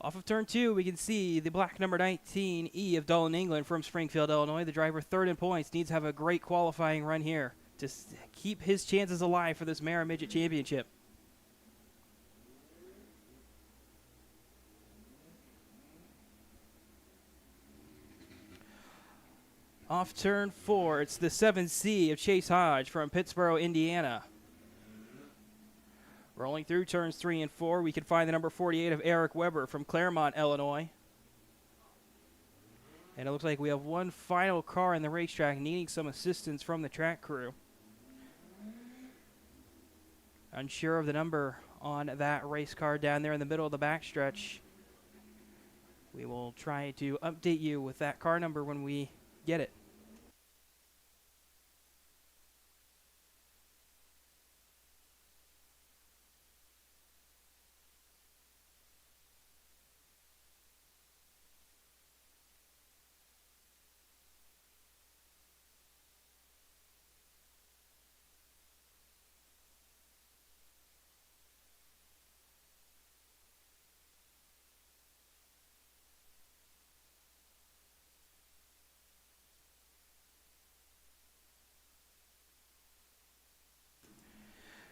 Off of turn 2, we can see the black number 19, E of Dalton, England from Springfield, Illinois. The driver third in points needs to have a great qualifying run here to keep his chances alive for this Mara Midget Championship. Off turn 4, it's the 7C of Chase Hodge from Pittsboro, Indiana. Rolling through turns 3 and 4, we can find the number 48 of Eric Weber from Claremont, Illinois. And it looks like we have one final car in the racetrack needing some assistance from the track crew. Unsure of the number on that race car down there in the middle of the backstretch. We will try to update you with that car number when we get it.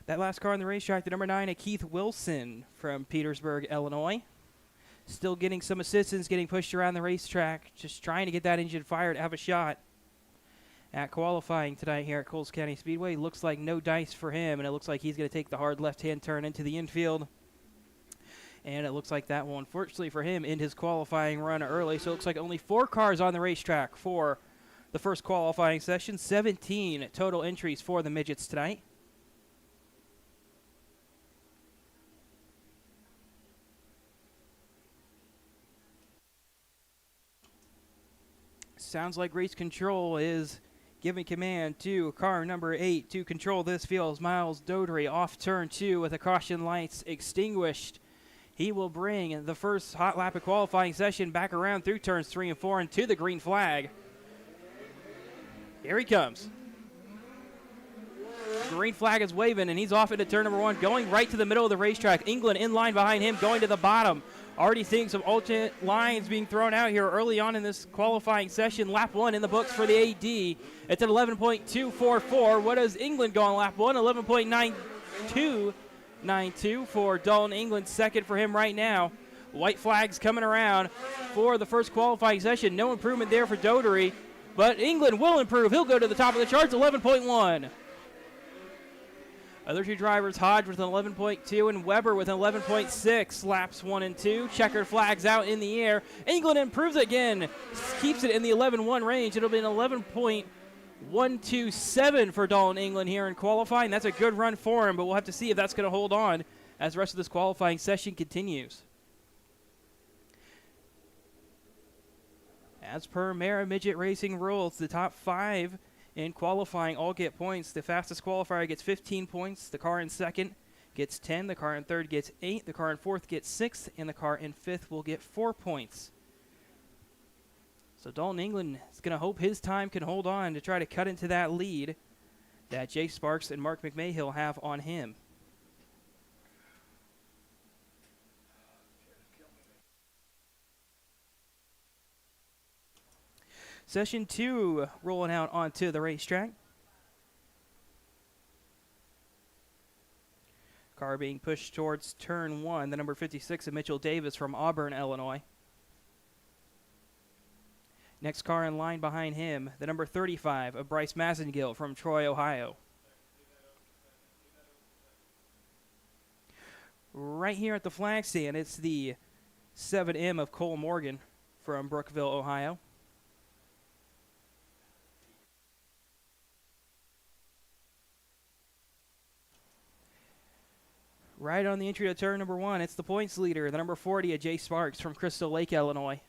That last car on the racetrack, the number 9 of Keith Wilson from Petersburg, Illinois. Still getting some assistance, getting pushed around the racetrack, just trying to get that engine fired to have a shot at qualifying tonight here at Coles County Speedway. Looks like no dice for him, and it looks like he's going to take the hard left-hand turn into the infield. And it looks like that will, unfortunately for him, end his qualifying run early. So it looks like only 4 cars on the racetrack for the first qualifying session. 17 total entries for the Midgets tonight. Sounds like race control is giving command to car number 8 to control this field. Miles Dodery off turn 2 with the caution lights extinguished. He will bring the first hot lap of qualifying session back around through turns 3 and 4 and to the green flag. Here he comes. Green flag is waving, and he's off into turn number 1, going right to the middle of the racetrack. England in line behind him, going to the bottom. Already seeing some alternate lines being thrown out here early on in this qualifying session. Lap 1 in the books for the AD. It's at 11.244. What does England go on lap 1? 11.9292 for Dalton, England. Second for him right now. White flags coming around for the first qualifying session. No improvement there for Dodery, but England will improve. He'll go to the top of the charts, 11.1. Other two drivers, Hodge with an 11.2 and Weber with an 11.6. Laps 1 and 2. Checkered flags out in the air. England improves again. Keeps it in the 11.1 range. It'll be an 11.127 for Dalton, England here in qualifying. That's a good run for him, but we'll have to see if that's going to hold on as the rest of this qualifying session continues. As per Mara Midget Racing rules, the top 5 in qualifying all get points. The fastest qualifier gets 15 points. The car in second gets 10. The car in third gets 8. The car in fourth gets 6. And the car in fifth will get 4 points. So Dalton, England is going to hope his time can hold on to try to cut into that lead that Jay Sparks and Mark McMahill have on him. Session 2 rolling out onto the racetrack. Car being pushed towards turn 1, the number 56 of Mitchell Davis from Auburn, Illinois. Next car in line behind him, the number 35 of Bryce Massengill from Troy, Ohio. Right here at the flag stand, it's the 7M of Cole Morgan from Brookville, Ohio. Right on the entry to turn number 1, it's the points leader, the number 40 of Jay Sparks from Crystal Lake, Illinois.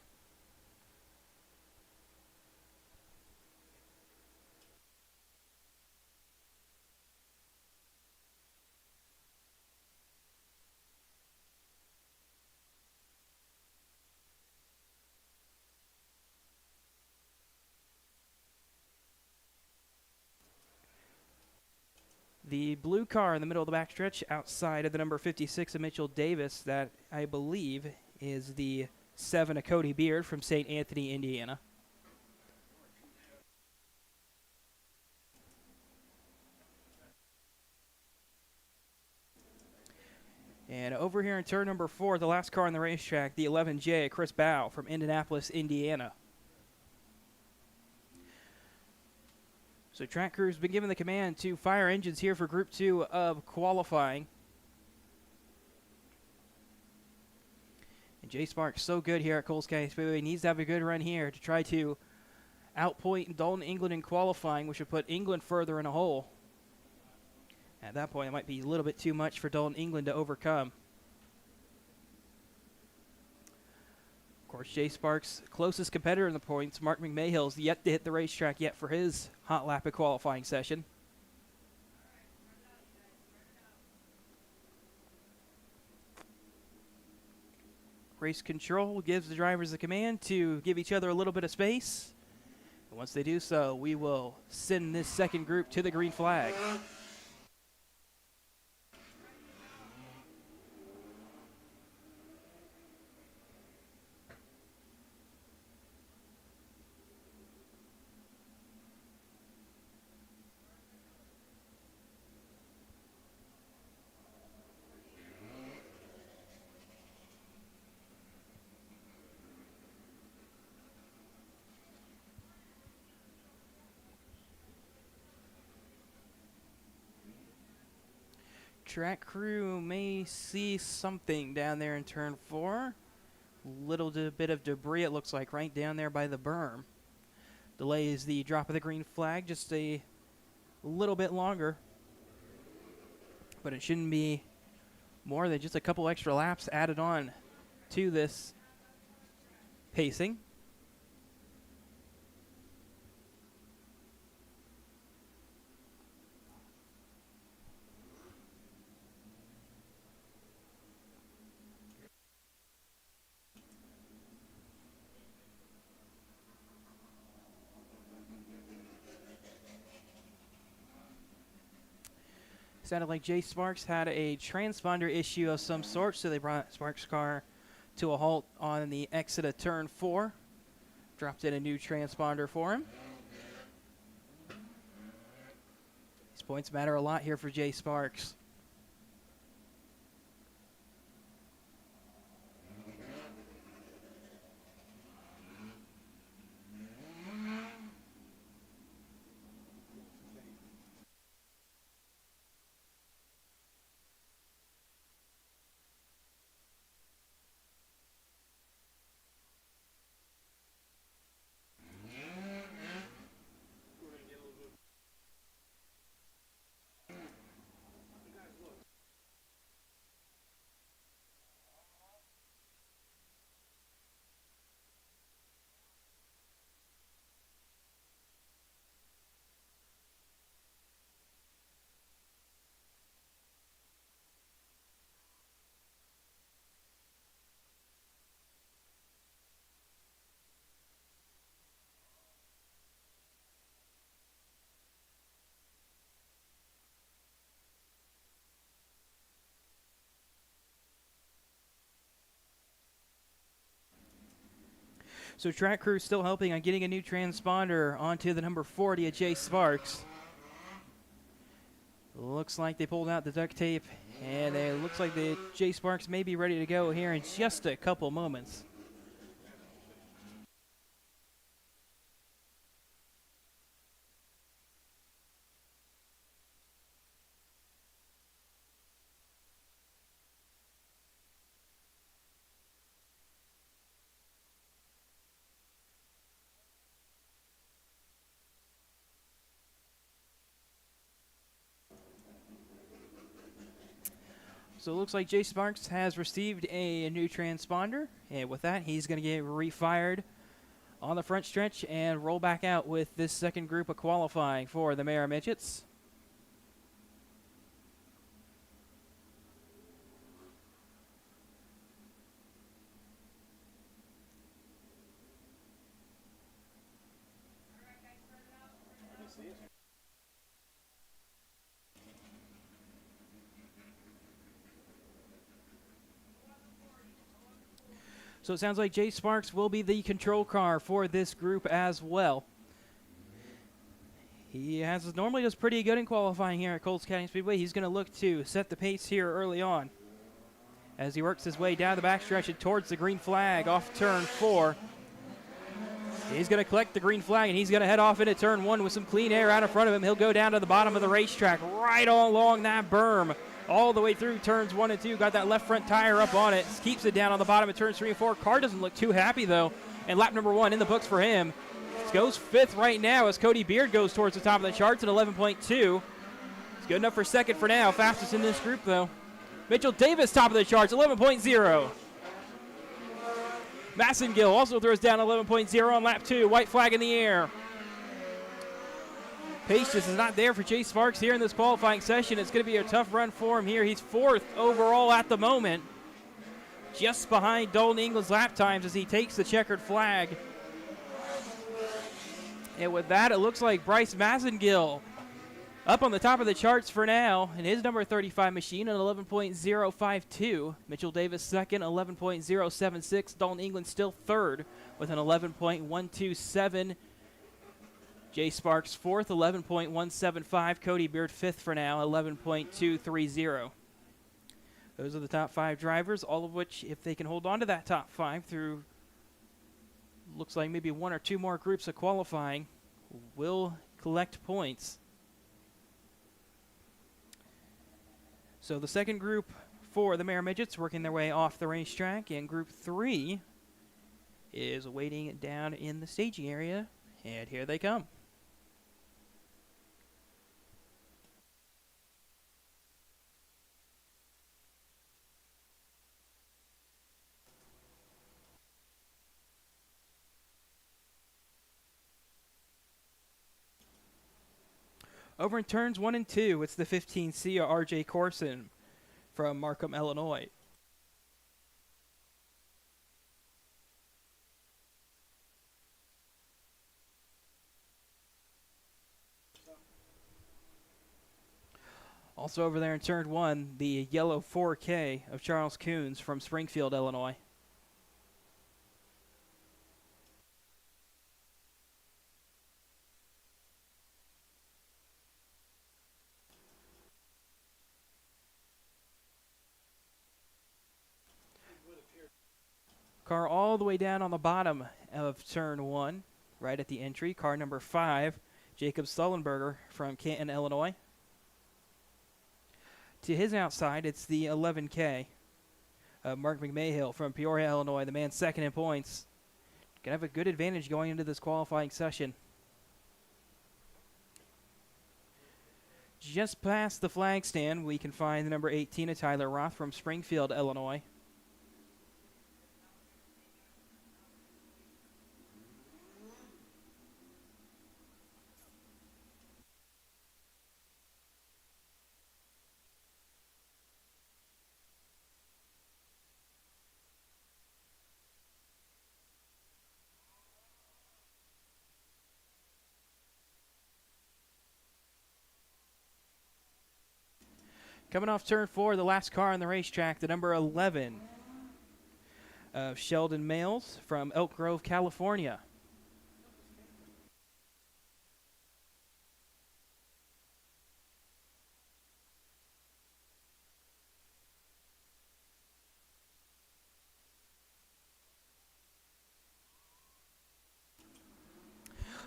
The blue car in the middle of the backstretch outside of the number 56 of Mitchell Davis, that I believe is the 7 of Cody Beard from St. Anthony, Indiana. And over here in turn number 4, the last car on the racetrack, the 11J, Chris Bow from Indianapolis, Indiana. So track crew's been given the command to fire engines here for Group 2 of qualifying. And Jay Sparks so good here at Coles County Speedway. He needs to have a good run here to try to outpoint Dalton England in qualifying, which would put England further in a hole. At that point, it might be a little bit too much for Dalton England to overcome. Of course, Jay Sparks' closest competitor in the points, Mark McMahill's yet to hit the racetrack yet for his hot lap of qualifying session. Race control gives the drivers the command to give each other a little bit of space. And once they do so, we will send this second group to the green flag. Track crew may see something down there in turn 4. Little bit of debris, it looks like, right down there by the berm. Delays the drop of the green flag just a little bit longer. But it shouldn't be more than just a couple extra laps added on to this pacing. Sounded like Jay Sparks had a transponder issue of some sort, so they brought Sparks' car to a halt on the exit of turn 4. Dropped in a new transponder for him. These points matter a lot here for Jay Sparks. So track crew still helping on getting a new transponder onto the number 40 of Jay Sparks. Looks like they pulled out the duct tape, and it looks like the Jay Sparks may be ready to go here in just a couple moments. So it looks like Jay Sparks has received a new transponder, and with that, he's going to get refired on the front stretch and roll back out with this second group of qualifying for the Mara Midgets. So it sounds like Jay Sparks will be the control car for this group as well. He normally does pretty good in qualifying here at Coles County Speedway. He's going to look to set the pace here early on as he works his way down the backstretch and towards the green flag off turn 4. He's going to collect the green flag, and he's going to head off into turn 1 with some clean air out in front of him. He'll go down to the bottom of the racetrack, right along that berm, all the way through turns 1 and 2. Got that left front tire up on it. Keeps it down on the bottom of turns 3 and 4. Car doesn't look too happy, though. And lap number 1 in the books for him. Goes 5th right now as Cody Beard goes towards the top of the charts at 11.2. It's good enough for 2nd for now. Fastest in this group, though. Mitchell Davis, top of the charts, 11.0. Massengill also throws down 11.0 on lap 2. White flag in the air. Pace just is not there for Jay Sparks here in this qualifying session. It's going to be a tough run for him here. He's 4th overall at the moment, just behind Dalton England's lap times as he takes the checkered flag. And with that, it looks like Bryce Massengill up on the top of the charts for now in his number 35 machine at 11.052. Mitchell Davis second, 11.076. Dalton England still third with an 11.127. Jay Sparks fourth, 11.175. Cody Beard fifth for now, 11.230. Those are the top 5 drivers, all of which, if they can hold on to that top 5 through looks like maybe 1 or 2 more groups of qualifying, will collect points. So the second group for the Mare Midgets working their way off the racetrack, and group 3 is waiting down in the staging area, and here they come. Over in turns 1 and 2, it's the 15 Sia RJ Corson from Markham, Illinois. Also over there in turn 1, the yellow 4K of Charles Coons from Springfield, Illinois. Car all the way down on the bottom of turn 1, right at the entry. Car number 5, Jacob Sullenberger from Canton, Illinois. To his outside, it's the 11K, Mark McMahill from Peoria, Illinois, the man second in points. Gonna have a good advantage going into this qualifying session. Just past the flag stand, we can find the number 18 Tyler Roth from Springfield, Illinois. Coming off turn 4, the last car on the racetrack, the number 11 of Sheldon Males from Elk Grove, California.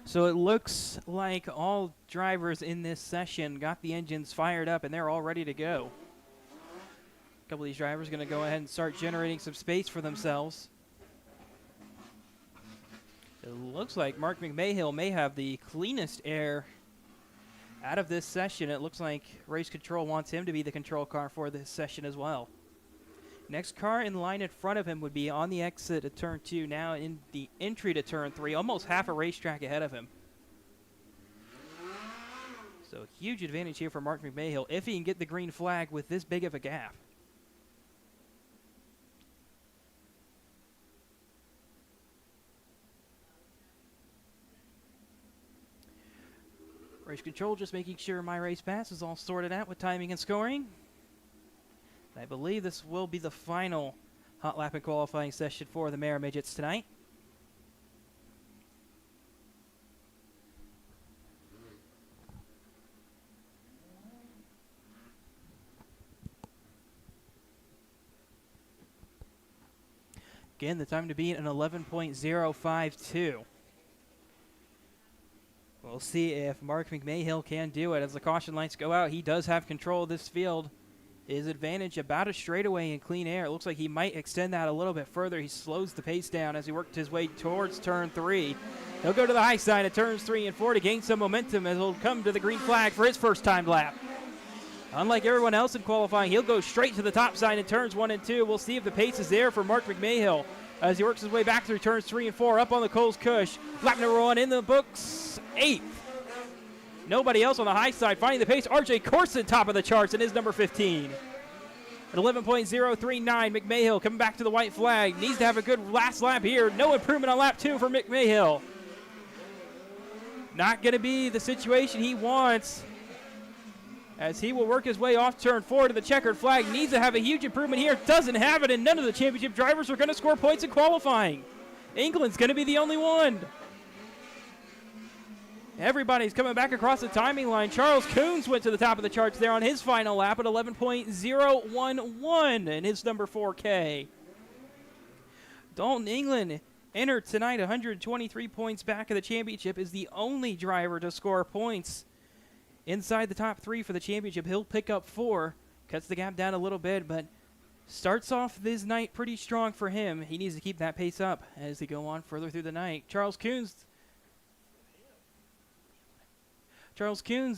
So it looks like all drivers in this session got the engines fired up and they're all ready to go. A couple of these drivers are going to go ahead and start generating some space for themselves. It looks like Mark McMahill may have the cleanest air out of this session. It looks like Race Control wants him to be the control car for this session as well. Next car in line in front of him would be on the exit of turn 2, now in the entry to turn 3, almost half a racetrack ahead of him. So huge advantage here for Mark McMahill if he can get the green flag with this big of a gap. Race Control just making sure my race pass is all sorted out with timing and scoring. I believe this will be the final hot lap and qualifying session for the Mare Midgets tonight. Again, the time to beat an 11.052. We'll see if Mark McMahill can do it. As the caution lights go out, he does have control of this field. His advantage about a straightaway in clean air. It looks like he might extend that a little bit further. He slows the pace down as he worked his way towards turn 3. He'll go to the high side of turns 3 and 4 to gain some momentum as he'll come to the green flag for his first time lap. Unlike everyone else in qualifying, he'll go straight to the top side in turns 1 and 2. We'll see if the pace is there for Mark McMahill as he works his way back through turns 3 and 4 up on the Coles Cush. Lap number 1 in the books, 8th. Nobody else on the high side finding the pace. RJ Corson top of the charts in his number 15. At 11.039, McMahill coming back to the white flag. Needs to have a good last lap here. No improvement on lap 2 for McMahill. Not going to be the situation he wants, as he will work his way off turn 4 to the checkered flag. Needs to have a huge improvement here. Doesn't have it, and none of the championship drivers are going to score points in qualifying. England's going to be the only one. Everybody's coming back across the timing line. Charles Coons went to the top of the charts there on his final lap at 11.011 in his number 4K. Dalton England entered tonight 123 points back of the championship, is the only driver to score points inside the top 3 for the championship. He'll pick up 4, cuts the gap down a little bit, but starts off this night pretty strong for him. He needs to keep that pace up as they go on further through the night. Charles Coons,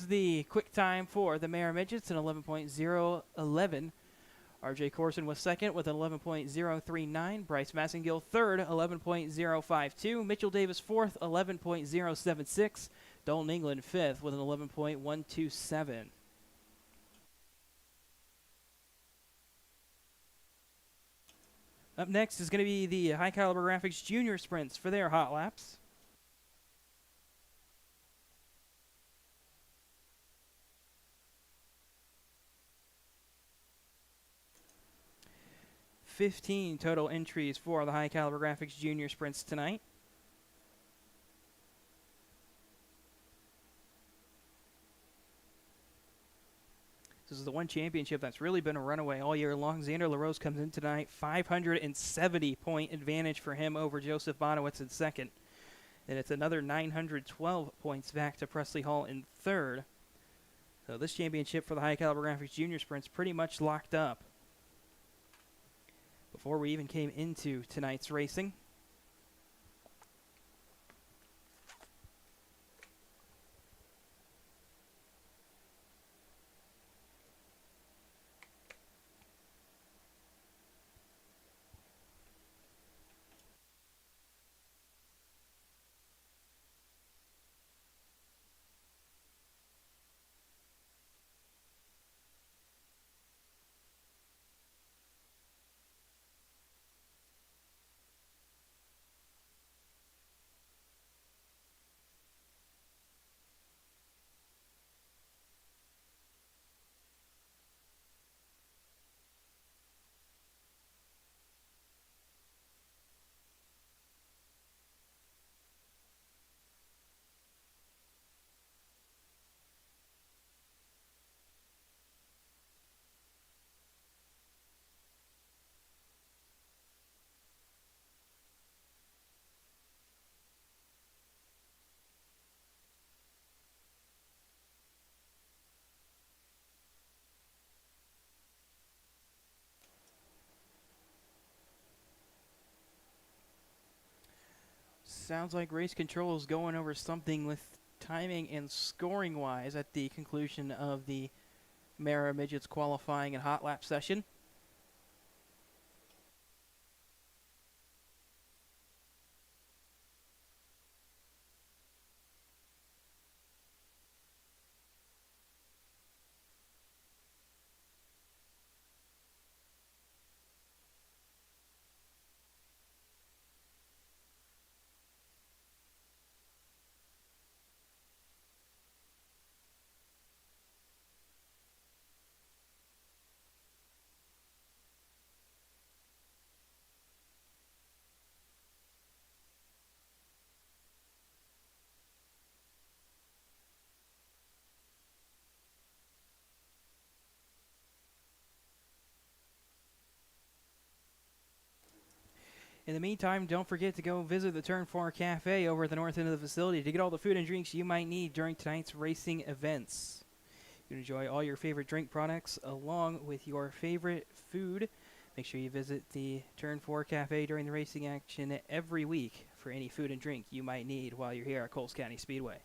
the quick time for the Mare Midgets, in 11.011. RJ Corson was second with 11.039. Bryce Massengill third, 11.052. Mitchell Davis fourth, 11.076. Dalton England fifth with an 11.127. Up next is going to be the High Caliber Graphics Junior Sprints for their hot laps. $15 total entries for the High Caliber Graphics Junior Sprints tonight. This is the one championship that's really been a runaway all year long. Xander LaRose comes in tonight, 570-point advantage for him over Joseph Bonowitz in second. Then it's another 912 points back to Presley Hall in third. So this championship for the High Caliber Graphics Junior Sprints pretty much locked up before we even came into tonight's racing. Sounds like race control is going over something with timing and scoring wise at the conclusion of the Mare Midgets qualifying and hot lap session. In the meantime, don't forget to go visit the Turn 4 Cafe over at the north end of the facility to get all the food and drinks you might need during tonight's racing events. You can enjoy all your favorite drink products along with your favorite food. Make sure you visit the Turn 4 Cafe during the racing action every week for any food and drink you might need while you're here at Coles County Speedway.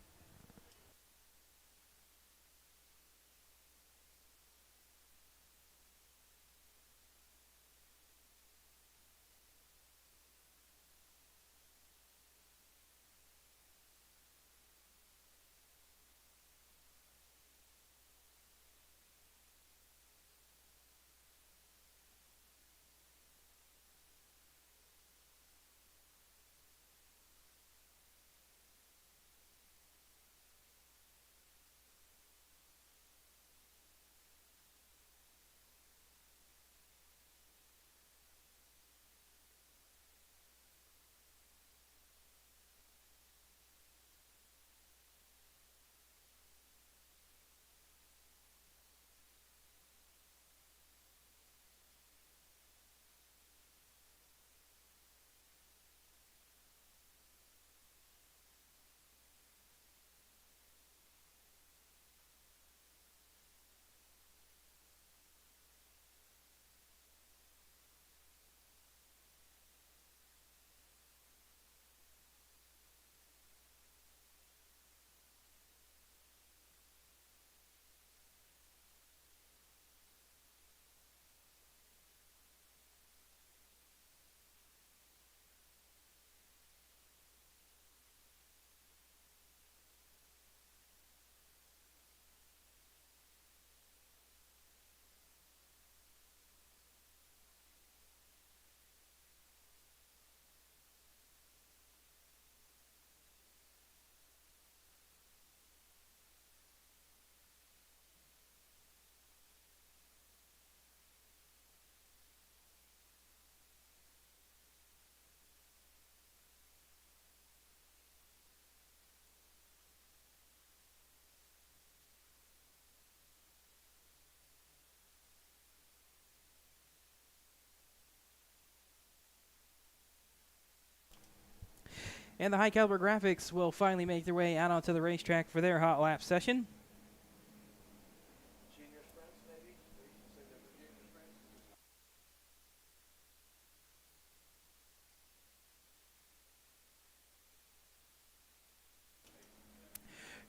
And the high caliber graphics will finally make their way out onto the racetrack for their hot lap session.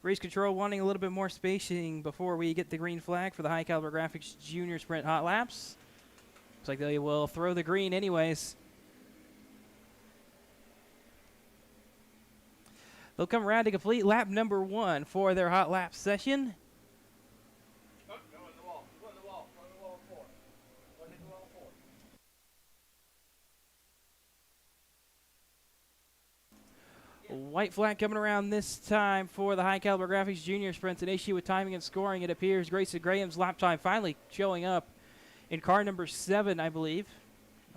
Race control wanting a little bit more spacing before we get the green flag for the high caliber graphics junior sprint hot laps. Looks like they will throw the green anyways. They'll come around to complete lap number 1 for their hot lap session. White flag coming around this time for the high caliber graphics junior sprints. An issue with timing and scoring. It appears Grayson Graham's lap time finally showing up in car number 7, I believe.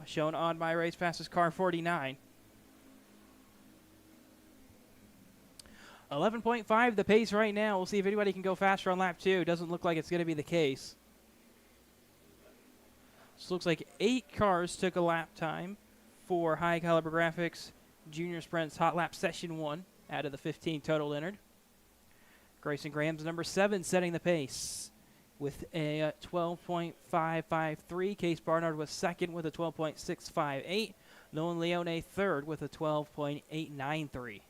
Shown on my race pass is car 49. 11.5 the pace right now. We'll see if anybody can go faster on lap 2. Doesn't look like it's going to be the case. This looks like 8 cars took a lap time for high caliber graphics junior sprints hot lap session 1 out of the 15 total entered. Grayson Graham's number 7 setting the pace with a 12.553. Case Barnard was second with a 12.658. Nolan Leone third with a 12.893.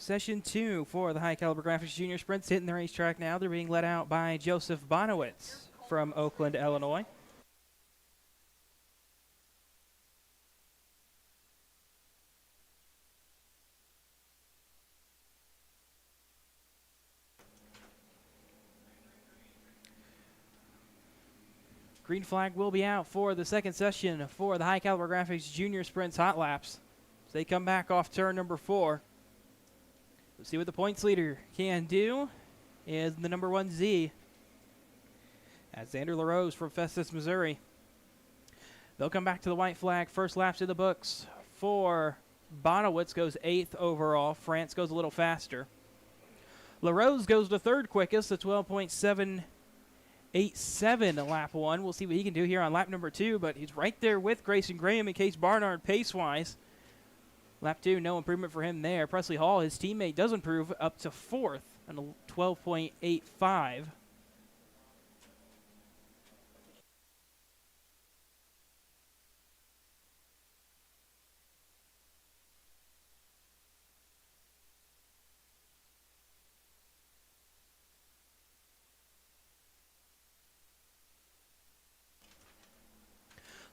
Session 2 for the high caliber graphics junior sprints hitting the racetrack now. They're being led out by Joseph Bonowitz from Oakland, Illinois. Green flag will be out for the second session for the High Caliber Graphics Junior Sprints Hot Laps. So they come back off turn number 4. Let's see what the points leader can do. Is the number 1 Z. That's Xander LaRose from Festus, Missouri. They'll come back to the white flag. First laps in the books for Bonowitz goes 8th overall. France goes a little faster. LaRose goes to 3rd quickest, a 12.787 lap 1. We'll see what he can do here on lap number 2, but he's right there with Grayson Graham and Case Barnard pace-wise. Lap 2, no improvement for him there. Presley Hall, his teammate, does improve up to 4th on a 12.85.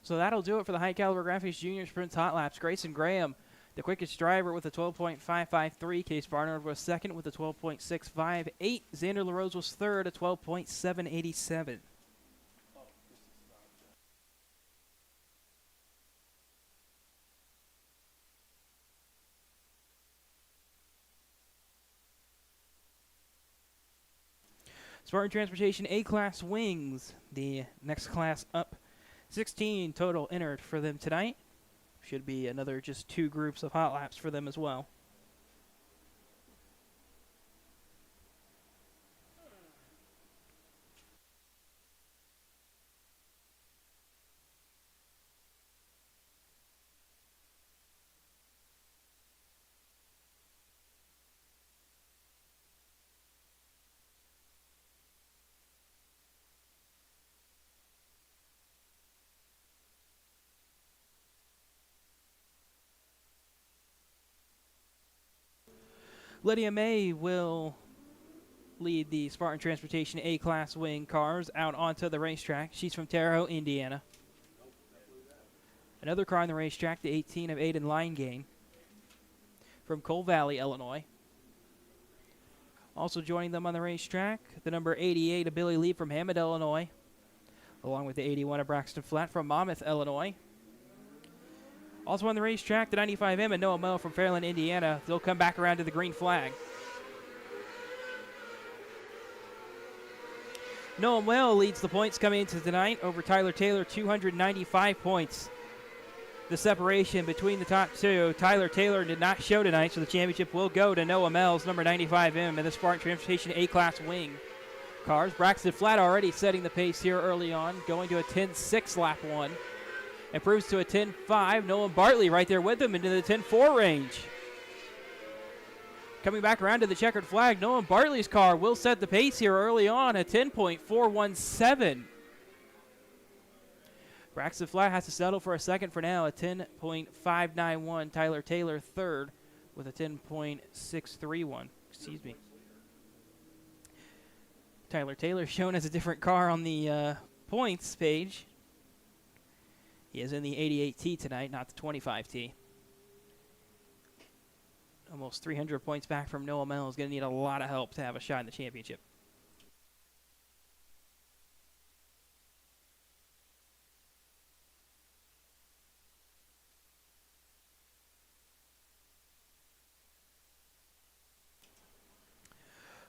So that'll do it for the High Caliber Graphics Junior Sprints Hot Laps. Grayson Graham, the quickest driver with a 12.553. Case Barnard was 2nd with a 12.658. Xander LaRose was 3rd, a 12.787. Spartan Transportation A-Class Wings, the next class up. 16 total entered for them tonight. Should be another just 2 groups of hot laps for them as well. Lydia May will lead the Spartan Transportation A-Class Wing cars out onto the racetrack. She's from Terre Haute, Indiana. Another car on the racetrack, the 18 of Aiden Linegain from Coal Valley, Illinois. Also joining them on the racetrack, the number 88 of Billy Lee from Hammond, Illinois, along with the 81 of Braxton Flatt from Monmouth, Illinois. Also on the racetrack, the 95M and Noah Mell from Fairland, Indiana. They'll come back around to the green flag. Noah Mell leads the points coming into tonight over Tyler Taylor, 295 points. The separation between the top two. Tyler Taylor did not show tonight, so the championship will go to Noah Mell's number 95M and the Spartan Transportation A-Class Wing cars. Braxton Flatt already setting the pace here early on, going to a 10.6 lap 1. Improves to a 10.5. Nolan Bartley right there with him into the 10.4 range. Coming back around to the checkered flag, Nolan Bartley's car will set the pace here early on, a 10.417. Braxton Flatt has to settle for a second for now, a 10.591. Tyler Taylor third with a 10.631. Excuse me. Tyler Taylor shown as a different car on the points page. He is in the 88T tonight, not the 25T. Almost 300 points back from Noah Mell. Is going to need a lot of help to have a shot in the championship.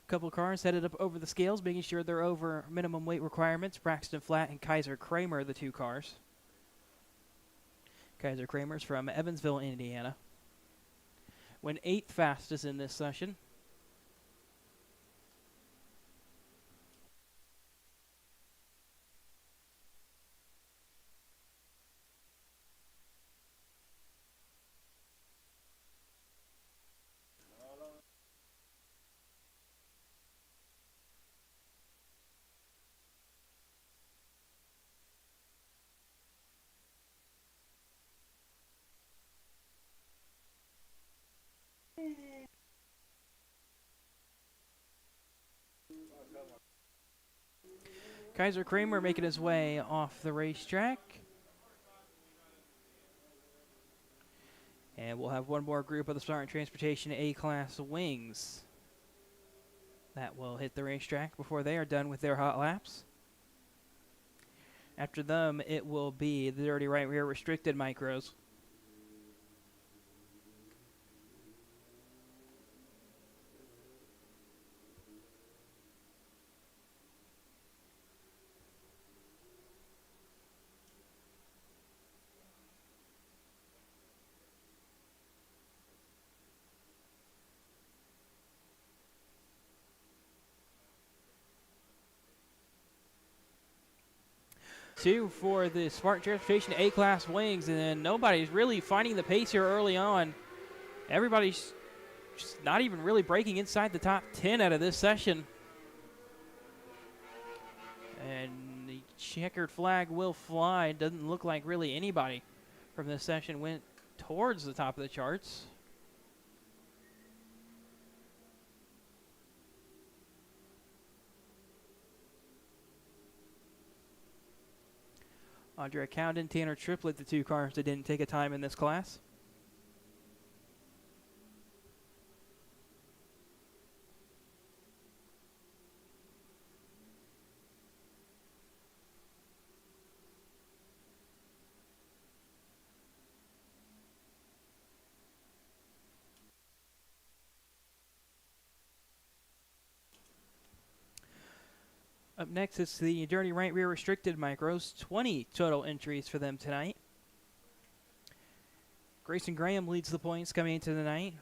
Couple cars headed up over the scales, making sure they're over minimum weight requirements. Braxton Flatt and Kaiser Kramer, the two cars. Kaiser Kramer's from Evansville, Indiana. Went 8th fastest in this session. Kaiser Kramer making his way off the racetrack. And we'll have one more group of the Spartan Transportation A-Class Wings that will hit the racetrack before they are done with their hot laps. After them, it will be the dirty right rear restricted micros. Two for the Smart Transportation A-Class Wings, and then nobody's really finding the pace here early on. Everybody's just not even really breaking inside the top 10 out of this session. And the checkered flag will fly. Doesn't look like really anybody from this session went towards the top of the charts. Andrea Cowden, Tanner Triplett, the two cars that didn't take a time in this class. Up next is the dirty right rear restricted micros. 20 total entries for them tonight. Grayson Graham leads the points coming into the night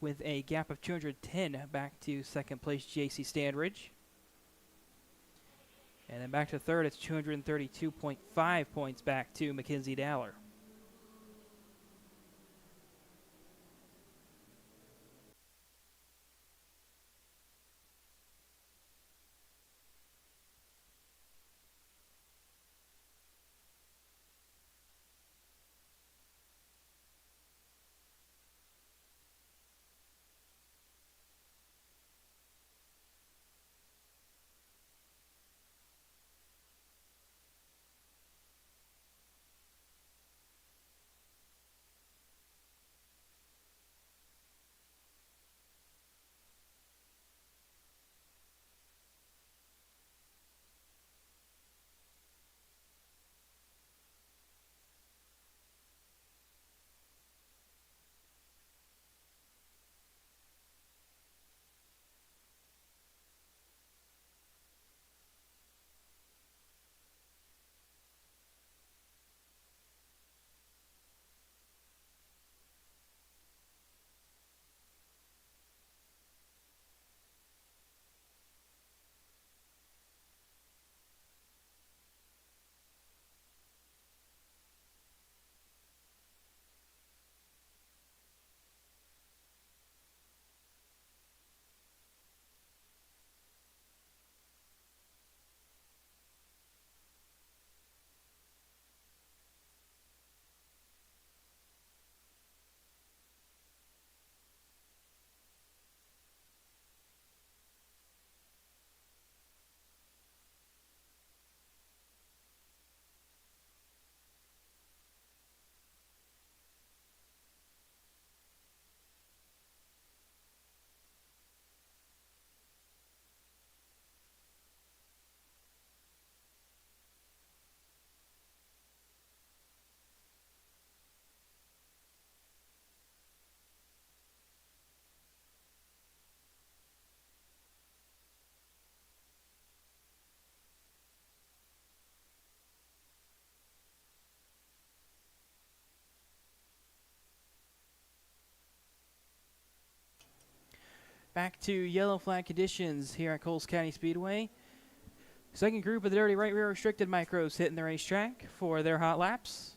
with a gap of 210 back to second place J.C. Standridge. And then back to third, it's 232.5 points back to Mackenzie Dowler. Back to yellow flag conditions here at Coles County Speedway. Second group of the dirty right rear restricted micros hitting the racetrack for their hot laps.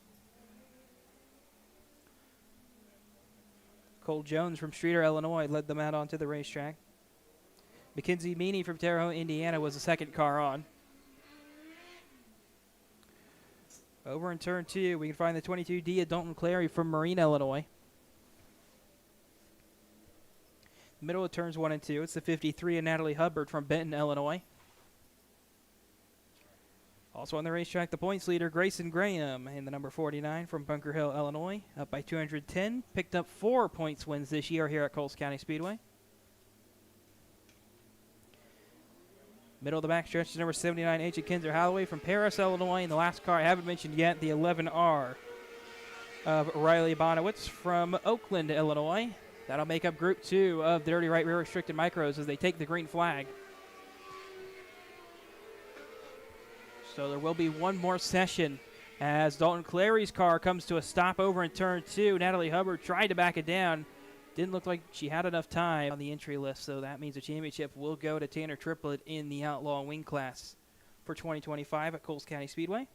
Cole Jones from Streeter, Illinois led them out onto the racetrack. Mackenzie Meany from Terre Haute, Indiana was the second car on. Over in turn two, we can find the 22D of Dalton Clary from Marine, Illinois. Middle of turns 1 and 2, it's the 53 of Natalie Hubbard from Benton, Illinois. Also on the racetrack, the points leader, Grayson Graham, and the number 49 from Bunker Hill, Illinois, up by 210. Picked up 4 points wins this year here at Coles County Speedway. Middle of the back stretch is number 79, Agent Kinzer Holloway from Paris, Illinois. And the last car I haven't mentioned yet, the 11R of Riley Bonowitz from Oakland, Illinois. That'll make up Group 2 of the Dirty Right Rear Restricted Micros as they take the green flag. So there will be one more session as Dalton Clary's car comes to a stop over in turn 2. Natalie Hubbard tried to back it down. Didn't look like she had enough time on the entry list, so that means the championship will go to Tanner Triplett in the Outlaw Wing class for 2025 at Coles County Speedway.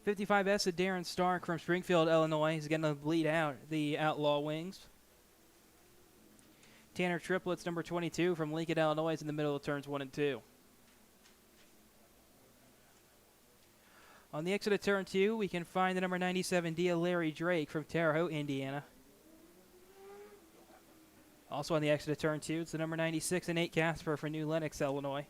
'55S of Darren Stark from Springfield, Illinois is going to bleed out the Outlaw Wings. Tanner Triplett's number 22 from Lincoln, Illinois is in the middle of turns 1 and 2. On the exit of turn 2, we can find the number 97 Dia Larry Drake from Terre Haute, Indiana. Also on the exit of turn 2, it's the number 96 and Nate Casper from New Lenox, Illinois.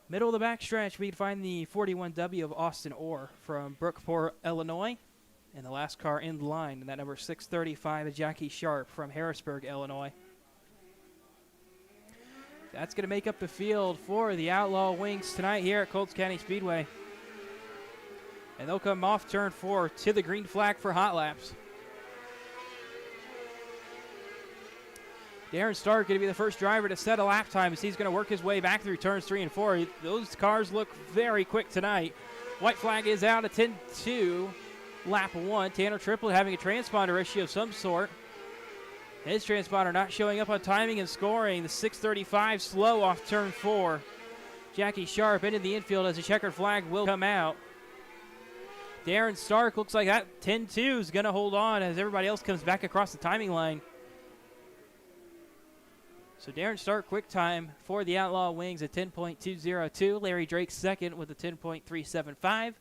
Middle of the back stretch, we'd find the 41W of Austin Orr from Brookport, Illinois. And the last car in line, and that number 635 is Jackie Sharp from Harrisburg, Illinois. That's going to make up the field for the Outlaw Wings tonight here at Coles County Speedway. And they'll come off turn 4 to the green flag for hot laps. Darren Stark going to be the first driver to set a lap time as he's going to work his way back through turns 3 and 4. Those cars look very quick tonight. White flag is out at 10-2, lap 1. Tanner Triplett having a transponder issue of some sort. His transponder not showing up on timing and scoring. The 635 slow off turn 4. Jackie Sharp into the infield as a checkered flag will come out. Darren Stark looks like that 10-2 is going to hold on as everybody else comes back across the timing line. So Darren Stark quick time for the Outlaw Wings at 10.202. Larry Drake second with a 10.375.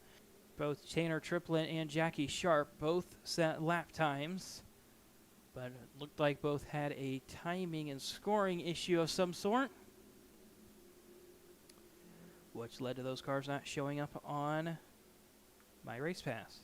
Both Tanner Triplett and Jackie Sharp both set lap times. But it looked like both had a timing and scoring issue of some sort, which led to those cars not showing up on my race pass.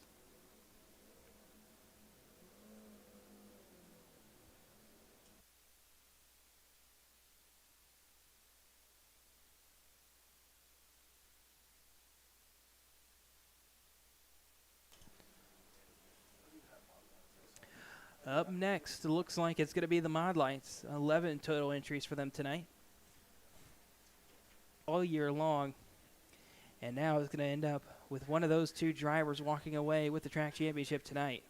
Up next, it looks like it's going to be the Modlites. 11 total entries for them tonight. All year long. And now it's going to end up with one of those two drivers walking away with the track championship tonight.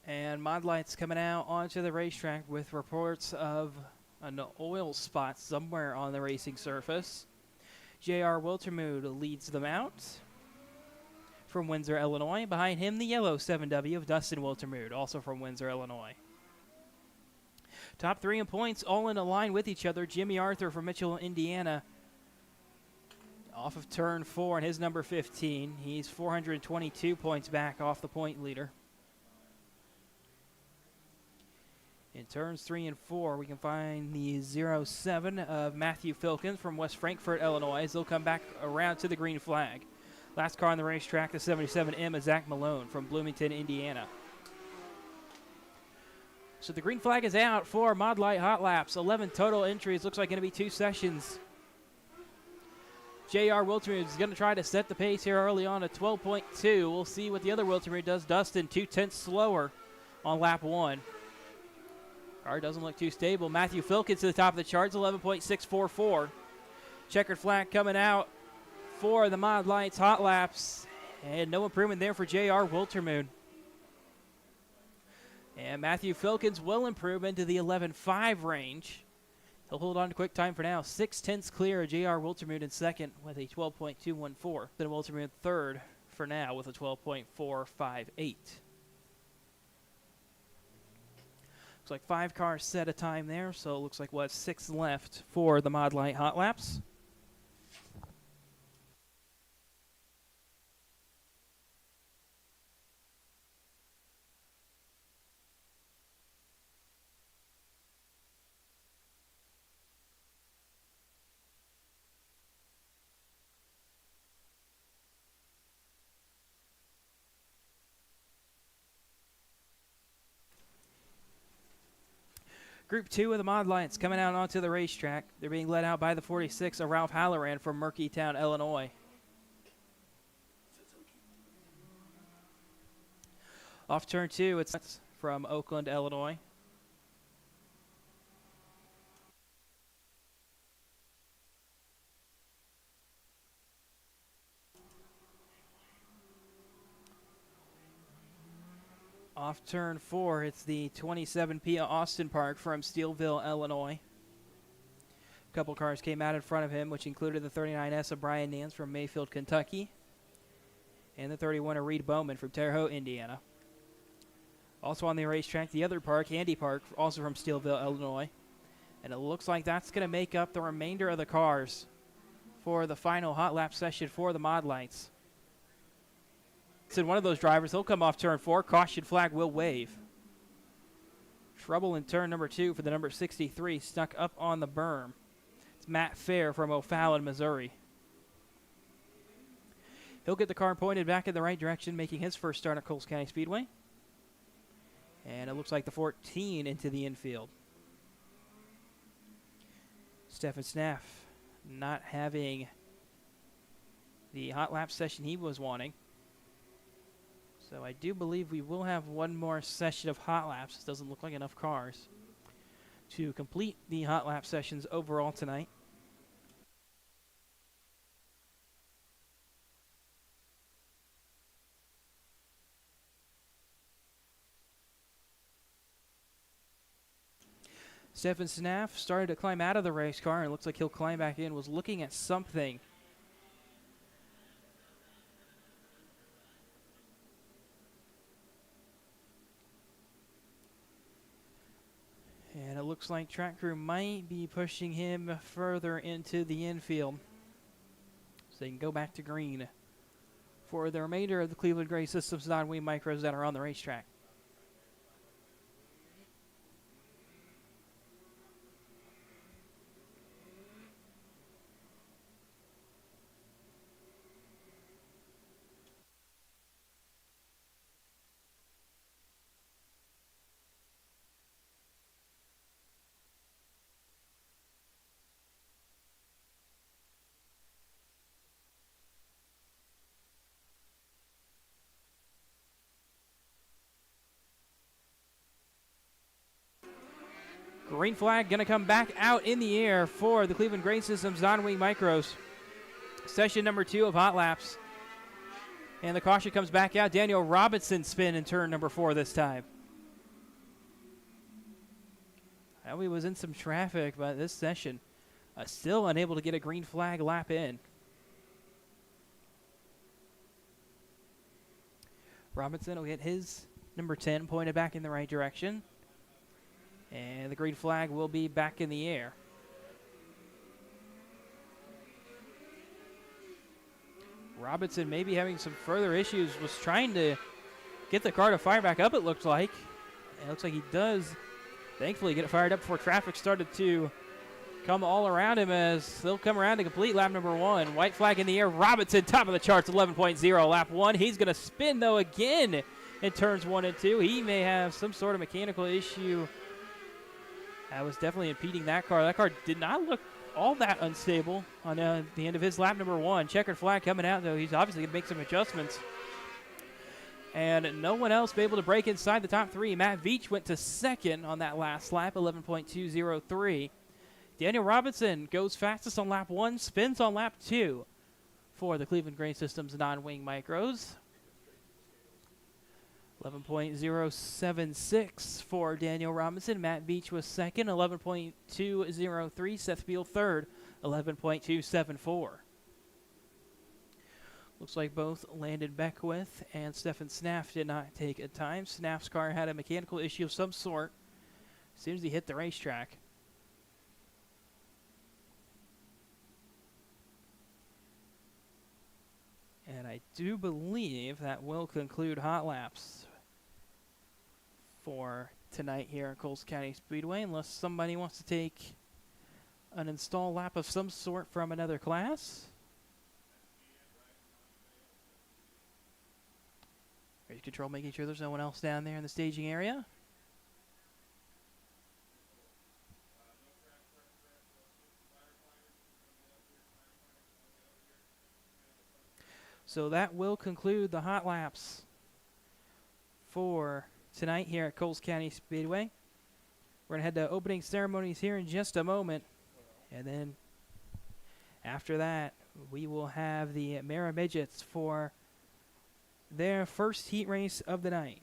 And Modlites coming out onto the racetrack with reports of an oil spot somewhere on the racing surface. J.R. Wiltermude leads them out from Windsor, Illinois. Behind him, the yellow 7W of Dustin Wiltermude, also from Windsor, Illinois. Top 3 in points, all in a line with each other. Jimmy Arthur from Mitchell, Indiana, off of turn 4 and his number 15. He's 422 points back off the point leader. In turns 3 and 4, we can find the 07 of Matthew Filkins from West Frankfort, Illinois. They'll come back around to the green flag. Last car on the racetrack, the 77M of Zach Malone from Bloomington, Indiana. So the green flag is out for Modlite Hot Laps. 11 total entries. Looks like going to be 2 sessions. J.R. Wiltermude is going to try to set the pace here early on at 12.2. We'll see what the other Wiltermude does. Dustin, 2/10 slower on lap 1. Car doesn't look too stable. Matthew Filkins to the top of the charts, 11.644. Checkered flag coming out for the Modlites Hot Laps. And no improvement there for J.R. Wiltermude. And Matthew Filkins will improve into the 11.5 range He'll hold on to quick time for now. 6/10 clear. J.R. Wiltermuth in second with a 12.214. Then Wiltermuth third for now with a 12.458. Looks like 5 cars set a time there, so it looks like we'll have 6 left for the Modlite Hot Laps. Group 2 of the Modlites coming out onto the racetrack. They're being led out by the 46 of Ralph Halloran from Murkytown, Illinois. Off turn 2, it's from Oakland, Illinois. Off turn 4, it's the 27 Pia Austin Park from Steelville, Illinois. A couple cars came out in front of him, which included the 39S of Brian Nance from Mayfield, Kentucky, and the 31 of Reed Bowman from Terre Haute, Indiana. Also on the racetrack, the other park, Andy Park, also from Steelville, Illinois. And it looks like that's going to make up the remainder of the cars for the final hot lap session for the Modlites. Said one of those drivers, he'll come off turn 4. Caution flag will wave. Trouble in turn number 2 for the number 63, stuck up on the berm. It's Matt Fair from O'Fallon, Missouri. He'll get the car pointed back in the right direction, making his first start at Coles County Speedway. And it looks like the 14 into the infield. Stefan Snaff not having the hot lap session he was wanting. So I do believe we will have one more session of hot laps. This doesn't look like enough cars to complete the hot lap sessions overall tonight. Stefan Snaff started to climb out of the race car, and it looks like he'll climb back in, was looking at something. And it looks like track crew might be pushing him further into the infield so they can go back to green for the remainder of the Cleveland Gray Systems non-wing micros that are on the racetrack. Green flag going to come back out in the air for the Cleveland Gray Systems non-wing micros. Session number 2 of hot laps. And the caution comes back out. Daniel Robinson spin in turn number 4 this time. He was in some traffic, but this session still unable to get a green flag lap in. Robinson will get his number 10 pointed back in the right direction. And the green flag will be back in the air. Robinson maybe having some further issues, was trying to get the car to fire back up, it looks like. And it looks like he does, thankfully, get it fired up before traffic started to come all around him as they'll come around to complete lap number 1. White flag in the air. Robinson, top of the charts, 11.0, lap 1. He's going to spin, though, again in turns 1 and 2. He may have some sort of mechanical issue. That was definitely impeding that car. That car did not look all that unstable on the end of his lap number 1. Checkered flag coming out, though. He's obviously going to make some adjustments. And no one else be able to break inside the top 3. Matt Veach went to second on that last lap, 11.203. Daniel Robinson goes fastest on lap 1, spins on lap 2 for the Cleveland Gray Systems non-wing micros. 11.076 for Daniel Robinson. Matt Beach was second. 11.203. Seth Beal third. 11.274. Looks like both Landon Beckwith and Stefan Snaff did not take a time. Snaff's car had a mechanical issue of some sort. Seems he hit the racetrack. And I do believe that will conclude hot laps for tonight here at Coles County Speedway, unless somebody wants to take an install lap of some sort from another class. Race control making sure there's no one else down there in the staging area. So that will conclude the hot laps for tonight here at Coles County Speedway. We're going to head to opening ceremonies here in just a moment. And then after that, we will have the Mara Midgets for their first heat race of the night.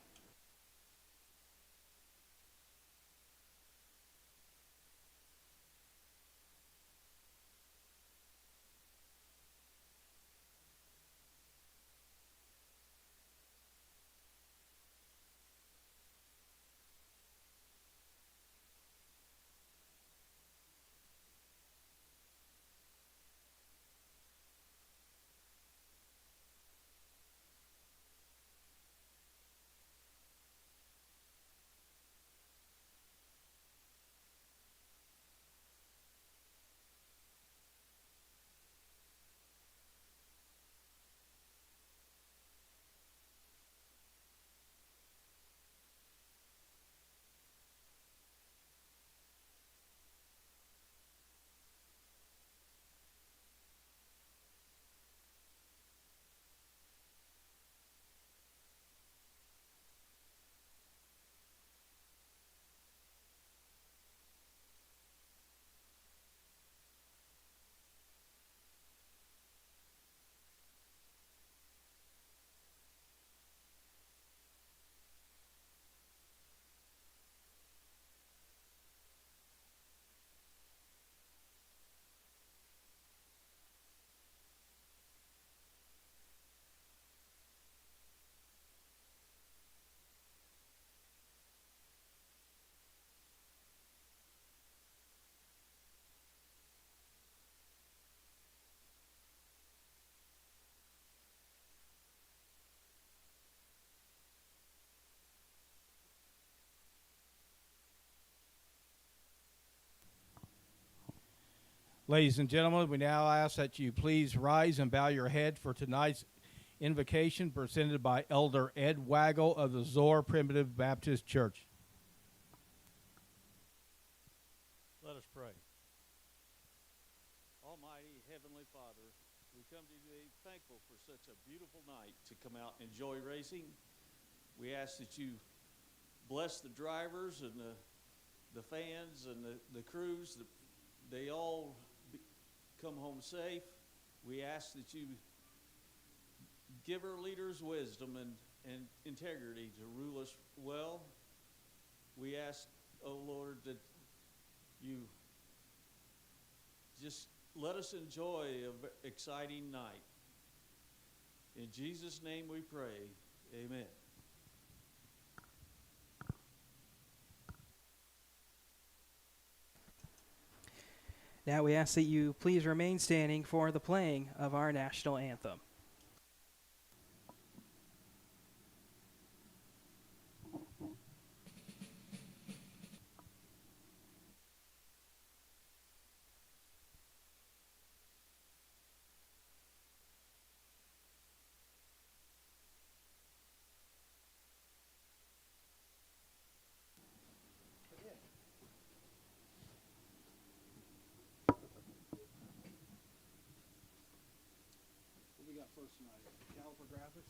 Ladies and gentlemen, we now ask that you please rise and bow your head for tonight's invocation presented by Elder Ed Waggle of the Zoar Primitive Baptist Church. Let us pray. Almighty Heavenly Father, we come to you today thankful for such a beautiful night to come out and enjoy racing. We ask that you bless the drivers and the fans and the crews, that they all come home safe. We ask that you give our leaders wisdom and integrity to rule us well. We ask, oh Lord, that you just let us enjoy an exciting night. In Jesus' name we pray, amen. Now we ask that you please remain standing for the playing of our national anthem. First tonight, caliper graphics.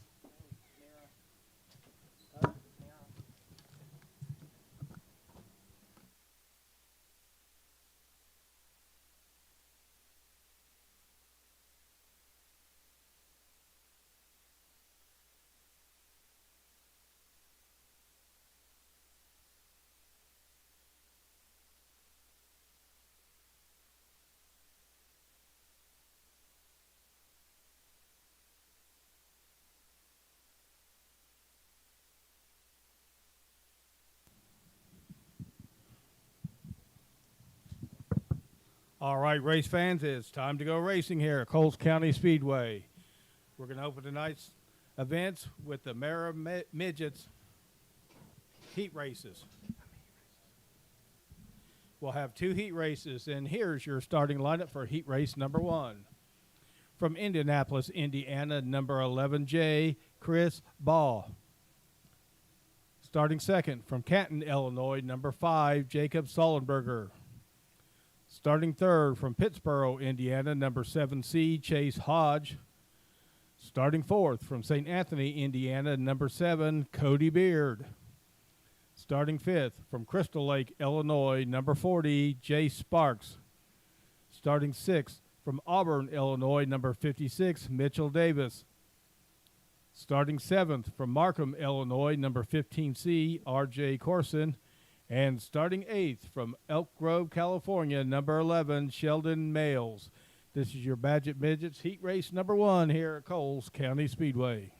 All right, race fans, it's time to go racing here at Coles County Speedway. We're going to open tonight's events with the Midgets heat races. We'll have 2 heat races, and here's your starting lineup for heat race number 1. From Indianapolis, Indiana, number 11J, Chris Ball. Starting second from Canton, Illinois, number 5, Jacob Sullenberger. Starting third from Pittsboro, Indiana, number 7C, Chase Hodge. Starting fourth from St. Anthony, Indiana, number 7, Cody Beard. Starting fifth from Crystal Lake, Illinois, number 40, Jay Sparks. Starting sixth from Auburn, Illinois, number 56, Mitchell Davis. Starting seventh from Markham, Illinois, number 15C, R.J. Corson. And starting eighth from Elk Grove, California, number 11, Sheldon Males. This is your Badget Midgets heat race number 1 here at Coles County Speedway.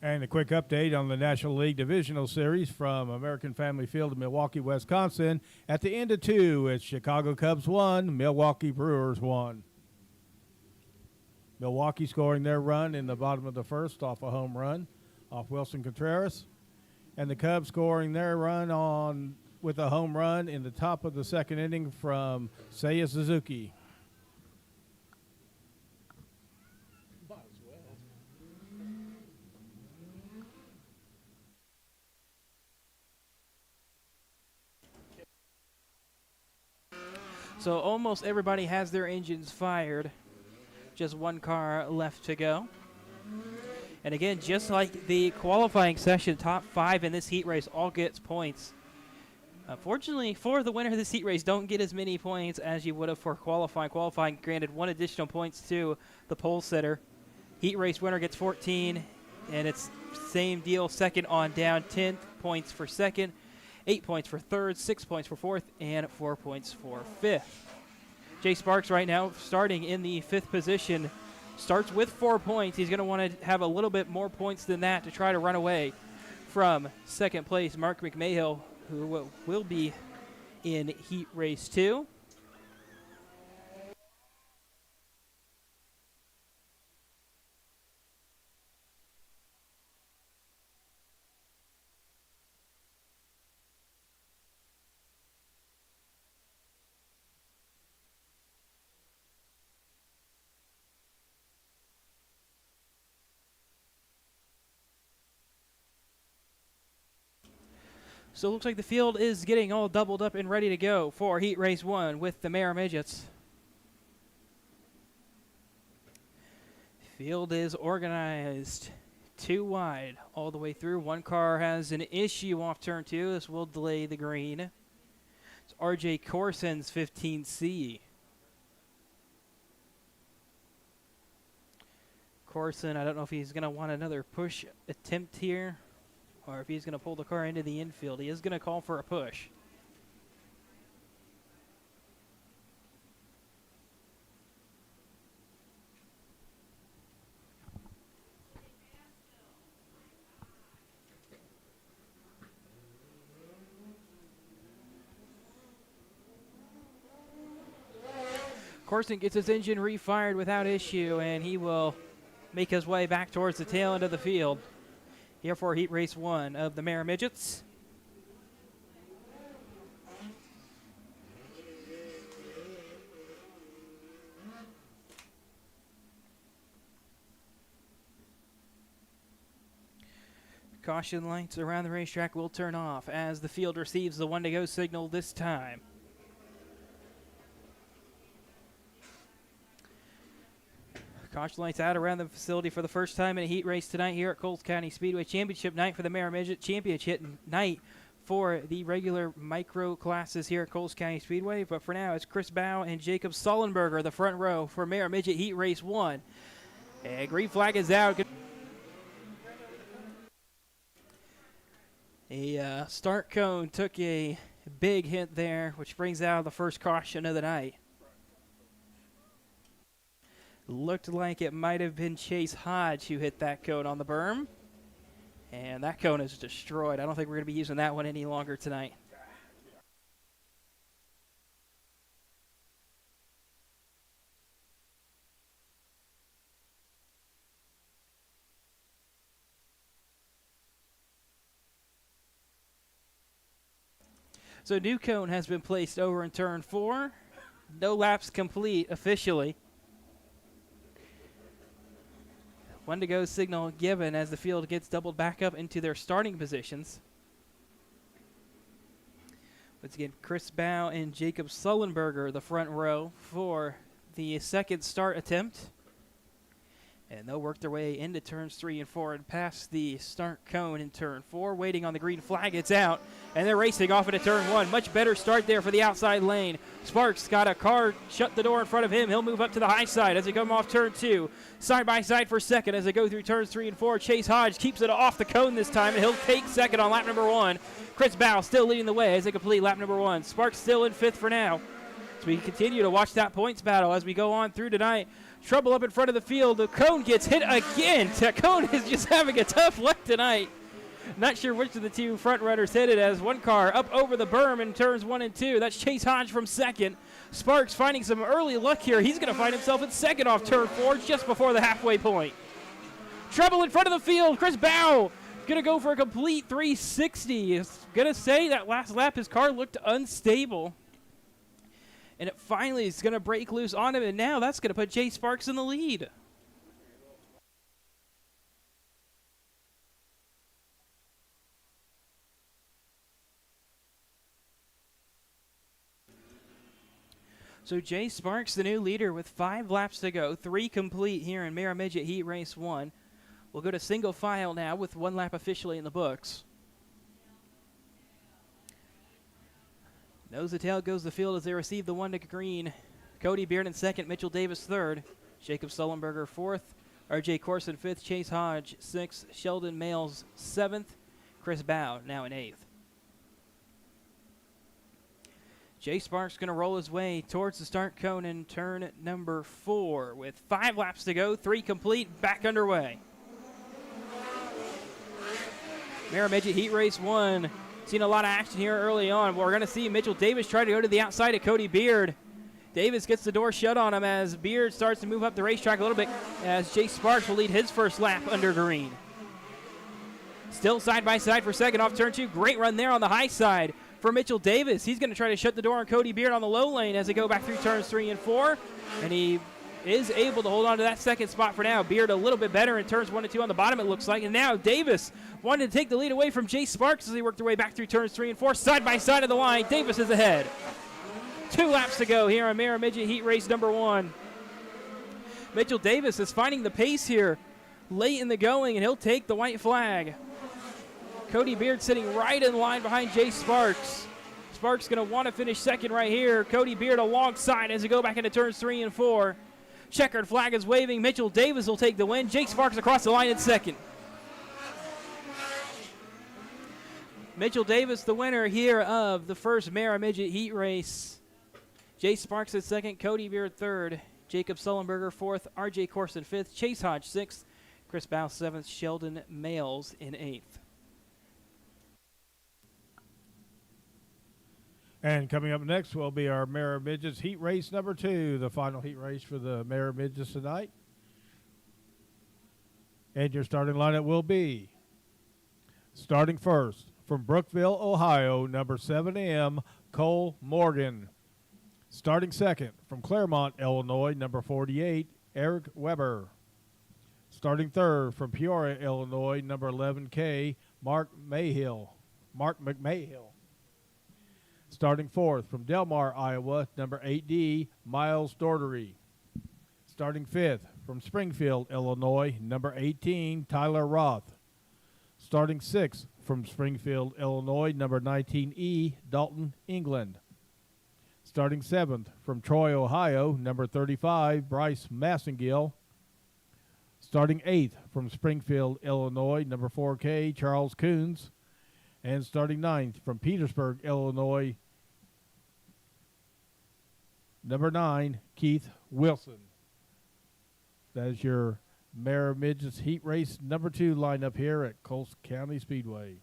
And a quick update on the National League Divisional Series from American Family Field in Milwaukee, Wisconsin. At the end of 2, it's Chicago Cubs 1, Milwaukee Brewers 1. Milwaukee scoring their run in the bottom of the first off a home run off Wilson Contreras. And the Cubs scoring their run with a home run in the top of the second inning from Seiya Suzuki. So almost everybody has their engines fired. Just one car left to go. And again, just like the qualifying session, top 5 in this heat race all gets points. Unfortunately, for the winner of this heat race, don't get as many points as you would have for qualifying. Qualifying granted 1 additional points to the pole sitter. Heat race winner gets 14, and it's same deal, second on down, 10 points for second, 8 points for third, 6 points for fourth, and 4 points for fifth. Jay Sparks right now starting in the 5th position. Starts with 4 points. He's going to want to have a little bit more points than that to try to run away from second place Mark McMahill, who will be in heat race 2. So it looks like the field is getting all doubled up and ready to go for heat race 1 with the Mare Midgets. Field is organized 2 wide all the way through. One car has an issue off turn 2. This will delay the green. It's R.J. Corson's 15C. Corson, I don't know if he's going to want another push attempt here, or if he's going to pull the car into the infield. He is going to call for a push. Corson gets his engine refired without issue, and he will make his way back towards the tail end of the field here for heat race 1 of the Mare Midgets. Caution lights around the racetrack will turn off as the field receives the 1-to-go signal this time. Caution lights out around the facility for the first time in a heat race tonight here at Coles County Speedway. Championship night for the Mare Midget, championship night for the regular micro classes here at Coles County Speedway. But for now, it's Chris Bow and Jacob Sullenberger, the front row for Mare Midget Heat Race 1. And green flag is out. A start cone took a big hit there, which brings out the first caution of the night. Looked like it might have been Chase Hodge who hit that cone on the berm. And that cone is destroyed. I don't think we're going to be using that one any longer tonight. So new cone has been placed over in turn 4. No laps complete officially. 1-to-go signal given as the field gets doubled back up into their starting positions. Once again, Chris Bow and Jacob Sullenberger, the front row for the second start attempt. And they'll work their way into turns 3 and 4 and past the start cone in turn 4. Waiting on the green flag, it's out. And they're racing off into turn 1. Much better start there for the outside lane. Sparks got a car, shut the door in front of him. He'll move up to the high side as they come off turn 2. Side by side for second as they go through turns 3 and 4. Chase Hodge keeps it off the cone this time, and he'll take second on lap number 1. Chris Bow still leading the way as they complete lap number 1. Sparks still in 5th for now. So we continue to watch that points battle as we go on through tonight. Trouble up in front of the field. The cone gets hit again. The cone is just having a tough luck tonight. Not sure which of the two front runners hit it as one car up over the berm in turns 1 and 2. That's Chase Hodge from second. Sparks finding some early luck here. He's going to find himself in second off turn 4 just before the halfway point. Trouble in front of the field. Chris Bow going to go for a complete 360. Is going to say that last lap his car looked unstable. And it finally is going to break loose on him, and now that's going to put Jay Sparks in the lead. So Jay Sparks, the new leader, with 5 laps to go, 3 complete here in Mare Midget Heat Race 1. We'll go to single file now with 1 lap officially in the books. Nose to tail goes the field as they receive the 1 to green. Cody Beard in second, Mitchell Davis third, Jacob Sullenberger fourth, RJ Corson fifth, Chase Hodge sixth, Sheldon Males seventh, Chris Bow now in 8th. Jay Sparks going to roll his way towards the start cone in turn number 4 with 5 laps to go, 3 complete, back underway. Mare Midget Heat Race 1. Seen a lot of action here early on. We're going to see Mitchell Davis try to go to the outside of Cody Beard. Davis gets the door shut on him as Beard starts to move up the racetrack a little bit as Jay Sparks will lead his first lap under green. Still side by side for second off turn 2. Great run there on the high side for Mitchell Davis. He's going to try to shut the door on Cody Beard on the low lane as they go back through turns 3 and 4. And he is able to hold on to that second spot for now. Beard a little bit better in turns 1 and 2 on the bottom, it looks like. And now Davis wanted to take the lead away from Jay Sparks as they work their way back through turns 3 and 4. Side by side of the line, Davis is ahead. 2 laps to go here on Mare Midget Heat Race number 1. Mitchell Davis is finding the pace here late in the going, and he'll take the white flag. Cody Beard sitting right in line behind Jay Sparks. Sparks going to want to finish second right here. Cody Beard alongside as they go back into turns 3 and 4. Checkered flag is waving. Mitchell Davis will take the win. Jake Sparks across the line in second. Mitchell Davis, the winner here of the first Mare Midget Heat Race. Jay Sparks at second, Cody Beard third, Jacob Sullenberger fourth, RJ Corson fifth, Chase Hodge sixth, Chris Bow seventh, Sheldon Males in 8th. And coming up next will be our Mare Midgets Heat Race number 2, the final heat race for the Mare Midgets tonight. And your starting lineup will be starting first from Brookville, Ohio, number 7M, Cole Morgan. Starting second from Claremont, Illinois, number 48, Eric Weber. Starting third from Peoria, Illinois, number 11K, Mark McMahill. Starting fourth from Delmar, Iowa, number 8D, Miles Dordery. Starting fifth from Springfield, Illinois, number 18, Tyler Roth. Starting sixth from Springfield, Illinois, number 19E, Dalton England. Starting seventh from Troy, Ohio, number 35, Bryce Massengill. Starting eighth from Springfield, Illinois, number 4K, Charles Coons. And starting ninth from Petersburg, Illinois, number 9, Keith Wilson. That is your Mare Midgets Heat Race number 2 lineup here at Coles County Speedway.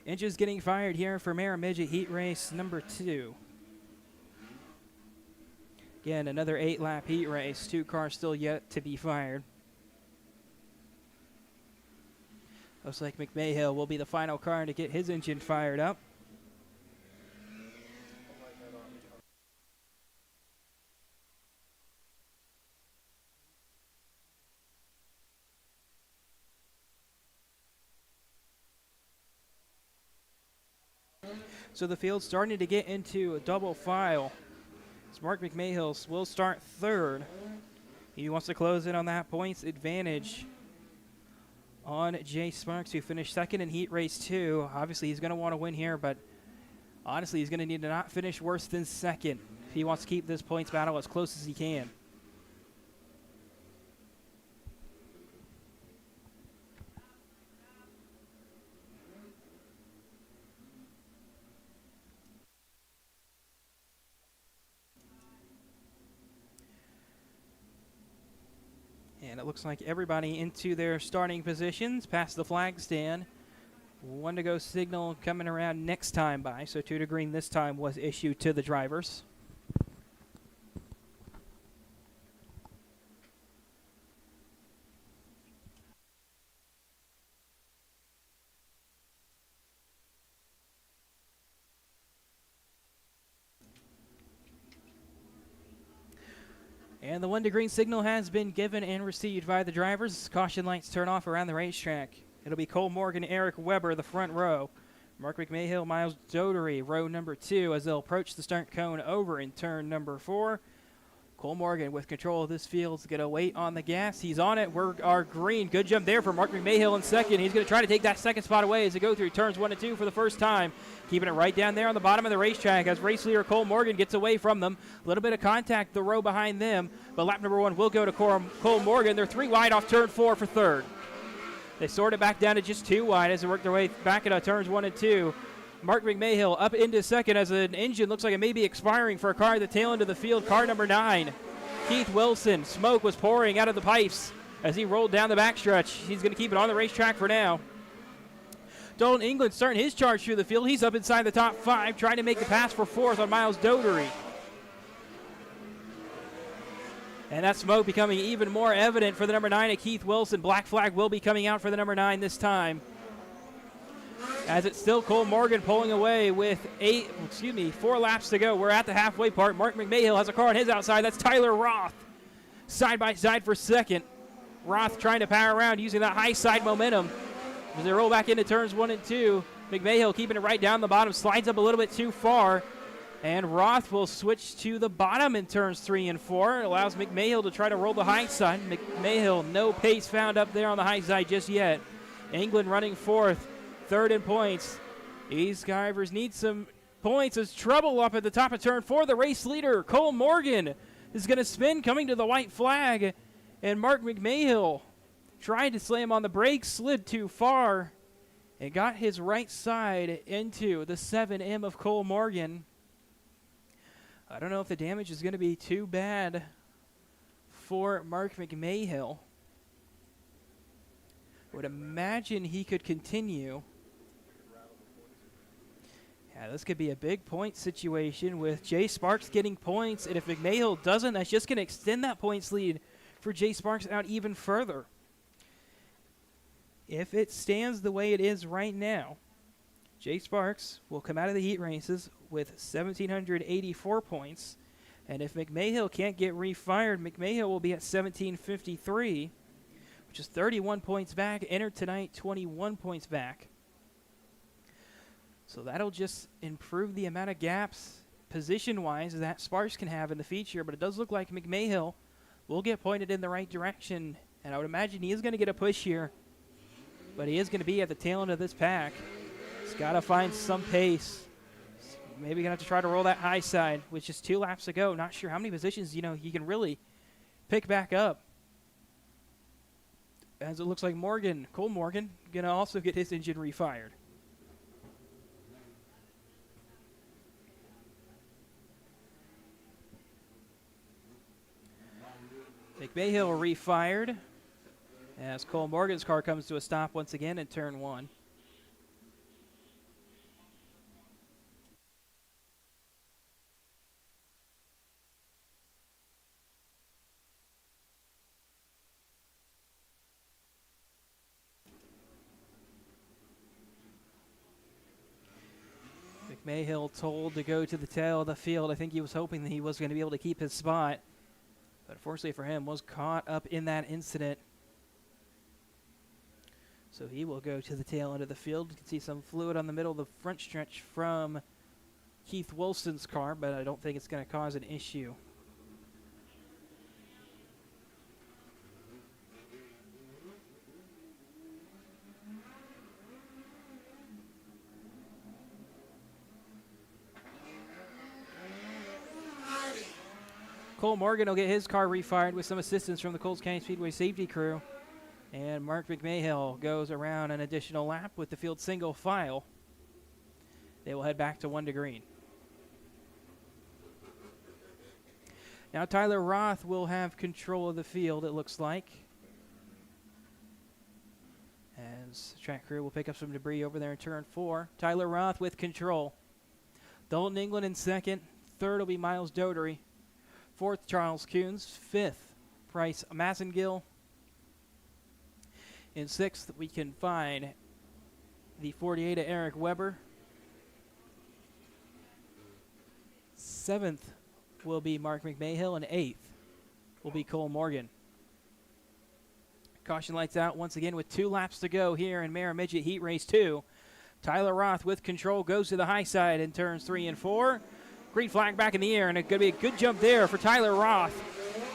Engines getting fired here for Mare Midget Heat Race number 2. Again, another 8-lap heat race. 2 cars still yet to be fired. Looks like McMahill will be the final car to get his engine fired up. So the field's starting to get into a double file. As Mark McMahill will start third. He wants to close in on that points advantage on Jay Sparks, who finished second in Heat Race 2. Obviously, he's going to want to win here, but honestly, he's going to need to not finish worse than second if he wants to keep this points battle as close as he can. And it looks like everybody into their starting positions past the flag stand. 1 to go signal coming around next time by. So 2 to green this time was issued to the drivers. And the 1 to green signal has been given and received by the drivers. Caution lights turn off around the racetrack. It'll be Cole Morgan, Eric Weber, the front row. Mark McMahill, Miles Dodery, row number 2 as they'll approach the start cone over in turn number 4. Cole Morgan with control of this field is going to wait on the gas. He's on it. Our green. Good jump there for Mark McMahill in second. He's going to try to take that second spot away as they go through turns 1 and 2 for the first time. Keeping it right down there on the bottom of the racetrack as race leader Cole Morgan gets away from them. A little bit of contact the row behind them, but lap number 1 will go to Cole Morgan. They're 3 wide off turn 4 for third. They sort it back down to just 2 wide as they work their way back into turns 1 and 2. Mark McMahill up into second as an engine looks like it may be expiring for a car at the tail end of the field, car number 9. Keith Wilson. Smoke was pouring out of the pipes as he rolled down the backstretch. He's going to keep it on the racetrack for now. Dalton England starting his charge through the field. He's up inside the top 5, trying to make the pass for 4th on Miles Dodery. And that smoke becoming even more evident for the number 9 at Keith Wilson. Black flag will be coming out for the number 9 this time. As it's still Cole Morgan pulling away with 4 laps to go. We're at the halfway part. Mark McMahill has a car on his outside. That's Tyler Roth. Side by side for second. Roth trying to power around using that high side momentum. As they roll back into turns 1 and 2, McMahill keeping it right down the bottom, slides up a little bit too far. And Roth will switch to the bottom in turns 3 and 4. It allows McMahill to try to roll the high side. McMahill, no pace found up there on the high side just yet. England running fourth, third in points. These drivers need some points. There's trouble up at the top of turn 4. The race leader, Cole Morgan, is going to spin coming to the white flag. And Mark McMahill tried to slam on the brakes, slid too far, and got his right side into the 7M of Cole Morgan. I don't know if the damage is going to be too bad for Mark McMahill. I would imagine he could continue. Yeah, this could be a big point situation with Jay Sparks getting points, and if McMahill doesn't, that's just going to extend that points lead for Jay Sparks out even further. If it stands the way it is right now, Jay Sparks will come out of the heat races with 1,784 points. And if McMahill can't get refired, McMahill will be at 1,753, which is 31 points back. Entered tonight, 21 points back. So that'll just improve the amount of gaps position-wise that Sparks can have in the feature. But it does look like McMahill will get pointed in the right direction. And I would imagine he is going to get a push here. But he is going to be at the tail end of this pack. He's got to find some pace. Maybe going to have to try to roll that high side with just 2 laps to go. Not sure how many positions, he can really pick back up. As it looks like Cole Morgan, going to also get his engine refired. McMahill refired as Cole Morgan's car comes to a stop once again in turn 1. McMahill told to go to the tail of the field. I think he was hoping that he was going to be able to keep his spot. But unfortunately for him, was caught up in that incident. So he will go to the tail end of the field. You can see some fluid on the middle of the front stretch from Keith Wilson's car, but I don't think it's going to cause an issue. Cole Morgan will get his car refired with some assistance from the Coles County Speedway safety crew. And Mark McMahill goes around an additional lap with the field single file. They will head back to 1 to green. Now Tyler Roth will have control of the field, it looks like. As the track crew will pick up some debris over there in turn 4. Tyler Roth with control. Dalton England in second. Third will be Miles Dotery. Fourth, Charles Coons. Fifth, Bryce Massengill. In sixth, we can find the 48 of Eric Weber. Seventh will be Mark McMahill, and eighth will be Cole Morgan. Caution lights out once again with 2 laps to go here in Mara Midget Heat Race 2. Tyler Roth with control goes to the high side in turns 3 and 4. Green flag back in the air, and it's going to be a good jump there for Tyler Roth.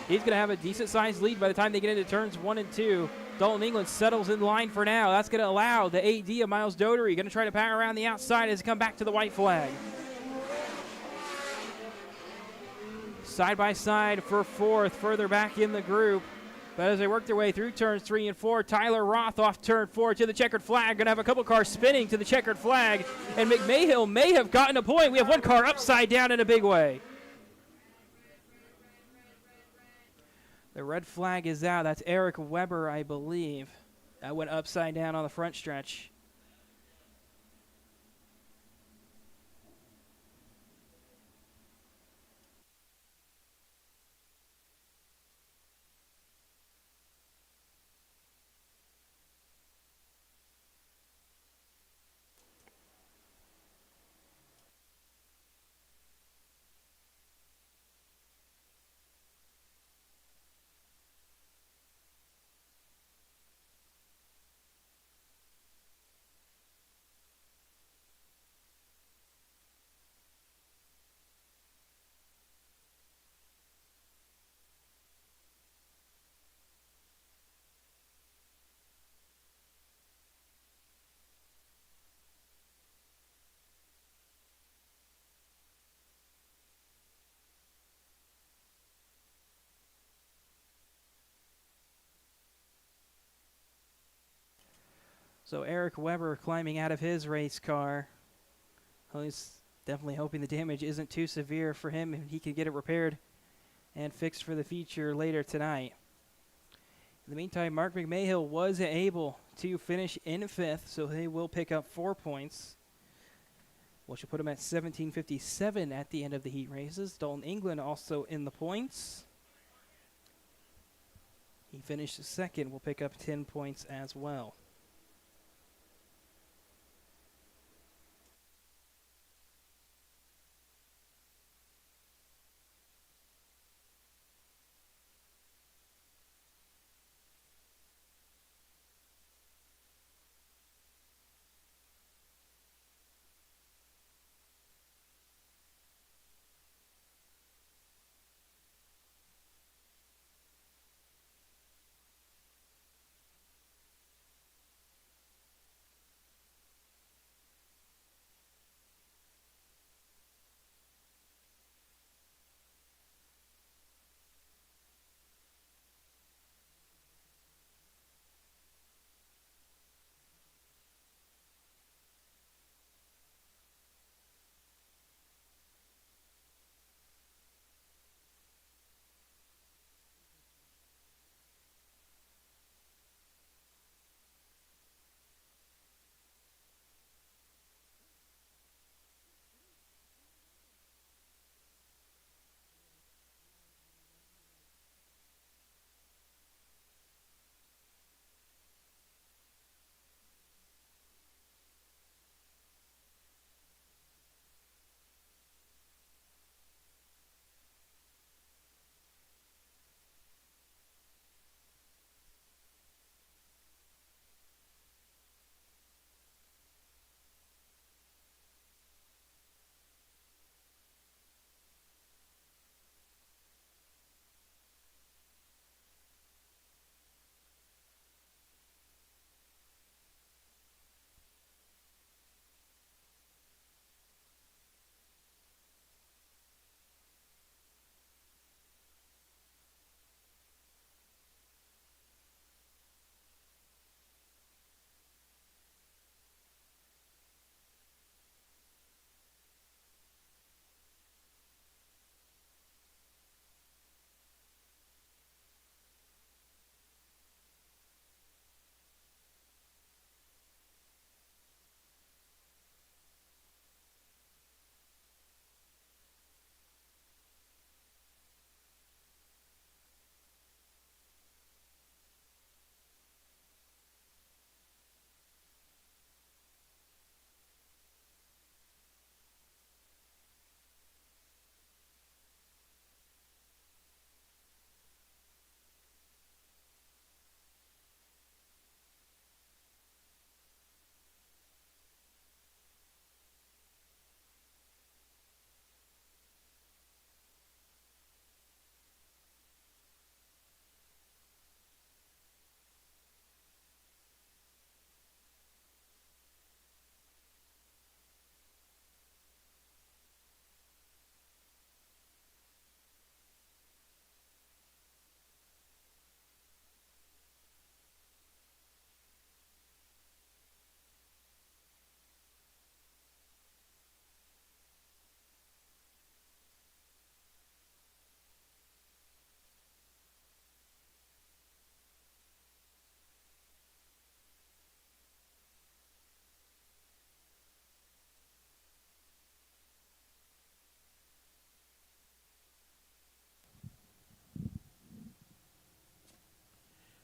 He's going to have a decent-sized lead by the time they get into turns 1 and 2. Dalton England settles in line for now. That's going to allow the AD of Miles Dotery. Going to try to power around the outside as they come back to the white flag. Side by side for fourth, further back in the group. But as they work their way through turns 3 and 4, Tyler Roth off turn 4 to the checkered flag. Going to have a couple cars spinning to the checkered flag. And McMahill may have gotten a point. We have one car upside down in a big way. The red flag is out. That's Eric Weber, I believe. That went upside down on the front stretch. So Eric Weber climbing out of his race car. Well, he's definitely hoping the damage isn't too severe for him and he can get it repaired and fixed for the feature later tonight. In the meantime, Mark McMahill was able to finish in 5th, so he will pick up 4 points, which will put him at 17:57 at the end of the heat races. Dalton England also in the points. He finished 2nd, will pick up 10 points as well.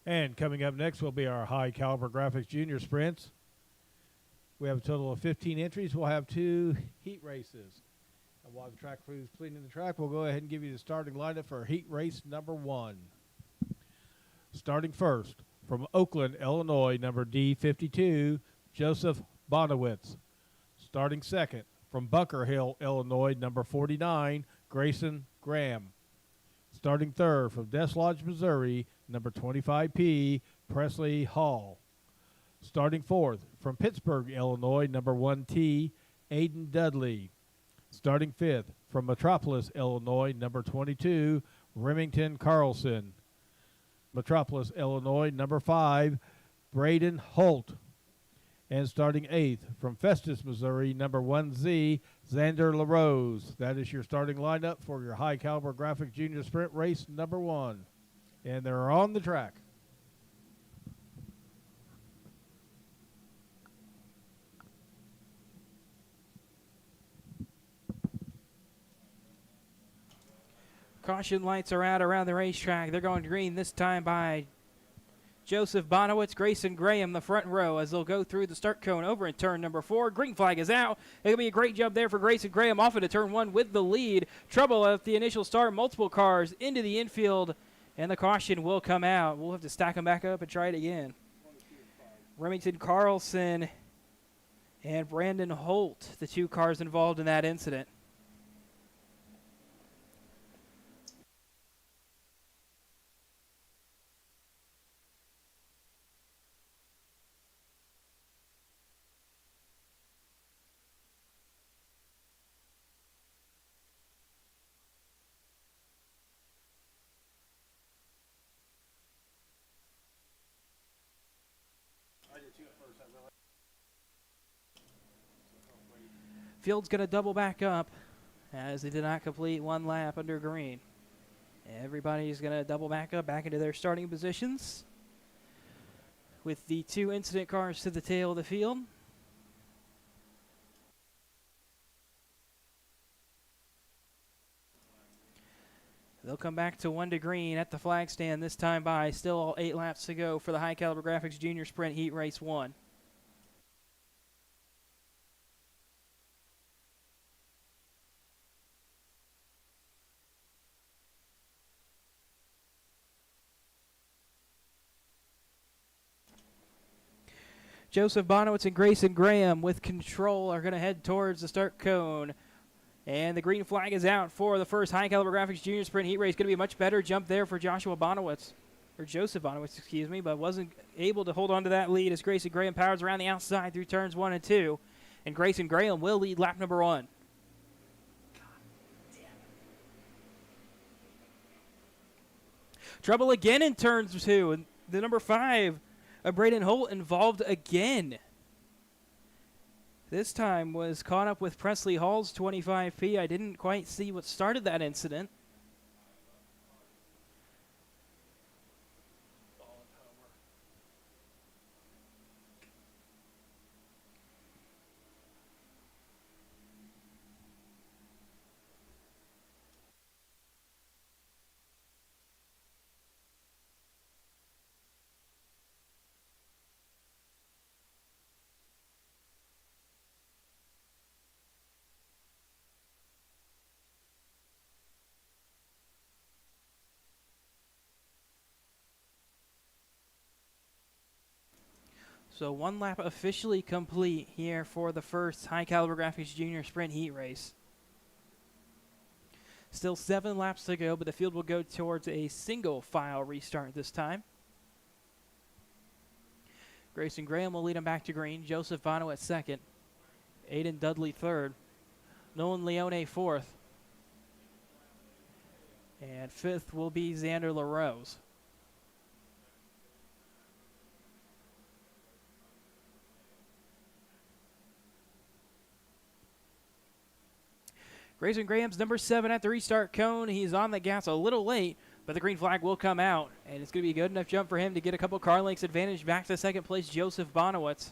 And coming up next will be our high caliber graphics junior sprints. We have a total of 15 entries. We'll have 2 heat races. And while the track crew is cleaning the track, we'll go ahead and give you the starting lineup for heat race number 1. Starting first, from Oakland, Illinois, number D52, Joseph Bonowitz. Starting second, from Bunker Hill, Illinois, number 49, Grayson Graham. Starting third, from Des Lodge, Missouri, number 25P, Presley Hall. Starting fourth, from Pittsburgh, Illinois, number 1T, Aiden Dudley. Starting fifth, from Metropolis, Illinois, number 22, Remington Carlson. Metropolis, Illinois, number 5, Braden Holt. And starting 8th from Festus, Missouri, number 1Z, Xander LaRose. That is your starting lineup for your high caliber graphic junior sprint race number 1. And they're on the track. Caution lights are out around the racetrack. They're going green this time by Joseph Bonowitz, Grayson Graham, the front row, as they'll go through the start cone over in turn number 4. Green flag is out. It'll be a great jump there for Grayson Graham off into turn 1 with the lead. Trouble at the initial start. Multiple cars into the infield, and the caution will come out. We'll have to stack them back up and try it again. Remington Carlson and Brandon Holt, the 2 cars involved in that incident. Field's going to double back up as they did not complete 1 lap under green. Everybody's going to double back up back into their starting positions with the 2 incident cars to the tail of the field. They'll come back to 1 to green at the flag stand this time by. Still all 8 laps to go for the High Caliber Graphics Junior Sprint Heat Race 1. Joseph Bonowitz and Grayson Graham with control are going to head towards the start cone. And the green flag is out for the first High Caliber Graphics Junior Sprint Heat Race. Going to be a much better jump there for Joshua Bonowitz, or Joseph Bonowitz, excuse me, but wasn't able to hold on to that lead as Grayson Graham powers around the outside through turns 1 and 2. And Grayson Graham will lead lap number 1. Trouble again in turns 2. And the number 5, Braden Holt, involved again. This time was caught up with Presley Hall's 25P. I didn't quite see what started that incident. So 1 lap officially complete here for the first High Caliber Graphics Junior Sprint Heat Race. Still 7 laps to go, but the field will go towards a single file restart this time. Grayson Graham will lead him back to green. Joseph Bonowitz second. Aiden Dudley third. Nolan Leone fourth. And 5th will be Xander LaRose. Grayson Graham's number 7 at the restart cone. He's on the gas a little late, but the green flag will come out, and it's going to be a good enough jump for him to get a couple car lengths advantage back to second place, Joseph Bonowitz.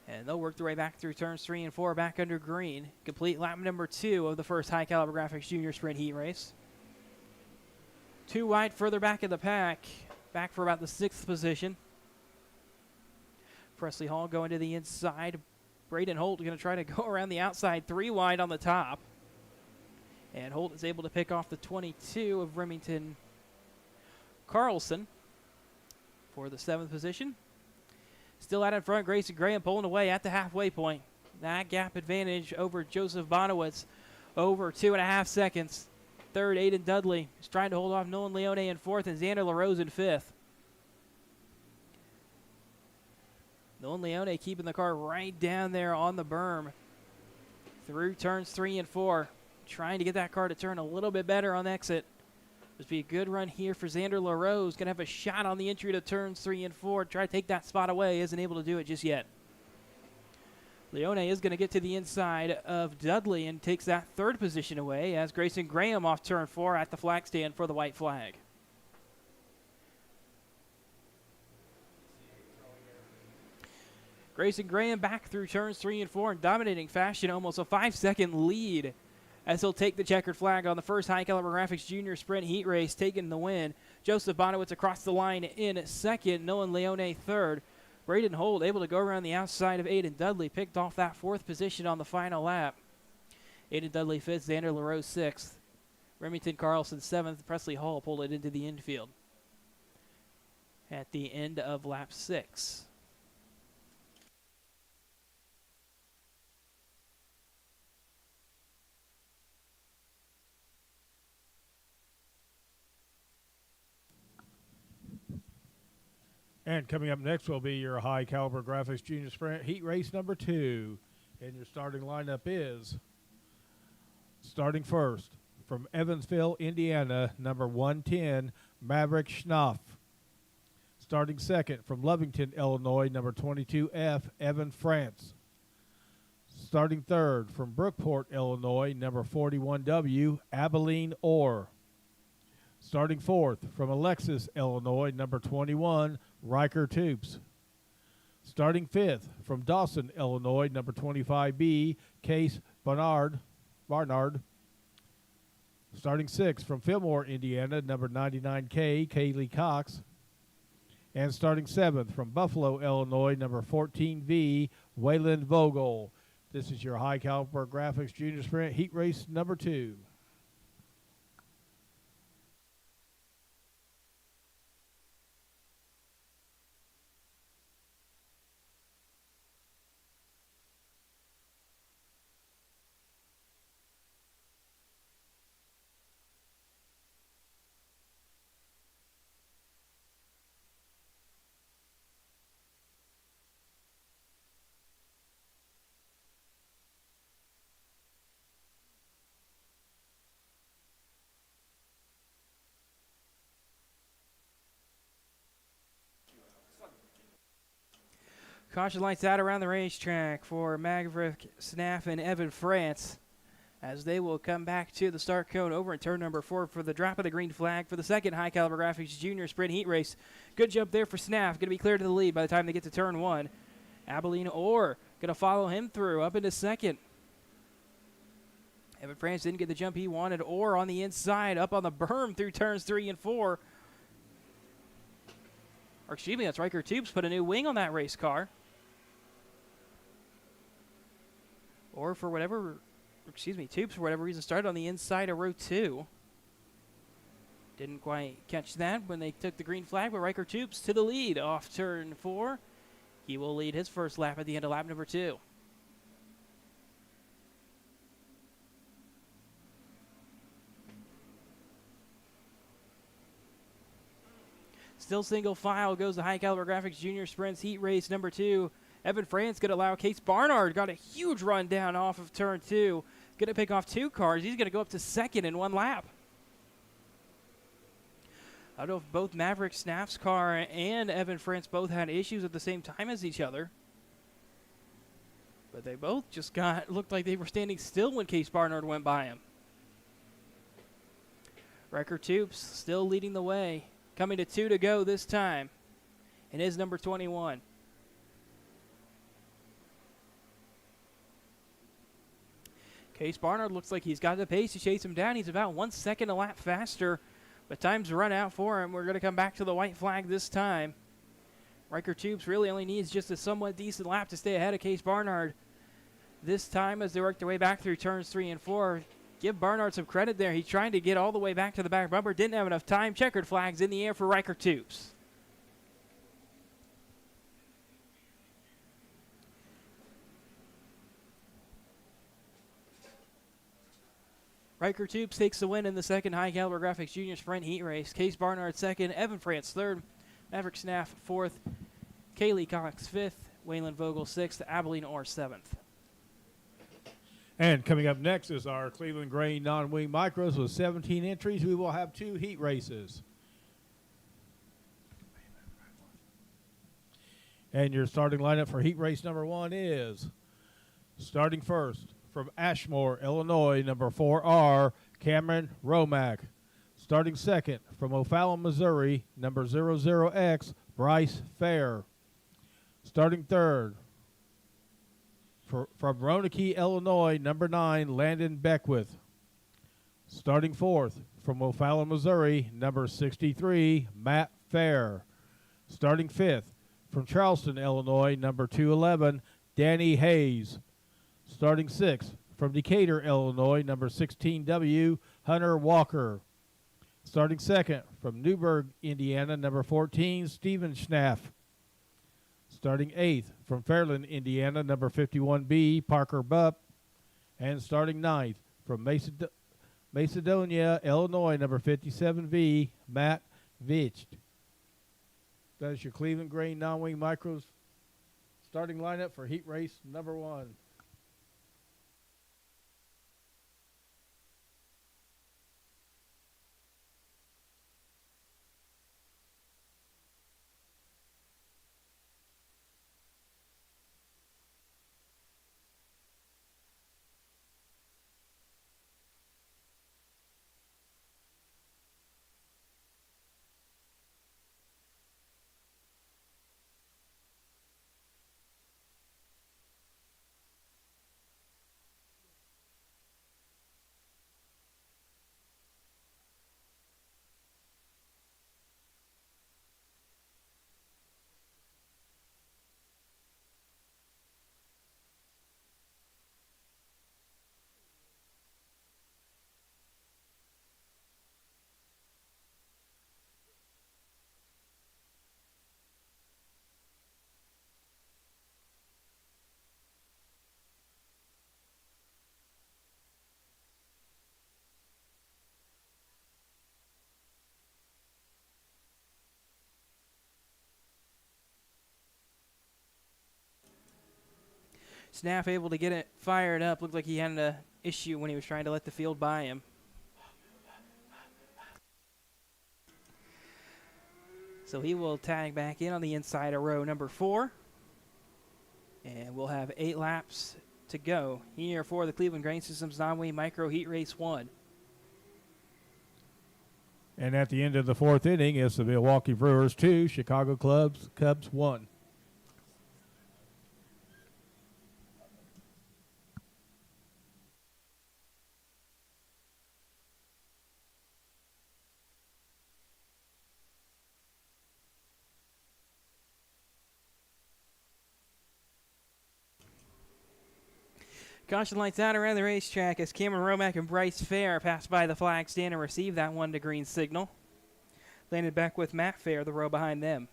And they'll work their way back through turns 3 and 4 back under green. Complete lap number 2 of the first High Caliber Graphics Junior Sprint Heat Race. 2 wide further back in the pack, back for about the 6th position. Presley Hall going to the inside. Braden Holt going to try to go around the outside, 3 wide on the top. And Holt is able to pick off the 22 of Remington Carlson for the 7th position. Still out in front, Grayson Graham pulling away at the halfway point. That gap advantage over Joseph Bonowitz over 2.5 seconds. 3rd, Aiden Dudley is trying to hold off Nolan Leone in 4th and Xander LaRose in 5th. Nolan Leone keeping the car right down there on the berm through turns 3 and 4. Trying to get that car to turn a little bit better on exit. This be a good run here for Xander LaRose. Going to have a shot on the entry to turns 3 and 4. Try to take that spot away. Isn't able to do it just yet. Leone is going to get to the inside of Dudley and takes that third position away as Grayson Graham off turn 4 at the flag stand for the white flag. Grayson Graham back through turns 3 and 4 in dominating fashion, almost a 5-second lead as he'll take the checkered flag on the first High Caliber Graphics Junior Sprint Heat Race, taking the win. Joseph Bonowitz across the line in second, Nolan Leone third. Braden Holt able to go around the outside of Aiden Dudley, picked off that fourth position on the final lap. Aiden Dudley fifth, Xander LaRose sixth. Remington Carlson seventh, Presley Hall pulled it into the infield at the end of lap 6. And coming up next will be your High Caliber Graphics Junior Sprint Heat Race number 2. And your starting lineup is, starting first, from Evansville, Indiana, number 110, Maverick Schnaff. Starting second, from Lovington, Illinois, number 22F, Evan France. Starting third, from Brookport, Illinois, number 41W, Abilene Orr. Starting fourth, from Alexis, Illinois, number 21, Riker Toops. Starting fifth, from Dawson, Illinois, number 25B, Case Barnard. Starting sixth, from Fillmore, Indiana, number 99K, Kaylee Cox. And starting seventh, from Buffalo, Illinois, number 14V, Waylon Vogel. This is your High Caliber Graphics Junior Sprint Heat Race number 2. Caution lights out around the racetrack for Maverick Schnaff and Evan France as they will come back to the start cone over in turn number 4 for the drop of the green flag for the second High Caliber Graphics Junior Sprint Heat Race. Good jump there for Schnaff. Going to be clear to the lead by the time they get to turn 1. Abilene Orr going to follow him through up into second. Evan France didn't get the jump he wanted. Orr on the inside, up on the berm through turns 3 and 4. Or excuse me, that's Riker Tubes put a new wing on that race car. Or for whatever, Tubes for whatever reason started on the inside of row 2. Didn't quite catch that when they took the green flag, but Riker Tubes to the lead off turn 4. He will lead his first lap at the end of lap number 2. Still single file goes the High Caliber Graphics Junior Sprints Heat Race number 2. Evan France going to allow Case Barnard. Got a huge run down off of turn 2. Going to pick off 2 cars. He's going to go up to second in 1 lap. I don't know if both Maverick Schnaff's car and Evan France both had issues at the same time as each other. But they both just looked like they were standing still when Case Barnard went by him. Riker Toops still leading the way. Coming to 2 to go this time. And is number 21. Case Barnard looks like he's got the pace to chase him down. He's about 1 second a lap faster, but time's run out for him. We're going to come back to the white flag this time. Riker Tubes really only needs just a somewhat decent lap to stay ahead of Case Barnard. This time as they work their way back through turns 3 and 4. Give Barnard some credit there. He's trying to get all the way back to the back bumper. Didn't have enough time. Checkered flags in the air for Riker Tubes. Riker Tubes takes the win in the second High Caliber Graphics Junior Sprint Heat Race. Case Barnard second, Evan France third, Maverick Schnaff fourth, Kaylee Cox fifth, Waylon Vogel sixth, Abilene Orr seventh. And coming up next is our Cleveland Grain non-wing micros with 17 entries. We will have 2 heat races. And your starting lineup for heat race number 1 is starting first from Ashmore, Illinois, number 4R, Cameron Romack. Starting second from O'Fallon, Missouri, number 00X, Bryce Fair. Starting third from Roanoke, Illinois, number 9, Landon Beckwith. Starting fourth from O'Fallon, Missouri, number 63, Matt Fair. Starting fifth from Charleston, Illinois, number 211, Danny Hayes. Starting sixth from Decatur, Illinois, number 16W, Hunter Walker. Starting second from Newburgh, Indiana, number 14, Stephen Schnaff. Starting eighth from Fairland, Indiana, number 51B, Parker Bupp. And starting ninth from Macedonia, Illinois, number 57V, Matt Vicht. That is your Cleveland Grain non-wing micros starting lineup for heat race number 1. Snaff able to get it fired up. Looked like he had an issue when he was trying to let the field by him. So he will tag back in on the inside of row number 4. And we'll have 8 laps to go here for the Cleveland Grain Systems non-wing micro heat race 1. And at the end of the 4th inning, it's the Milwaukee Brewers 2, Chicago Cubs 1. Caution lights out around the racetrack as Cameron Romack and Bryce Fair pass by the flag stand and receive that 1 to green signal. Landed back with Matt Fair, the row behind them.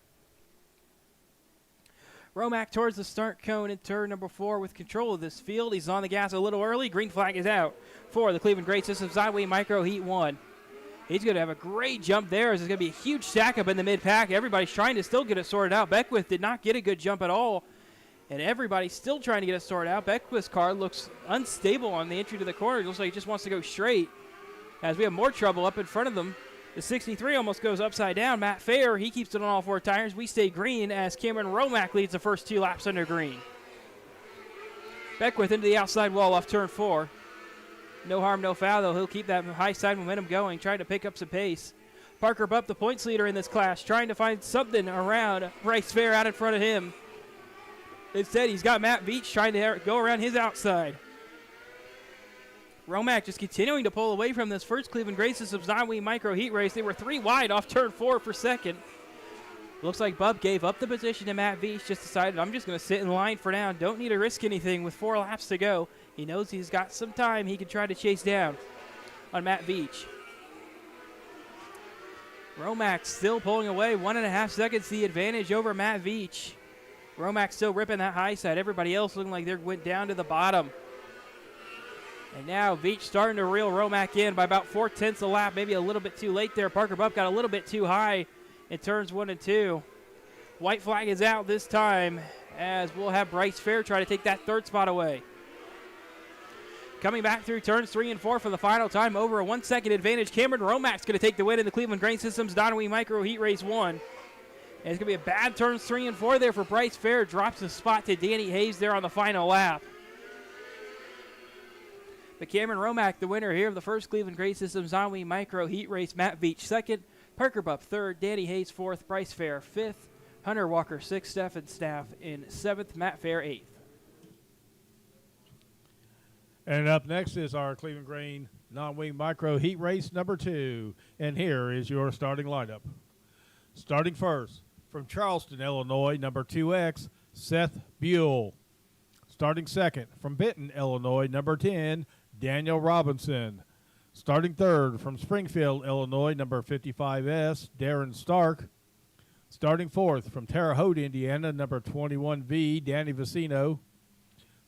Romack towards the start cone in turn number 4 with control of this field. He's on the gas a little early. Green flag is out for the Cleveland Grain Systems non-wing micro heat 1. He's going to have a great jump there as there's going to be a huge stack up in the mid-pack. Everybody's trying to still get it sorted out. Beckwith did not get a good jump at all. And everybody's still trying to get it sorted out. Beckwith's car looks unstable on the entry to the corner. It looks like he just wants to go straight. As we have more trouble up in front of them. The 63 almost goes upside down. Matt Fair, he keeps it on all 4 tires. We stay green as Cameron Romack leads the first 2 laps under green. Beckwith into the outside wall off turn 4. No harm, no foul, though. He'll keep that high side momentum going, trying to pick up some pace. Parker Bupp, the points leader in this class, trying to find something around Bryce Fair out in front of him. Instead, he's got Matt Beach trying to go around his outside. Romack just continuing to pull away from this first Cleveland Grain Systems non-wing micro heat race. They were 3 wide off turn 4 for second. Looks like Bub gave up the position to Matt Beach, just decided, I'm just going to sit in line for now. Don't need to risk anything with 4 laps to go. He knows he's got some time he can try to chase down on Matt Beach. Romack still pulling away, 1.5 seconds the advantage over Matt Beach. Romack still ripping that high side. Everybody else looking like they went down to the bottom. And now Beach starting to reel Romack in by about 4/10 a lap. Maybe a little bit too late there. Parker Bupp got a little bit too high in turns 1 and 2. White flag is out this time as we'll have Bryce Fair try to take that 3rd spot away. Coming back through turns 3 and 4 for the final time, over a 1 second advantage. Cameron Romack's going to take the win in the Cleveland Grain Systems Donaway Micro Heat Race 1. And it's going to be a bad turns 3 and 4 there for Bryce Fair. Drops the spot to Danny Hayes there on the final lap. But Cameron Romack, the winner here of the first Cleveland Grain Systems Donaway Micro Heat Race. Matt Veach second, Parker Bupp third, Danny Hayes fourth, Bryce Fair fifth, Hunter Walker sixth, Stephen Staff in seventh, Matt Fair eighth. And up next is our Cleveland Grain Non-Wing Micro Heat Race number 2. And here is your starting lineup. Starting first, from Charleston, Illinois, number 2X, Seth Buell. Starting second, from Benton, Illinois, number 10, Daniel Robinson. Starting third, from Springfield, Illinois, number 55S, Darren Stark. Starting fourth, from Terre Haute, Indiana, number 21V, Danny Vicino.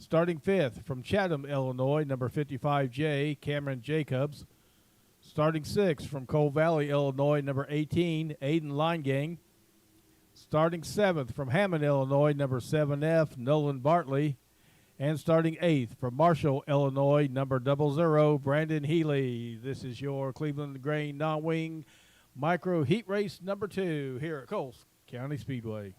Starting fifth, from Chatham, Illinois, number 55J, Cameron Jacobs. Starting sixth, from Coal Valley, Illinois, number 18, Aiden Linegang. Starting seventh, from Hammond, Illinois, number 7F, Nolan Bartley. And starting eighth, from Marshall, Illinois, number 00, Brandon Healy. This is your Cleveland Grain Non-Wing Micro Heat Race number 2 here at Coles County Speedway.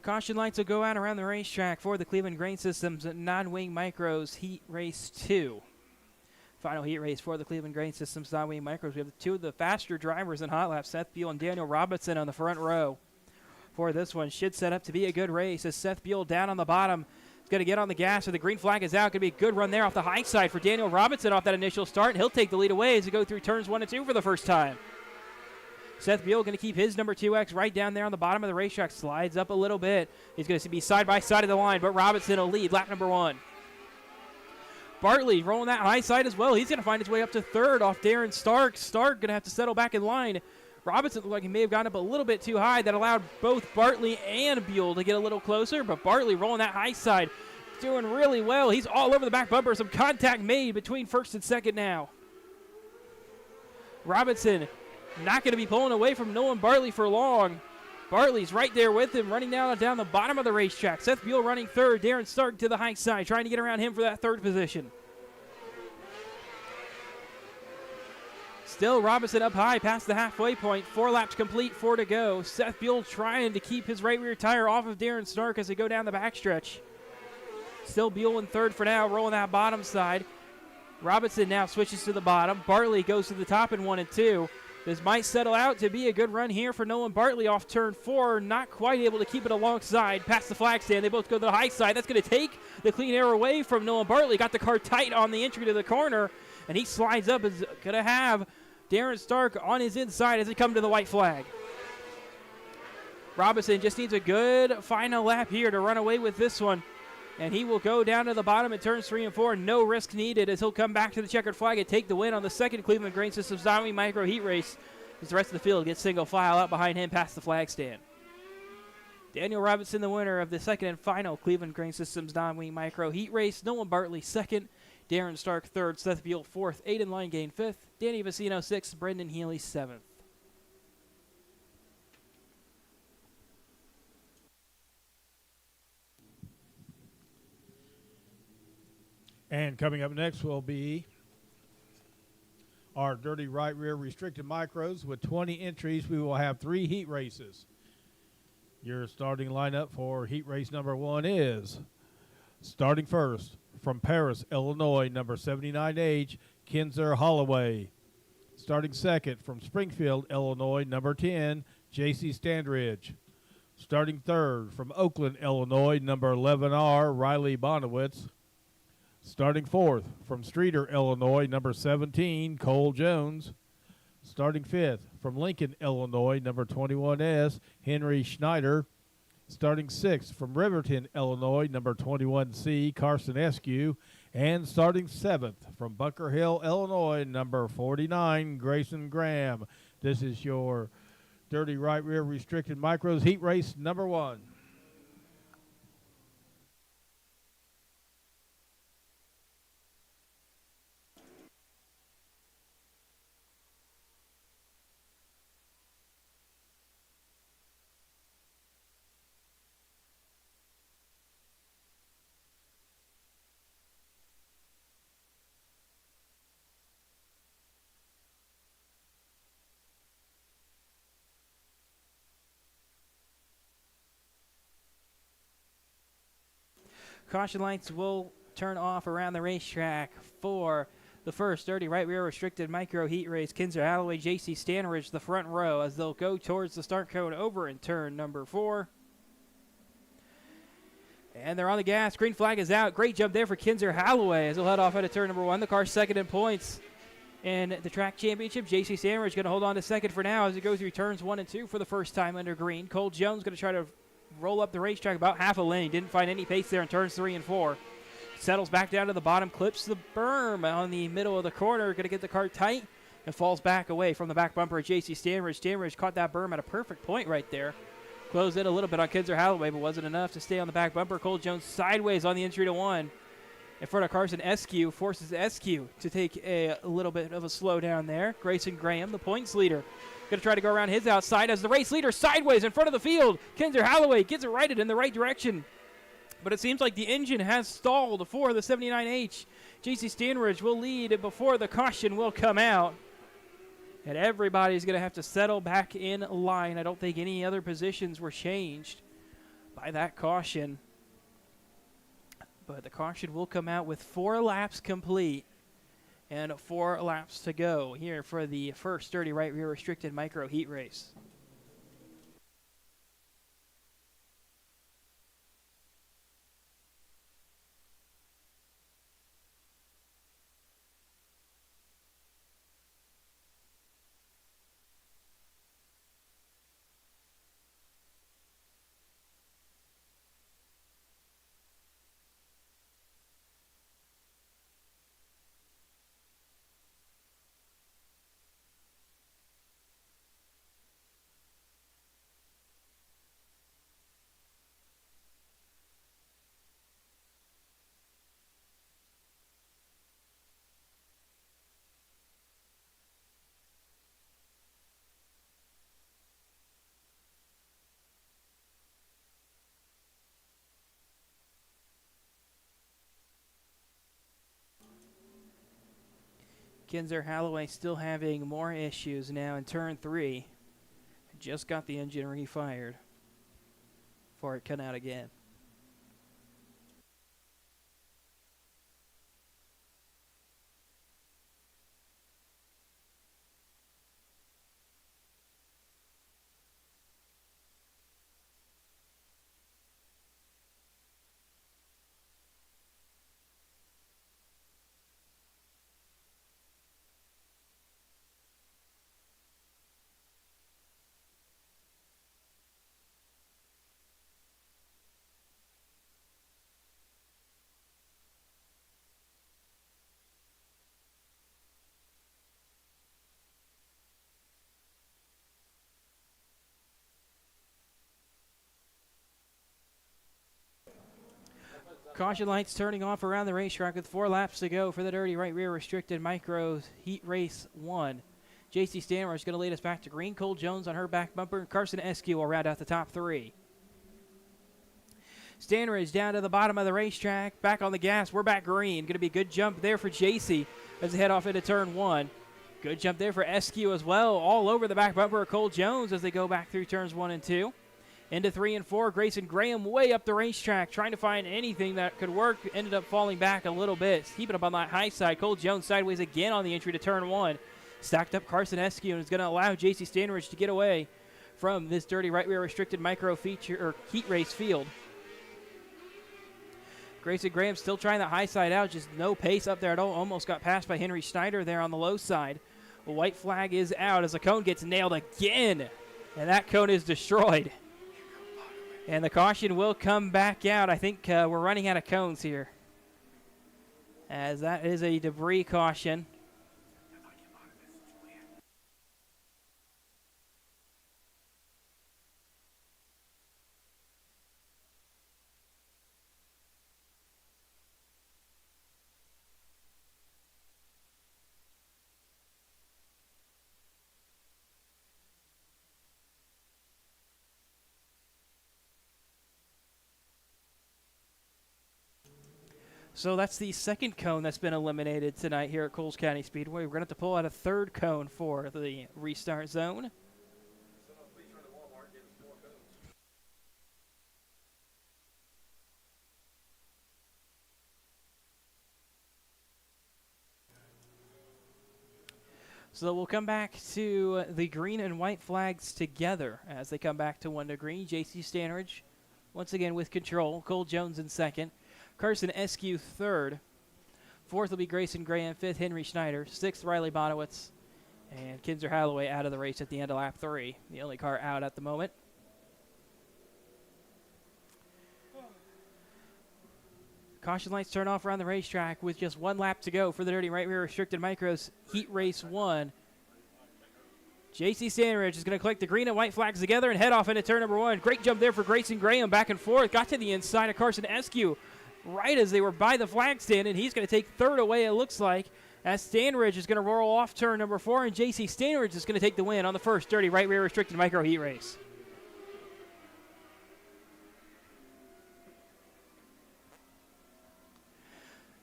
Caution lights will go out around the racetrack for the Cleveland Grain Systems Non-Wing Micros Heat Race 2. Final heat race for the Cleveland Grain Systems Non-Wing Micros. We have two of the faster drivers in hot laps, Seth Buell and Daniel Robinson on the front row. For this one, should set up to be a good race as Seth Buell down on the bottom. He's going to get on the gas, so the green flag is out. Going to be a good run there off the high side for Daniel Robinson off that initial start. He'll take the lead away as we go through turns 1 and 2 for the first time. Seth Buell going to keep his number 2X right down there on the bottom of the racetrack. Slides up a little bit. He's going to be side by side of the line, but Robinson will lead lap number 1. Bartley rolling that high side as well. He's going to find his way up to third off Darren Stark. Stark going to have to settle back in line. Robinson looked like he may have gone up a little bit too high. That allowed both Bartley and Buell to get a little closer, but Bartley rolling that high side. Doing really well. He's all over the back bumper. Some contact made between first and second now. Robinson not going to be pulling away from Nolan Bartley for long. Bartley's right there with him, running down the bottom of the racetrack. Seth Buell running third. Darren Stark to the high side, trying to get around him for that third position. Still Robinson up high past the halfway point. 4 laps complete, 4 to go. Seth Buell trying to keep his right rear tire off of Darren Stark as they go down the backstretch. Still Buell in third for now, rolling that bottom side. Robinson now switches to the bottom. Bartley goes to the top in 1 and 2. This might settle out to be a good run here for Nolan Bartley off turn 4. Not quite able to keep it alongside past the flag stand. They both go to the high side. That's going to take the clean air away from Nolan Bartley. Got the car tight on the entry to the corner, and he slides up. Is going to have Darren Stark on his inside as they come to the white flag. Robinson just needs a good final lap here to run away with this one. And he will go down to the bottom in turns 3 and 4. No risk needed as he'll come back to the checkered flag and take the win on the second Cleveland Grain Systems Non-Wing Micro Heat Race as the rest of the field gets single file out behind him past the flag stand. Daniel Robinson, the winner of the second and final Cleveland Grain Systems Non-Wing Micro Heat Race. Nolan Bartley second. Darren Stark third. Seth Buell fourth. Aiden Linegang fifth. Danny Vicino sixth. Brendan Healy seventh. And coming up next will be our dirty right rear restricted micros. With 20 entries, we will have 3 heat races. Your starting lineup for heat race number 1 is, starting first, from Paris, Illinois, number 79H, Kinzer Holloway. Starting second, from Springfield, Illinois, number 10, J.C. Standridge. Starting third, from Oakland, Illinois, number 11R, Riley Bonowitz. Starting fourth, from Streeter, Illinois, number 17, Cole Jones. Starting fifth, from Lincoln, Illinois, number 21S, Henry Schneider. Starting sixth, from Riverton, Illinois, number 21C, Carson Eskew. And starting seventh, from Bunker Hill, Illinois, number 49, Grayson Graham. This is your dirty right rear restricted micros heat race number 1. Caution lights will turn off around the racetrack for the first dirty right rear restricted micro heat race. Kinzer Holloway, J.C. Stanridge, the front row, as they'll go towards the start cone over in turn number 4. And they're on the gas. Green flag is out. Great jump there for Kinzer Holloway as they'll head off out of turn number 1. The car's second in points in the track championship. J.C. Stanridge going to hold on to second for now as he goes through turns 1 and 2 for the first time under green. Cole Jones going to try to roll up the racetrack about half a lane. Didn't find any pace there in turns 3 and 4. Settles back down to the bottom, clips the berm on the middle of the corner. Going to get the car tight and falls back away from the back bumper of J.C. Stanridge. Stanridge caught that berm at a perfect point right there. Closed in a little bit on Kinzer Holloway, but wasn't enough to stay on the back bumper. Cole Jones sideways on the entry to 1. In front of Carson Eskew, forces Eskew to take a little bit of a slowdown there. Grayson Graham, the points leader, going to try to go around his outside as the race leader sideways in front of the field. Kinzer Holloway gets it righted in the right direction. But it seems like the engine has stalled for the 79H. J.C. Stanridge will lead before the caution will come out. And everybody's going to have to settle back in line. I don't think any other positions were changed by that caution. But the caution will come out with 4 laps complete and 4 laps to go here for the first dirty right rear restricted micro heat race. Kinzer Holloway still having more issues now in turn 3. Just got the engine refired before it come out again. Caution lights turning off around the racetrack with 4 laps to go for the dirty right rear restricted micros heat race 1. J.C. Stanridge is going to lead us back to green. Cole Jones on her back bumper. Carson Eskew will round out the top 3. Stanridge down to the bottom of the racetrack. Back on the gas. We're back green. Going to be a good jump there for JC as they head off into turn 1. Good jump there for SQ as well. All over the back bumper of Cole Jones as they go back through turns 1 and 2. Into 3 and 4, Grayson Graham way up the racetrack, trying to find anything that could work. Ended up falling back a little bit. Keeping up on that high side. Cole Jones sideways again on the entry to turn 1. Stacked up Carson Eskew and is going to allow JC Stanridge to get away from this dirty right rear restricted micro feature or heat race field. Grayson Graham still trying that high side out, just no pace up there at all. Almost got passed by Henry Schneider there on the low side. The white flag is out as the cone gets nailed again, and that cone is destroyed. And the caution will come back out. I think we're running out of cones here, as that is a debris caution. So that's the second cone that's been eliminated tonight here at Coles County Speedway. We're going to have to pull out a third cone for the restart zone. So we'll come back to the green and white flags together as they come back to 1 to green. JC Stanridge once again with control. Cole Jones in second. Carson Eskew third. Fourth will be Grayson Graham. Fifth, Henry Schneider. Sixth, Riley Bonowitz. And Kinzer Halloway out of the race at the end of lap 3. The only car out at the moment. Caution lights turn off around the racetrack with just 1 lap to go for the dirty right rear restricted micros heat race 1. JC Stanridge is going to collect the green and white flags together and head off into turn number 1. Great jump there for Grayson Graham, back and forth. Got to the inside of Carson Eskew right as they were by the flag stand, and he's going to take third away, it looks like, as Stanridge is going to roll off turn number 4, and JC Stanridge is going to take the win on the first dirty right rear restricted micro heat race.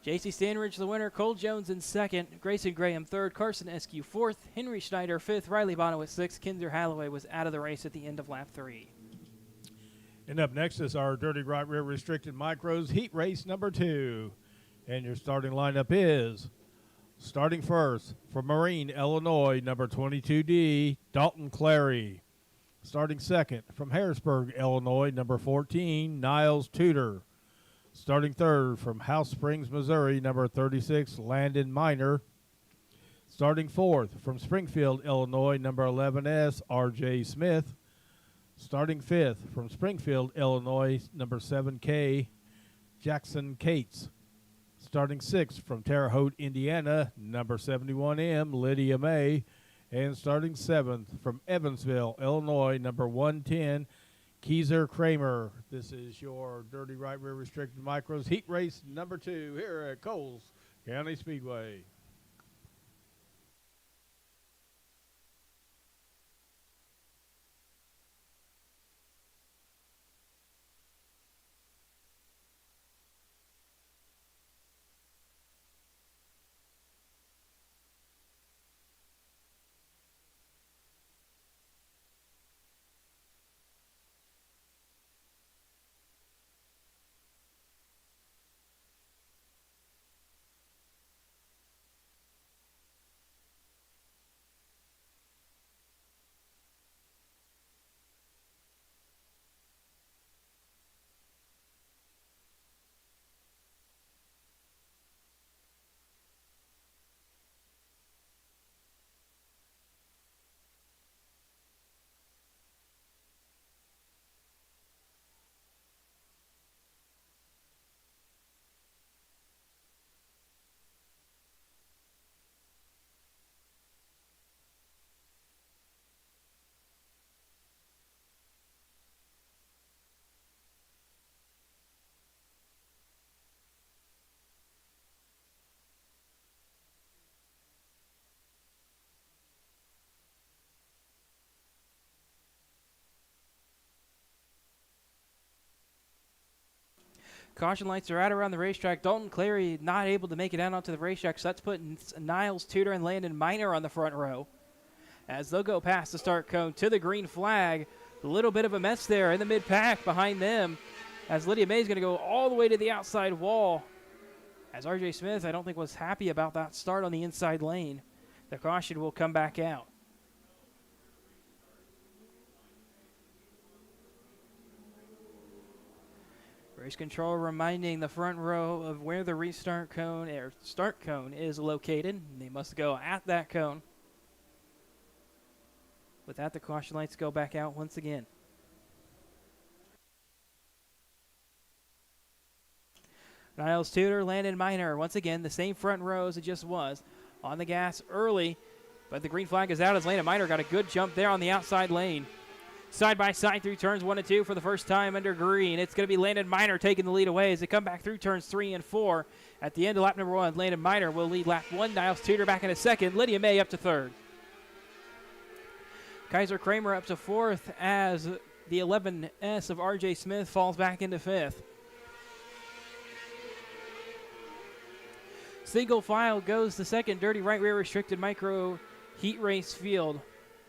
JC Stanridge the winner, Cole Jones in second, Grayson Graham third, Carson Eskew fourth, Henry Schneider fifth, Riley Bonowitz sixth, Kinzer Halloway was out of the race at the end of lap 3. And up next is our dirty right rear restricted micros heat race number 2. And your starting lineup is starting first from Marine, Illinois, number 22D, Dalton Clary. Starting second from Harrisburg, Illinois, number 14, Niles Tudor. Starting third from House Springs, Missouri, number 36, Landon Miner. Starting fourth from Springfield, Illinois, number 11S, R.J. Smith. Starting fifth from Springfield, Illinois, number 7K, Jackson Cates. Starting sixth from Terre Haute, Indiana, number 71M, Lydia May. And starting seventh from Evansville, Illinois, number 110, Keiser Kramer. This is your dirty right rear restricted micros heat race number 2 here at Coles County Speedway. Caution lights are out around the racetrack. Dalton Clary not able to make it out onto the racetrack, so that's putting Niles Tudor and Landon Miner on the front row. As they'll go past the start cone to the green flag. A little bit of a mess there in the mid-pack behind them, as Lydia May is going to go all the way to the outside wall. As R.J. Smith, I don't think, was happy about that start on the inside lane. The caution will come back out. Race control reminding the front row of where the restart cone or start cone is located. They must go at that cone. With that, the caution lights go back out once again. Niles Tudor, Landon Miner, once again, the same front row as it just was. On the gas early, but the green flag is out as Landon Miner got a good jump there on the outside lane. Side by side through turns 1 and 2 for the first time under green. It's going to be Landon Miner taking the lead away as they come back through turns 3 and 4. At the end of lap number 1, Landon Miner will lead lap 1. Niles Tudor back in a second. Lydia May up to third. Kaiser Kramer up to fourth as the 11S of R.J. Smith falls back into fifth. Single file goes the second dirty right rear restricted micro heat race field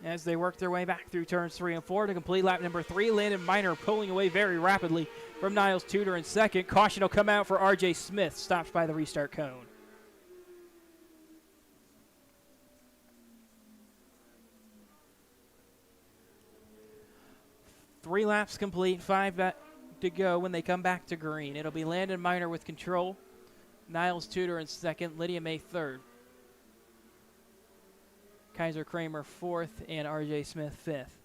as they work their way back through turns 3 and 4 to complete lap number 3. Landon Miner pulling away very rapidly from Niles Tudor in second. Caution will come out for R.J. Smith, stopped by the restart cone. Three laps complete, 5 to go when they come back to green. It'll be Landon Miner with control, Niles Tudor in second, Lydia May third, Kaiser Kramer fourth, and R.J. Smith fifth.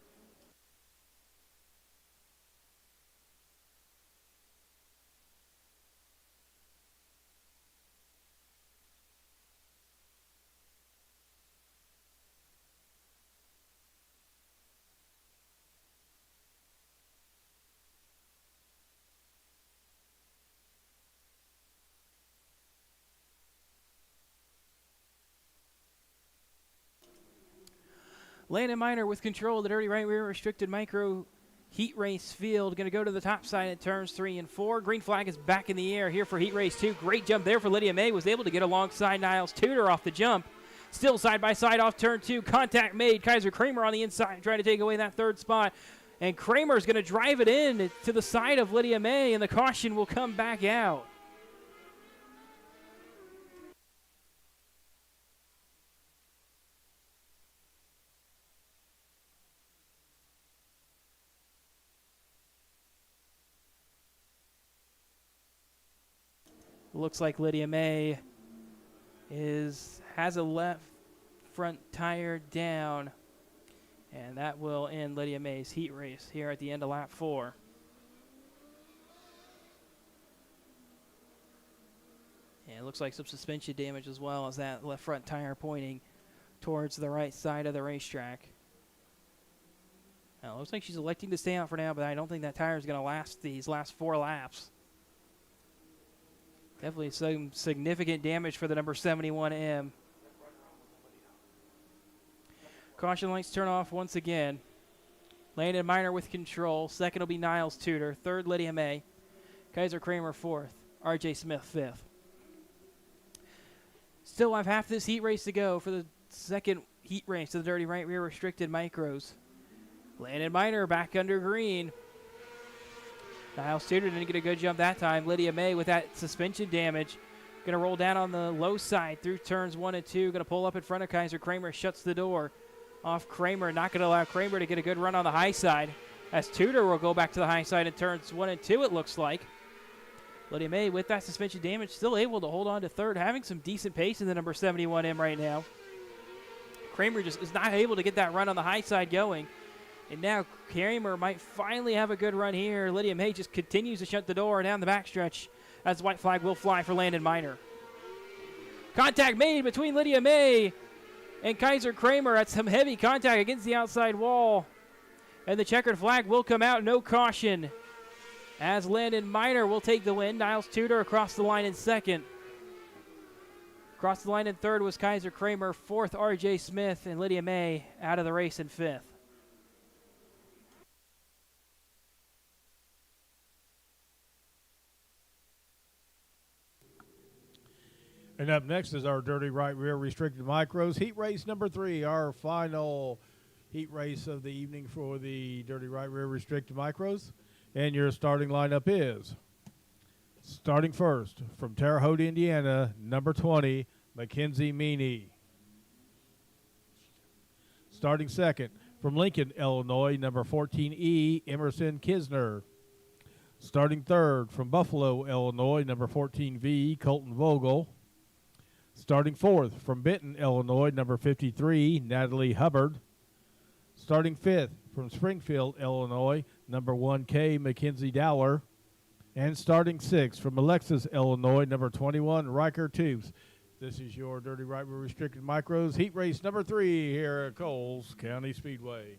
Landon Miner with control of the dirty right rear restricted micro heat race field. Going to go to the top side at turns 3 and 4. Green flag is back in the air here for heat race 2. Great jump there for Lydia May. Was able to get alongside Niles Tudor off the jump. Still side by side off turn 2. Contact made. Kaiser Kramer on the inside trying to take away that third spot. And Kramer's going to drive it in to the side of Lydia May, and the caution will come back out. Looks like Lydia May has a left front tire down, and that will end Lydia May's heat race here at the end of lap 4. And it looks like some suspension damage as well as that left front tire pointing towards the right side of the racetrack. Now, it looks like she's electing to stay out for now, but I don't think that tire is going to last these last 4 laps. Definitely some significant damage for the number 71M. Caution lights turn off once again. Landon Miner with control. Second will be Niles Tudor. Third, Lydia May. Kaiser Kramer fourth. R.J. Smith fifth. Still have half this heat race to go for the second heat race to the dirty right rear restricted micros. Landon Miner back under green. Niles Tudor didn't get a good jump that time. Lydia May with that suspension damage. Going to roll down on the low side through turns 1 and 2. Going to pull up in front of Kaiser Kramer. Shuts the door off Kramer. Not going to allow Kramer to get a good run on the high side. As Tudor will go back to the high side in turns 1 and 2, it looks like. Lydia May with that suspension damage still able to hold on to third. Having some decent pace in the number 71M right now. Kramer just is not able to get that run on the high side going. And now Kramer might finally have a good run here. Lydia May just continues to shut the door down the backstretch as the white flag will fly for Landon Miner. Contact made between Lydia May and Kaiser Kramer at some heavy contact against the outside wall. And the checkered flag will come out, no caution. As Landon Miner will take the win. Niles Tudor across the line in second. Across the line in third was Kaiser Kramer. Fourth, R.J. Smith, and Lydia May out of the race in fifth. And up next is our Dirty Right Rear Restricted Micros Heat Race number 3, our final heat race of the evening for the Dirty Right Rear Restricted Micros. And your starting lineup is, starting first from Terre Haute, Indiana, number 20, Mackenzie Meany. Starting second from Lincoln, Illinois, number 14E, Emerson Kisner. Starting third from Buffalo, Illinois, number 14V, Colton Vogel. Starting fourth from Benton, Illinois, number 53, Natalie Hubbard. Starting fifth from Springfield, Illinois, number 1K, Mackenzie Dowler. And starting sixth from Alexis, Illinois, number 21, Riker Toops. This is your Dirty Right Rear Restricted Micros Heat Race number 3 here at Coles County Speedway.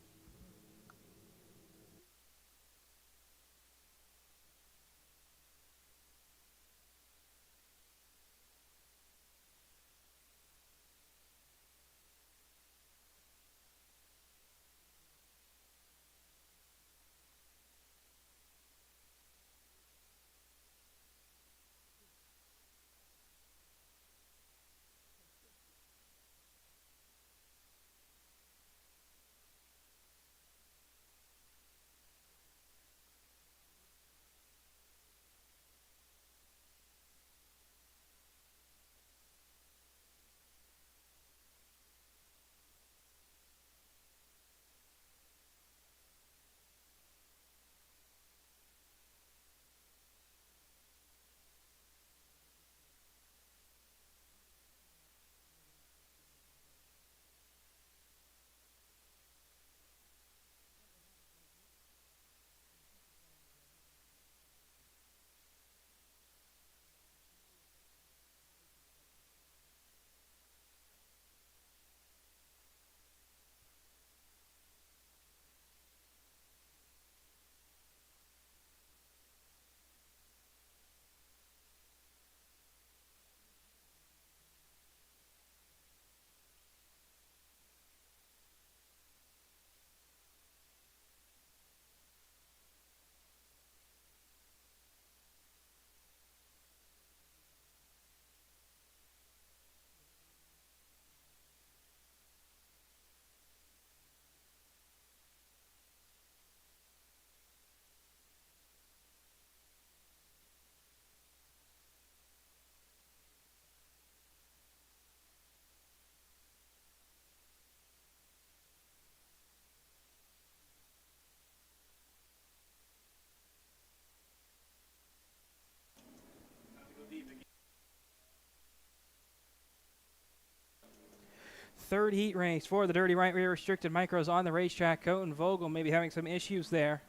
Third heat race for the Dirty Right Rear Restricted Micros on the racetrack. Colton Vogel maybe having some issues there.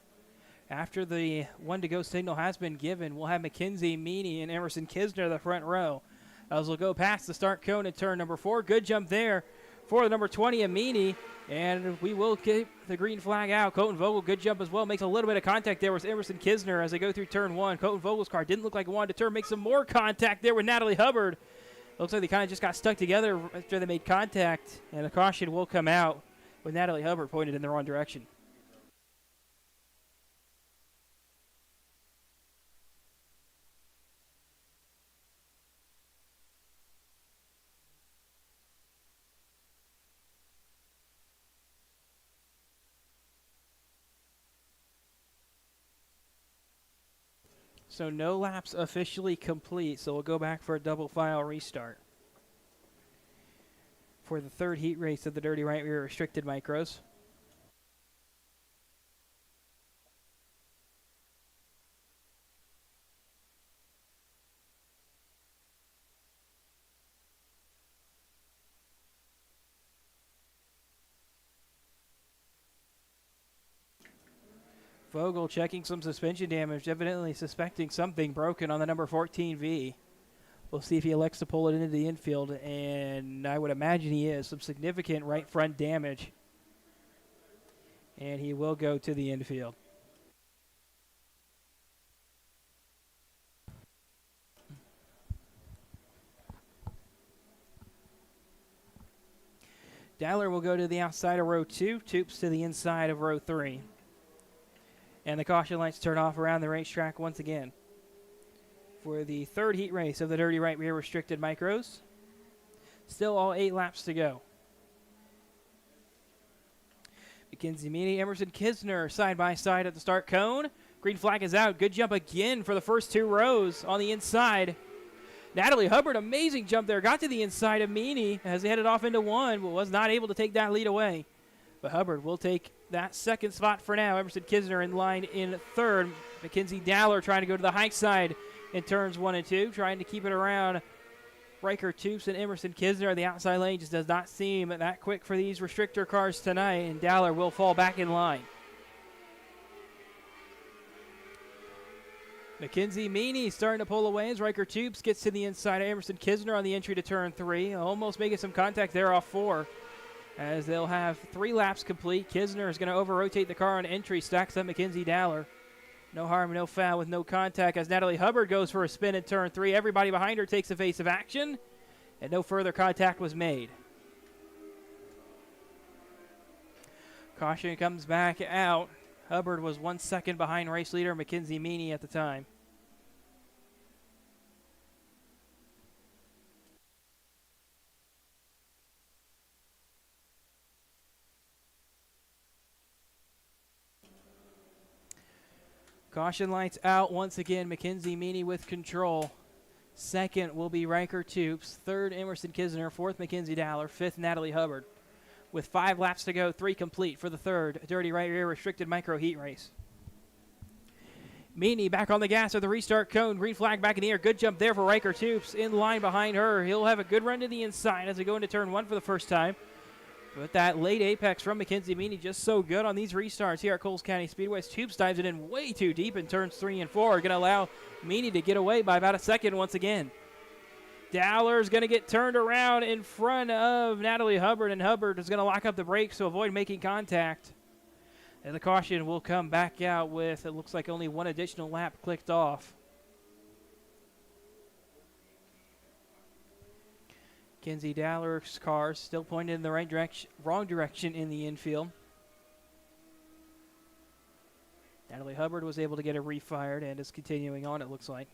After the one-to-go signal has been given, we'll have Mackenzie Meany and Emerson Kisner the front row. As we'll go past the start cone at turn number 4. Good jump there for the number 20, Amini. And we will get the green flag out. Colton Vogel, good jump as well. Makes a little bit of contact there with Emerson Kisner as they go through turn 1. Colton Vogel's car didn't look like it wanted to turn. Makes some more contact there with Natalie Hubbard. Looks like they kind of just got stuck together after they made contact. And a caution will come out with Natalie Hubbard pointed in the wrong direction. So no laps officially complete, so we'll go back for a double file restart for the third heat race of the Dirty Right Rear Restricted Micros. Vogel checking some suspension damage, evidently suspecting something broken on the number 14V. We'll see if he elects to pull it into the infield, and I would imagine he is. Some significant right front damage. And he will go to the infield. Dowler will go to the outside of row 2, Toops to the inside of row 3. And the caution lights turn off around the racetrack once again. for the third heat race of the Dirty Right Rear Restricted Micros. Still all 8 laps to go. Mackenzie Meany, Emerson Kisner side by side at the start cone. Green flag is out. Good jump again for the first 2 rows on the inside. Natalie Hubbard, amazing jump there. Got to the inside of Meany as they headed off into 1, but was not able to take that lead away. But Hubbard will take that second spot for now. Emerson Kisner in line in 3rd. Mackenzie Dowler trying to go to the high side in turns 1 and 2, trying to keep it around Riker Toops and Emerson Kisner. The outside lane just does not seem that quick for these restrictor cars tonight, and Dowler will fall back in line. Mackenzie Meany starting to pull away as Riker Toops gets to the inside of Emerson Kisner on the entry to turn 3. Almost making some contact there off 4 as they'll have 3 laps complete. Kisner is going to over-rotate the car on entry, stacks up Mackenzie Dowler. No harm, no foul with no contact as Natalie Hubbard goes for a spin in turn 3. Everybody behind her takes a face of action, and no further contact was made. Caution comes back out. Hubbard was 1 second behind race leader Mackenzie Meany at the time. Caution lights out once again. Mackenzie Meany with control. Second will be Riker Toops. 3rd, Emerson Kisner. 4th, Mackenzie Dowler. 5th, Natalie Hubbard. With 5 laps to go, 3 complete for the 3rd Dirty Right Rear Restricted Micro Heat Race. Meany back on the gas of the restart cone. Green flag back in the air. Good jump there for Riker Toops. In line behind her. He'll have a good run to the inside as they go into turn 1 for the first time. But that late apex from Mackenzie Meany just so good on these restarts here at Coles County Speedway. Toops dives it in way too deep in turns 3 and 4. Going to allow Meany to get away by about a second once again. Dowler's going to get turned around in front of Natalie Hubbard, and Hubbard is going to lock up the brakes to avoid making contact. And the caution will come back out with, it looks like only 1 additional lap clicked off. Kenzie Dowler's car still pointed in the right direction, wrong direction in the infield. Natalie Hubbard was able to get it refired and is continuing on, it looks like.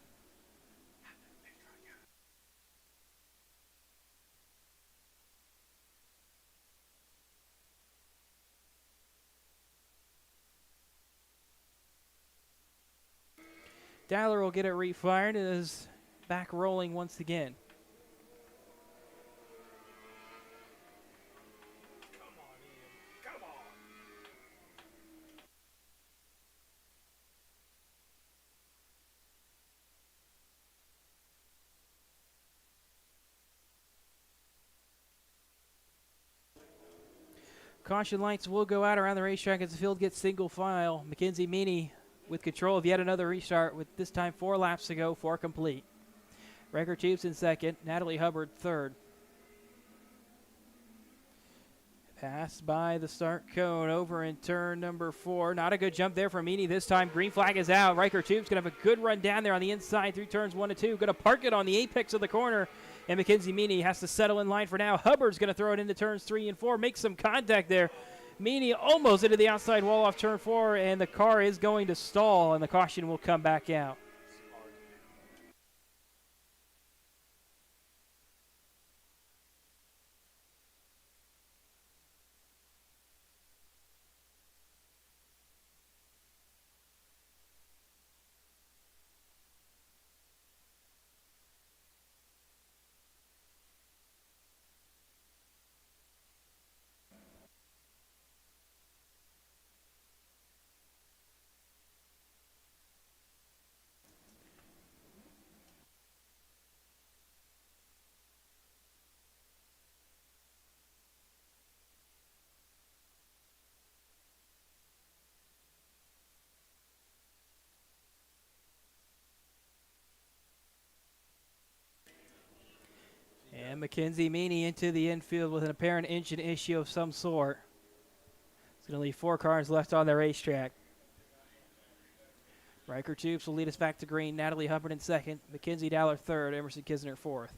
Dowler will get it refired and is back rolling once again. Caution lights will go out around the racetrack as the field gets single file. Mackenzie Meany with control of yet another restart with this time 4 laps to go, 4 complete. Riker Toops in 2nd, Natalie Hubbard 3rd. Passed by the start cone over in turn number 4. Not a good jump there for Meany this time. Green flag is out. Riker Toops going to have a good run down there on the inside through turns 1 and 2. Going to park it on the apex of the corner. And Mackenzie Meany has to settle in line for now. Hubbard's going to throw it into turns 3 and 4. Make some contact there. Meany almost into the outside wall off turn 4. And the car is going to stall. And the caution will come back out. And Mackenzie Meany into the infield with an apparent engine issue of some sort. It's going to leave 4 cars left on the racetrack. Riker Toops will lead us back to green. Natalie Hubbard in 2nd. Mackenzie Dowler 3rd. Emerson Kisner 4th.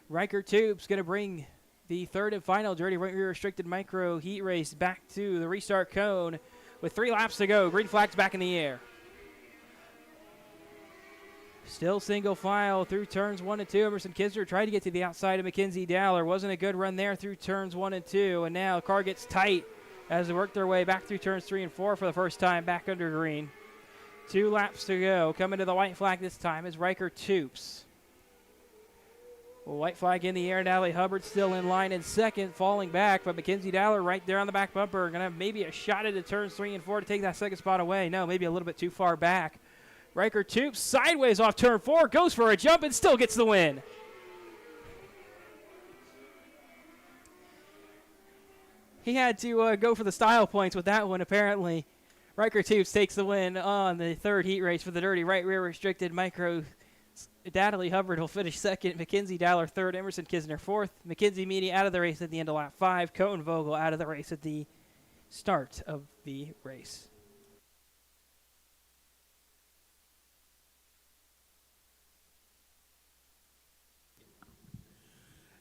Riker Tubes going to bring the third and final Dirty Rear Restricted Micro Heat Race back to the restart cone with 3 laps to go. Green flag's back in the air. Still single file through turns 1 and 2. Emerson Kisner tried to get to the outside of Mackenzie Dowler. Wasn't a good run there through turns 1 and 2. And now the car gets tight as they work their way back through turns 3 and 4 for the first time back under green. 2 laps to go. Coming to the white flag this time is Riker Toops. Well, white flag in the air. Natalie Hubbard still in line in second, falling back. But Mackenzie Dowler right there on the back bumper. Going to have maybe a shot into turns 3 and 4 to take that second spot away. No, maybe a little bit too far back. Riker Toops sideways off turn 4. Goes for a jump and still gets the win. He had to go for the style points with that one, apparently. Riker Toops takes the win on the third heat race for the Dirty Right Rear Restricted Micro. Natalie Hubbard will finish second. Mackenzie Dowler third. Emerson Kisner fourth. Mackenzie Meany out of the race at the end of lap 5. Cohen Vogel out of the race at the start of the race.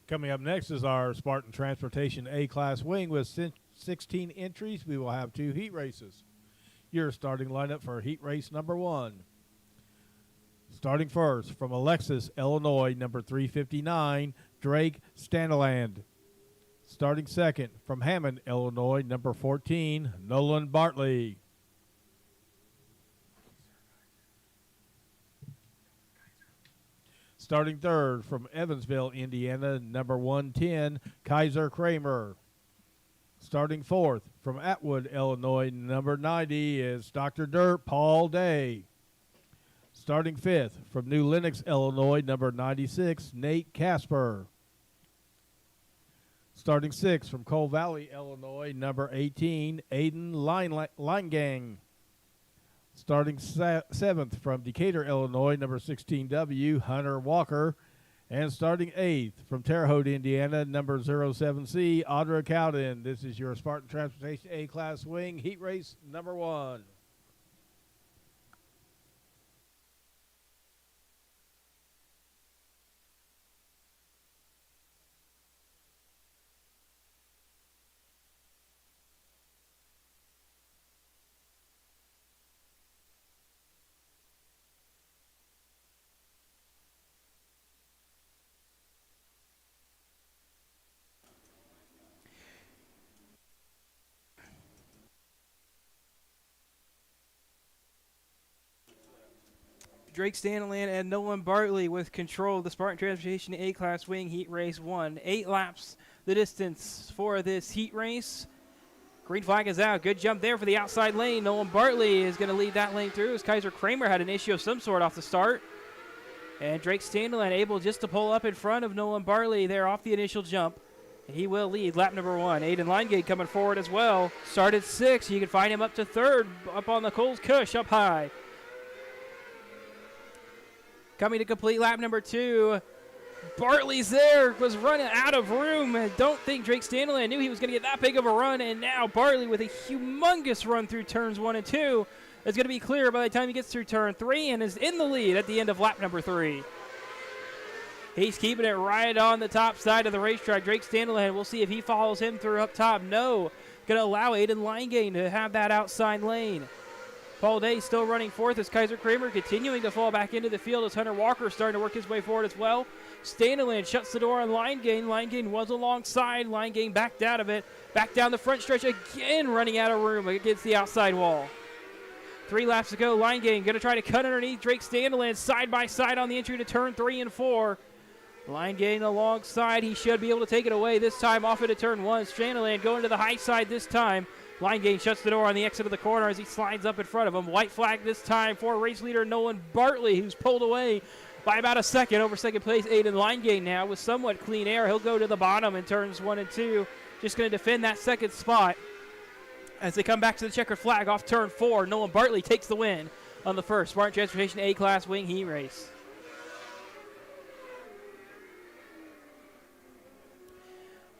Coming up next is our Spartan Transportation A-Class Wing with 16 entries. We will have 2 heat races. Your starting lineup for heat race number 1. Starting first from Alexis, Illinois, number 359, Drake Staniland. Starting second from Hammond, Illinois, number 14, Nolan Bartley. Starting third from Evansville, Indiana, number 110, Kaiser Kramer. Starting fourth from Atwood, Illinois, number 90 is Dr. Dirt, Paul Day. Starting fifth from New Lenox, Illinois, number 96, Nate Casper. Starting sixth from Coal Valley, Illinois, number 18, Aiden Leingang. Starting seventh from Decatur, Illinois, number 16W, Hunter Walker. And starting eighth from Terre Haute, Indiana, number 07C, Audra Cowden. This is your Spartan Transportation A-Class Wing Heat Race number 1. Drake Staniland and Nolan Bartley with control of the Spartan Transportation A-Class Wing Heat Race 1. 8 laps the distance for this heat race. Green flag is out. Good jump there for the outside lane. Nolan Bartley is going to lead that lane through as Kaiser Kramer had an issue of some sort off the start. And Drake Staniland able just to pull up in front of Nolan Bartley there off the initial jump. And he will lead lap number 1. Aiden Leingate coming forward as well. Started 6. You can find him up to 3rd up on the Coles Cush up high. Coming to complete lap number 2. Bartley's there, was running out of room. I don't think Drake Staniland knew he was going to get that big of a run, and now Bartley with a humongous run through turns 1 and 2 is going to be clear by the time he gets through turn 3 and is in the lead at the end of lap number 3. He's keeping it right on the top side of the racetrack. Drake Staniland, we'll see if he follows him through up top. No, going to allow Aiden Leingate to have that outside lane. Paul Day still running fourth as Kaiser Kramer continuing to fall back into the field as Hunter Walker starting to work his way forward as well. Staniland shuts the door on Leingate. Leingate was alongside. Leingate backed out of it. Back down the front stretch again, running out of room against the outside wall. 3 laps to go. Leingate going to try to cut underneath Drake Staniland side by side on the entry to turn 3 and 4. Leingate alongside. He should be able to take it away this time off into turn 1. Staniland going to the high side this time. Leingate shuts the door on the exit of the corner as he slides up in front of him. White flag this time for race leader Nolan Bartley, who's pulled away by about a second over second place. Aiden Leingate now with somewhat clean air. He'll go to the bottom in turns 1 and 2. Just going to defend that second spot as they come back to the checkered flag off turn 4. Nolan Bartley takes the win on the first Spartan Transportation A-Class Wing Heat Race.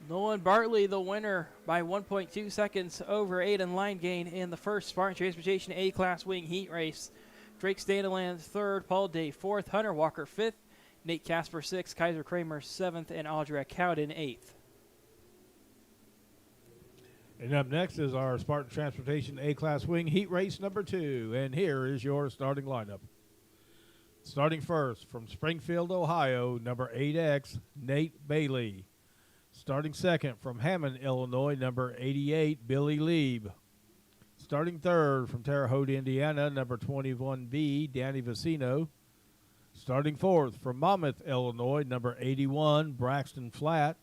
Nolan Bartley, the winner by 1.2 seconds over Aiden Leingate in the first Spartan Transportation A-Class Wing Heat Race. Drake Staniland third, Paul Day fourth, Hunter Walker fifth, Nate Casper 6th, Kaiser Kramer 7th, and Audra Cowden 8th. And up next is our Spartan Transportation A-Class Wing Heat Race number 2. And here is your starting lineup. Starting first from Springfield, Ohio, number 8X, Nate Bailey. Starting second from Hammond, Illinois, number 88, Billy Lieb. Starting third from Terre Haute, Indiana, number 21B, Danny Vicino. Starting fourth from Monmouth, Illinois, number 81, Braxton Flatt.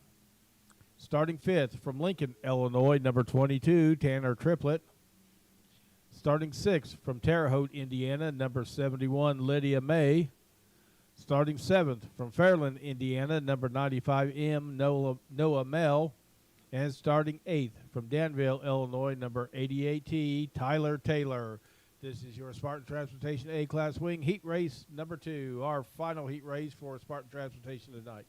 Starting fifth from Lincoln, Illinois, number 22, Tanner Triplett. Starting sixth from Terre Haute, Indiana, number 71, Lydia May. Starting seventh from Fairland, Indiana, number 95M, Noah Mell. And starting eighth from Danville, Illinois, number 88T, Tyler Taylor. This is your Spartan Transportation A-Class Wing Heat Race number 2, our final heat race for Spartan Transportation tonight.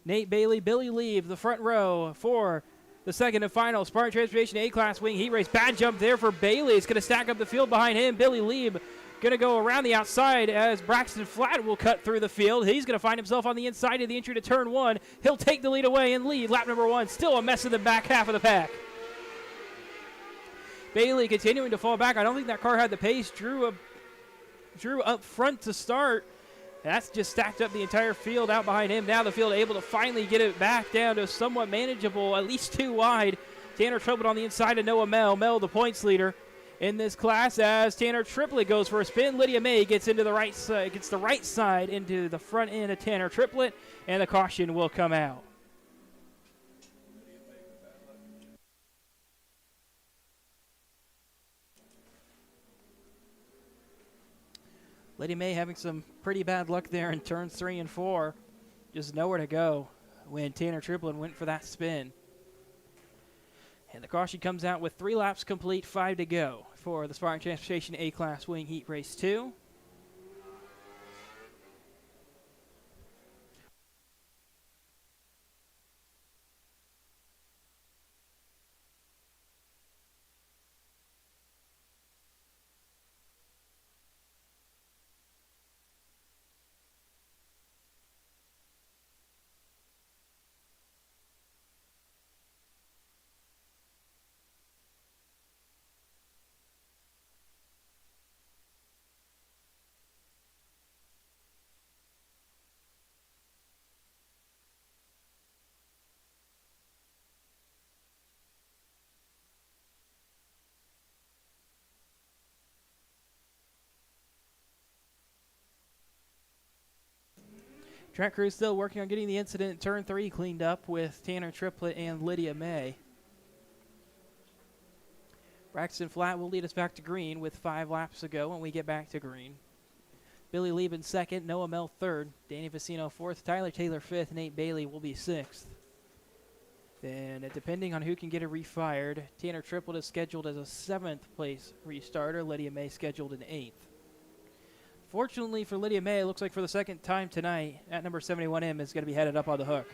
Nate Bailey, Billy Lieb, the front row for the second and final Spartan Transportation A-Class Wing Heat Race. Bad jump there for Bailey. It's going to stack up the field behind him. Billy Lieb going to go around the outside as Braxton Flatt will cut through the field. He's going to find himself on the inside of the entry to turn 1. He'll take the lead away and lead lap number 1. Still a mess in the back half of the pack. Bailey continuing to fall back. I don't think that car had the pace. Drew up front to start. That's just stacked up the entire field out behind him. Now the field able to finally get it back down to somewhat manageable, at least 2 wide. Tanner Triplett on the inside of Noah Mell. Mell, the points leader in this class, as Tanner Triplett goes for a spin. Lydia May gets into the right side, gets the right side into the front end of Tanner Triplett, and the caution will come out. Lydia May having some pretty bad luck there in turns 3 and 4. Just nowhere to go when Tanner Triplett went for that spin. And the caution comes out with 3 laps complete, 5 to go for the Spartan Transportation A-Class Wing Heat Race 2. Track crew still working on getting the incident in turn 3 cleaned up with Tanner Triplett and Lydia May. Braxton Flatt will lead us back to green with 5 laps to go when we get back to green. Billy Lieb in second, Noah Mell third, Danny Vicino fourth, Tyler Taylor fifth, Nate Bailey will be sixth. Then, depending on who can get it refired, Tanner Triplett is scheduled as a 7th place restarter, Lydia May scheduled in 8th. Fortunately for Lydia May, it looks like for the second time tonight, at number 71M is going to be headed up on the hook.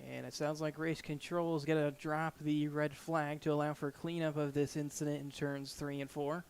And it sounds like Race Control is going to drop the red flag to allow for cleanup of this incident in turns 3 and 4.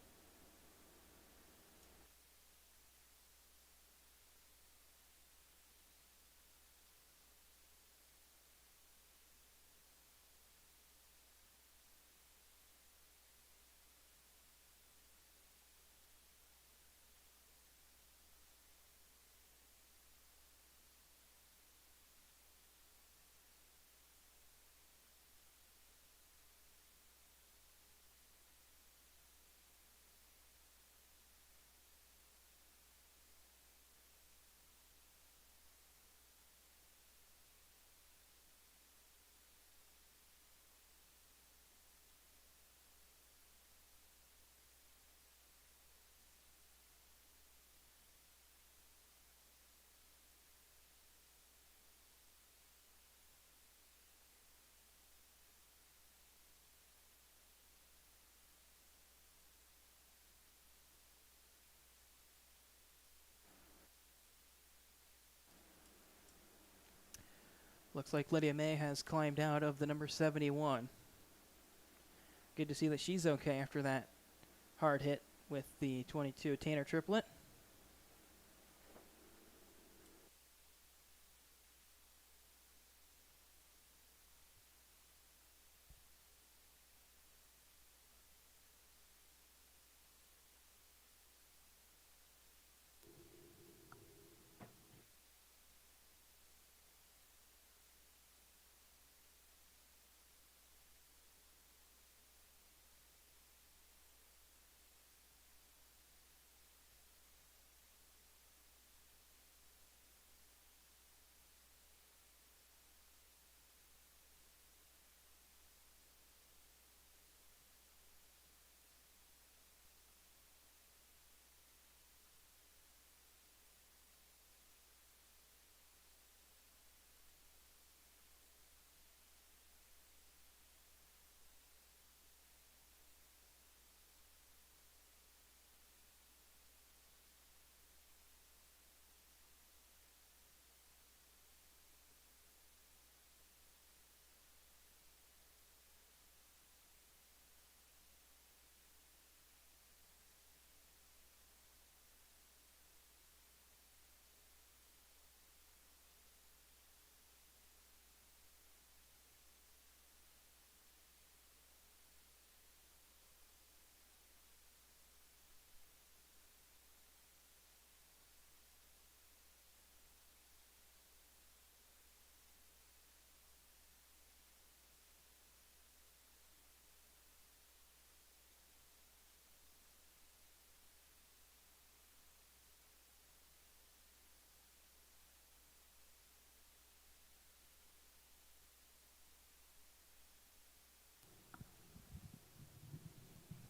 Looks like Lydia May has climbed out of the number 71. Good to see that she's okay after that hard hit with the 22 Tanner triplet.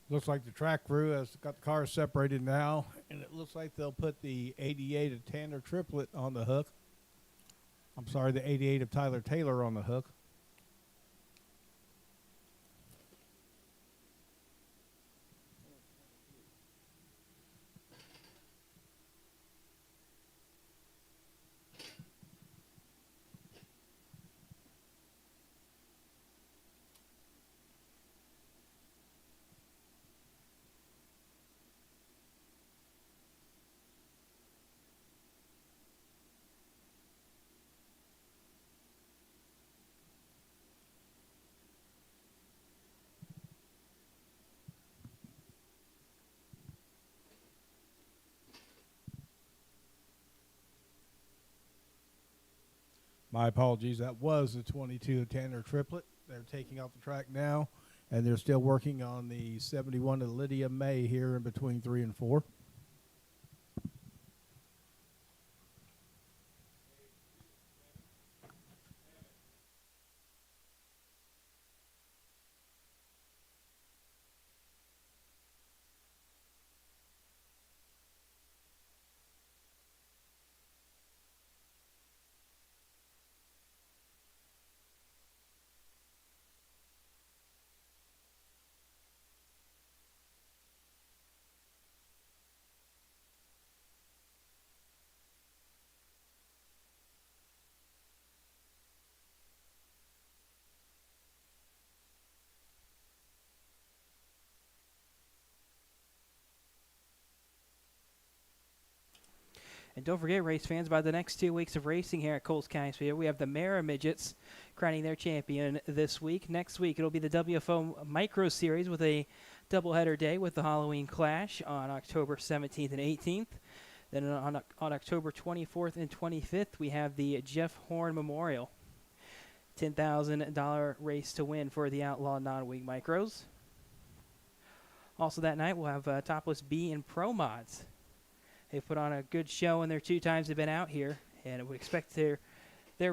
Looks like the track crew has got the cars separated now, and it looks like they'll put the 88 of Tanner triplet on the hook. I'm sorry, the 88 of Tyler Taylor on the hook. My apologies. That was the 22 Tanner triplet. They're taking off the track now, and they're still working on the 71 of Lydia May here in between 3 and 4. And don't forget, race fans, by the next 2 weeks of racing here at Coles County Speedway, we have the Mara Midgets crowning their champion this week. Next week, it'll be the WFO Micro Series with a doubleheader day with the Halloween Clash on October 17th and 18th. Then on October 24th and 25th, we have the Jeff Horn Memorial. $10,000 race to win for the Outlaw non-wing micros. Also that night, we'll have Topless B and Pro Mods. They've put on a good show in their 2 times they've been out here, and we expect their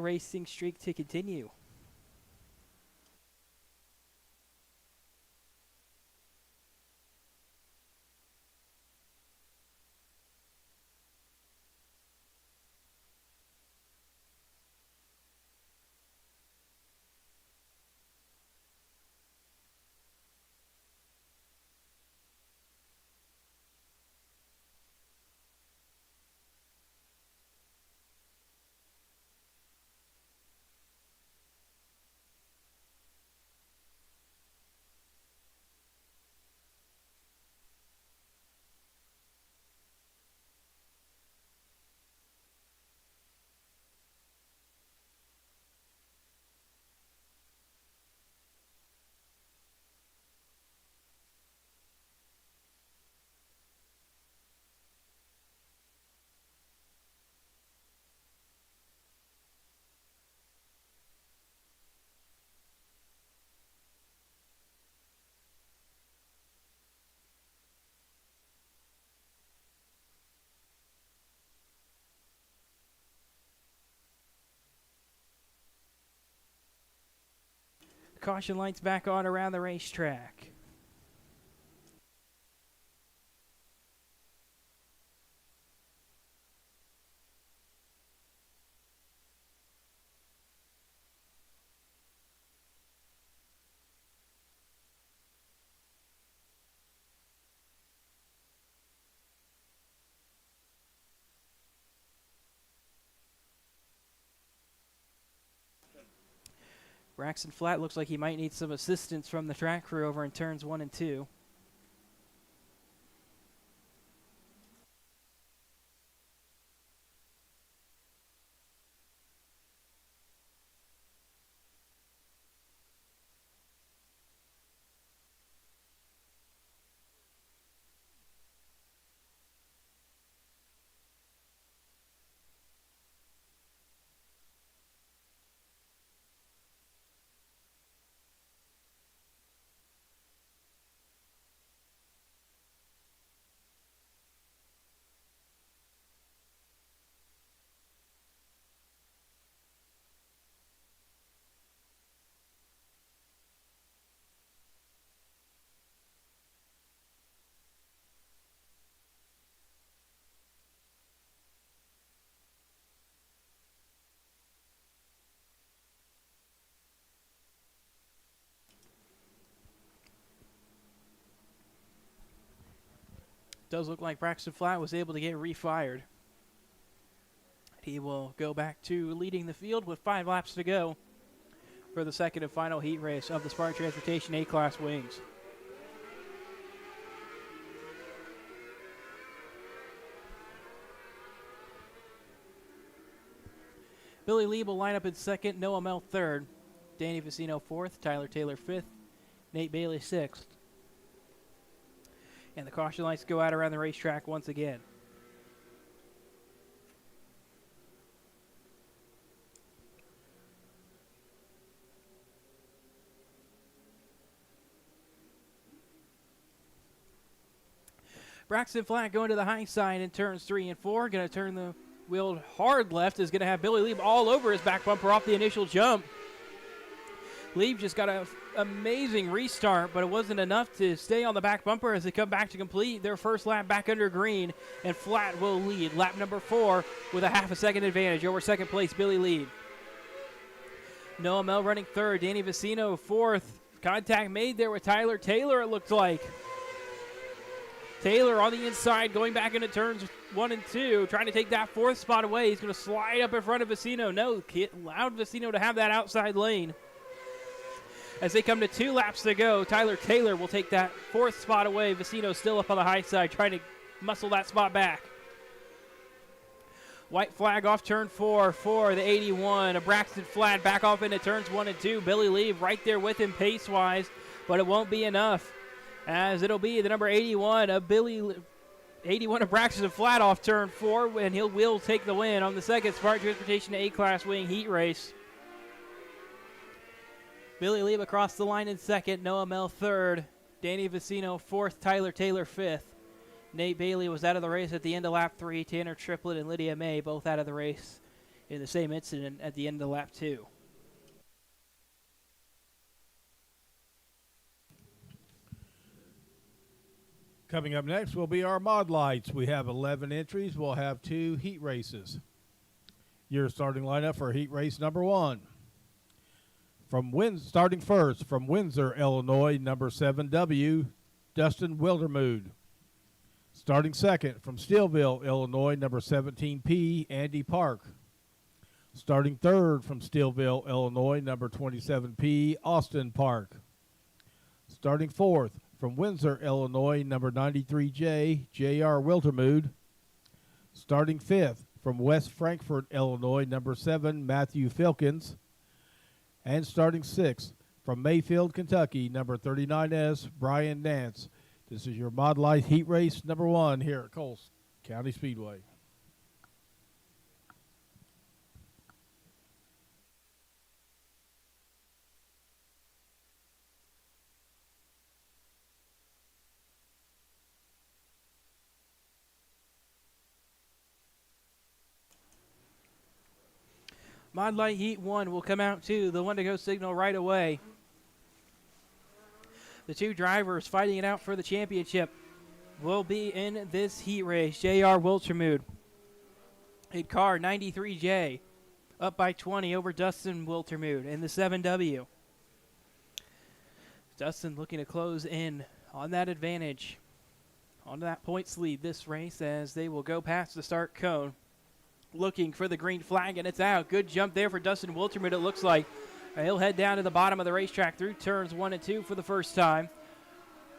racing streak to continue. Caution lights back on around the racetrack. Braxton Flat looks like he might need some assistance from the track crew over in turns 1 and 2. Does look like Braxton Flat was able to get refired. He will go back to leading the field with 5 laps to go for the second and final heat race of the Spartan Transportation A-Class Wings. Billy Lee will line up in second, Noah Mel third, Danny Vicino fourth, Tyler Taylor fifth, Nate Bailey sixth. And the caution lights go out around the racetrack once again. Braxton Flat going to the high side in turns 3 and 4. Going to turn the wheel hard left. Is going to have Billy Lieb all over his back bumper off the initial jump. Lieb just got an amazing restart, but it wasn't enough to stay on the back bumper as they come back to complete their first lap back under green, and Flat will lead lap number 4 with a half a second advantage over second place Billy Lieb. Noah Mel running third, Danny Vicino fourth. Contact made there with Tyler Taylor, it looked like. Taylor on the inside going back into turns 1 and 2, trying to take that fourth spot away. He's going to slide up in front of Vicino. No, allowed Vicino to have that outside lane. As they come to 2 laps to go, Tyler Taylor will take that fourth spot away. Vicino still up on the high side, trying to muscle that spot back. White flag off turn 4 for the 81. A Braxton Flat back off into turns 1 and 2. Billy Lieb right there with him pace-wise, but it won't be enough, as it'll be the number 81 of 81 of Braxton Flat off turn 4, and he will take the win on the second Spartan Transportation A-Class Wing heat race. Billy Lieb across the line in second, Noah Mel third, Danny Vicino fourth, Tyler Taylor fifth. Nate Bailey was out of the race at the end of lap 3. Tanner Triplett and Lydia May both out of the race in the same incident at the end of lap 2. Coming up next will be our Modlites. We have 11 entries. We'll have 2 heat races. Your starting lineup for heat race number 1. Starting first from Windsor, Illinois, number 7W, Dustin Wildermood. Starting second from Steelville, Illinois, number 17P, Andy Park. Starting third from Steelville, Illinois, number 27P, Austin Park. Starting fourth from Windsor, Illinois, number 93J, J.R. Wildermood. Starting fifth from West Frankfort, Illinois, number 7, Matthew Filkins. And starting sixth from Mayfield, Kentucky, number 39S, Brian Nance. This is your Modlite heat race number 1 here at Coles County Speedway. Modlight Heat 1 will come out to the one-to-go signal right away. The two drivers fighting it out for the championship will be in this heat race. J.R. Wilchermude in car 93J, up by 20 over Dustin Wilchermude in the 7W. Dustin looking to close in on that advantage, on that points lead this race as they will go past the start cone. Looking for the green flag, and it's out. Good jump there for Dustin Wilchermude, it looks like. He'll head down to the bottom of the racetrack through turns 1 and 2 for the first time.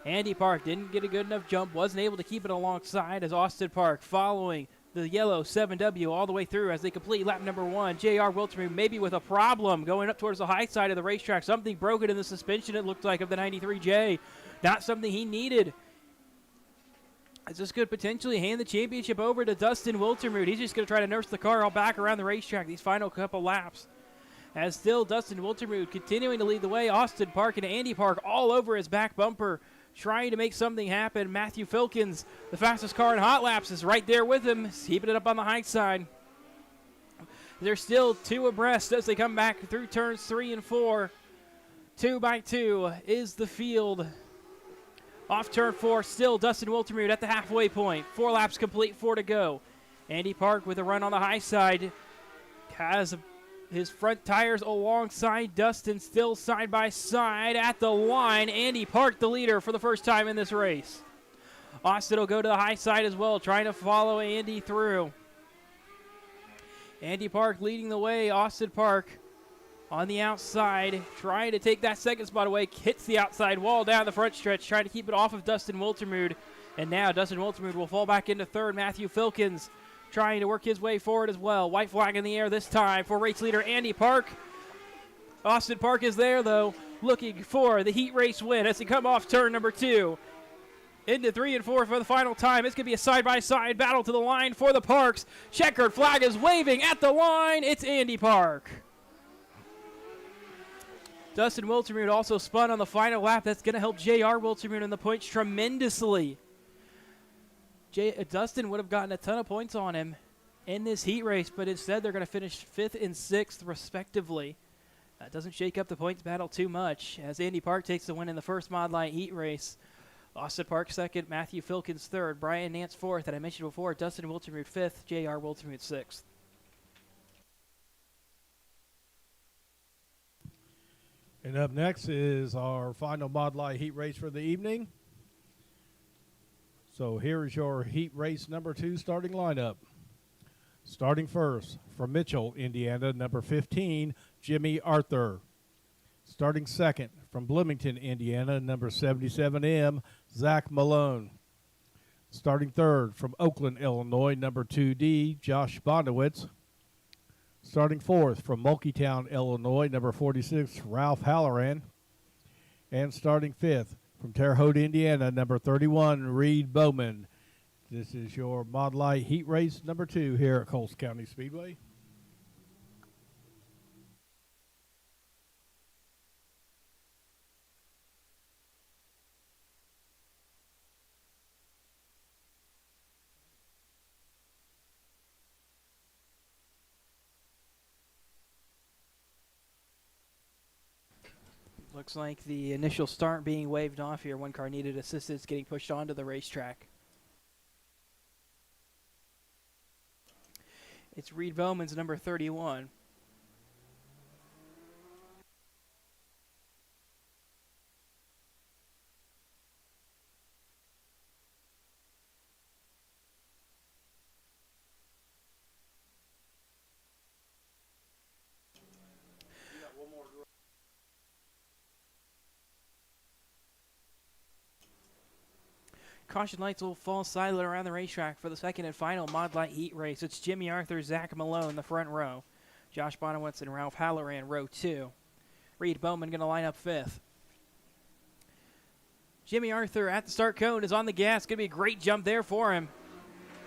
Andy Park didn't get a good enough jump, wasn't able to keep it alongside as Austin Park following the yellow 7W all the way through as they complete lap number 1. J.R. Wilchermude maybe with a problem going up towards the high side of the racetrack. Something broken in the suspension, it looked like, of the 93J. Not something he needed. As this could potentially hand the championship over to Dustin Wilchermude. He's just going to try to nurse the car all back around the racetrack these final couple laps. As still Dustin Wilchermude continuing to lead the way. Austin Park and Andy Park all over his back bumper, trying to make something happen. Matthew Filkins, the fastest car in hot laps, is right there with him, keeping it up on the high side. They're still two abreast as they come back through turns 3 and 4. 2 by 2 is the field. Off turn 4, still Dustin Wilchermude at the halfway point. 4 laps complete, 4 to go. Andy Park with a run on the high side has his front tires alongside Dustin, still side by side at the line. Andy Park the leader for the first time in this race. Austin will go to the high side as well, trying to follow Andy through. Andy Park leading the way. Austin Park on the outside, trying to take that second spot away, hits the outside wall down the front stretch, trying to keep it off of Dustin Wilchermude. And now Dustin Wilchermude will fall back into third. Matthew Filkins trying to work his way forward as well. White flag in the air this time for race leader Andy Park. Austin Park is there, though, looking for the heat race win as they come off turn number 2. Into 3 and 4 for the final time. It's going to be a side-by-side battle to the line for the Parks. Checkered flag is waving at the line. It's Andy Park. Dustin Wilchermude also spun on the final lap. That's going to help J.R. Wilchermude in the points tremendously. Dustin would have gotten a ton of points on him in this heat race, but instead they're going to finish 5th and 6th respectively. That doesn't shake up the points battle too much as Andy Park takes the win in the first Modlite heat race. Austin Park second, Matthew Filkins third, Brian Nance fourth, and I mentioned before, Dustin Wilchermude fifth, J.R. Wilchermude sixth. And up next is our final Modlite heat race for the evening. So here is your heat race number 2 starting lineup. Starting first from Mitchell, Indiana, number 15, Jimmy Arthur. Starting second from Bloomington, Indiana, number 77M, Zach Malone. Starting third from Oakland, Illinois, number 2D, Josh Bondowitz. Starting fourth from Mulkeytown, Illinois, number 46, Ralph Halloran. And starting fifth from Terre Haute, Indiana, number 31, Reed Bowman. This is your Modlite heat race number 2 here at Coles County Speedway. Looks like the initial start being waved off here. One car needed assistance getting pushed onto the racetrack. It's Reed Bowman's number 31. Caution lights will fall silent around the racetrack for the second and final Modlite heat race. It's Jimmy Arthur, Zach Malone, the front row. Josh Bonowitz and Ralph Halloran, row 2. Reed Bowman going to line up 5th. Jimmy Arthur at the start cone is on the gas. Going to be a great jump there for him.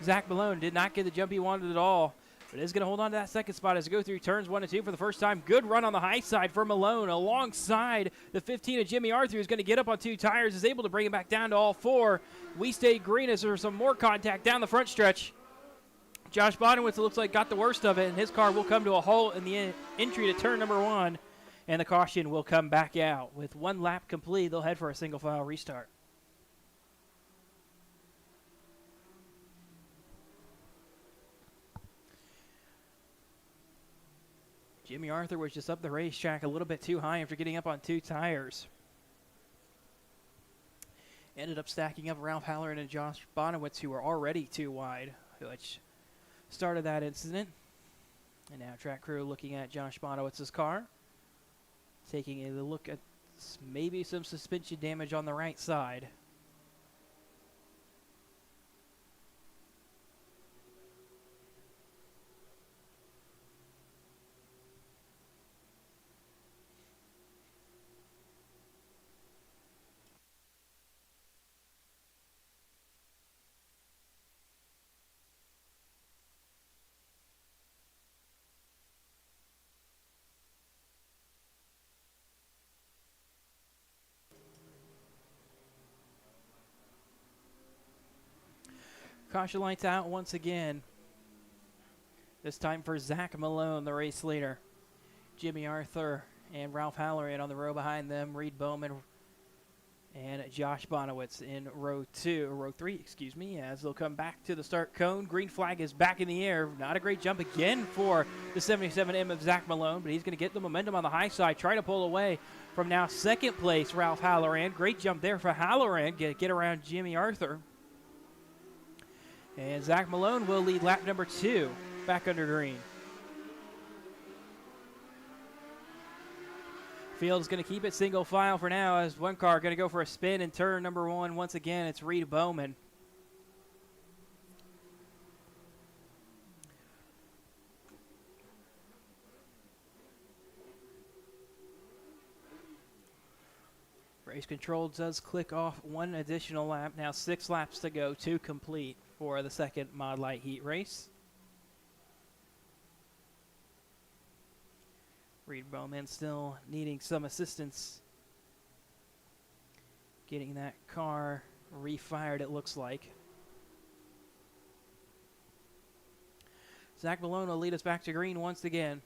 Zach Malone did not get the jump he wanted at all, but is going to hold on to that second spot as we go through turns 1 and 2 for the first time. Good run on the high side for Malone alongside the 15 of Jimmy Arthur, who's going to get up on 2 tires, is able to bring it back down to all 4. We stay green as there's some more contact down the front stretch. Josh Bonowitz, it looks like, got the worst of it, and his car will come to a halt in the entry to turn number 1. And the caution will come back out. With 1 lap complete, they'll head for a single file restart. Jimmy Arthur was just up the racetrack a little bit too high after getting up on 2 tires. Ended up stacking up Ralph Halloran and Josh Bonowitz, who were already too wide, which started that incident. And now track crew looking at Josh Bonowitz's car, taking a look at maybe some suspension damage on the right side. Caution lights out once again. This time for Zach Malone, the race leader. Jimmy Arthur and Ralph Halloran on the row behind them. Reed Bowman and Josh Bonowitz in row 3, excuse me, as they'll come back to the start cone. Green flag is back in the air. Not a great jump again for the 77M of Zach Malone, but he's going to get the momentum on the high side, try to pull away from now second place Ralph Halloran. Great jump there for Halloran, get around Jimmy Arthur. And Zach Malone will lead lap number 2 back under green. Field is going to keep it single file for now as one car going to go for a spin in turn number 1. Once again, it's Reed Bowman. Race control does click off 1 additional lap. Now 6 laps to go to complete for the second Modlite heat race. Reed Bowman still needing some assistance getting that car refired, it looks like. Zach Malone will lead us back to green once again.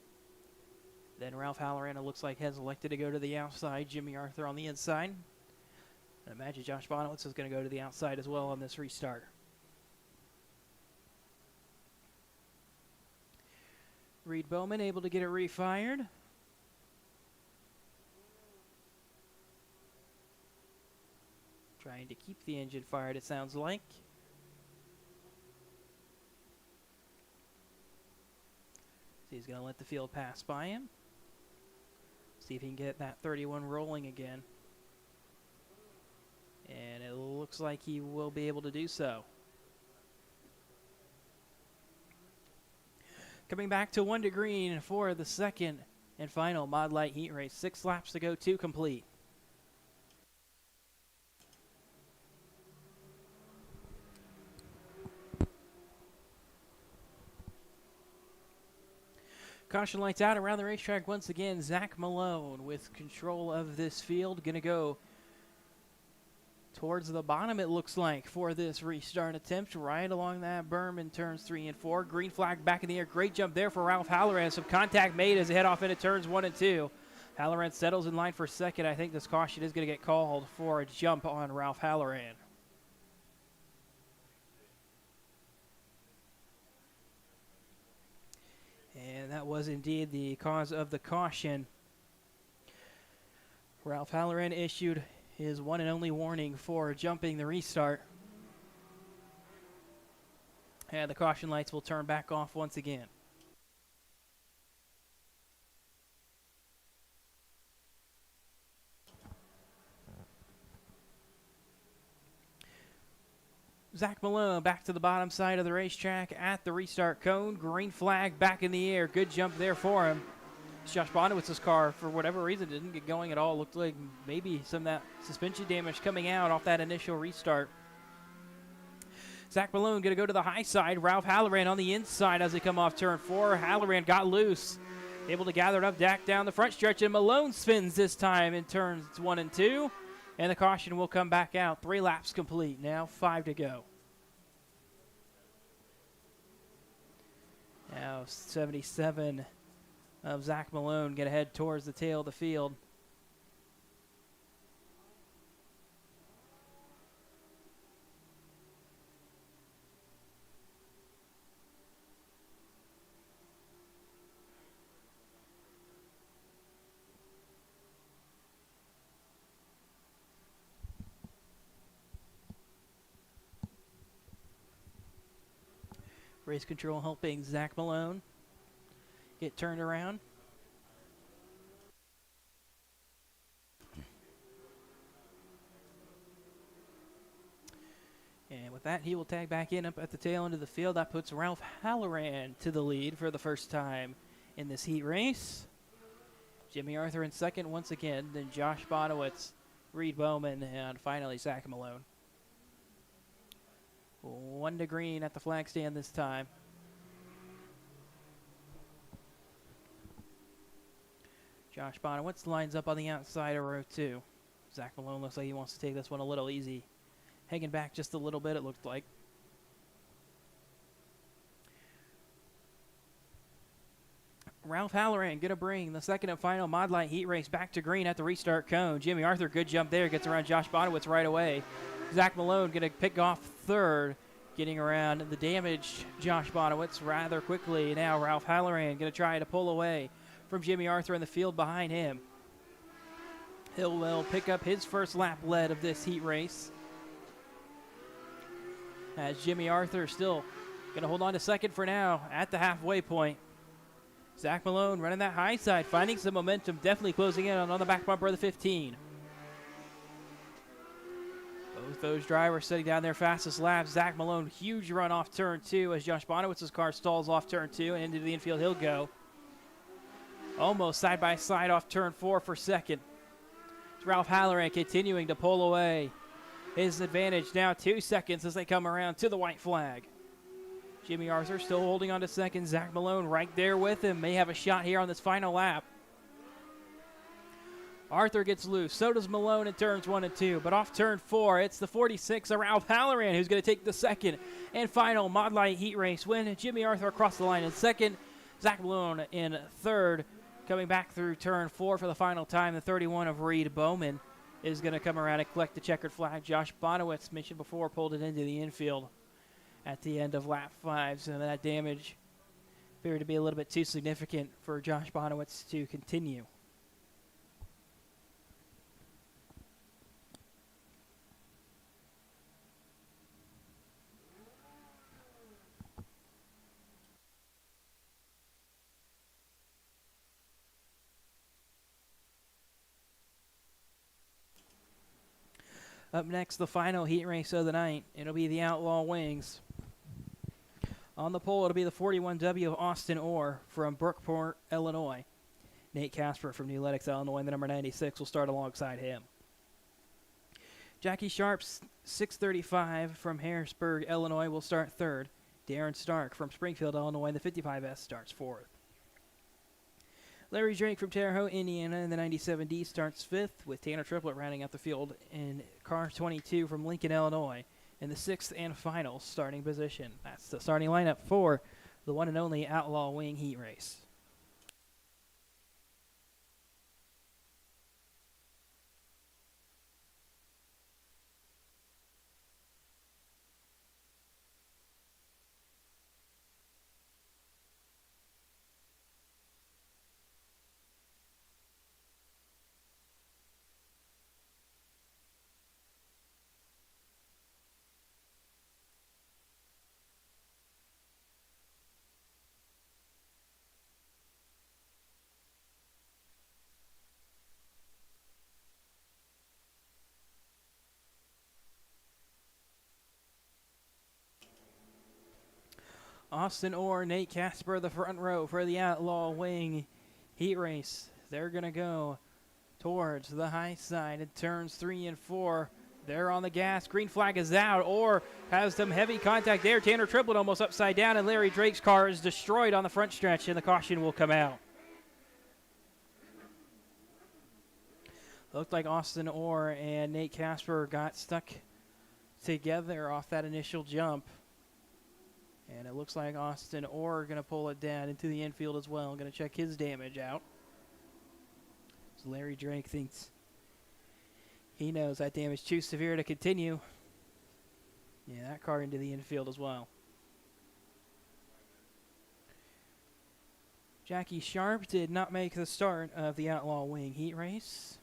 Then Ralph Halloran, it looks like, has elected to go to the outside. Jimmy Arthur on the inside. I imagine Josh Bonowitz is going to go to the outside as well on this restart. Reed Bowman able to get it refired. Trying to keep the engine fired, it sounds like. So he's going to let the field pass by him. See if he can get that 31 rolling again. And it looks like he will be able to do so. Coming back to 1 to green for the second and final Modlite heat race. 6 laps to go to complete. Caution lights out around the racetrack once again. Zach Malone with control of this field. Going to go towards the bottom, it looks like, for this restart attempt. Right along that berm in turns 3 and 4. Green flag back in the air. Great jump there for Ralph Halloran. Some contact made as they head off into turns 1 and 2. Halloran settles in line for second. I think this caution is going to get called for a jump on Ralph Halloran. And that was indeed the cause of the caution. Ralph Halloran issued his one and only warning for jumping the restart. And the caution lights will turn back off once again. Zach Malone back to the bottom side of the racetrack at the restart cone. Green flag back in the air. Good jump there for him. Josh Bonowitz's car, for whatever reason, didn't get going at all. Looked like maybe some of that suspension damage coming out off that initial restart. Zach Malone going to go to the high side. Ralph Halloran on the inside as they come off turn 4. Halloran got loose, able to gather it up back down the front stretch, and Malone spins this time in turns 1 and 2. And the caution will come back out. 3 laps complete. Now 5 to go. Now 77 of Zach Malone going to head towards the tail of the field. Race control helping Zach Malone get turned around. And with that, he will tag back in up at the tail end of the field. That puts Ralph Halloran to the lead for the first time in this heat race. Jimmy Arthur in second once again, then Josh Bonowitz, Reed Bowman, and finally Zach Malone. 1 to green at the flag stand this time. Josh Bonowitz lines up on the outside of row 2. Zach Malone looks like he wants to take this one a little easy. Hanging back just a little bit, it looked like. Ralph Halloran going to bring the second and final Modlite heat race back to green at the restart cone. Jimmy Arthur, good jump there, gets around Josh Bonowitz right away. Zach Malone going to pick off third, getting around the damaged Josh Bonowitz rather quickly. Now Ralph Halloran going to try to pull away from Jimmy Arthur in the field behind him. He will pick up his first lap lead of this heat race, as Jimmy Arthur still going to hold on to second for now at the halfway point. Zach Malone running that high side, finding some momentum, definitely closing in on the back bumper of the 15. Both those drivers setting down their fastest laps. Zach Malone, huge run off turn 2 as Josh Bonowitz's car stalls off turn 2 and into the infield he'll go. Almost side by side off turn 4 for second. It's Ralph Halloran continuing to pull away. His advantage now 2 seconds as they come around to the white flag. Jimmy Arthur still holding on to second. Zach Malone right there with him. May have a shot here on this final lap. Arthur gets loose. So does Malone in turns 1 and 2. But off turn 4, it's the 46 of Ralph Halloran who's going to take the second and final Modlite heat race win. Jimmy Arthur across the line in second. Zach Malone in third. Coming back through turn 4 for the final time, the 31 of Reed Bowman is going to come around and collect the checkered flag. Josh Bonowitz, mentioned before, pulled it into the infield at the end of lap 5. So that damage appeared to be a little bit too significant for Josh Bonowitz to continue. Up next, the final heat race of the night. It'll be the Outlaw Wings. On the pole, it'll be the 41W of Austin Orr from Brookport, Illinois. Nate Casper from New Lenox, Illinois, the number 96, will start alongside him. Jackie Sharp's 635 from Harrisburg, Illinois, will start third. Darren Stark from Springfield, Illinois, the 55S, starts fourth. Larry Drake from Terre Haute, Indiana, in the 97D starts fifth, with Tanner Triplett rounding out the field in car 22 from Lincoln, Illinois, in the sixth and final starting position. That's the starting lineup for the one and only Outlaw Wing heat race. Austin Orr, Nate Casper, the front row for the Outlaw Wing heat race. They're going to go towards the high side in turns 3 and 4. They're on the gas. Green flag is out. Orr has some heavy contact there. Tanner Triplett almost upside down, and Larry Drake's car is destroyed on the front stretch, and the caution will come out. Looked like Austin Orr and Nate Casper got stuck together off that initial jump. And it looks like Austin Orr going to pull it down into the infield as well. Going to check his damage out. So Larry Drake thinks he knows that damage too severe to continue. Yeah, that car into the infield as well. Jackie Sharp did not make the start of the Outlaw Wing heat race.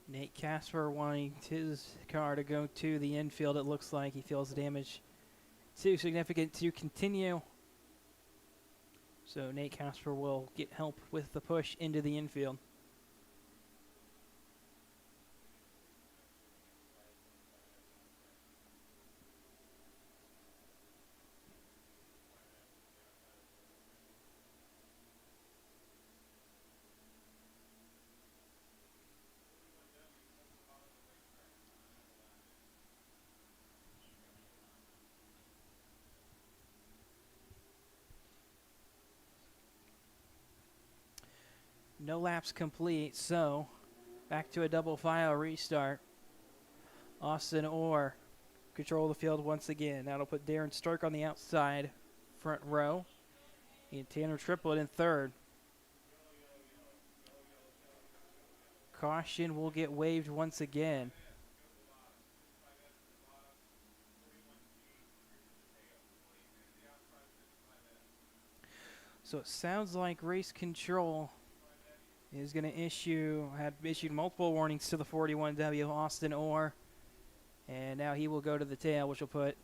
Nate Casper wanting his car to go to the infield. It looks like he feels the damage too significant to continue. So Nate Casper will get help with the push into the infield. No laps complete, so back to a double file restart. Austin Orr control the field once again. That'll put Darren Stark on the outside front row. And Tanner Triplett in third. Caution will get waived once again. So it sounds like race control is going to had issued multiple warnings to the 41W Austin Orr. And now he will go to the tail, which will put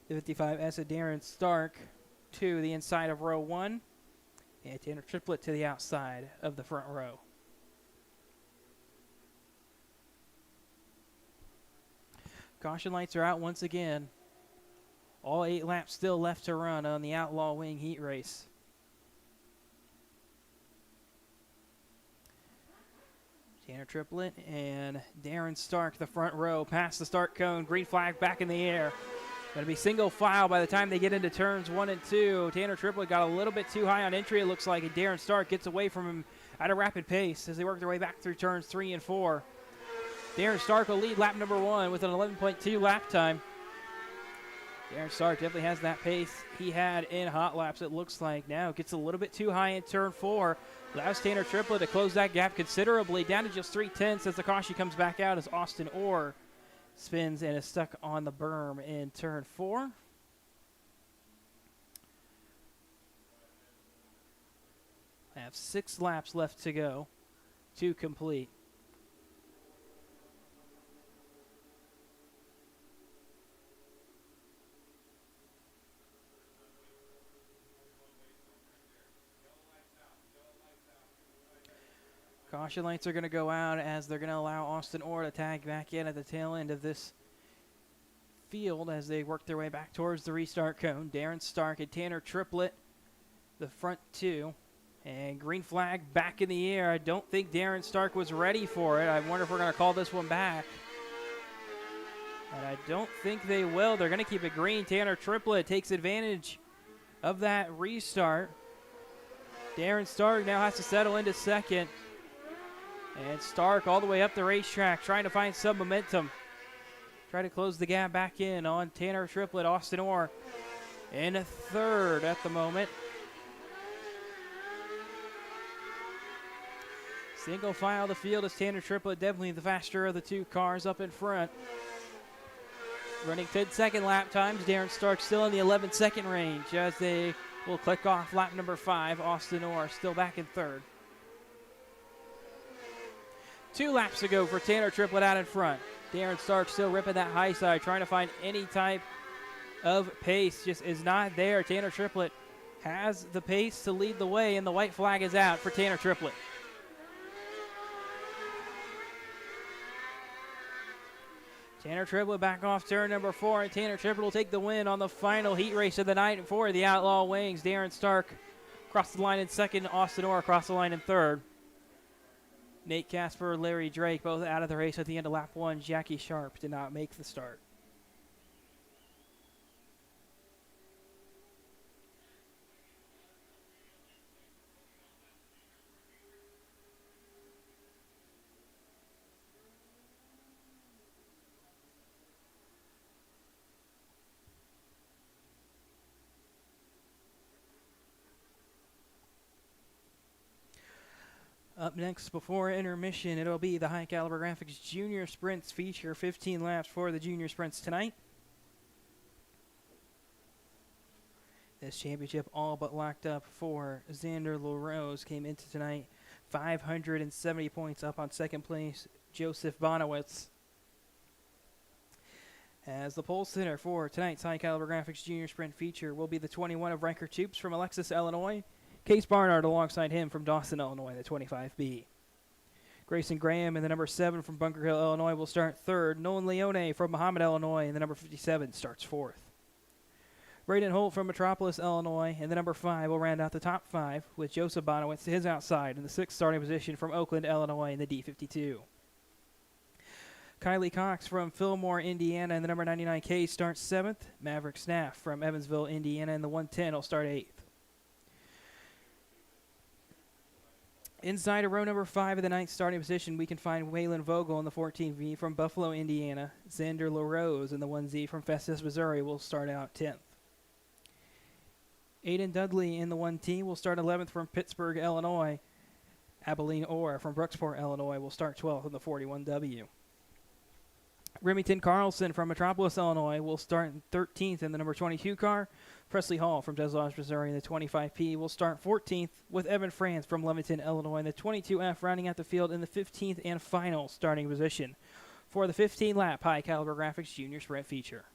the 55S of Darren Stark to the inside of row 1. And Tanner Triplett to the outside of the front row. Caution lights are out once again. All 8 laps still left to run on the Outlaw Wing heat race. Tanner Triplett and Darren Stark, the front row, past the start cone. Green flag back in the air. Going to be single file by the time they get into turns 1 and 2. Tanner Triplett got a little bit too high on entry, it looks like, and Darren Stark gets away from him at a rapid pace as they work their way back through turns 3 and 4. Darren Stark will lead lap number 1 with an 11.2 lap time. Darren Stark definitely has that pace he had in hot laps, it looks like. Now gets a little bit too high in turn 4. Allows Tanner Triplett to close that gap considerably, down to just 3/10 as the caution comes back out as Austin Orr spins and is stuck on the berm in turn 4. I have 6 laps left to go to complete. Caution lights are going to go out as they're going to allow Austin Orr to tag back in at the tail end of this field as they work their way back towards the restart cone. Darren Stark and Tanner Triplett, the front 2. And green flag back in the air. I don't think Darren Stark was ready for it. I wonder if we're going to call this one back. And I don't think they will. They're going to keep it green. Tanner Triplett takes advantage of that restart. Darren Stark now has to settle into second. And Stark all the way up the racetrack trying to find some momentum. Try to close the gap back in on Tanner Triplett. Austin Orr in a third at the moment. Single file the field as Tanner Triplett, definitely the faster of the 2 cars up in front. Running 10-second lap times. Darren Stark still in the 11-second range as they will click off lap number 5. Austin Orr still back in third. 2 laps to go for Tanner Triplett out in front. Darren Stark still ripping that high side, trying to find any type of pace. Just is not there. Tanner Triplett has the pace to lead the way, and the white flag is out for Tanner Triplett. Tanner Triplett back off turn number 4, and Tanner Triplett will take the win on the final heat race of the night for the Outlaw Wings. Darren Stark across the line in second, Austin Orr across the line in third. Nate Casper, Larry Drake, both out of the race at the end of lap 1. Jackie Sharp did not make the start. Up next before intermission, it'll be the High Caliber Graphics Junior Sprints feature. 15 laps for the Junior Sprints tonight. This championship all but locked up for Xander LaRose. Came into tonight 570 points up on second place, Joseph Bonowitz. As the pole sitter for tonight's High Caliber Graphics Junior Sprint feature will be the 21 of Riker Toops from Alexis, Illinois. Case Barnard alongside him from Dawson, Illinois, the 25B. Grayson Graham in the number 7 from Bunker Hill, Illinois will start third. Nolan Leone from Muhammad, Illinois in the number 57 starts fourth. Braden Holt from Metropolis, Illinois in the number 5 will round out the top 5 with Joseph Bonowitz to his outside in the 6th starting position from Oakland, Illinois in the D52. Kylie Cox from Fillmore, Indiana in the number 99K starts 7th. Maverick Snaff from Evansville, Indiana in the 110 will start 8th. Inside of row number 5 of the 9th starting position, we can find Waylon Vogel in the 14V from Buffalo, Indiana. Xander LaRose in the 1Z from Festus, Missouri will start out 10th. Aiden Dudley in the 1T will start 11th from Pittsburgh, Illinois. Abilene Orr from Brooksport, Illinois will start 12th in the 41W. Remington Carlson from Metropolis, Illinois will start 13th in the number 22 car. Presley Hall from Des Moines, Missouri in the 25P will start 14th, with Evan Franz from Leamington, Illinois in the 22F rounding out the field in the 15th and final starting position for the 15-lap High Caliber Graphics Junior Sprint feature.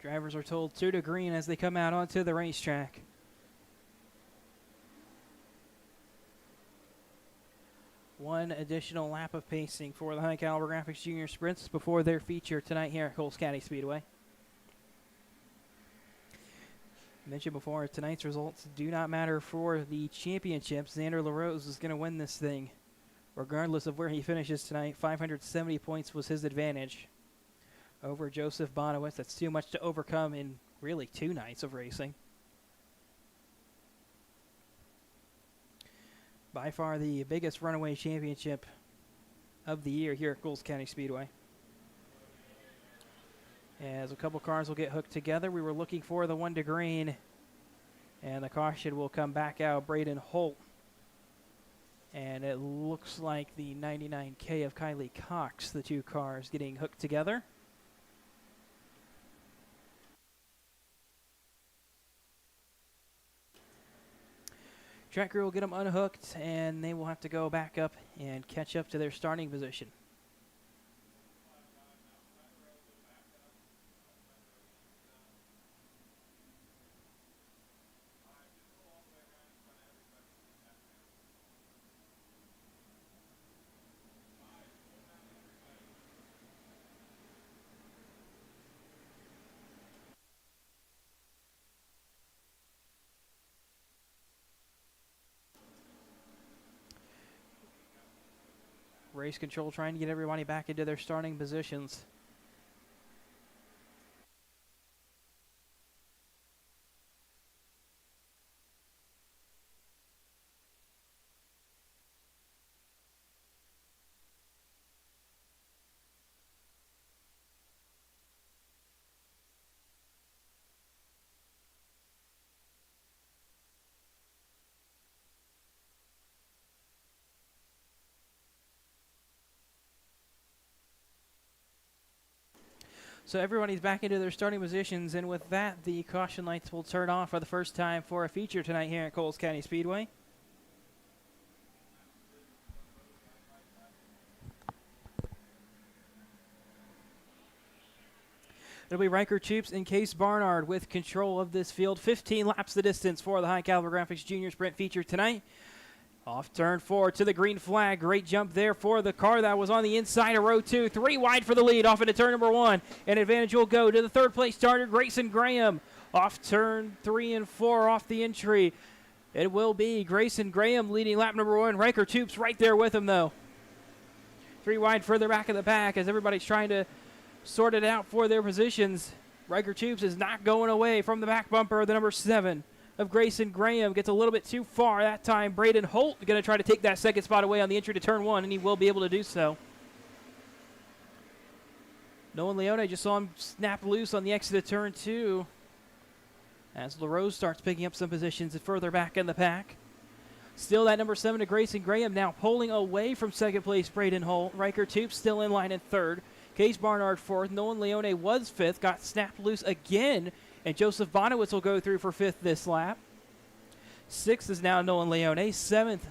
Drivers are told 2 to green as they come out onto the racetrack. One additional lap of pacing for the High Caliber Graphics Junior Sprints before their feature tonight here at Coles County Speedway. Mentioned before, tonight's results do not matter for the championship. Xander LaRose is going to win this thing regardless of where he finishes tonight. 570 points was his advantage over Joseph Bonowitz. That's too much to overcome in really 2 nights of racing. By far the biggest runaway championship of the year here at Coles County Speedway. As a couple cars will get hooked together, we were looking for the 1 to green, and the caution will come back out. Braden Holt. And it looks like the 99K of Kylie Cox, the 2 cars getting hooked together. Track crew will get them unhooked, and they will have to go back up and catch up to their starting position. Race control trying to get everybody back into their starting positions. So everybody's back into their starting positions, and with that, the caution lights will turn off for the first time for a feature tonight here at Coles County Speedway. It'll be Riker Choops and Case Barnard with control of this field. 15 laps the distance for the High Caliber Graphics Junior Sprint feature tonight. Off turn 4 to the green flag. Great jump there for the car that was on the inside of row 2. 3 wide for the lead off into turn number 1. And advantage will go to the 3rd place starter, Grayson Graham. Off turn 3 and 4 off the entry. It will be Grayson Graham leading lap number 1. Riker Toops right there with him, though. 3 wide further back of the pack as everybody's trying to sort it out for their positions. Riker Toops is not going away from the back bumper of the number 7. Of Grayson Graham. Gets a little bit too far that time. Braden Holt going to try to take that second spot away on the entry to turn 1, and he will be able to do so. Nolan Leone just saw him snap loose on the exit of turn 2 as LaRose starts picking up some positions further back in the pack. Still that number 7 to Grayson Graham now pulling away from second place Braden Holt. Riker Toops still in line in third. Case Barnard fourth. Nolan Leone was fifth, got snapped loose again, and Joseph Bonowitz will go through for fifth this lap. Sixth is now Nolan Leone. Seventh,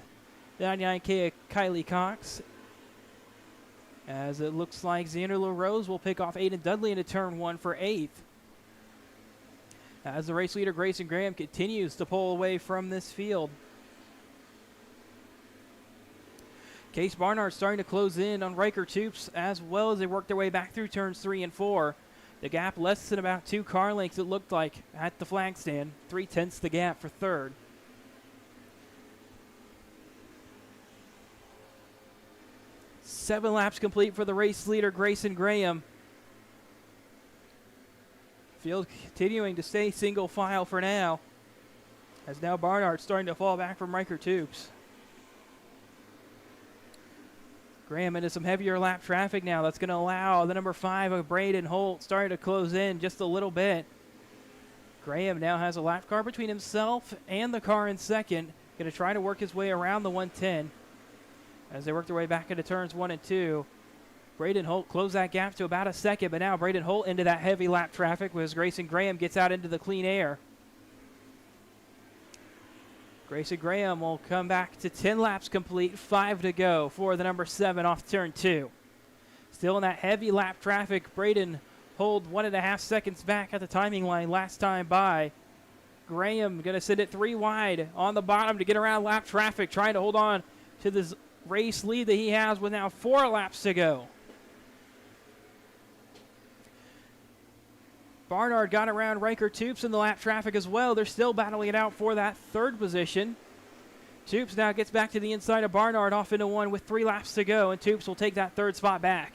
the 99K of Kylie Cox. As it looks like Xander LaRose will pick off Aiden Dudley into turn 1 for eighth. As the race leader Grayson Graham continues to pull away from this field. Case Barnard starting to close in on Riker Toops as well as they work their way back through turns 3 and 4. The gap less than about 2 car lengths it looked like at the flag stand. 3/10 the gap for third. Seven laps complete for the race leader Grayson Graham. Field continuing to stay single file for now. As now Barnard starting to fall back from Riker Toops. Graham into some heavier lap traffic now. That's going to allow the number 5 of Braden Holt starting to close in just a little bit. Graham now has a lap car between himself and the car in second. Going to try to work his way around the 110 as they work their way back into turns 1 and 2. Braden Holt closed that gap to about a second, but now Braden Holt into that heavy lap traffic as Grayson Graham gets out into the clean air. Grayson Graham will come back to 10 laps complete, 5 to go for the number 7 off turn 2. Still in that heavy lap traffic, Braden Holt 1.5 seconds back at the timing line last time by. Graham going to sit it 3 wide on the bottom to get around lap traffic, trying to hold on to this race lead that he has with now 4 laps to go. Barnard got around Riker Toops in the lap traffic as well. They're still battling it out for that third position. Toops now gets back to the inside of Barnard off into 1 with 3 laps to go, and Toops will take that third spot back.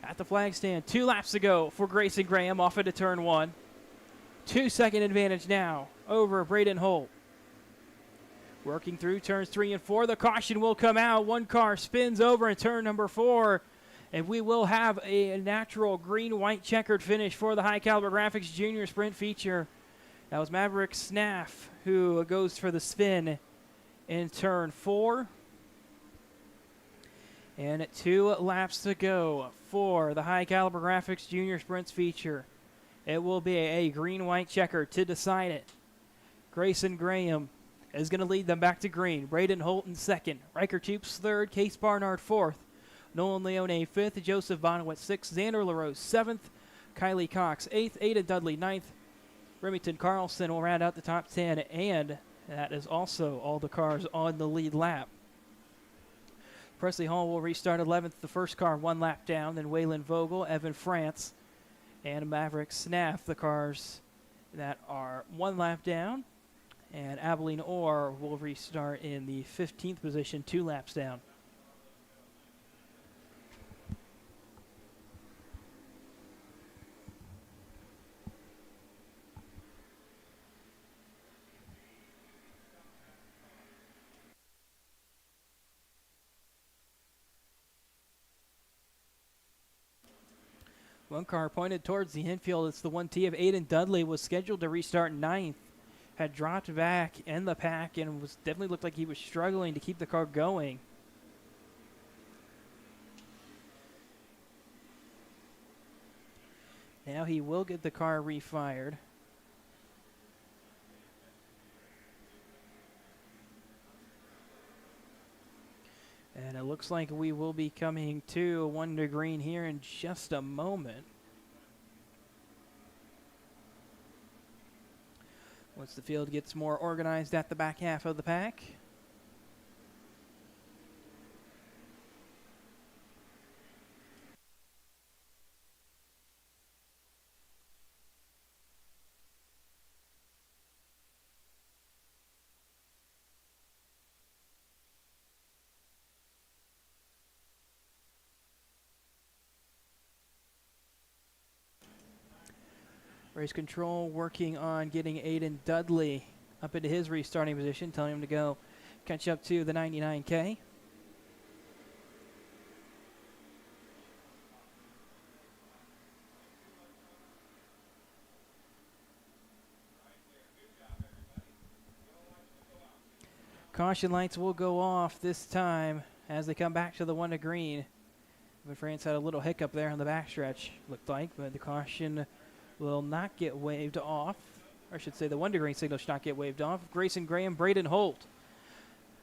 At the flag stand, 2 laps to go for Grayson Graham off into turn 1. 2-second advantage now over Braden Holt. Working through turns 3 and 4, the caution will come out. 1 car spins over in turn number 4. And we will have a natural green-white checkered finish for the High Caliber Graphics Junior Sprint feature. That was Maverick Snaff who goes for the spin in turn 4. And 2 laps to go for the High Caliber Graphics Junior Sprints feature. It will be a green-white checker to decide it. Grayson Graham is going to lead them back to green. Braden Holt in second. Riker Toops third. Case Barnard fourth. Nolan Leone 5th, Joseph Bonowitz 6th, Xander LaRose 7th, Kylie Cox 8th, Aiden Dudley 9th, Remington Carlson will round out the top 10, and that is also all the cars on the lead lap. Presley Hall will restart 11th, the first car 1 lap down, then Waylon Vogel, Evan France, and Maverick Snaff, the cars that are 1 lap down, and Abilene Orr will restart in the 15th position, 2 laps down. One car pointed towards the infield. It's the 1T of Aiden Dudley. Was scheduled to restart 9th. Had dropped back in the pack and was definitely looked like he was struggling to keep the car going. Now he will get the car refired. And it looks like we will be coming to 1 to green here in just a moment. Once the field gets more organized at the back half of the pack. Race control working on getting Aiden Dudley up into his restarting position, telling him to go catch up to the 99K. Caution lights will go off this time as they come back to the 1 to green. But France had a little hiccup there on the backstretch, looked like, but the caution will not get waved off. Or I should say the 1 to green signal should not get waved off. Grayson Graham, Braden Holt.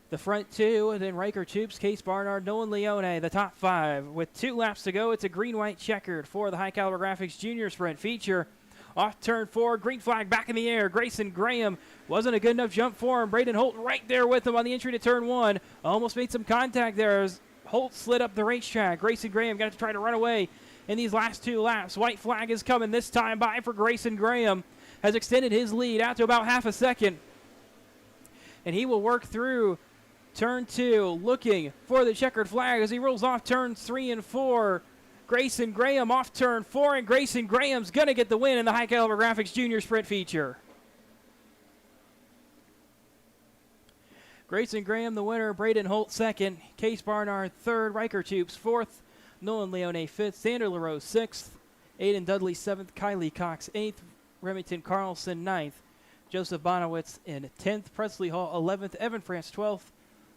The front 2, and then Riker Toops, Case Barnard, Nolan Leone, the top 5. With 2 laps to go, it's a green-white checkered for the High Caliber Graphics Junior Sprint feature. Off turn 4, green flag back in the air. Grayson Graham wasn't a good enough jump for him. Braden Holt right there with him on the entry to turn 1. Almost made some contact there as Holt slid up the racetrack. Grayson Graham got to try to run away in these last 2 laps. White flag is coming this time by for Grayson Graham. Has extended his lead out to about half a second. And he will work through turn 2, looking for the checkered flag as he rolls off turns 3 and 4. Grayson Graham off turn 4, and Grayson Graham's going to get the win in the High Caliber Graphics Junior Sprint feature. Grayson Graham the winner, Braden Holt second, Case Barnard third, Riker Toops fourth, Nolan Leone fifth, Sander LaRose sixth, Aiden Dudley seventh, Kylie Cox eighth, Remington Carlson ninth, Joseph Bonowitz in 10th, Presley Hall 11th, Evan France 12th,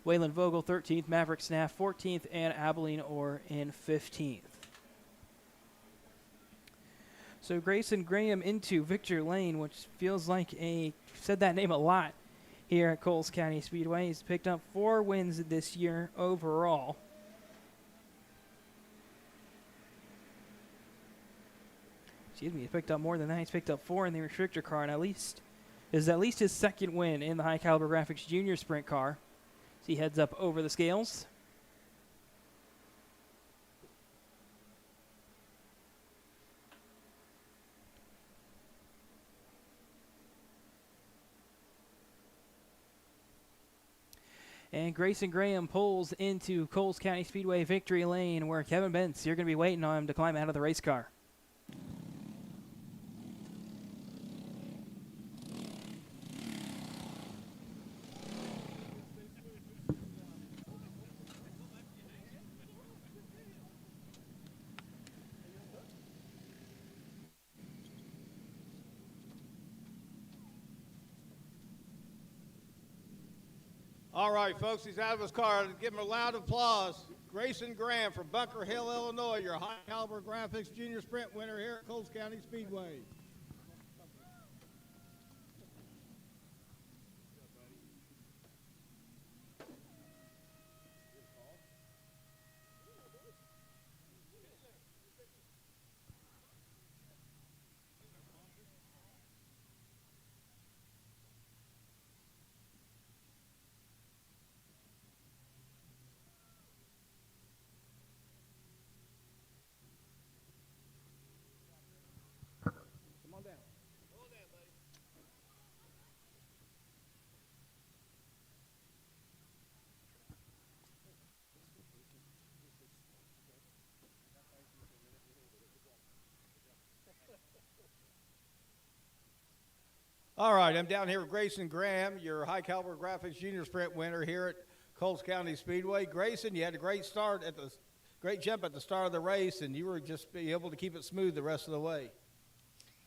Waylon Vogel 13th, Maverick Snaff 14th, and Abilene Orr in 15th. So Grayson Graham into Victor Lane, which feels like said that name a lot here at Coles County Speedway. He's picked up 4 wins this year overall. Excuse me, he picked up more than that. He's picked up 4 in the restrictor car, and at least his second win in the High Caliber Graphics Junior Sprint car. So he heads up over the scales. And Grayson Graham pulls into Coles County Speedway victory lane where Kevin Bentz, you're going to be waiting on him to climb out of the race car. All right, folks, he's out of his car. Give him a loud applause. Grayson Graham from Bunker Hill, Illinois, your High Caliber Graphics Junior Sprint winner here at Coles County Speedway. All right, I'm down here with Grayson Graham, your High Caliber Graphics Junior Sprint winner here at Coles County Speedway. Grayson, you had a great jump at the start of the race, and you were just be able to keep it smooth the rest of the way.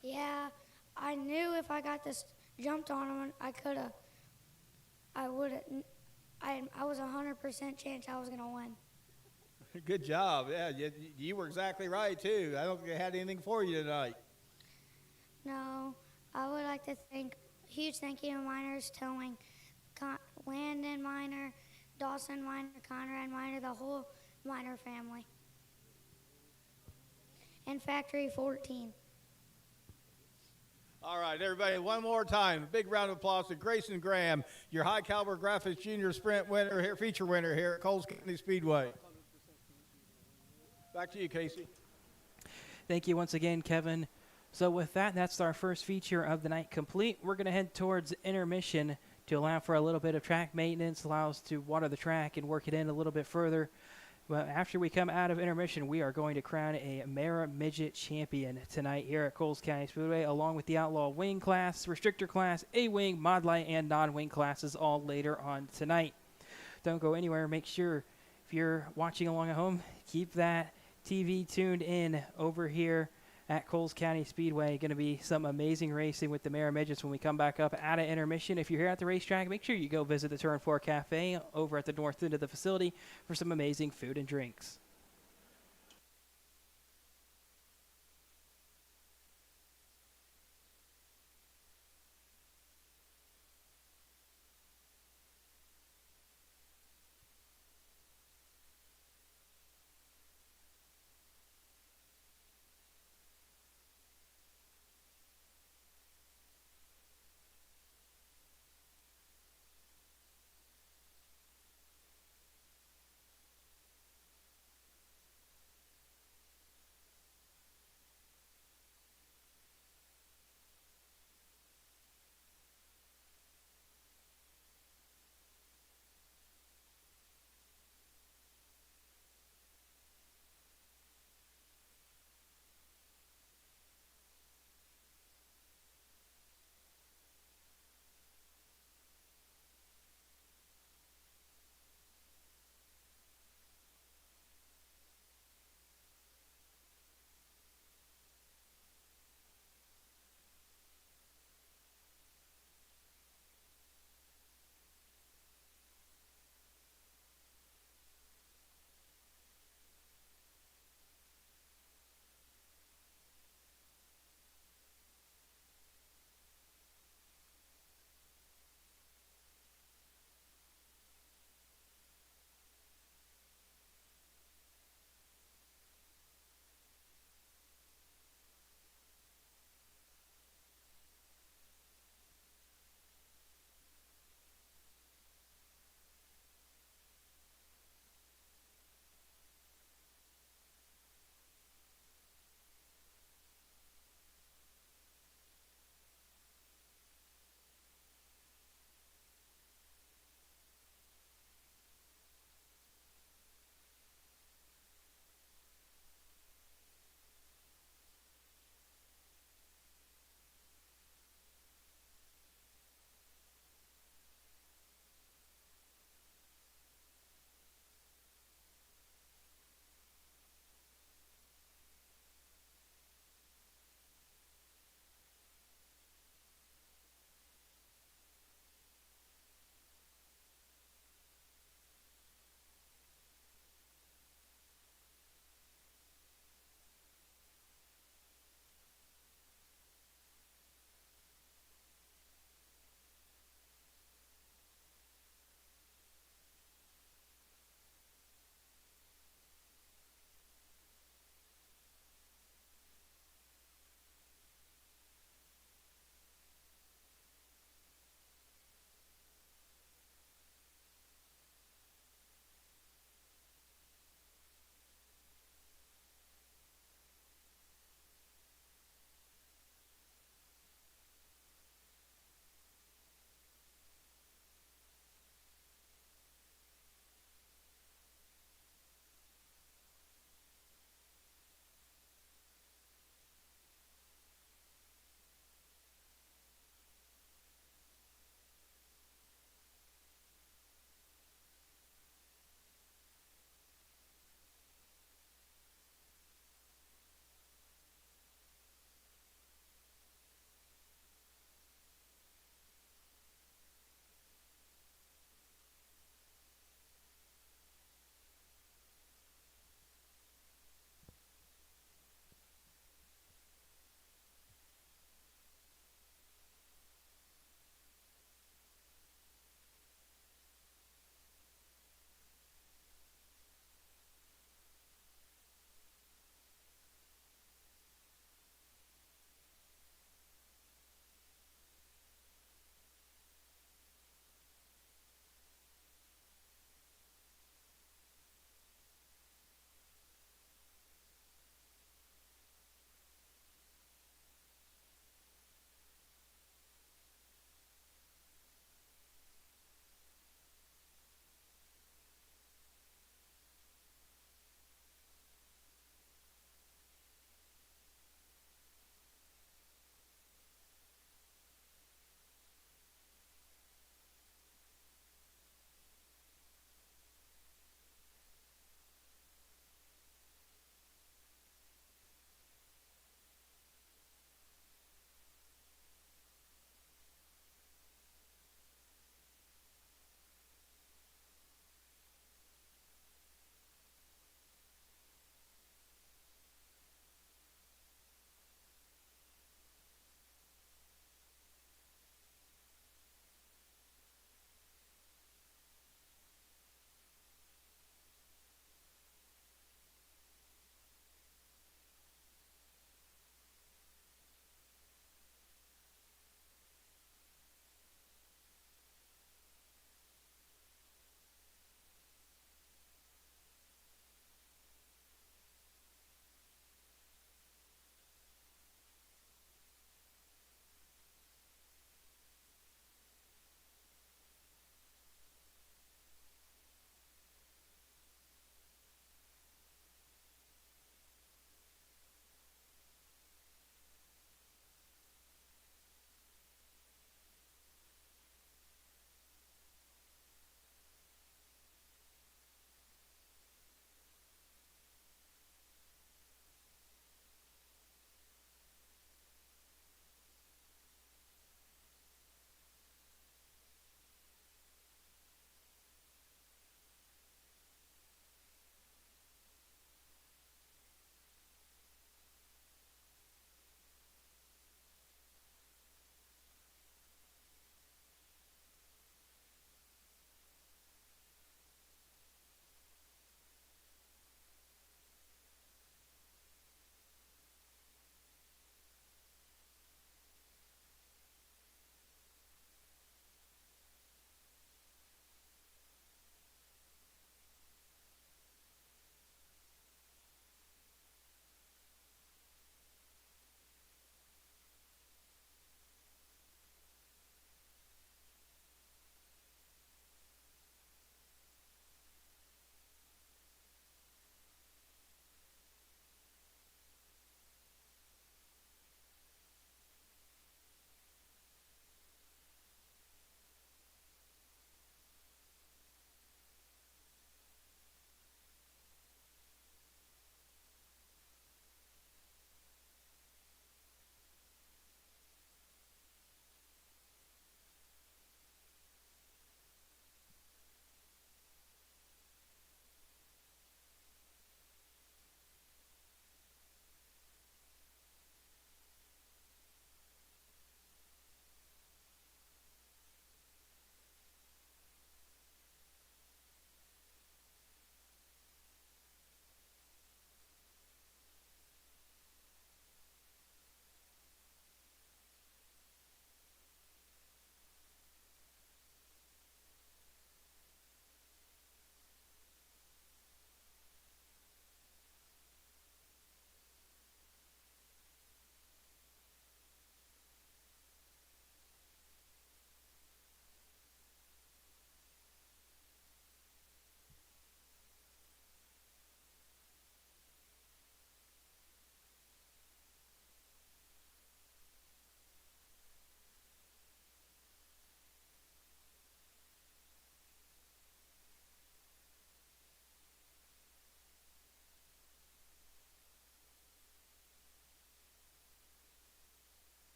Yeah, I knew if I got this jumped on him, I was 100% chance I was going to win. Good job. Yeah, you were exactly right, too. I don't think I had anything for you tonight. No, I would like to huge thank you to Miners Towing, Landon Miner, Dawson Miner, Conrad Miner, the whole Miner family, and Factory 14. All right, everybody, one more time. A big round of applause to Grayson Graham, your High Caliber Graphics Junior Sprint winner here, feature winner here at Coles County Speedway. Back to you, Casey. Thank you once again, Kevin. So with that, that's our first feature of the night complete. We're going to head towards intermission to allow for a little bit of track maintenance, allow us to water the track and work it in a little bit further. But after we come out of intermission, we are going to crown a Mara Midget champion tonight here at Coles County Speedway, along with the Outlaw Wing class, Restrictor class, A-Wing, Modlite, and non-Wing classes all later on tonight. Don't go anywhere. Make sure, if you're watching along at home, keep that TV tuned in over here at Coles County Speedway. Going to be some amazing racing with the Mare Midgets when we come back up out of intermission. If you're here at the racetrack, make sure you go visit the Turn 4 Cafe over at the north end of the facility for some amazing food and drinks.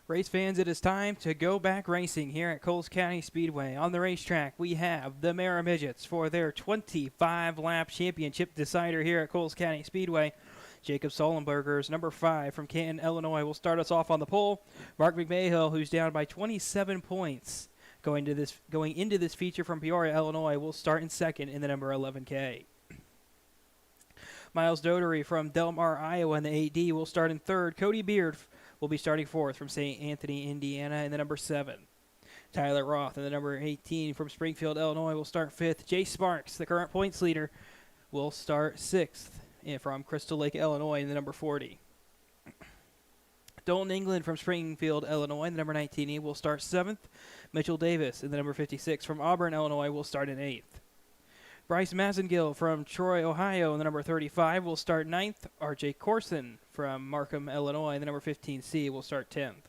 Race fans, it is time to go back racing here at Coles County Speedway. On the racetrack, we have the Mara Midgets for their 25-lap championship decider here at Coles County Speedway. Jacob Sollenberger's number 5 from Canton, Illinois, will start us off on the pole. Mark McMahill, who's down by 27 points going into this feature from Peoria, Illinois, will start in second in the number 11K. Miles Dotery from Delmar, Iowa in the 8D will start in third. Cody Beard will be starting fourth from St. Anthony, Indiana in the number 7. Tyler Roth in the number 18 from Springfield, Illinois will start fifth. Jay Sparks, the current points leader, will start sixth from Crystal Lake, Illinois in the number 40. Dalton England from Springfield, Illinois in the number 19 will start seventh. Mitchell Davis in the number 56 from Auburn, Illinois will start in eighth. Bryce Mazengill from Troy, Ohio in the number 35 will start ninth. R.J. Corson from Markham, Illinois in the number 15C will start 10th.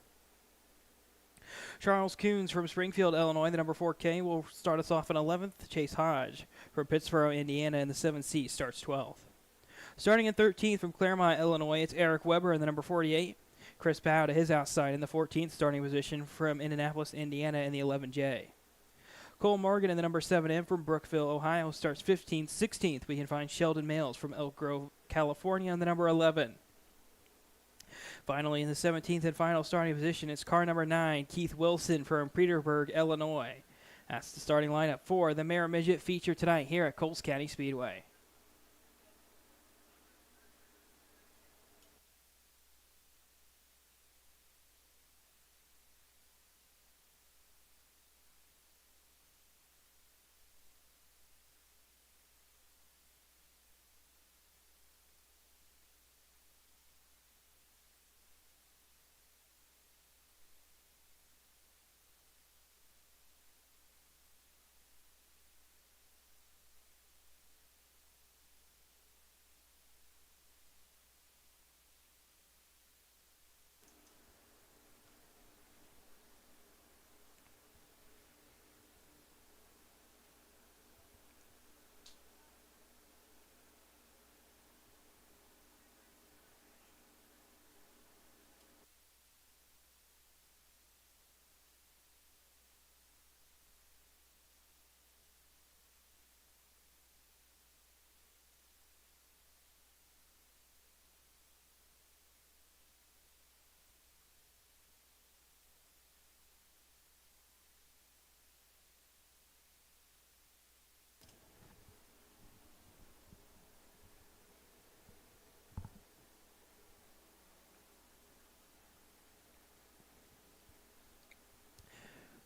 Charles Coons from Springfield, Illinois, the number 4K, will start us off in 11th. Chase Hodge from Pittsboro, Indiana in the 7C starts 12th. Starting in 13th from Claremont, Illinois, it's Eric Weber in the number 48. Chris Bow to his outside in the 14th starting position from Indianapolis, Indiana in the 11J. Cole Morgan in the number 7M from Brookville, Ohio starts 15th. 16th, we can find Sheldon Males from Elk Grove, California in the number 11. Finally, in the 17th and final starting position, it's car number 9, Keith Wilson from Petersburg, Illinois. That's the starting lineup for the Mara Midget feature tonight here at Coles County Speedway.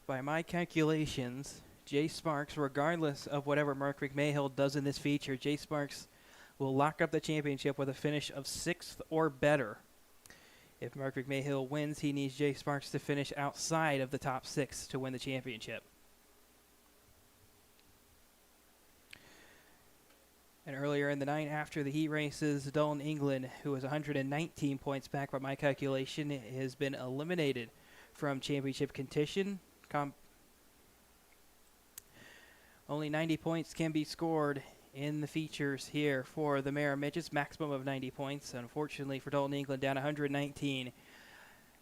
By my calculations, Jay Sparks, regardless of whatever Mark McMahill does in this feature, Jay Sparks will lock up the championship with a finish of 6th or better. If Mark McMahill wins, he needs Jay Sparks to finish outside of the top 6 to win the championship. And earlier in the night, after the heat races, Dalton England, who was 119 points back by my calculation, has been eliminated from championship contention. Only 90 points can be scored in the features here for the Mara Midgets, maximum of 90 points. Unfortunately for Dalton England, down 119,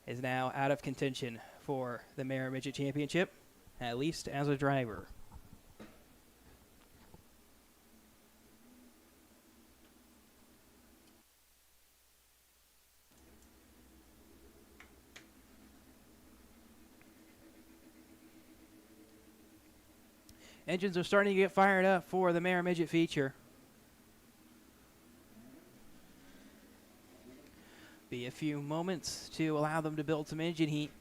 is now out of contention for the Mara Midget Championship, at least as a driver. Engines are starting to get fired up for the Mara Midget feature. Be a few moments to allow them to build some engine heat.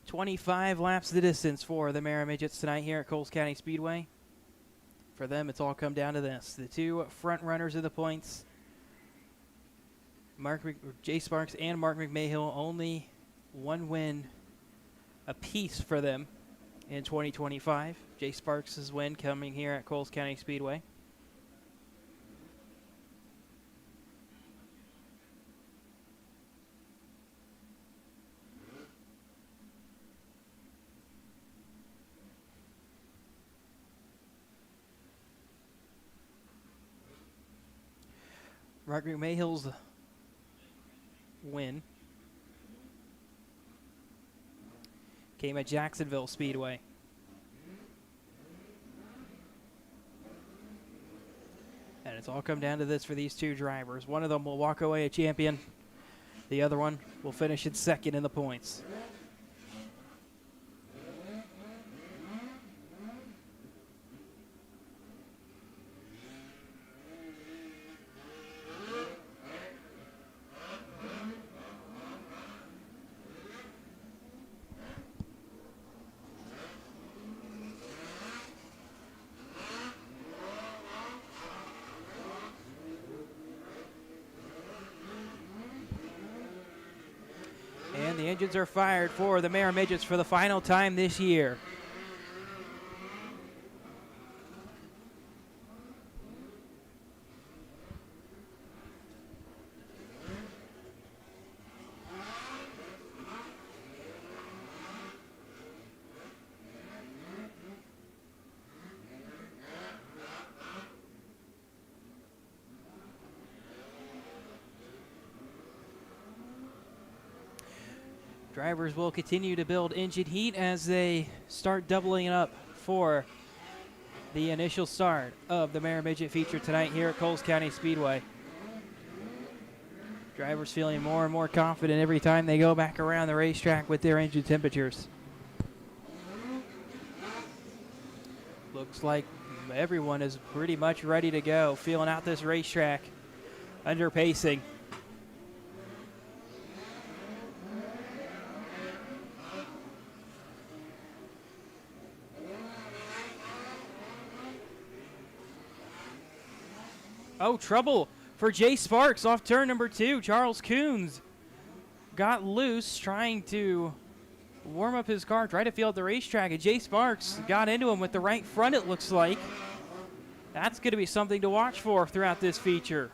"25 laps the distance for the Mara Midgets tonight here at Coles County Speedway. For them, it's all come down to this. The two front runners of the points, Jay Sparks and Mark McMahill, only one win apiece for them in 2025. Jay Sparks' win coming here at Coles County Speedway. Roderick Mayhill's win came at Jacksonville Speedway. And it's all come down to this for these two drivers. One of them will walk away a champion. The other one will finish in second in the points. And the engines are fired for the Mare Midgets for the final time this year. Drivers will continue to build engine heat as they start doubling it up for the initial start of the Mare Midget feature tonight here at Coles County Speedway. Drivers feeling more and more confident every time they go back around the racetrack with their engine temperatures. Looks like everyone is pretty much ready to go, feeling out this racetrack under pacing. Oh, trouble for Jay Sparks off turn number 2. Charles Coons got loose trying to warm up his car, try to feel out the racetrack, and Jay Sparks got into him with the right front, it looks like. That's going to be something to watch for throughout this feature.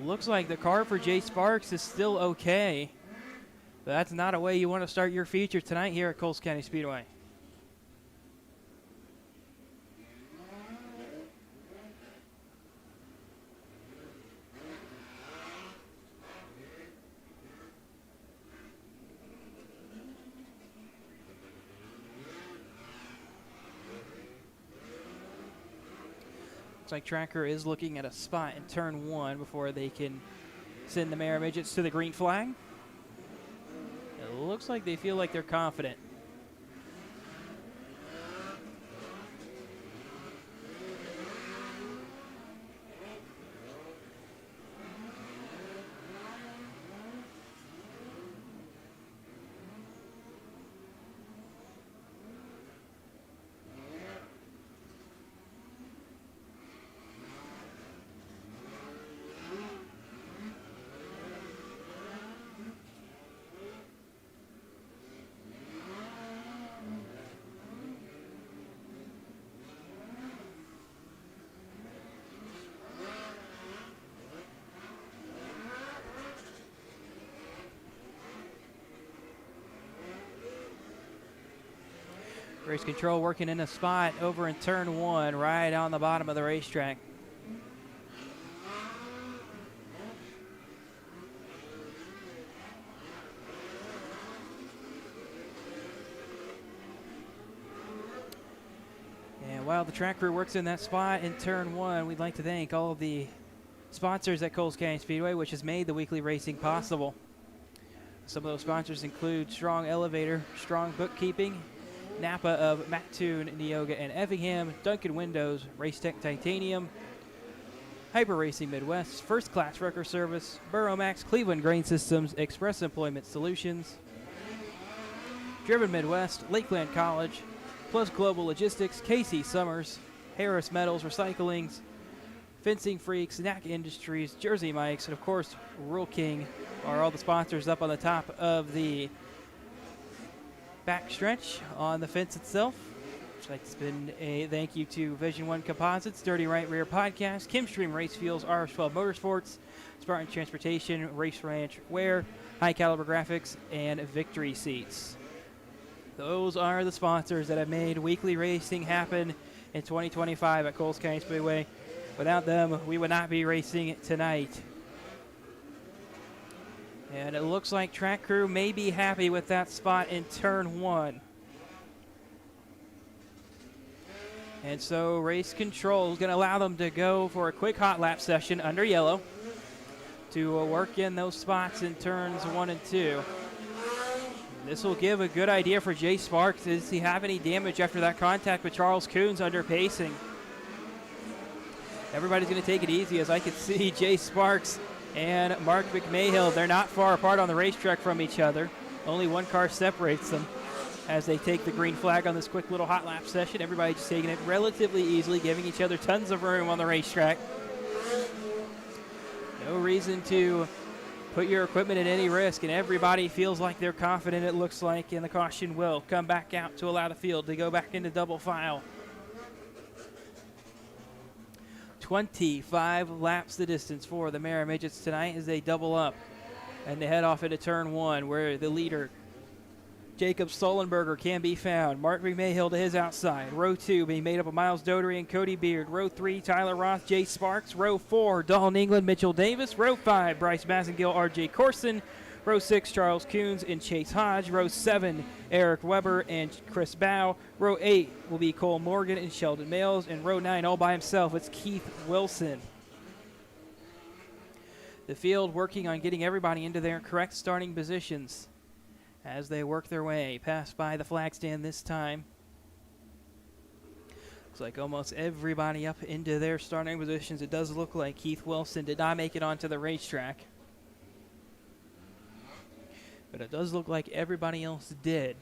Looks like the car for Jay Sparks is still okay, but that's not a way you want to start your feature tonight here at Coles County Speedway. Looks like Tracker is looking at a spot in turn 1 before they can send the Mare Midgets to the green flag. It looks like they feel like they're confident. Race control working in a spot over in turn 1, right on the bottom of the racetrack. And while the track crew works in that spot in turn 1, we'd like to thank all of the sponsors at Coles County Speedway, which has made the weekly racing possible. Some of those sponsors include Strong Elevator, Strong Bookkeeping, Napa of Mattoon, Neoga, and Effingham, Duncan Windows, Racetech Titanium, Hyper Racing Midwest, First Class Wrecker Service, Burromax, Cleveland Grain Systems, Express Employment Solutions, Driven Midwest, Lakeland College, Plus Global Logistics, KC Summers, Harris Metals Recyclings, Fencing Freaks, Knack Industries, Jersey Mikes, and of course, Rural King are all the sponsors up on the top of the backstretch on the fence itself. I'd like to spend a thank you to Vision One Composites, Dirty Right Rear Podcast, Kimstream Race Fuels, RS12 Motorsports, Spartan Transportation, Race Ranch Wear, High Caliber Graphics, and Victory Seats. Those are the sponsors that have made weekly racing happen in 2025 at Coles County Speedway. Without them, we would not be racing tonight. And it looks like track crew may be happy with that spot in turn 1. And so race control is going to allow them to go for a quick hot lap session under yellow to work in those spots in turns 1 and 2. This will give a good idea for Jay Sparks. Does he have any damage after that contact with Charles Coons under pacing? Everybody's going to take it easy, as I can see Jay Sparks and Mark McMahill. They're not far apart on the racetrack from each other. Only one car separates them as they take the green flag on this quick little hot lap session. Everybody just taking it relatively easily, giving each other tons of room on the racetrack. No reason to put your equipment at any risk, and everybody feels like they're confident, it looks like, and the caution will come back out to allow the field to go back into double file. 25 laps the distance for the Mara Midgets tonight as they double up and they head off into turn 1, where the leader, Jacob Sullenberger, can be found. Mark McMahill to his outside. Row 2 being made up of Miles Dotery and Cody Beard. Row 3, Tyler Roth, Jay Sparks. Row 4, Dalton England, Mitchell Davis. Row 5, Bryce Masengill, R.J. Corson. Row 6, Charles Coons and Chase Hodge. Row 7, Eric Weber and Chris Bow. Row 8 will be Cole Morgan and Sheldon Males. And row 9, all by himself, it's Keith Wilson. The field working on getting everybody into their correct starting positions as they work their way past by the flag stand this time. Looks like almost everybody up into their starting positions. It does look like Keith Wilson did not make it onto the racetrack, but it does look like everybody else did.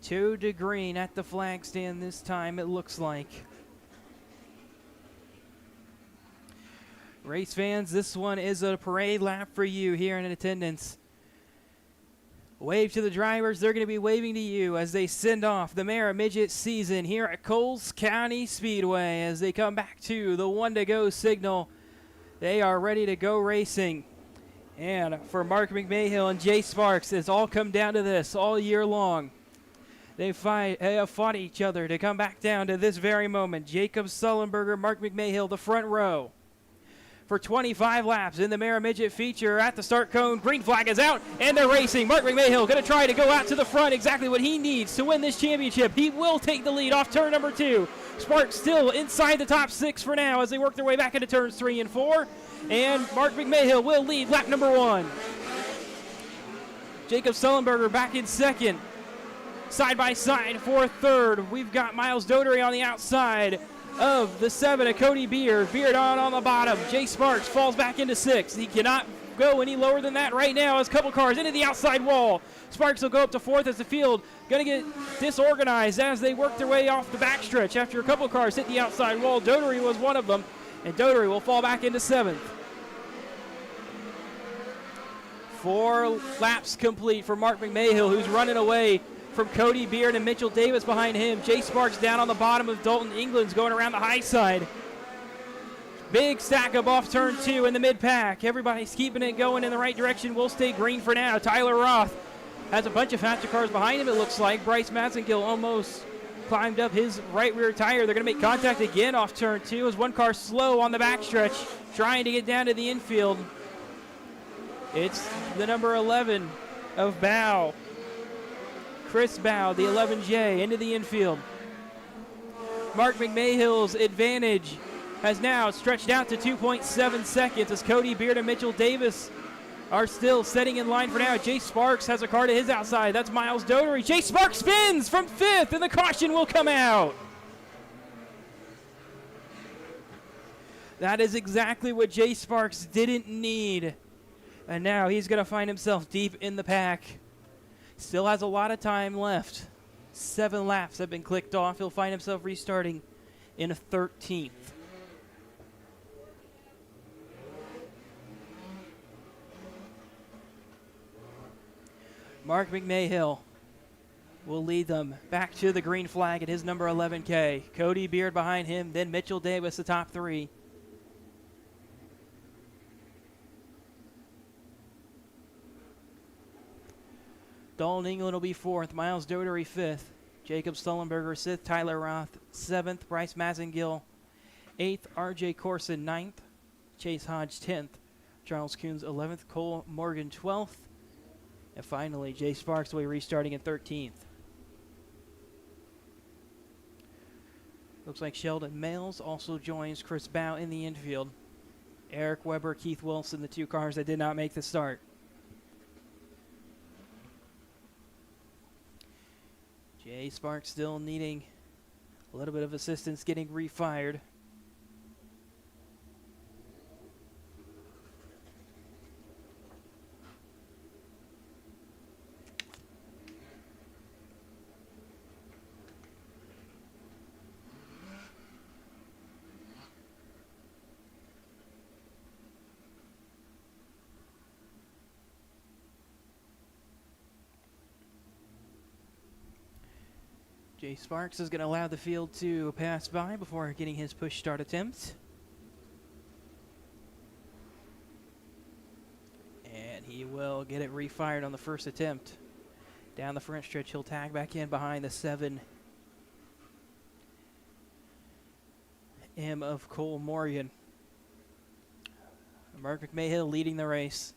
Two to green at the flag stand this time, it looks like. Race fans, this one is a parade lap for you here in attendance. Wave to the drivers. They're going to be waving to you as they send off the Mara Midget season here at Coles County Speedway as they come back to the 1 to go signal. They are ready to go racing. And for Mark McMahill and Jay Sparks, it's all come down to this all year long. They have fought each other to come back down to this very moment. Jacob Sullenberger, Mark McMahill, the front row. For 25 laps in the Mara Midget feature at the start cone. Green flag is out, and they're racing. Mark McMahill going to try to go out to the front, exactly what he needs to win this championship. He will take the lead off turn number 2. Sparks still inside the top 6 for now as they work their way back into turns 3 and 4. And Mark McMahill will lead lap number 1. Jacob Sullenberger back in second. Side by side for third, we've got Miles Dotery on the outside of the 7 of Cody Beard. Beard on the bottom. Jay Sparks falls back into 6th. He cannot go any lower than that right now as a couple cars into the outside wall. Sparks will go up to 4th as the field going to get disorganized as they work their way off the backstretch after a couple cars hit the outside wall. Dotery was one of them, and Dotery will fall back into 7th. 4 laps complete for Mark McMahill, who's running away from Cody Beard and Mitchell Davis behind him. Jay Sparks down on the bottom of Dalton England's going around the high side. Big stack up off turn 2 in the mid-pack. Everybody's keeping it going in the right direction. We'll stay green for now. Tyler Roth has a bunch of faster cars behind him, it looks like. Bryce Masengill almost climbed up his right rear tire. They're going to make contact again off turn 2 as one car slow on the backstretch, trying to get down to the infield. It's the number 11 of Bow. Chris Bow, the 11J, into the infield. Mark McMahill's advantage has now stretched out to 2.7 seconds as Cody Beard and Mitchell Davis are still setting in line for now. Jay Sparks has a car to his outside. That's Miles Dotery. Jay Sparks spins from 5th, and the caution will come out. That is exactly what Jay Sparks didn't need. And now he's going to find himself deep in the pack. Still has a lot of time left. 7 laps have been clicked off. He'll find himself restarting in 13th. Mark McMahill will lead them back to the green flag at his number 11K. Cody Beard behind him, then Mitchell Davis, the top three. Dalton England will be fourth, Miles Dodery fifth, Jacob Stullenberger sixth, Tyler Roth seventh, Bryce Mazengill eighth, RJ Corson ninth, Chase Hodge 10th, Charles Coons 11th, Cole Morgan 12th, and finally Jay Sparks will be restarting in 13th. Looks like Sheldon Males also joins Chris Bow in the infield. Eric Weber, Keith Wilson, the two cars that did not make the start. Jay Sparks still needing a little bit of assistance getting refired. Jay Sparks is going to allow the field to pass by before getting his push start attempt. And he will get it refired on the first attempt. Down the front stretch, he'll tag back in behind the 7M of Cole Morgan. Mark McMahill leading the race.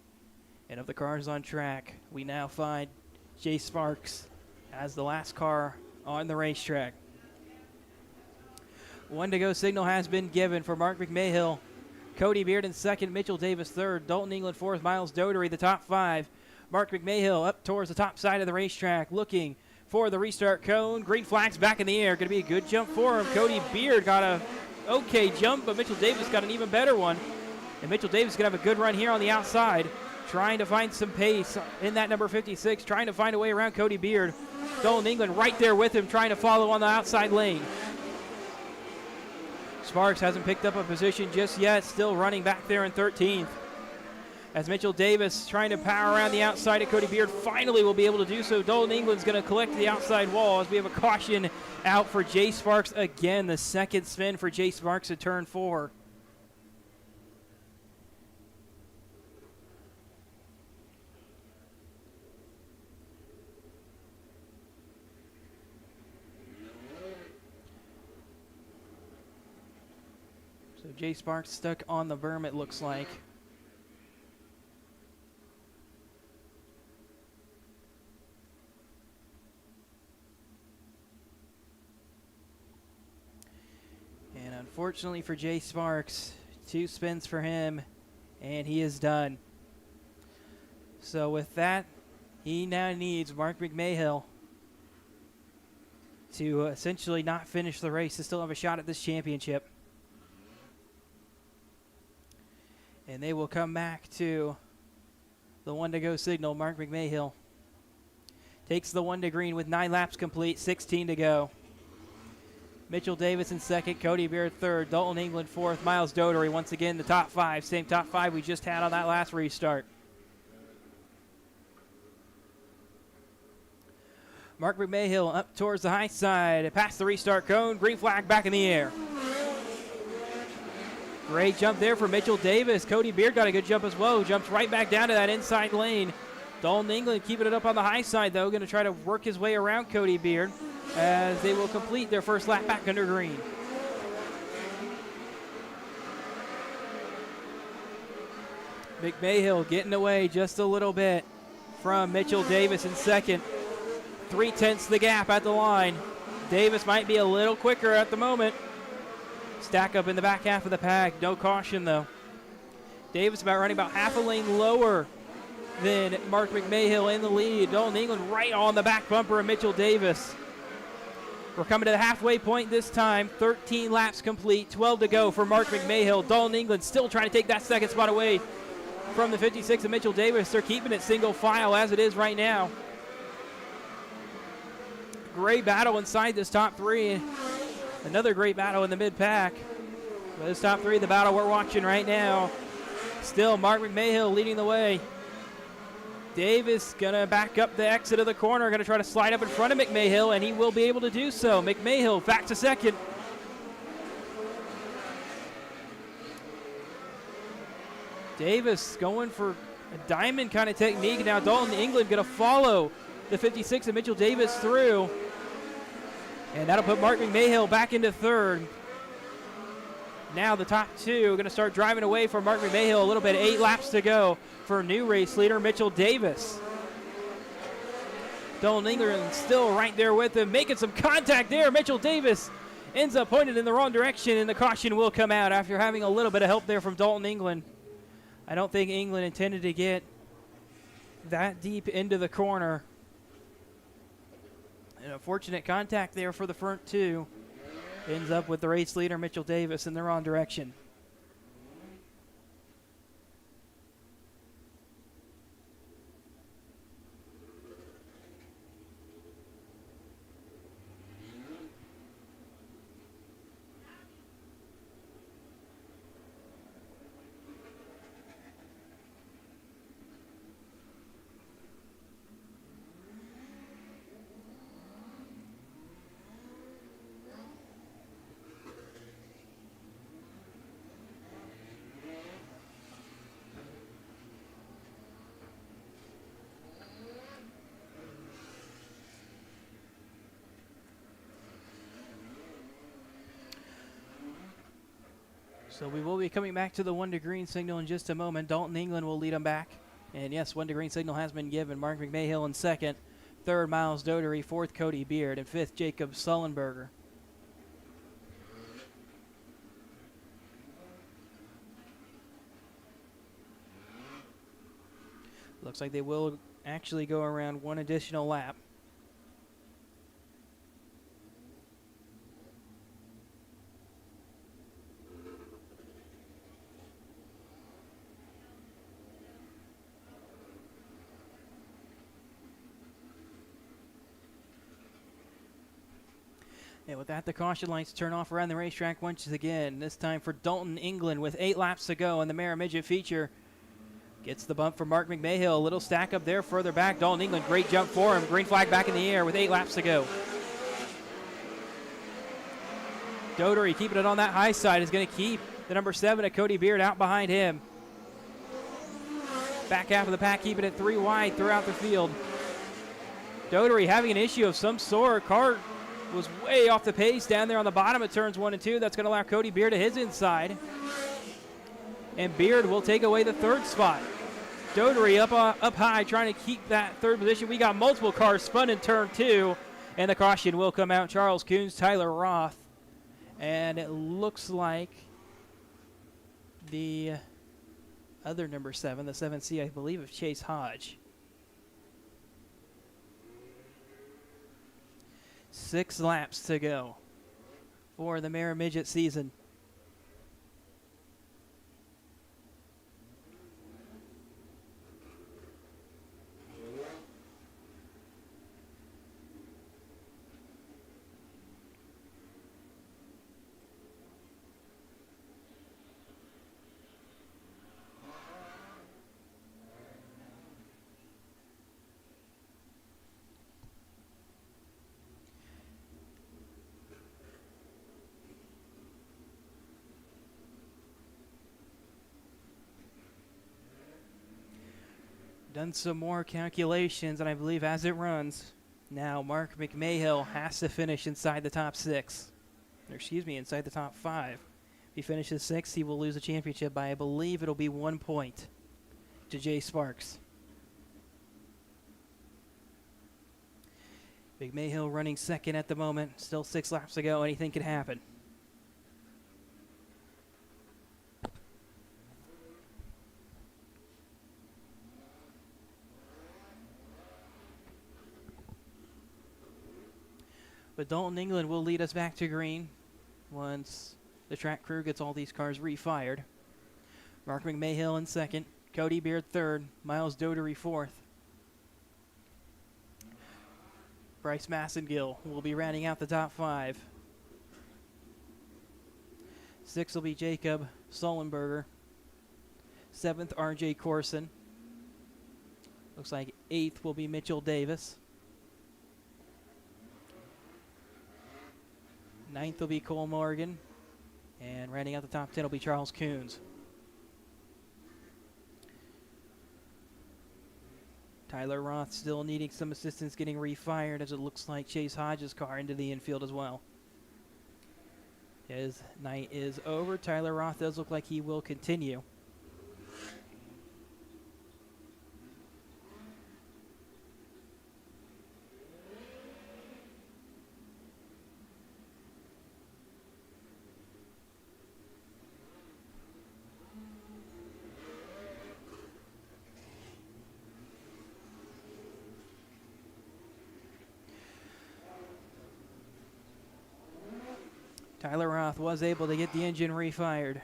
And of the cars on track, we now find Jay Sparks as the last car on the racetrack. 1 to go signal has been given for Mark McMahill. Cody Beard in second, Mitchell Davis third, Dalton England fourth, Miles Dodery the top five. Mark McMahill up towards the top side of the racetrack looking for the restart cone. Green flags back in the air. Going to be a good jump for him. Cody Beard got a okay jump, but Mitchell Davis got an even better one. And Mitchell Davis is going to have a good run here on the outside, trying to find some pace in that number 56, trying to find a way around Cody Beard. Dalton England right there with him, trying to follow on the outside lane. Sparks hasn't picked up a position just yet, still running back there in 13th. As Mitchell Davis trying to power around the outside of Cody Beard, finally will be able to do so. Dalton England's going to collect the outside wall as we have a caution out for Jay Sparks again. The second spin for Jay Sparks at turn 4. So Jay Sparks stuck on the berm, it looks like. And unfortunately for Jay Sparks, 2 spins for him, and he is done. So with that, he now needs Mark McMahill to essentially not finish the race to still have a shot at this championship. And they will come back to the 1 to go signal. Mark McMahill takes the 1 to green with 9 laps complete, 16 to go. Mitchell Davis in second, Cody Beard third, Dalton England fourth, Miles Dodery once again the top 5. Same top 5 we just had on that last restart. Mark McMahill up towards the high side, past the restart cone, green flag back in the air. Great jump there for Mitchell Davis. Cody Beard got a good jump as well. Jumps right back down to that inside lane. Dalton England keeping it up on the high side, though. Going to try to work his way around Cody Beard as they will complete their first lap back under green. McMahill getting away just a little bit from Mitchell Davis in second. 3/10 the gap at the line. Davis might be a little quicker at the moment. Stack up in the back half of the pack. No caution, though. Davis running about half a lane lower than Mark McMahill in the lead. Dalton England right on the back bumper of Mitchell Davis. We're coming to the halfway point this time. 13 laps complete. 12 to go for Mark McMahill. Dalton England still trying to take that second spot away from the 56 of Mitchell Davis. They're keeping it single file as it is right now. Great battle inside this top 3. Another great battle in the mid-pack. But this top 3, the battle we're watching right now. Still Mark McMahill leading the way. Davis gonna back up the exit of the corner, gonna try to slide up in front of McMahill, and he will be able to do so. McMahill back to second. Davis going for a diamond kind of technique. Now Dalton England gonna follow the 56 of Mitchell Davis through. And that'll put Mark McMahill back into third. Now the top two going to start driving away from Mark McMahill a little bit. 8 laps to go for new race leader Mitchell Davis. Dalton England still right there with him, making some contact there. Mitchell Davis ends up pointed in the wrong direction, and the caution will come out after having a little bit of help there from Dalton England. I don't think England intended to get that deep into the corner. An unfortunate contact there for the front two. Ends up with the race leader, Mitchell Davis, in the wrong direction. So we will be coming back to the 1 to green signal in just a moment. Dalton England will lead them back. And yes, 1 to green signal has been given. Mark McMahill in second. Third, Miles Dotery. Fourth, Cody Beard. And fifth, Jacob Sullenberger. Looks like they will actually go around one additional lap. And with that, the caution lights turn off around the racetrack once again. This time for Dalton England with 8 laps to go in the Mara Midget feature. Gets the bump from Mark McMahill. A little stack up there further back. Dalton England, great jump for him. Green flag back in the air with 8 laps to go. Dotery keeping it on that high side is going to keep the number 7 of Cody Beard out behind him. Back half of the pack keeping it 3 wide throughout the field. Dotery having an issue of some sort. Car was way off the pace down there on the bottom of turns 1 and 2. That's going to allow Cody Beard to his inside. And Beard will take away the 3rd spot. Dotery up high trying to keep that 3rd position. We got multiple cars spun in turn 2. And the caution will come out. Charles Coons, Tyler Roth. And it looks like the other number 7, the 7C, I believe, of Chase Hodge. 6 laps to go for the Mara Midget season. Done some more calculations, and I believe as it runs, now Mark McMahill has to finish inside the top 6. Or excuse me, inside the top 5. If he finishes 6th, he will lose the championship by, I believe it'll be 1 point to Jay Sparks. McMahill running 2nd at the moment. Still 6 laps to go. Anything could happen. But Dalton England will lead us back to green once the track crew gets all these cars refired. Mark McMahill in 2nd. Cody Beard 3rd. Miles Dotery 4th. Bryce Massengill will be rounding out the top 5. 6th will be Jacob Sullenberger. 7th, RJ Corson. Looks like 8th will be Mitchell Davis. 9th will be Cole Morgan. And rounding out the top 10 will be Charles Coons. Tyler Roth still needing some assistance getting refired, as it looks like Chase Hodges' car into the infield as well. His night is over. Tyler Roth does look like he will continue. Tyler Roth was able to get the engine refired.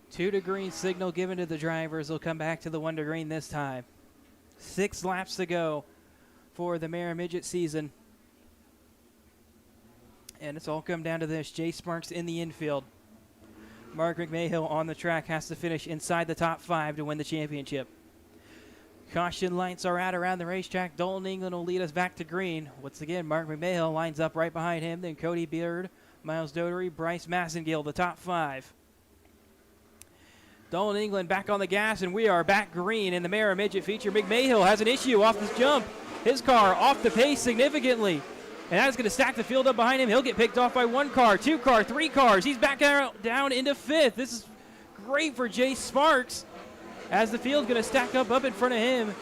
Two to green signal given to the drivers. They'll come back to the 1 to green this time. 6 laps to go for the Mara Midget season. And it's all come down to this. Jay Sparks in the infield. Mark McMahill on the track has to finish inside the top 5 to win the championship. Caution lights are out around the racetrack. Dalton England will lead us back to green. Once again, Mark McMahill lines up right behind him. Then Cody Beard, Miles Dotery, Bryce Massengill, the top 5. Dalton England back on the gas, and we are back green in the Mara Midget feature. McMahill has an issue off this jump. His car off the pace significantly, and that's going to stack the field up behind him. He'll get picked off by 1 car, 2 car, 3 cars. He's back down into 5th. This is great for Jay Sparks, as the field's going to stack up in front of him.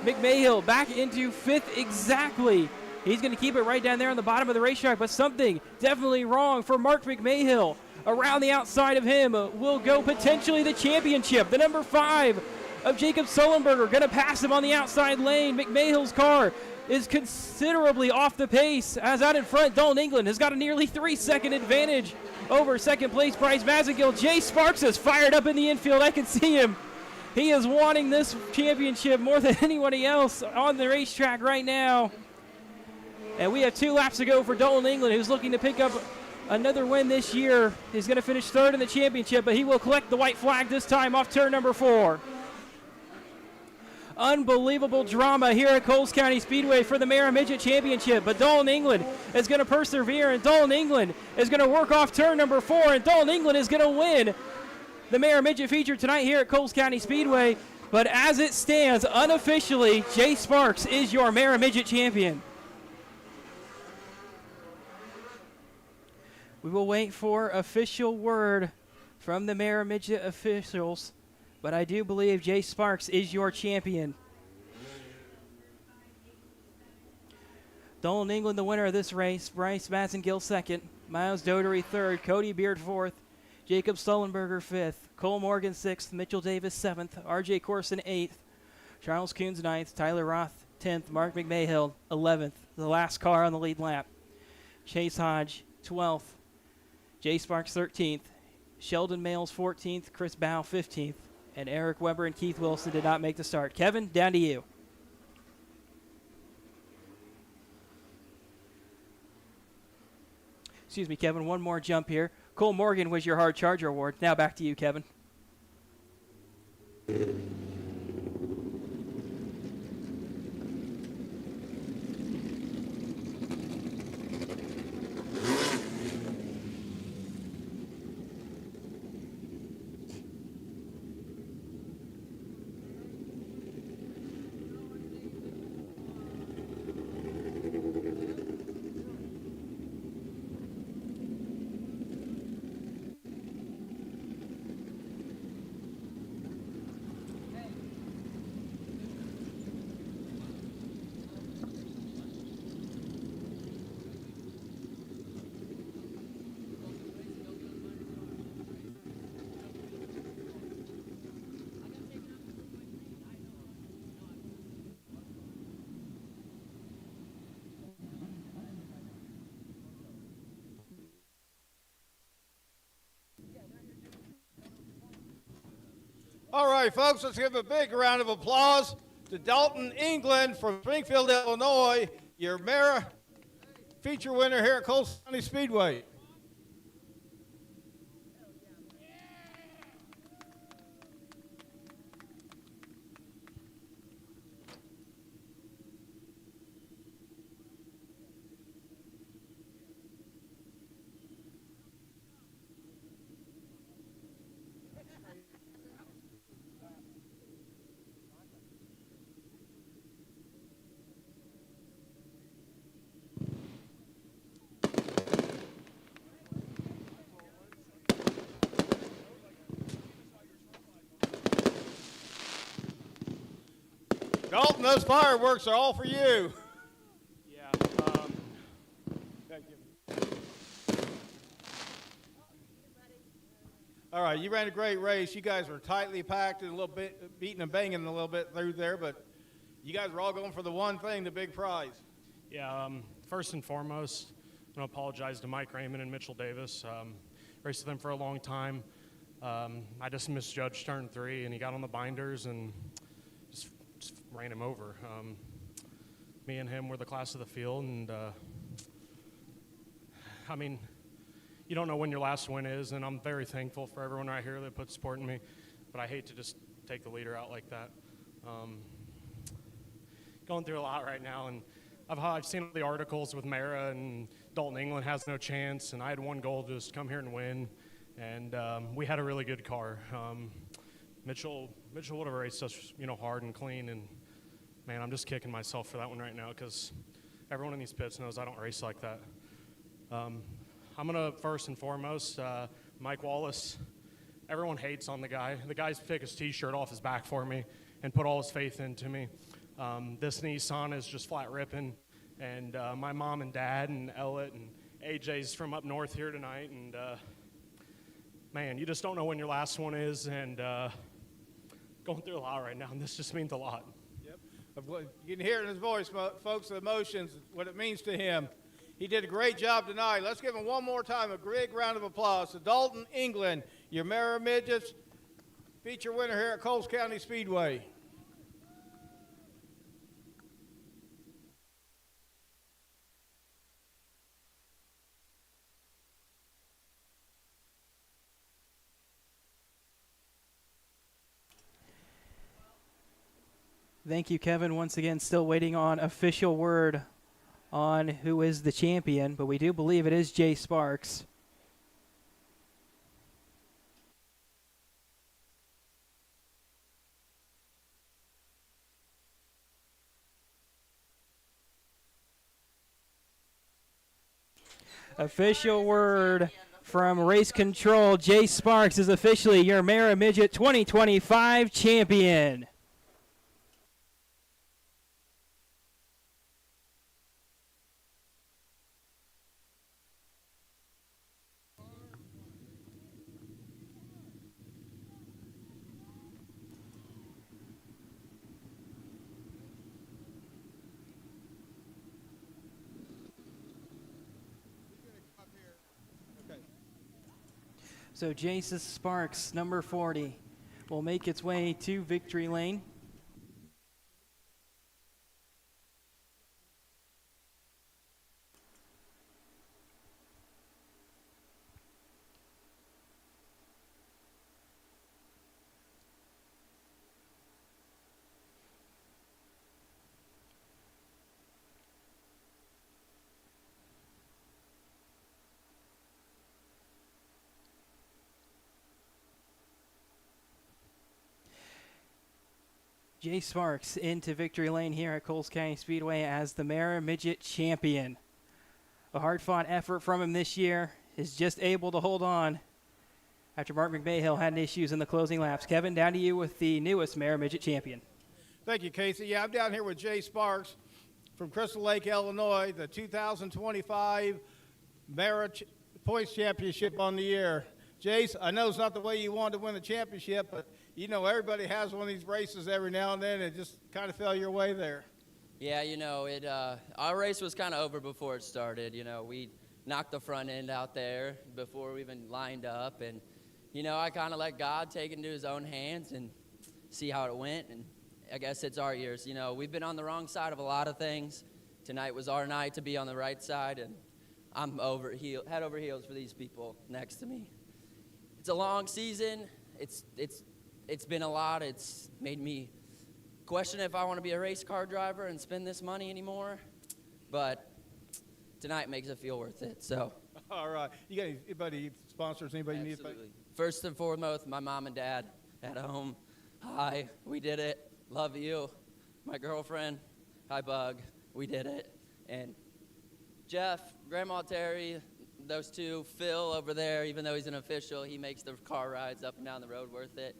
McMahill back into 5th exactly. He's going to keep it right down there on the bottom of the racetrack, but something definitely wrong for Mark McMahill. Around the outside of him will go potentially the championship. The number 5 of Jacob Sullenberger going to pass him on the outside lane. McMahill's car is considerably off the pace, as out in front, Dalton England has got a nearly 3-second advantage over second place Bryce Massengill. Jay Sparks is fired up in the infield. I can see him. He is wanting this championship more than anybody else on the racetrack right now. And we have 2 laps to go for Dalton England, who's looking to pick up another win this year. He's going to finish 3rd in the championship, but he will collect the white flag this time off turn number 4. Unbelievable drama here at Coles County Speedway for the Mara Midget Championship, but Dalton England is going to persevere, and Dalton England is going to work off turn number 4, and Dalton England is going to win the Mara Midget feature tonight here at Coles County Speedway. But as it stands, unofficially, Jay Sparks is your Mara Midget champion. We will wait for official word from the Mara Midget officials, but I do believe Jay Sparks is your champion. Dalton England, the winner of this race. Bryce Massengill, 2nd. Miles Dotery, 3rd. Cody Beard, 4th. Jacob Sullenberger, 5th. Cole Morgan, 6th. Mitchell Davis, 7th. RJ Corson, 8th. Charles Coons, 9th. Tyler Roth, 10th. Mark McMahill, 11th. The last car on the lead lap. Chase Hodge, 12th. Jay Sparks, 13th. Sheldon Males, 14th. Chris Bow, 15th. And Eric Weber and Keith Wilson did not make the start. Kevin, down to you. Excuse me, Kevin, one more jump here. Cole Morgan was your Hard Charger Award. Now back to you, Kevin. All right, folks, let's give a big round of applause to Dalton England from Springfield, Illinois, your Mara feature winner here at Coles County Speedway. Dalton, those fireworks are all for you. Yeah. Thank you. All right, you ran a great race. You guys were tightly packed and a little bit beating and banging a little bit through there, but you guys were all going for the one thing, the big prize. Yeah. First and foremost, I want to apologize to Mike Raymond and Mitchell Davis. Raced with them for a long time. I just misjudged turn 3, and he got on the binders and just ran him over. Me and him were the class of the field, and I mean, you don't know when your last win is, and I'm very thankful for everyone right here that put support in me, but I hate to just take the leader out like that. Going through a lot right now, and I've seen all the articles with Mara and Dalton England has no chance, and I had one goal, just come here and win, and we had a really good car. Mitchell would have raced us, hard and clean, and man, I'm just kicking myself for that one right now because everyone in these pits knows I don't race like that. I'm gonna first and foremost, Mike Wallace. Everyone hates on the guy. The guy's took his T-shirt off his back for me and put all his faith into me. This Nissan is just flat ripping, and my mom and dad and Ellett and AJ's from up north here tonight, and man, you just don't know when your last one is, and going through a lot right now, and this just means a lot. Yep. You can hear it in his voice, folks, the emotions, what it means to him. He did a great job tonight. Let's give him one more time a big round of applause to Dalton England, your Mara Midgets feature winner here at Coles County Speedway. Thank you, Kevin. Once again, still waiting on official word on who is the champion, but we do believe it is Jay Sparks. Official word from Race Control. Jay Sparks is officially your Mara Midget 2025 champion. So Jason Sparks, number 40, will make its way to victory lane. Jay Sparks into victory lane here at Coles County Speedway as the Mara Midget champion. A hard-fought effort from him this year is just able to hold on after Mark McMahill had issues in the closing laps. Kevin, down to you with the newest Mara Midget champion. Thank you, Casey. Yeah, I'm down here with Jay Sparks from Crystal Lake, Illinois, the 2025 Mara Points Championship on the year. Jace, I know it's not the way you wanted to win the championship, but everybody has one of these races every now and then. It just kind of fell your way there. Yeah, our race was kind of over before it started. We knocked the front end out there before we even lined up. And, I kind of let God take it into his own hands. And, see how it went, and I guess it's our years. You know, we've been on the wrong side of a lot of things. Tonight was our night to be on the right side, and I'm head over heels for these people next to me. It's a long season. It's been a lot. It's made me question if I want to be a race car driver and spend this money anymore, but tonight makes it feel worth it. So. All right. You got anybody sponsors? Anybody need to? Absolutely. First and foremost, my mom and dad at home. Hi, we did it. Love you. My girlfriend. Hi, Bug. We did it. And Jeff, Grandma Terry, those two. Phil over there, even though he's an official, he makes the car rides up and down the road worth it.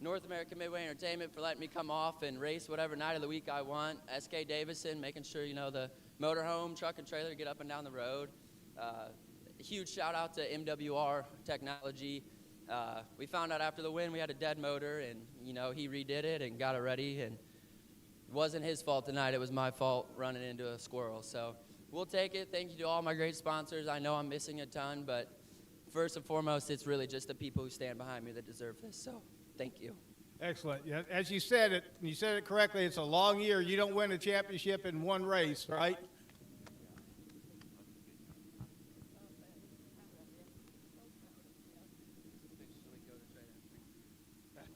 North American Midway Entertainment for letting me come off and race whatever night of the week I want. SK Davison, making sure, you know, the motorhome, truck, and trailer get up and down the road. Huge shout out to MWR Technology. We found out after the win we had a dead motor, and, you know, he redid it and got it ready, and it wasn't his fault tonight. It was my fault running into a squirrel. So we'll take it. Thank you to all my great sponsors. I know I'm missing a ton, but first and foremost, it's really just the people who stand behind me that deserve this. So thank you. Excellent. Yeah, as you said it correctly, it's a long year. You don't win a championship in one race, right?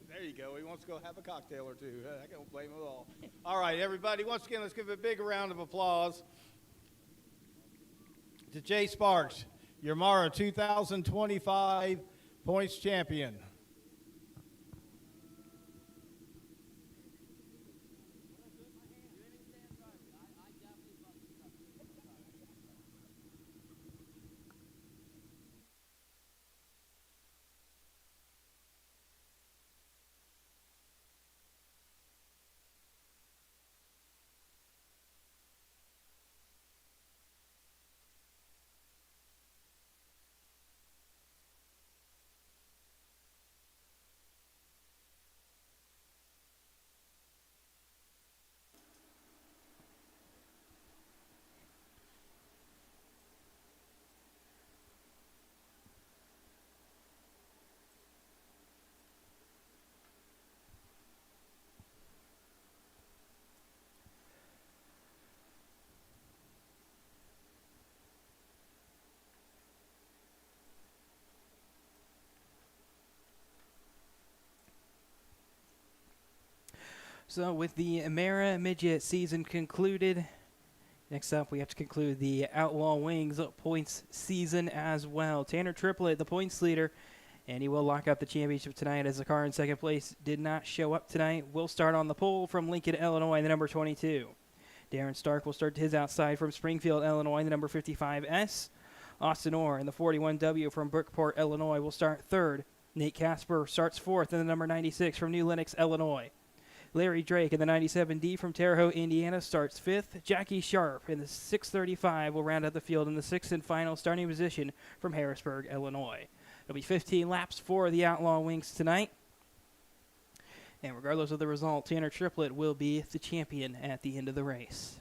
There you go. He wants to go have a cocktail or two. I don't blame him at all. All right, everybody. Once again, let's give a big round of applause to Jay Sparks, your Mara 2025 points champion. So with the Amera Midget season concluded, next up we have to conclude the Outlaw Wings points season as well. Tanner Triplett, the points leader, and he will lock up the championship tonight as the car in second place did not show up tonight. We'll start on the pole from Lincoln, Illinois, the number 22. Darren Stark will start to his outside from Springfield, Illinois, the number 55S. Austin Orr in the 41W from Brookport, Illinois, will start third. Nate Casper starts fourth in the number 96 from New Lenox, Illinois. Larry Drake in the 97D from Terre Haute, Indiana, starts fifth. Jackie Sharp in the 635 will round out the field in the sixth and final starting position from Harrisburg, Illinois. It'll be 15 laps for the Outlaw Wings tonight. And regardless of the result, Tanner Triplett will be the champion at the end of the race.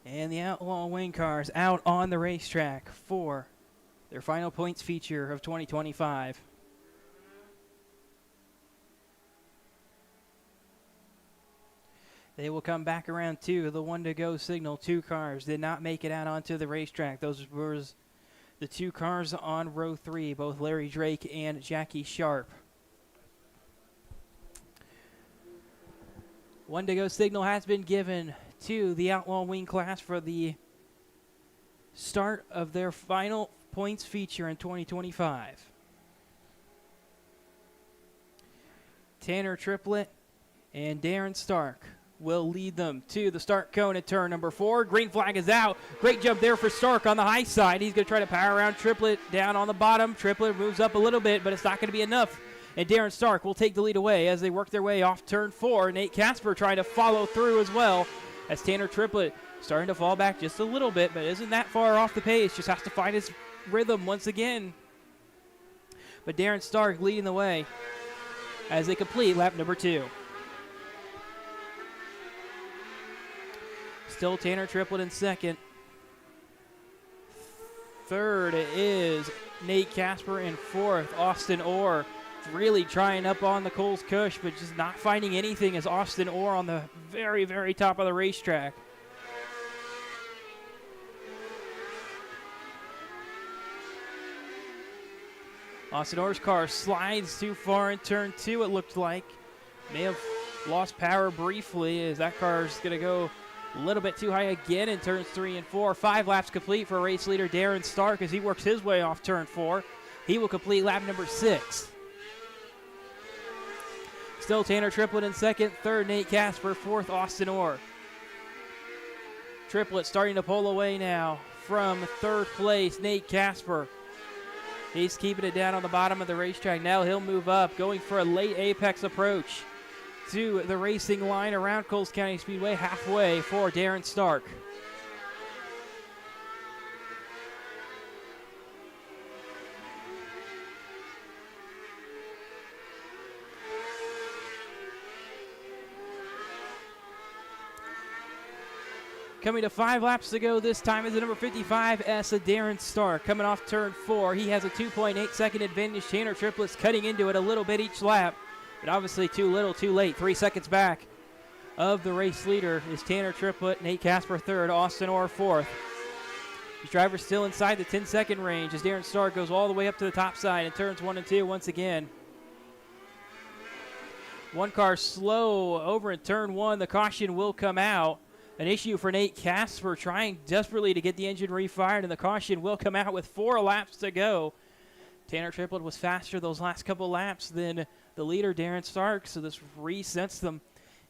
And the Outlaw Wing cars out on the racetrack for their final points feature of 2025. They will come back around to the one to go signal. Two cars did not make it out onto the racetrack. Those were the two cars on row 3, both Larry Drake and Jackie Sharp. One to go signal has been given to the Outlaw Wing class for the start of their final points feature in 2025. Tanner Triplett and Darren Stark will lead them to the start cone at turn number 4. Green flag is out. Great jump there for Stark on the high side. He's going to try to power around Triplett down on the bottom. Triplett moves up a little bit, but it's not going to be enough. and Darren Stark will take the lead away as they work their way off turn 4. Nate Casper trying to follow through as well as Tanner Triplett starting to fall back just a little bit, but isn't that far off the pace. Just has to find his rhythm once again. But Darren Stark leading the way as they complete lap number 2. Still Tanner Triplett in second. Third is Nate Casper, and fourth, Austin Orr. Really trying up on the Coles Cush, but just not finding anything as Austin Orr on the very, very top of the racetrack. Austin Orr's car slides too far in turn 2, it looked like. May have lost power briefly as that car is going to go a little bit too high again in turns 3 and 4. 5 laps complete for race leader Darren Stark as he works his way off turn 4. He will complete lap number 6. Still Tanner Triplett in second. Third, Nate Casper. Fourth, Austin Orr. Triplett starting to pull away now from third place, Nate Casper. He's keeping it down on the bottom of the racetrack. Now he'll move up, going for a late apex approach to the racing line around Coles County Speedway, halfway for Darren Stark. Coming to 5 laps to go this time is the number 55S of Darren Stark. Coming off turn 4, he has a 2.8 second advantage. Tanner Triplett's cutting into it a little bit each lap, but obviously too little, too late. 3 seconds back of the race leader is Tanner Triplett. Nate Casper third, Austin Orr fourth. These drivers still inside the 10-second range as Darren Stark goes all the way up to the top side in turns 1 and 2 once again. One car slow over in turn 1. The caution will come out. An issue for Nate Casper, trying desperately to get the engine refired, and the caution will come out with 4 laps to go. Tanner Triplett was faster those last couple laps than the leader, Darren Stark, so this resets them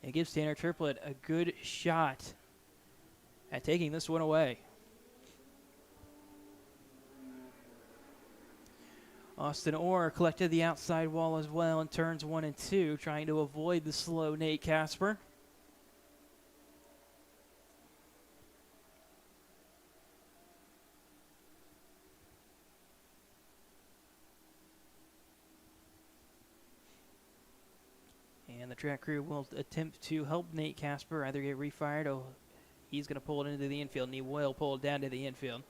and gives Tanner Triplett a good shot at taking this one away. Austin Orr collected the outside wall as well in turns 1 and 2, trying to avoid the slow Nate Casper. And the track crew will attempt to help Nate Casper either get refired or he's going to pull it into the infield, and he will pull it down to the infield.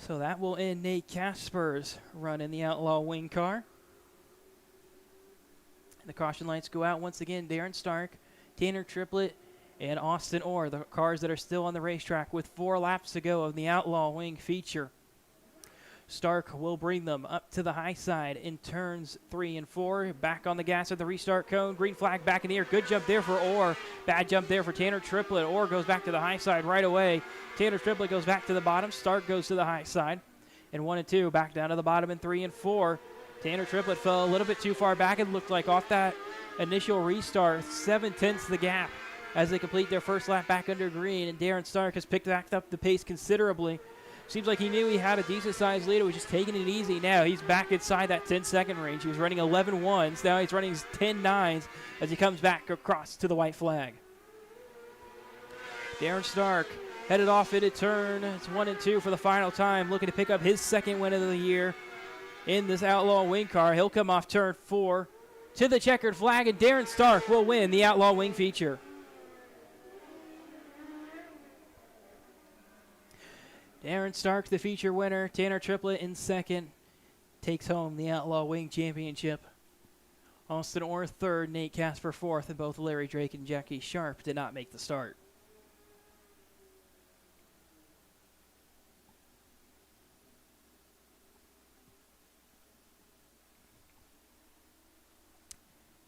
So that will end Nate Casper's run in the Outlaw Wing car. And the caution lights go out once again. Darren Stark, Tanner Triplett, and Austin Orr, the cars that are still on the racetrack with 4 laps to go of the Outlaw Wing feature. Stark will bring them up to the high side in turns 3 and 4. Back on the gas at the restart cone. Green flag back in the air. Good jump there for Orr. Bad jump there for Tanner Triplett. Orr goes back to the high side right away. Tanner Triplett goes back to the bottom. Stark goes to the high side. And 1 and 2 back down to the bottom in 3 and 4. Tanner Triplett fell a little bit too far back. It looked like off that initial restart, 7/10 the gap as they complete their first lap back under green. And Darren Stark has picked back up the pace considerably. Seems like he knew he had a decent-sized lead. He was just taking it easy now. He's back inside that 10-second range. He was running 11.1s. Now he's running 10.9s as he comes back across to the white flag. Darren Stark headed off into turn 1 and 2 for the final time, looking to pick up his second win of the year in this Outlaw Wing car. He'll come off turn 4 to the checkered flag, and Darren Stark will win the Outlaw Wing feature. Darren Stark, the feature winner. Tanner Triplett in second, takes home the Outlaw Wing Championship. Austin Orr third, Nate Casper fourth, and both Larry Drake and Jackie Sharp did not make the start.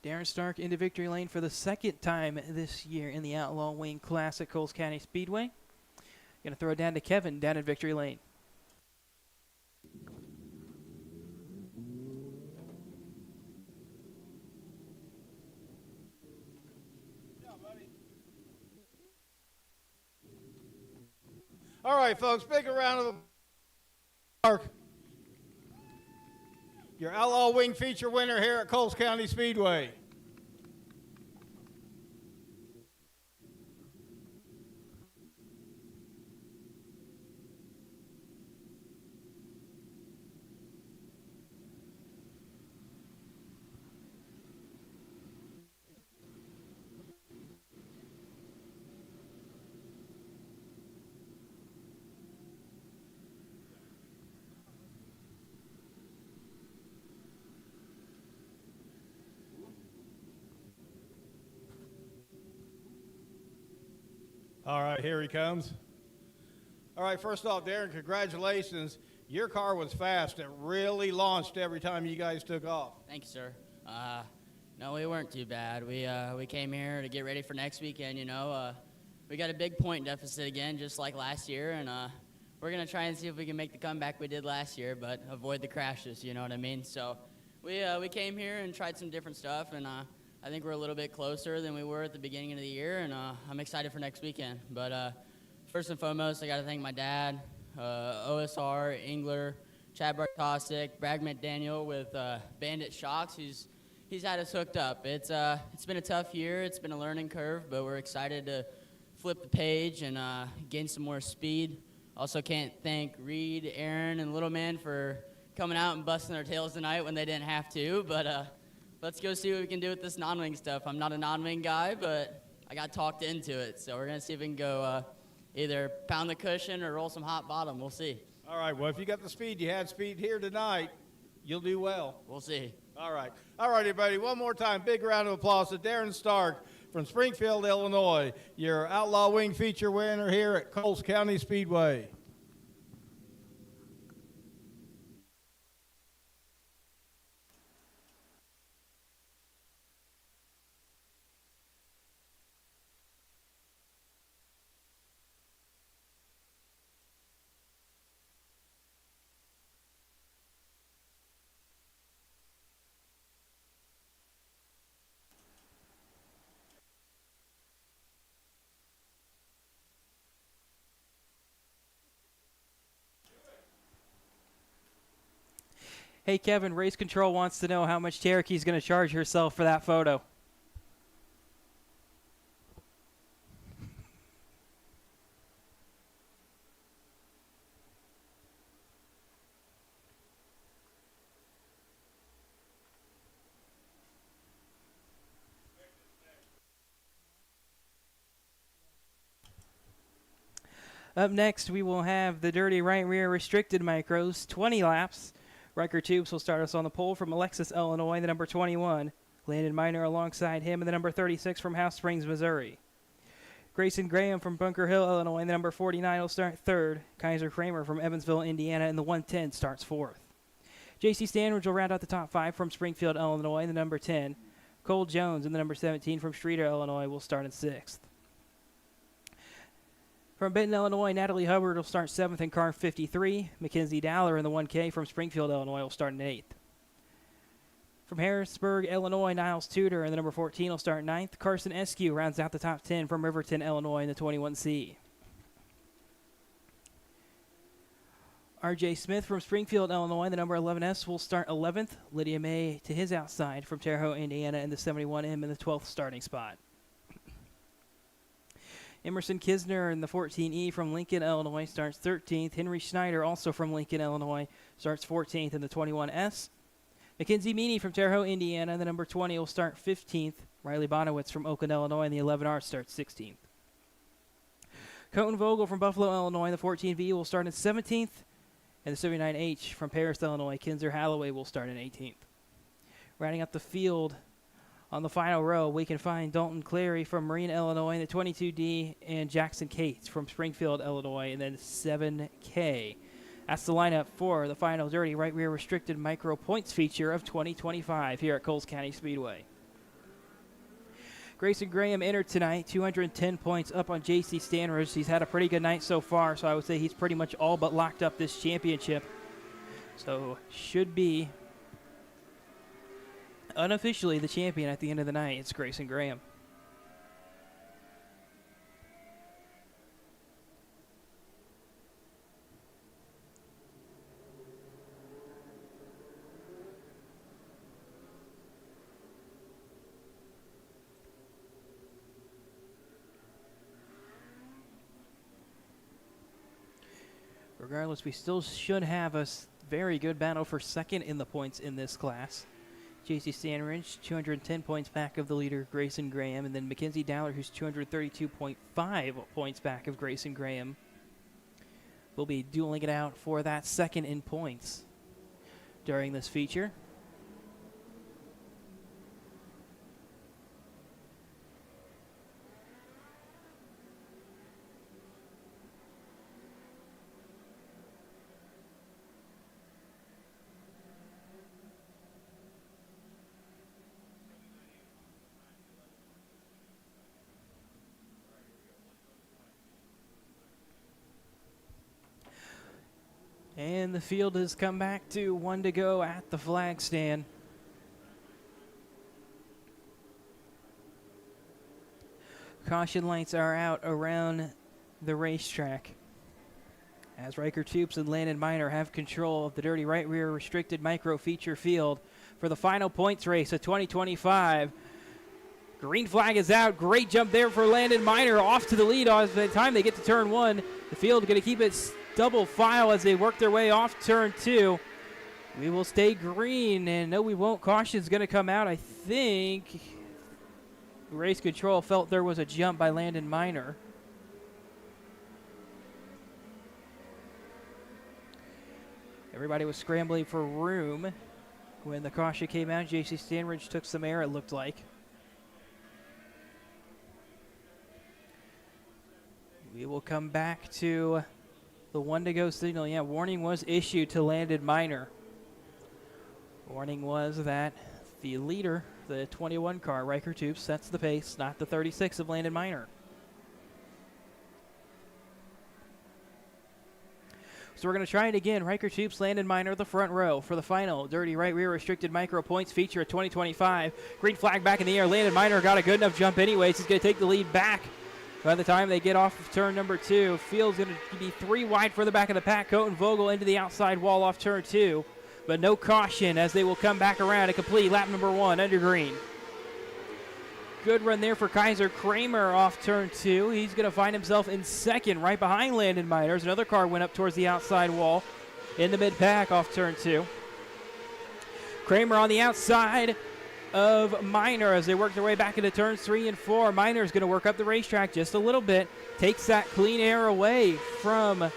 Darren Stark into victory lane for the second time this year in the Outlaw Wing Class at Coles County Speedway. Going to throw it down to Kevin down in victory lane. All right, folks, big round of applause. your Outlaw Wing feature winner here at Coles County Speedway. All right, here he comes. All right, first off, Darren, congratulations. Your car was fast. It really launched every time you guys took off. Thank you, sir. No, we weren't too bad. We came here to get ready for next weekend, you know. We got a big point deficit again, just like last year, and we're going to try and see if we can make the comeback we did last year, but avoid the crashes, you know what I mean? So we came here and tried some different stuff, and I think we're a little bit closer than we were at the beginning of the year, and I'm excited for next weekend. But first and foremost, I got to thank my dad, OSR, Engler, Chad Bartosik, Brad McDaniel with Bandit Shocks. He's had us hooked up. It's been a tough year. It's been a learning curve, but we're excited to flip the page and gain some more speed. Also can't thank Reed, Aaron, and Little Man for coming out and busting their tails tonight when they didn't have to, but let's go see what we can do with this non-wing stuff. I'm not a non-wing guy, but I got talked into it, so we're going to see if we can go either pound the cushion or roll some hot bottom. We'll see. All right, well, if you got the speed, you had speed here tonight, you'll do well. We'll see. All right, everybody, one more time, big round of applause to Darren Stark from Springfield, Illinois, your Outlaw Wing feature winner here at Coles County Speedway. Hey, Kevin, Race Control wants to know how much Cherokee's going to charge herself for that photo. Up next, we will have the Dirty Right Rear Restricted Micros, 20 laps. Riker Tubes will start us on the pole from Alexis, Illinois, the number 21. Landon Miner alongside him in the number 36 from House Springs, Missouri. Grayson Graham from Bunker Hill, Illinois, the number 49 will start third. Kaiser Kramer from Evansville, Indiana, in the 110 starts fourth. J.C. Stanridge will round out the top five from Springfield, Illinois, the number 10. Cole Jones in the number 17 from Streeter, Illinois, will start in sixth. From Benton, Illinois, Natalie Hubbard will start 7th in car 53. Mackenzie Dowler in the 1K from Springfield, Illinois, will start in 8th. From Harrisburg, Illinois, Niles Tudor in the number 14 will start 9th. Carson Eskew rounds out the top 10 from Riverton, Illinois, in the 21C. R.J. Smith from Springfield, Illinois, the number 11S, will start 11th. Lydia May to his outside from Terre Haute, Indiana, in the 71M in the 12th starting spot. Emerson Kisner in the 14E from Lincoln, Illinois, starts 13th. Henry Schneider, also from Lincoln, Illinois, starts 14th in the 21S. Mackenzie Meany from Terre Haute, Indiana, the number 20, will start 15th. Riley Bonowitz from Oakland, Illinois, in the 11R starts 16th. Colton Vogel from Buffalo, Illinois, the 14V, will start in 17th. And the 79H from Paris, Illinois, Kinzer Halloway, will start in 18th. Rounding up the field on the final row, we can find Dalton Clary from Marine, Illinois, in the 22D, and Jackson Cates from Springfield, Illinois, and then 7K. That's the lineup for the final Dirty Right Rear Restricted Micro Points feature of 2025 here at Coles County Speedway. Grayson Graham entered tonight, 210 points up on J.C. Stanridge. He's had a pretty good night so far, so I would say he's pretty much all but locked up this championship. So should be unofficially the champion at the end of the night. It's Grayson Graham. Regardless, we still should have a very good battle for second in the points in this class. J.C. Sandridge, 210 points back of the leader, Grayson Graham, and then Mackenzie Dowler, who's 232.5 points back of Grayson Graham. We'll be dueling it out for that second in points during this feature. And the field has come back to 1 to go at the flag stand. Caution lights are out around the racetrack as Riker Toops and Landon Miner have control of the dirty right rear restricted micro feature field for the final points race of 2025. Green flag is out. Great jump there for Landon Miner, off to the lead. By the time they get to turn 1, the field going to keep it double file as they work their way off turn 2. We will stay green, and no, we won't. Caution's going to come out. I think race control felt there was a jump by Landon Miner. Everybody was scrambling for room when the caution came out. J.C. Stanridge took some air, it looked like. We will come back to the 1 to go signal. Yeah, warning was issued to Landon Miner. Warning was that the leader, the 21 car, Riker Toops, sets the pace, not the 36 of Landon Miner. So we're going to try it again. Riker Toops, Landon Miner, the front row for the final dirty right rear restricted micro points feature of 2025. Green flag back in the air. Landon Miner got a good enough jump anyways. He's going to take the lead back. By the time they get off of turn number 2, field's going to be 3 wide for the back of the pack. Colton Vogel into the outside wall off turn 2, but no caution as they will come back around to complete lap number 1 under green. Good run there for Kaiser Kramer off turn 2. He's going to find himself in second right behind Landon Miners. Another car went up towards the outside wall in the mid-pack off turn 2. Kramer on the outside of Miner as they work their way back into turns 3 and 4. Miner's going to work up the racetrack just a little bit. Takes that clean air away from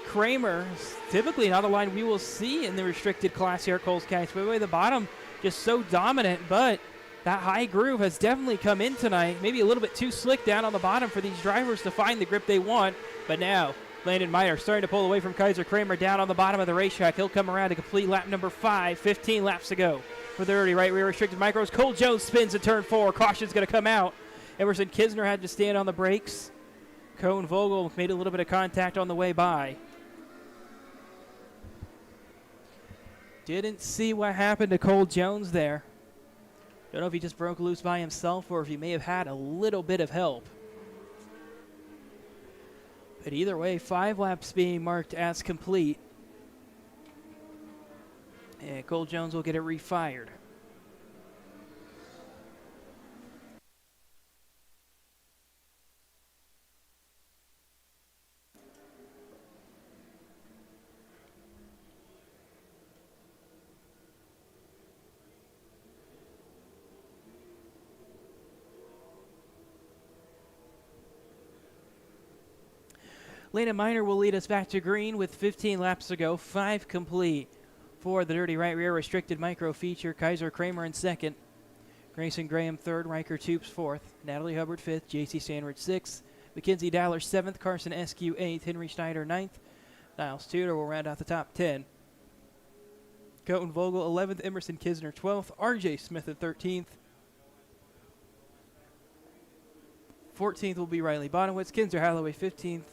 Kramer. Typically not a line we will see in the restricted class here at Coles County Speedway. The bottom just so dominant, but that high groove has definitely come in tonight. Maybe a little bit too slick down on the bottom for these drivers to find the grip they want. But now Landon Miner starting to pull away from Kaiser Kramer down on the bottom of the racetrack. He'll come around to complete lap number 5. 15 laps to go for the dirty right rear restricted micros. Cole Jones spins at turn 4. Caution's going to come out. Emerson Kisner had to stand on the brakes. Cohen Vogel made a little bit of contact on the way by. Didn't see what happened to Cole Jones there. Don't know if he just broke loose by himself or if he may have had a little bit of help. But either way, 5 laps being marked as complete. And Cole Jones will get it refired. Landon Miner will lead us back to green with 15 laps to go, 5 complete for the dirty right rear restricted micro feature. Kaiser Kramer in second, Grayson Graham third, Riker Toops fourth, Natalie Hubbard fifth, J.C. Sandridge sixth, Mackenzie Dowler seventh, Carson Eskew eighth, Henry Schneider ninth, Niles Tudor will round out the top 10. Colton Vogel 11th, Emerson Kisner 12th, R.J. Smith at 13th. 14th will be Riley Bonowitz, Kinzer Halloway 15th,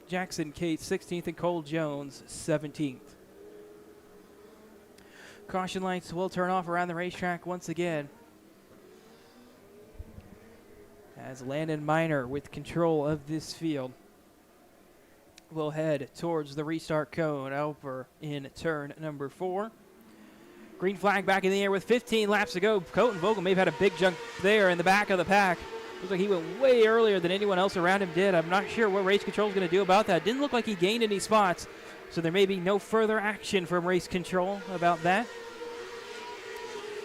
Jackson Cate 16th, and Cole Jones 17th. Caution lights will turn off around the racetrack once again as Landon Miner, with control of this field, will head towards the restart cone over in turn number 4. Green flag back in the air with 15 laps to go. Colton Vogel may have had a big jump there in the back of the pack. Looks like he went way earlier than anyone else around him did. I'm not sure what race control is going to do about that. Didn't look like he gained any spots. So there may be no further action from race control about that.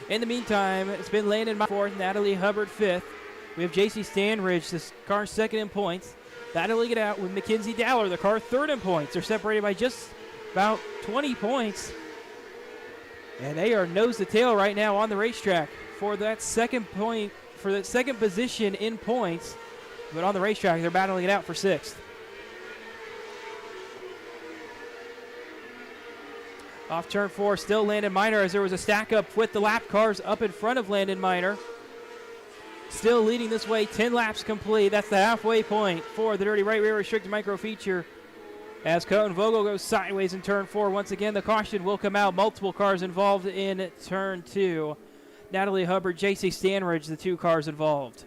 In the meantime, it's been Landon Meyer fourth, Natalie Hubbard fifth. We have JC Stanridge, this car second in points, battling it out with Mackenzie Dowler, the car third in points. They're separated by just about 20 points. And they are nose to tail right now on the racetrack for that second position in points. But on the racetrack, they're battling it out for sixth. Off turn 4, still Landon Miner, as there was a stack up with the lap cars up in front of Landon Miner. Still leading this way, 10 laps complete. That's the halfway point for the Dirty Right Rear Restricted Micro Feature. As Colton Vogel goes sideways in turn 4. Once again, the caution will come out. Multiple cars involved in turn 2. Natalie Hubbard, JC Stanridge, the 2 cars involved.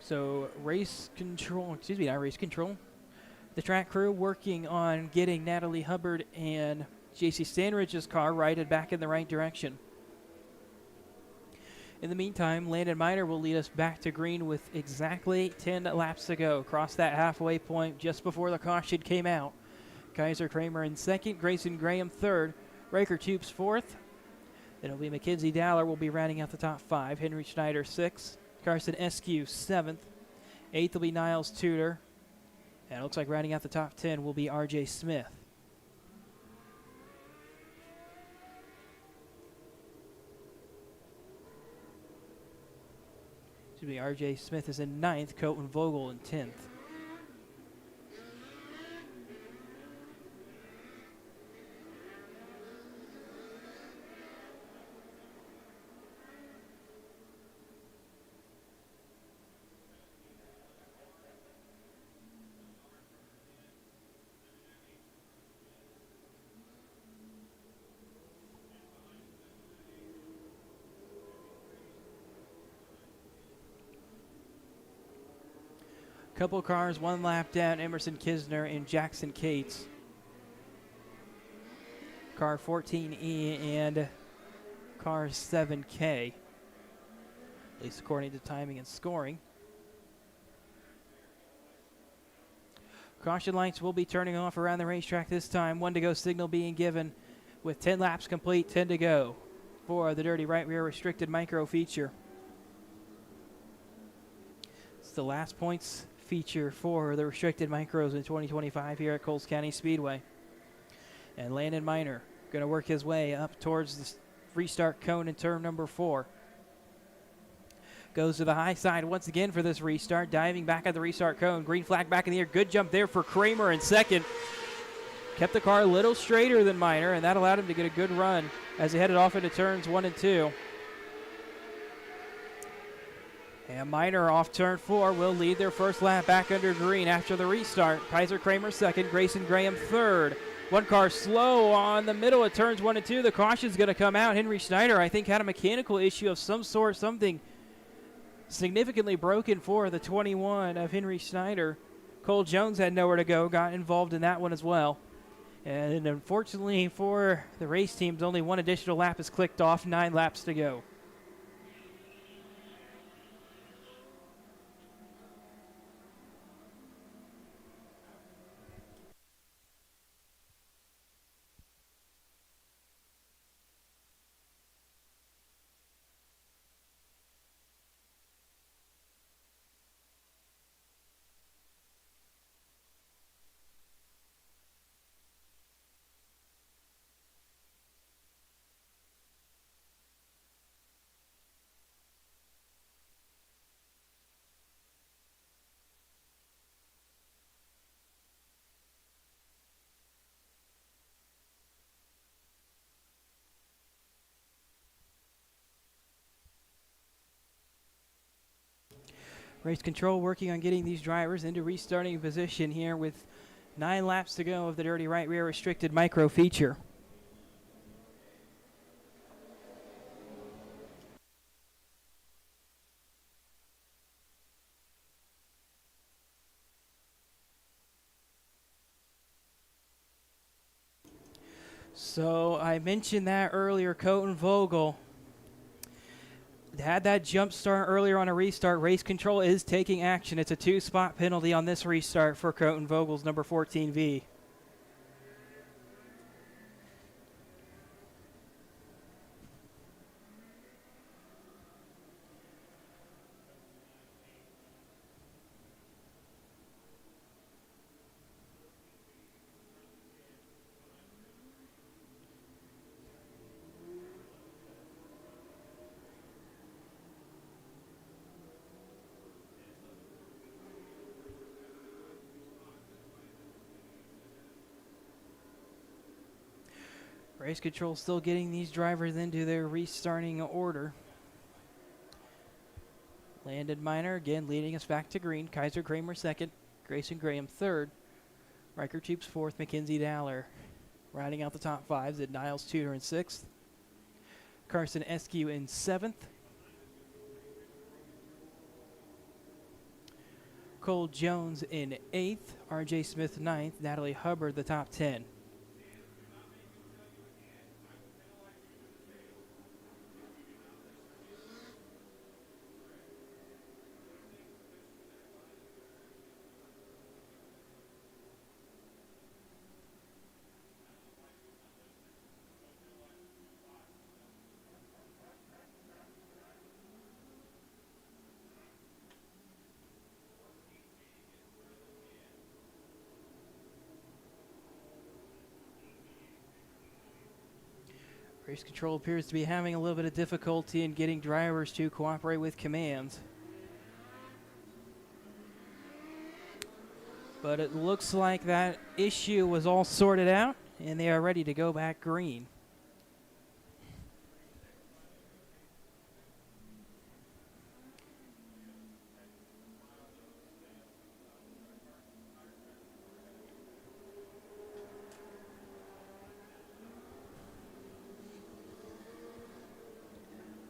So not race control. The track crew working on getting Natalie Hubbard and JC Stanridge's car righted back in the right direction. In the meantime, Landon Miner will lead us back to green with exactly 10 laps to go. Across that halfway point just before the caution came out. Kaiser Kramer in second, Grayson Graham third, Riker Tubes fourth. It'll be Mackenzie Dowler will be rounding out the top 5. Henry Schneider sixth, Carson Eskew seventh. Eighth will be Niles Tudor. And it looks like rounding out the top 10 will be RJ Smith. Excuse me, RJ Smith is in 9th, Colton Vogel in 10th. Couple cars, 1 lap down, Emerson Kisner and Jackson Cates. Car 14E and car 7K, at least according to timing and scoring. Caution lights will be turning off around the racetrack this time. 1 to go signal being given with 10 laps complete, 10 to go for the Dirty Right Rear Restricted Micro Feature. It's the last points feature for the restricted micros in 2025 here at Coles County Speedway. And Landon Miner going to work his way up towards the restart cone in turn number 4. Goes to the high side once again for this restart, diving back at the restart cone. Green flag back in the air. Good jump there for Kramer in second. Kept the car a little straighter than Miner, and that allowed him to get a good run as he headed off into turns 1 and 2. And Miner off turn 4 will lead their first lap back under green after the restart. Kaiser Kramer second, Grayson Graham third. 1 car slow on the middle of turns 1 and 2. The caution's going to come out. Henry Schneider, I think, had a mechanical issue of some sort, something significantly broken for the 21 of Henry Schneider. Cole Jones had nowhere to go, got involved in that one as well. And unfortunately for the race teams, only 1 additional lap is clicked off, 9 laps to go. Race control working on getting these drivers into restarting position here with 9 laps to go of the Dirty Right Rear Restricted Micro Feature. So I mentioned that earlier, Colton Vogel had that jump start earlier on a restart. Race control is taking action. It's a 2-spot penalty on this restart for Coton Vogel's number 14V. Race control still getting these drivers into their restarting order. Landon Miner again leading us back to green. Kaiser Kramer second. Grayson Graham third. Riker Tubes fourth. Mackenzie Dowler riding out the top fives at Niles Tudor in sixth. Carson Eskew in seventh. Cole Jones in eighth. RJ Smith ninth. Natalie Hubbard the top 10. Race control appears to be having a little bit of difficulty in getting drivers to cooperate with commands. But it looks like that issue was all sorted out, and they are ready to go back green.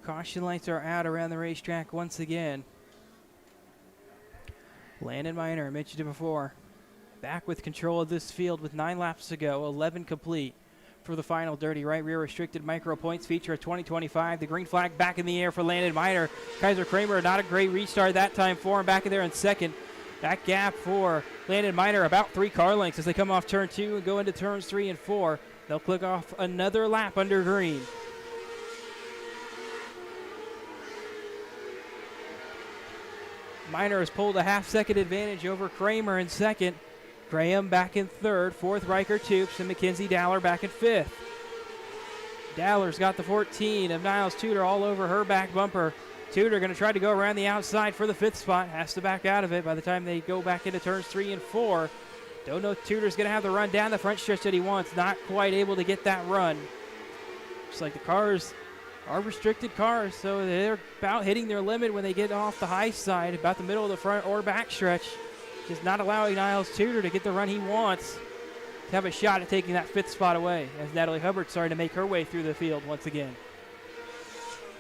Caution lights are out around the racetrack once again. Landon Miner, I mentioned it before, back with control of this field with 9 laps to go, 11 complete for the final dirty right rear restricted micro points feature of 2025. The green flag back in the air for Landon Miner. Kaiser Kramer, not a great restart that time for him, back in there in second. That gap for Landon Miner about 3 car lengths as they come off turn 2 and go into turns 3 and 4. They'll click off another lap under green. Miner has pulled a half-second advantage over Kramer in second. Graham back in third. Fourth, Riker Toops, and Mackenzie Dowler back in fifth. Dowler's got the 14 of Niles Tudor all over her back bumper. Tudor going to try to go around the outside for the 5th spot. Has to back out of it by the time they go back into turns 3 and 4. Don't know if Tudor's going to have the run down the front stretch that he wants. Not quite able to get that run. Just like the cars are restricted cars, so they're about hitting their limit when they get off the high side, about the middle of the front or back stretch. Just not allowing Niles Tudor to get the run he wants to have a shot at taking that 5th spot away, as Natalie Hubbard starting to make her way through the field once again.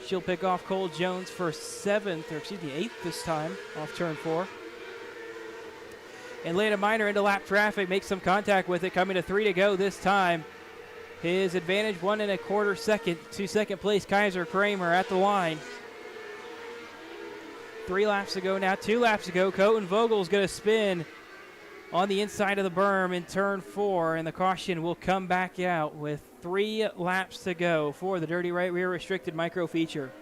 She'll pick off Cole Jones for 8th this time, off turn 4. And Landon Miner into lap traffic, makes some contact with it, coming to 3 to go this time. His advantage 1 1/4 second to second place Kaiser Kramer at the line. 3 laps to go now, 2 laps to go. Coton Vogel's going to spin on the inside of the berm in turn 4, and the caution will come back out with 3 laps to go for the dirty right rear restricted micro feature.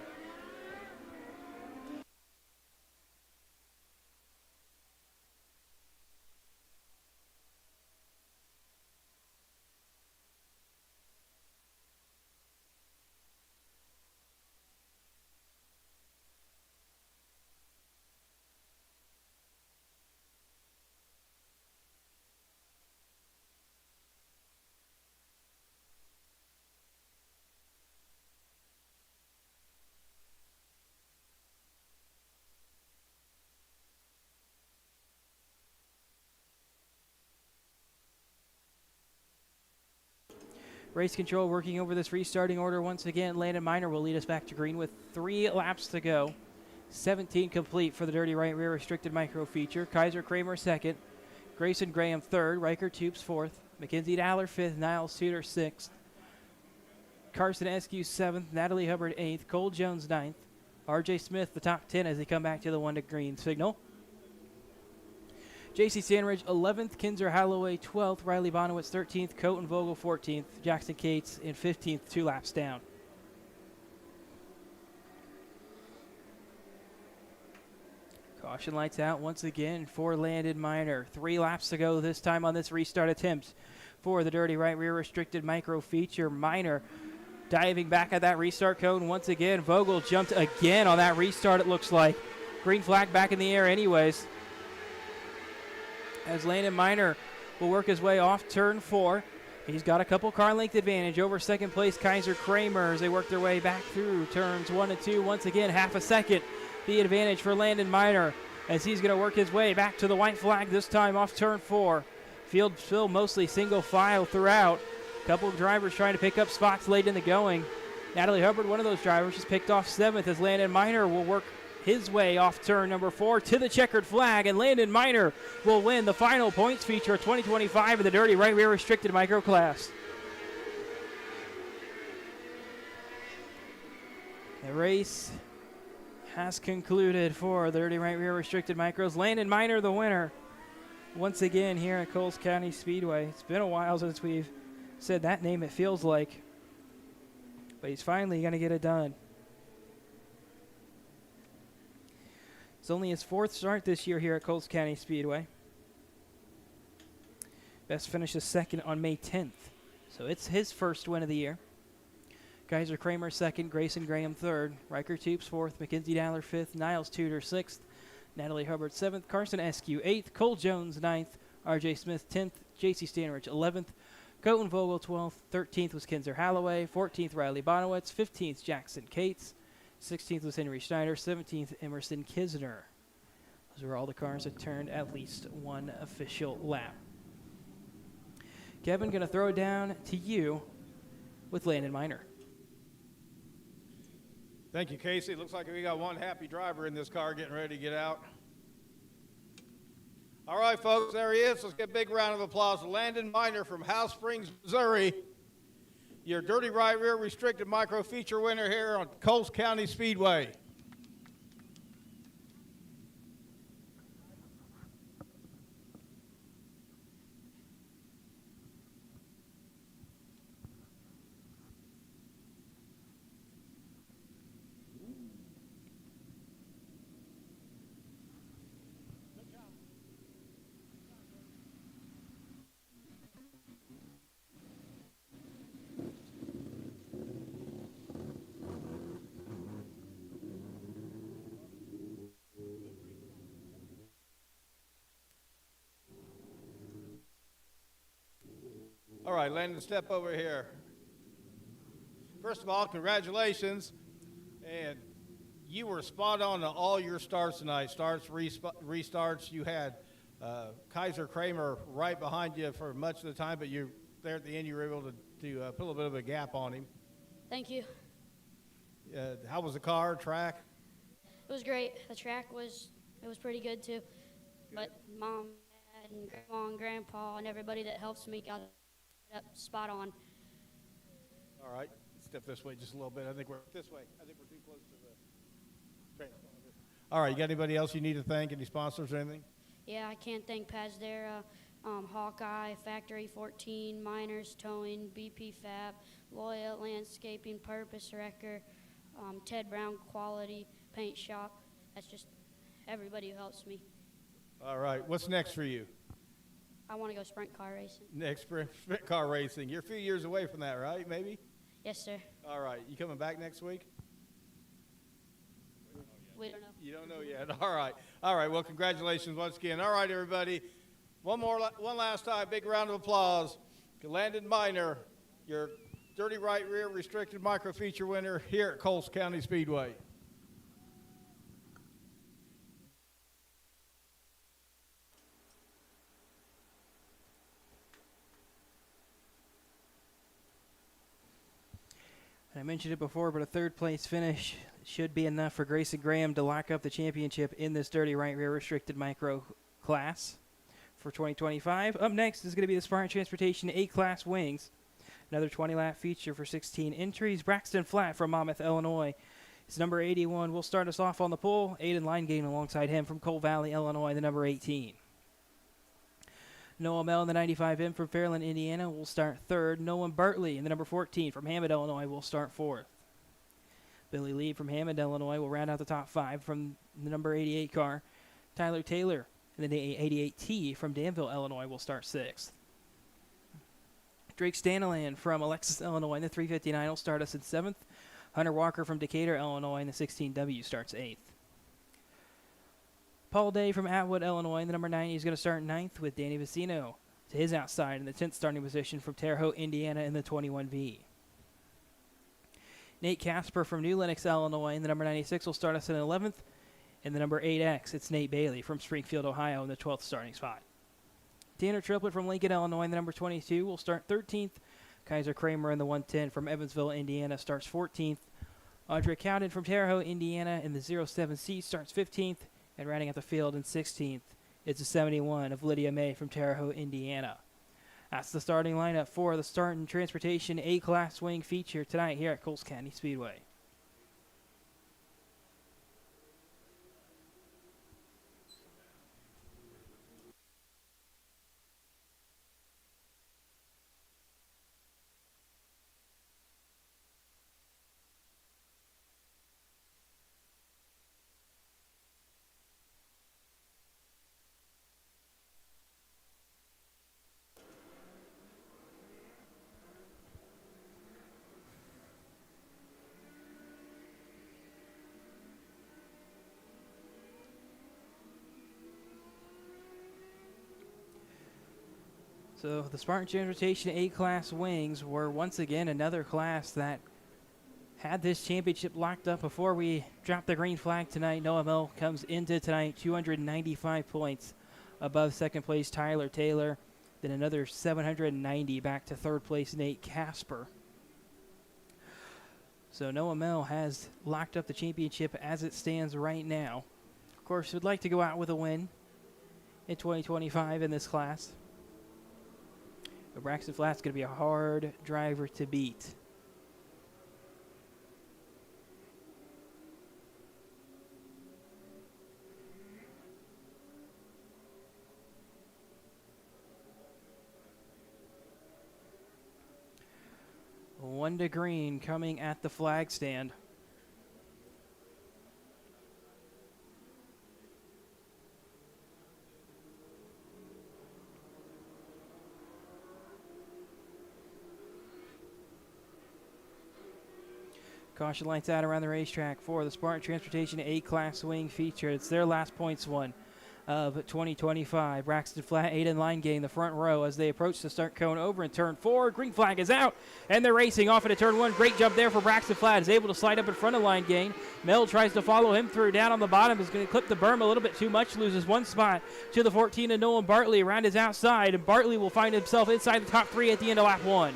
Race control working over this restarting order once again. Landon Miner will lead us back to green with 3 laps to go. 17 complete for the dirty right rear restricted micro feature. Kaiser Kramer second. Grayson Graham third. Riker Toops fourth. Mackenzie Dowler fifth. Niles Tudor sixth. Carson Eskew seventh. Natalie Hubbard eighth. Cole Jones ninth. R.J. Smith, the top 10 as they come back to the 1 to green signal. J.C. Sandridge, 11th. Kinzer Holloway, 12th. Riley Bonowitz, 13th. Coton Vogel, 14th. Jackson Cates in 15th, 2 laps down. Caution lights out once again for Landon Miner. 3 laps to go this time on this restart attempt for the dirty right rear restricted micro feature. Miner diving back at that restart cone once again. Vogel jumped again on that restart, it looks like. Green flag back in the air anyways, as Landon Miner will work his way off turn 4. He's got a couple car length advantage over second place Kaiser Kramer as they work their way back through turns 1 and 2. Once again, half a second the advantage for Landon Miner as he's going to work his way back to the white flag, this time off turn 4. Field still mostly single file throughout. Couple of drivers trying to pick up spots late in the going. Natalie Hubbard, one of those drivers, just picked off 7th as Landon Miner will work his way off turn number 4 to the checkered flag, and Landon Miner will win the final points feature of 2025 in the dirty right rear restricted micro class. The race has concluded for the dirty right rear restricted micros. Landon Miner the winner once again here at Coles County Speedway. It's been a while since we've said that name, it feels like, but he's finally going to get it done. It's only his 4th start this year here at Coles County Speedway. Best finishes 2nd on May 10th. So it's his first win of the year. Kaiser Kramer 2nd, Grayson Graham 3rd, Riker Toops 4th, Mackenzie Dowler 5th, Niles Tudor 6th, Natalie Hubbard 7th, Carson Eskew 8th, Cole Jones 9th, R.J. Smith 10th, J.C. Stanridge 11th, Coton Vogel 12th, 13th was Kinzer Holloway, 14th Riley Bonowitz, 15th Jackson Cates, 16th was Henry Schneider, 17th Emerson Kisner. Those were all the cars that turned at least one official lap. Kevin, going to throw it down to you with Landon Miner. Thank you, Casey. Looks like we got one happy driver in this car getting ready to get out. All right, folks, there he is. Let's get a big round of applause to Landon Miner from House Springs, Missouri, your dirty right rear restricted micro feature winner here on Coles County Speedway. All right, Landon, step over here. First of all, congratulations. And you were spot on all your starts tonight. Starts, restarts. You had Kaiser Kramer right behind you for much of the time, but you there at the end you were able to put a little bit of a gap on him. Thank you. How was the car, track? It was great. The track was pretty good too. But Mom, Dad, and Grandma and Grandpa and everybody that helps me got it up spot on. All right. Step this way just a little bit. I think we're this way. I think we're too close to the transponder. All right. You got anybody else you need to thank? Any sponsors or anything? Yeah, I can't thank Pazdera, Hawkeye, Factory 14, Miners Towing, BP Fab, Loya Landscaping, Purpose Wrecker, Ted Brown Quality Paint Shop. That's just everybody who helps me. All right. What's next for you? I want to go sprint car racing. Next sprint car racing. You're a few years away from that, right? Maybe? Yes, sir. All right. You coming back next week? We don't know. You don't know yet. All right. All right. Well, congratulations once again. All right, everybody. One last time. Big round of applause to Landon Miner, your dirty right rear restricted micro feature winner here at Coles County Speedway. I mentioned it before, but a third-place finish should be enough for Grayson Graham to lock up the championship in this dirty right rear restricted micro class for 2025. Up next is going to be the Spartan Transportation A-Class Wings. Another 20-lap feature for 16 entries. Braxton Flatt from Monmouth, Illinois It's number 81. Will start us off on the pole. Aiden Linegain alongside him from Coal Valley, Illinois, the number 18. Noah Mell in the 95M from Fairland, Indiana, will start third. Nolan Bartley in the number 14 from Hammond, Illinois, will start fourth. Billy Lee from Hammond, Illinois, will round out the top 5 from the number 88 car. Tyler Taylor in the 88T from Danville, Illinois, will start 6th. Drake Staniland from Alexis, Illinois, in the 359 will start us in 7th. Hunter Walker from Decatur, Illinois, in the 16W starts 8th. Paul Day from Atwood, Illinois, in the number 90 is going to start 9th with Danny Vicino to his outside in the 10th starting position from Terre Haute, Indiana, in the 21V. Nate Casper from New Lenox, Illinois, in the number 96 will start us in 11th. In the number 8X, it's Nate Bailey from Springfield, Ohio, in the 12th starting spot. Tanner Triplett from Lincoln, Illinois, in the number 22 will start 13th. Kaiser Kramer in the 110 from Evansville, Indiana, starts 14th. Audrey Cowden from Terre Haute, Indiana, in the 07C starts 15th. And rounding out the field in 16th, it's a 71 of Lydia May from Terre Haute, Indiana. That's the starting lineup for the Start and Transportation A-Class Wing feature tonight here at Coles County Speedway. So the Spartan Transportation A-Class Wings were once again another class that had this championship locked up before we dropped the green flag tonight. Noah Mell comes into tonight 295 points above second place Tyler Taylor. Then another 790 back to third place Nate Casper. So Noah Mell has locked up the championship as it stands right now. Of course, we'd like to go out with a win in 2025 in this class. But Braxton Flatt's going to be a hard driver to beat. One to green coming at the flag stand. Caution lights out around the racetrack for the Spartan Transportation A-Class Wing feature. It's their last points one of 2025. Braxton Flatt, Aiden Linegain, the front row as they approach the start cone over in turn 4. Green flag is out, and they're racing off into turn 1. Great jump there for Braxton Flatt. Is able to slide up in front of Linegain. Mel tries to follow him through. Down on the bottom is going to clip the berm a little bit too much. Loses one spot to the 14 and Nolan Bartley around his outside, and Bartley will find himself inside the top 3 at the end of lap 1.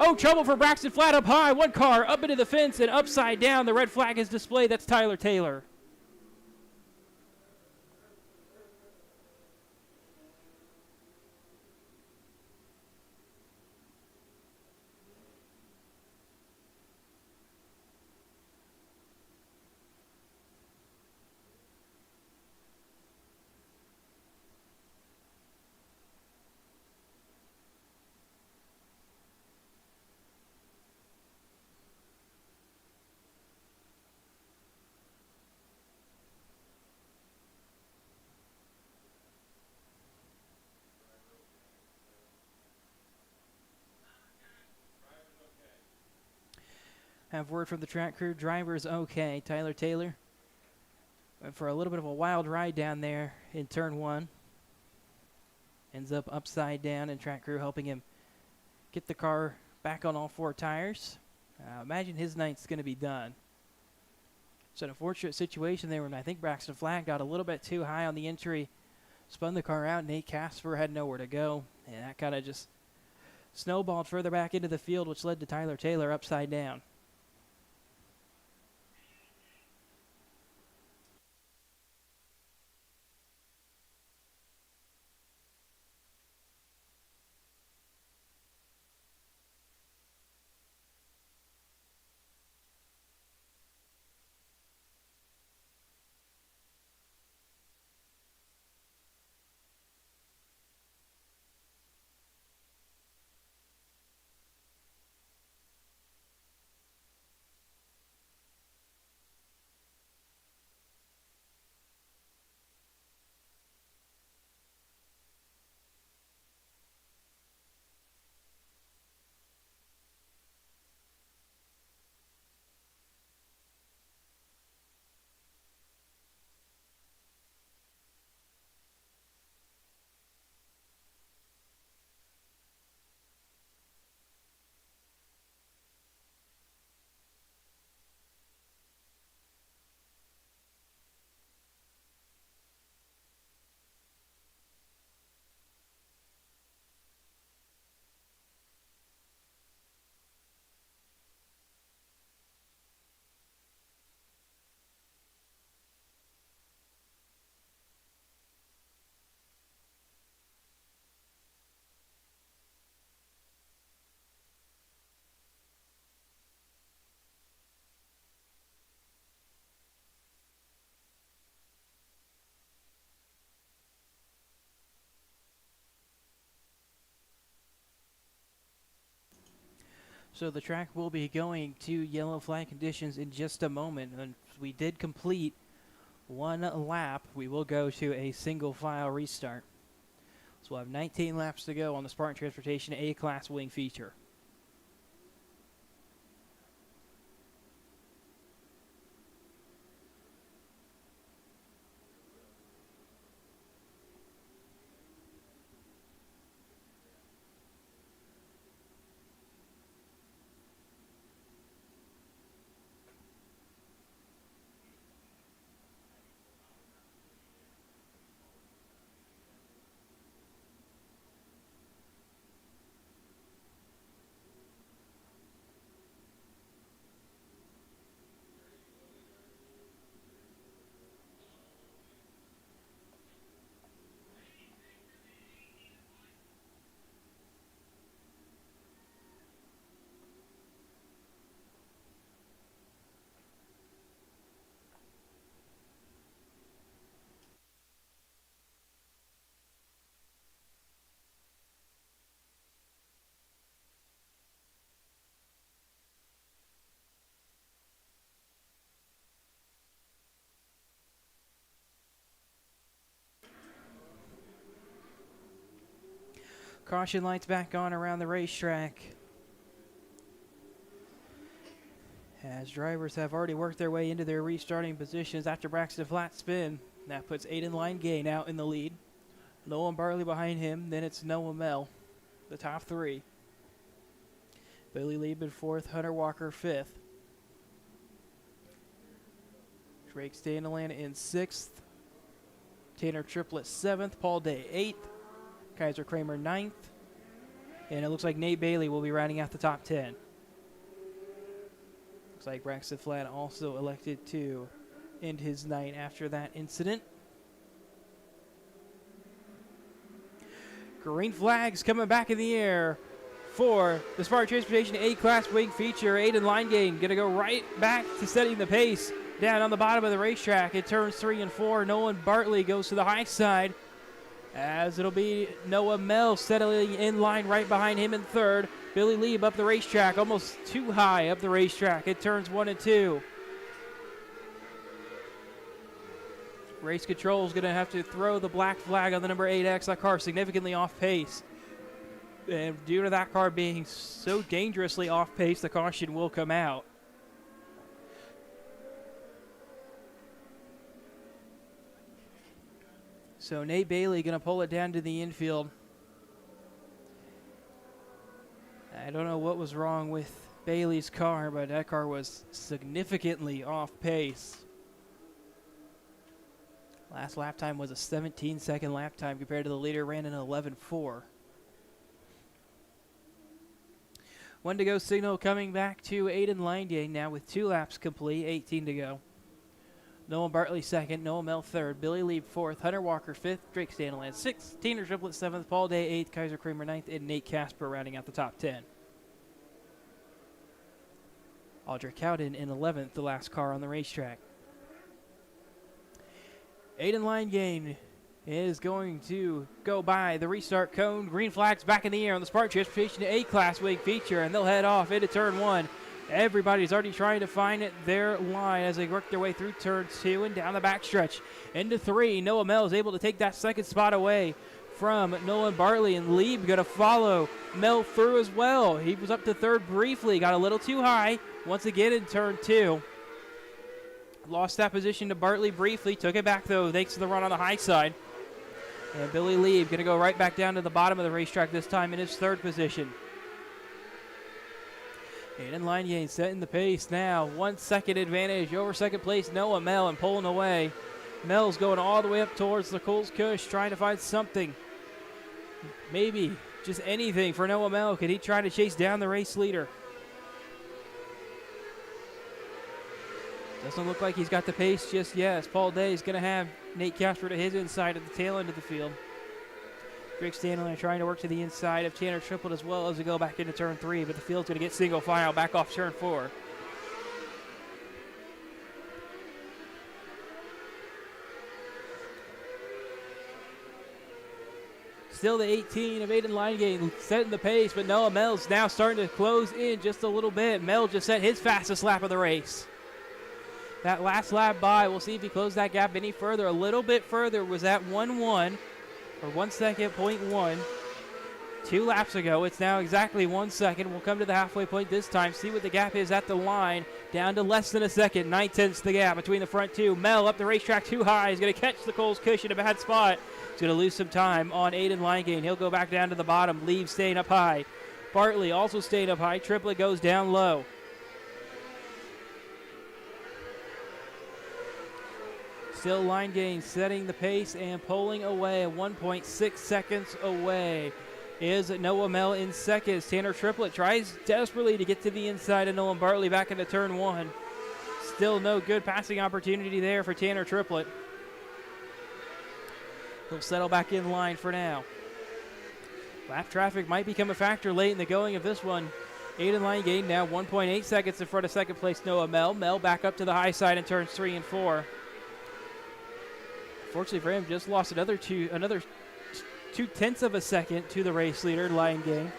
Oh, trouble for Braxton Flatt up high. One car up into the fence and upside down. The red flag is displayed. That's Tyler Taylor. Have word from the track crew. Driver is okay. Tyler Taylor went for a little bit of a wild ride down there in turn 1. Ends up upside down, and track crew helping him get the car back on all 4 tires. Imagine his night's going to be done. It's an unfortunate situation there when I think Braxton Flatt got a little bit too high on the entry, spun the car out. Nate Casper had nowhere to go, and that kind of just snowballed further back into the field, which led to Tyler Taylor upside down. So the track will be going to yellow flag conditions in just a moment. And we did complete one lap. We will go to a single file restart. So we'll have 19 laps to go on the Spartan Transportation A-Class Wing feature. Caution lights back on around the racetrack, as drivers have already worked their way into their restarting positions after Braxton flat spin. That puts Aiden Line-Gain out in the lead. Nolan Barley behind him, then it's Noah Mell, the top three. Billy Lieb in fourth, Hunter Walker fifth. Drake Standalin in sixth. Tanner Triplett seventh, Paul Day eighth. Kaiser Kramer ninth. And it looks like Nate Bailey will be rounding out the top 10. Looks like Braxton Flat also elected to end his night after that incident. Green flags coming back in the air for the Spartan Transportation A-Class Wing feature. Aiden Line-Gain going to go right back to setting the pace down on the bottom of the racetrack. It turns 3 and 4. Nolan Bartley goes to the high side, as it'll be Noah Mell settling in line right behind him in third. Billy Lieb up the racetrack, almost too high up the racetrack. It turns 1 and 2. Race control is going to have to throw the black flag on the number 8X. That car significantly off pace. And due to that car being so dangerously off pace, the caution will come out. So Nate Bailey going to pull it down to the infield. I don't know what was wrong with Bailey's car, but that car was significantly off pace. Last lap time was a 17-second lap time compared to the leader, ran an 11.4. 1 to go signal coming back to Aiden Line-Gain now with 2 laps complete, 18 to go. Noah Bartley second, Noah Mell third, Billy Lieb fourth, Hunter Walker fifth, Drake Standalin sixth, Tanner Triplett seventh, Paul Day eighth, Kaiser Kramer ninth, and Nate Casper rounding out the top 10. Audrey Cowden in 11th, the last car on the racetrack. Aiden Line-Gain is going to go by the restart cone. Green flags back in the air on the Spartan Transportation A-Class Wing feature, and they'll head off into turn 1. Everybody's already trying to find their line as they work their way through turn 2 and down the backstretch. Into 3, Noah Mell is able to take that second spot away from Nolan Bartley, and Lieb going to follow Mell through as well. He was up to third briefly, got a little too high once again in turn 2. Lost that position to Bartley briefly, took it back though thanks to the run on the high side. And Billy Lieb going to go right back down to the bottom of the racetrack this time in his third position. Aiden Line-Gain setting the pace now. 1 second advantage over second place Noah Mell and pulling away. Mell's going all the way up towards the Coles Cush, trying to find something. Maybe just anything for Noah Mell. Could he try to chase down the race leader? Doesn't look like he's got the pace just yet, as Paul Day is going to have Nate Casper to his inside at the tail end of the field. Drake Stanley trying to work to the inside of Tanner Triplett as well as we go back into turn 3, but the field's going to get single file back off turn 4. Still the 18 of Aiden Linegain setting the pace, but Noah Mel's now starting to close in just a little bit. Mel just set his fastest lap of the race. That last lap by, we'll see if he closed that gap any further. A little bit further was at 1-1, or 1 second, 0.1. 2 laps ago, it's now exactly 1 second. We'll come to the halfway point this time, see what the gap is at the line. Down to less than a second, 9/10 the gap between the front two. Mel up the racetrack too high. He's going to catch the Coles cushion, a bad spot. He's going to lose some time on Aiden Linegain. He'll go back down to the bottom. Leave staying up high. Bartley also staying up high. Triplet goes down low. Still Linegain setting the pace and pulling away. 1.6 seconds away is Noah Mel in second. Tanner Triplett tries desperately to get to the inside of Nolan Bartley back into turn one. Still no good passing opportunity there for Tanner Triplett. He'll settle back in line for now. Lap traffic might become a factor late in the going of this one. Aiden Linegain now 1.8 seconds in front of second place Noah Mel. Mel back up to the high side in turns 3 and 4. Fortunately for him, just lost another 2/10 of a second to the race leader, Linegain.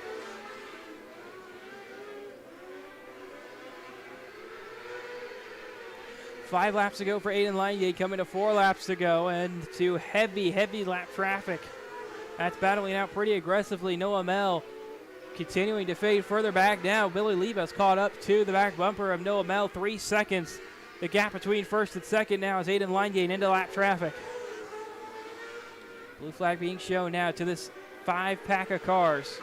Five laps to go for Aiden Linegain, coming to 4 laps to go, and to heavy lap traffic. That's battling out pretty aggressively. Noah Mel continuing to fade further back now. Billy Leibus caught up to the back bumper of Noah Mel, 3 seconds. The gap between first and second now is Aiden Linegain into lap traffic. Blue flag being shown now to this 5-pack of cars.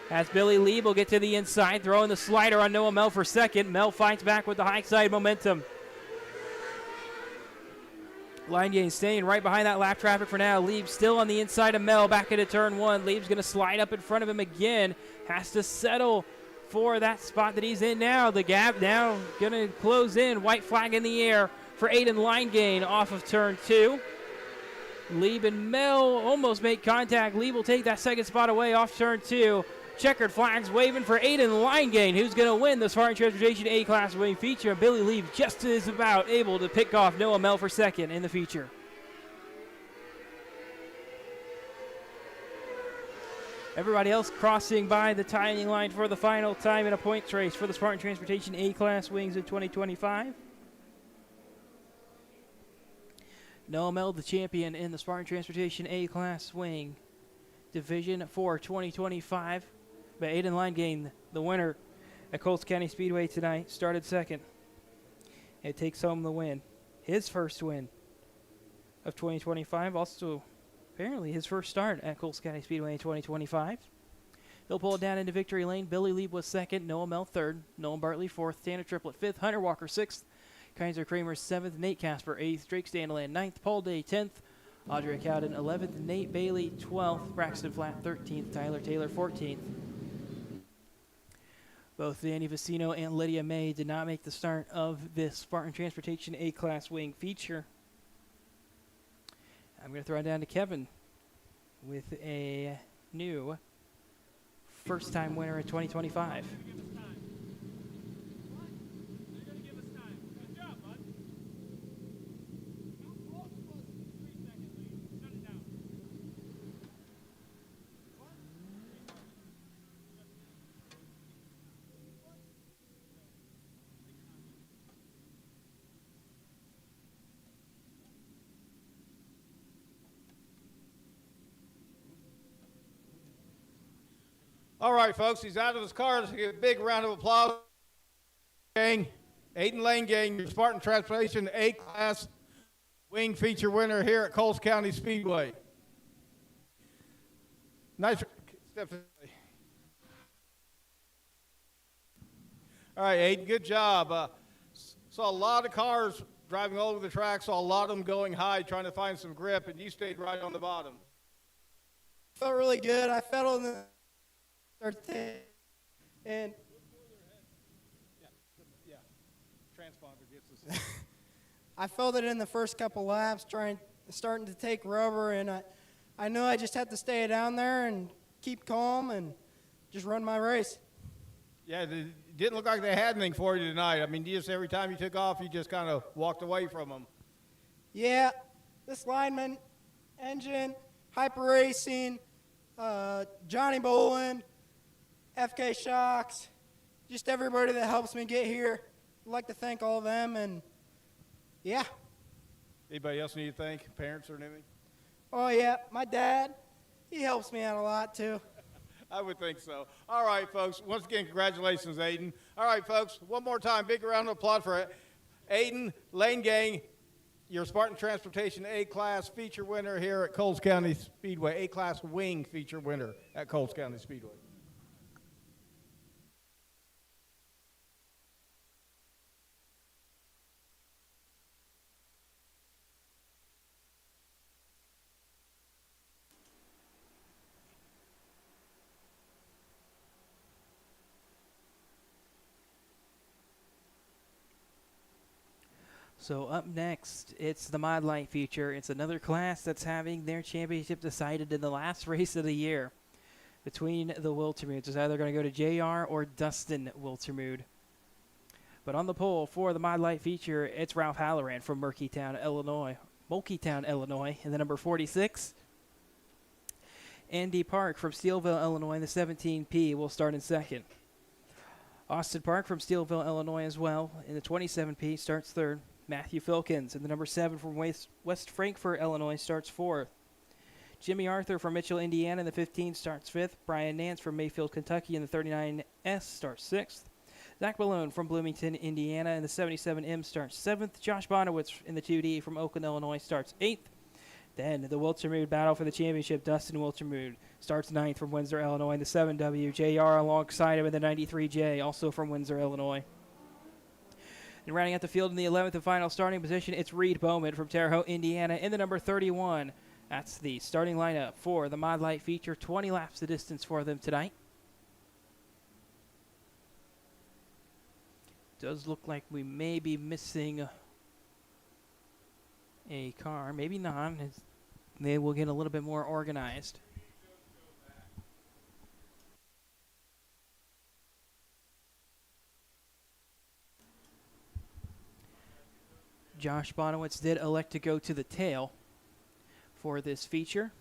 As Billy Lieb will get to the inside, throwing the slider on Noah Mel for second. Mel fights back with the high side momentum. Linegain staying right behind that lap traffic for now. Lieb still on the inside of Mel, back into turn one. Lieb's going to slide up in front of him again. Has to settle for that spot that he's in now. The gap now going to close in. White flag in the air for Aiden Linegain off of turn 2. Lieb and Mel almost make contact. Lieb will take that second spot away off turn 2. Checkered flags waving for Aiden Linegain, who's going to win the Spartan Transportation A-Class Wing feature. And Billy Lieb just is about able to pick off Noah Mel for second in the feature. Everybody else crossing by the timing line for the final time in a points race for the Spartan Transportation A-Class Wings in 2025. Noah Mel, the champion in the Spartan Transportation A-Class Wing Division for 2025. But Aiden Linegain, the winner at Coles County Speedway tonight, started second. It takes home the win. His first win of 2025. Also, apparently, his first start at Coles County Speedway in 2025. He'll pull it down into victory lane. Billy Lieb was second. Noah Mel third. Nolan Bartley fourth. Tanner Triplett fifth. Hunter Walker sixth. Kaiser Kramer 7th, Nate Casper 8th, Drake Standaland 9th, Paul Day 10th, Audrey Cowden 11th, Nate Bailey 12th, Braxton Flatt 13th, Tyler Taylor 14th. Both Danny Vicino and Lydia May did not make the start of this Spartan Transportation A-Class Wing feature. I'm going to throw it down to Kevin with a new first-time winner in 2025. All right, folks, he's out of his car. Let's give a big round of applause. Gang, Aiden Linegain, your Spartan Transportation A-Class Wing feature winner here at Coles County Speedway. Nice. All right, Aiden, good job. Saw a lot of cars driving all over the track, saw a lot of them going high, trying to find some grip, and you stayed right on the bottom. Felt really good. I felt on the and yeah, transponder gets us. I felt it in the first couple laps, starting to take rubber, and I know I just had to stay down there and keep calm and just run my race. Yeah, it didn't look like they had anything for you tonight. I mean, just every time you took off, you just kind of walked away from them. Yeah, this lineman, engine, hyper racing, Johnny Bolin, FK Shocks, just everybody that helps me get here. I'd like to thank all of them, and yeah. Anybody else need to thank? Parents or anything? Oh, yeah, my dad, he helps me out a lot, too. I would think so. All right, folks. Once again, congratulations, Aiden. All right, folks. One more time, big round of applause for Aiden, Lane Gang, your Spartan Transportation A-Class feature winner here at Coles County Speedway, A-Class Wing feature winner at Coles County Speedway. So up next, it's the Modlite feature. It's another class that's having their championship decided in the last race of the year between the Wiltermoods. It's either going to go to JR or Dustin Wiltermood. But on the pole for the Modlite feature, it's Ralph Halloran from Mulkeytown, Illinois, in the number 46. Andy Park from Steelville, Illinois, in the 17P will start in second. Austin Park from Steelville, Illinois as well, in the 27P, starts third. Matthew Filkins in the number 7 from West Frankfort, Illinois, starts fourth. Jimmy Arthur from Mitchell, Indiana, in the 15 starts fifth. Brian Nance from Mayfield, Kentucky, in the 39S starts sixth. Zach Malone from Bloomington, Indiana, in the 77M starts seventh. Josh Bonowitz in the 2D from Oakland, Illinois, starts eighth. Then the Wiltermood battle for the championship. Dustin Wiltermood starts ninth from Windsor, Illinois, in the 7W. JR alongside him in the 93J, also from Windsor, Illinois. And rounding out the field in the 11th and final starting position, it's Reed Bowman from Terre Haute, Indiana, in the number 31. That's the starting lineup for the Modlite feature. 20 laps the distance for them tonight. Does look like we may be missing a car. Maybe not. They will get a little bit more organized. Josh Bonowitz did elect to go to the tail for this feature.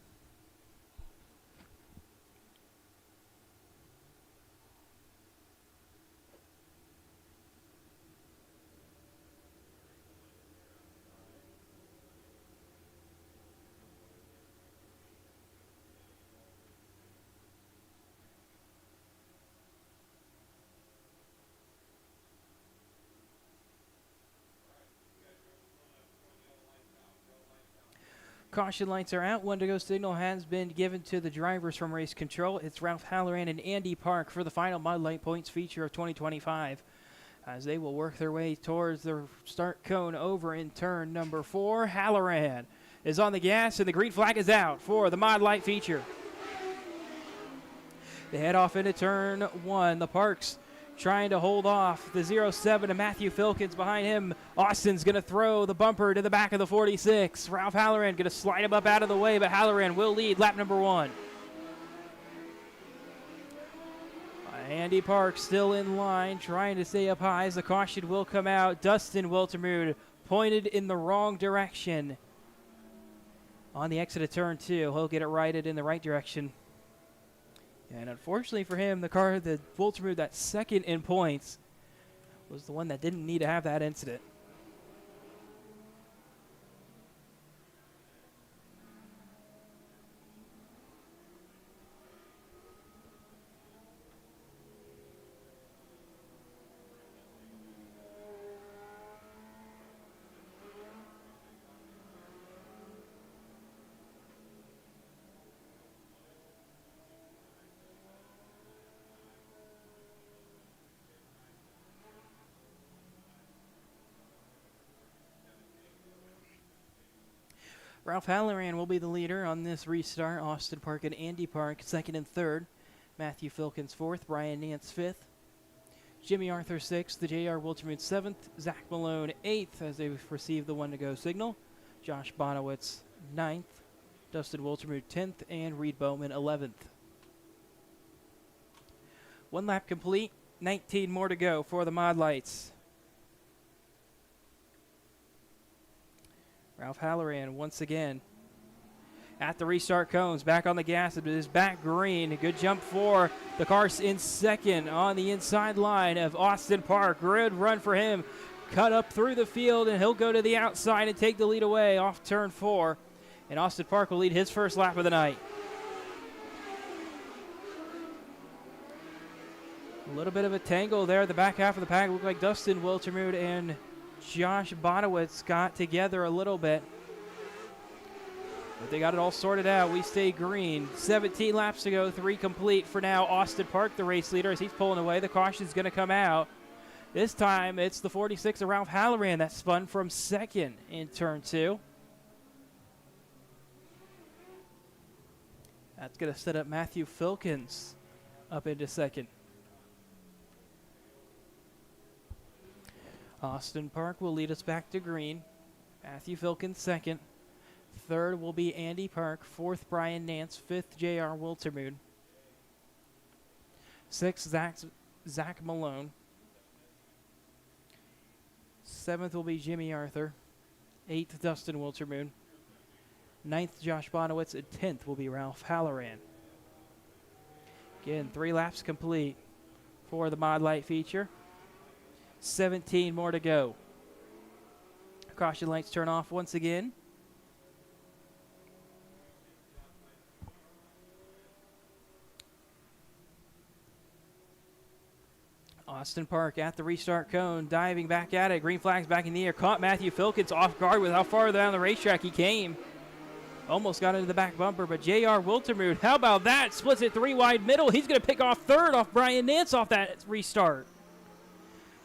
Caution lights are out. One to go signal has been given to the drivers from race control. It's Ralph Halloran and Andy Park for the final Modlite points feature of 2025 as they will work their way towards the start cone over in turn number 4. Halloran is on the gas and the green flag is out for the Modlite feature. They head off into turn 1. The Parks trying to hold off the 07 to Matthew Filkins behind him. Austin's going to throw the bumper to the back of the 46. Ralph Halloran going to slide him up out of the way, but Halloran will lead lap number 1. Andy Park still in line, trying to stay up high as the caution will come out. Dustin Wiltermood pointed in the wrong direction on the exit of turn 2. He'll get it righted in the right direction. And unfortunately for him, the car that Wiltermood that's second in points was the one that didn't need to have that incident. Ralph Halloran will be the leader on this restart. Austin Park and Andy Park second and third. Matthew Filkins fourth. Brian Nance fifth. Jimmy Arthur sixth. The JR Wiltermood seventh. Zach Malone eighth as they receive the one to go signal. Josh Bonowitz ninth. Dustin Wiltermood 10th. And Reed Bowman 11th. One lap complete. 19 more to go for the Modlites. Ralph Halloran once again at the restart cones. Back on the gas. It is back green. Good jump for the car in second on the inside line of Austin Park. Good run for him. Cut up through the field, and he'll go to the outside and take the lead away off turn 4. And Austin Park will lead his first lap of the night. A little bit of a tangle there at the back half of the pack. Looked like Dustin Wiltermude and Josh Bonowitz got together a little bit. But they got it all sorted out. We stay green. 17 laps to go, 3 complete for now. Austin Park, the race leader, as he's pulling away. The caution's going to come out. This time it's the 46 of Ralph Halloran that spun from second in turn 2. That's going to set up Matthew Filkins up into second. Austin Park will lead us back to green. Matthew Filkins second. Third will be Andy Park. Fourth, Brian Nance. Fifth, J.R. Wiltermude. Sixth, Zach Malone. Seventh will be Jimmy Arthur. Eighth, Dustin Wiltermude. Ninth, Josh Bonowitz. And 10th will be Ralph Halloran. Again, 3 laps complete for the Modlite feature. 17 more to go. Caution lights turn off once again. Austin Park at the restart cone, diving back at it. Green flags back in the air. Caught Matthew Filkins off guard with how far down the racetrack he came. Almost got into the back bumper, but J.R. Wiltermude, how about that? Splits it 3 wide middle. He's going to pick off third off Brian Nance off that restart.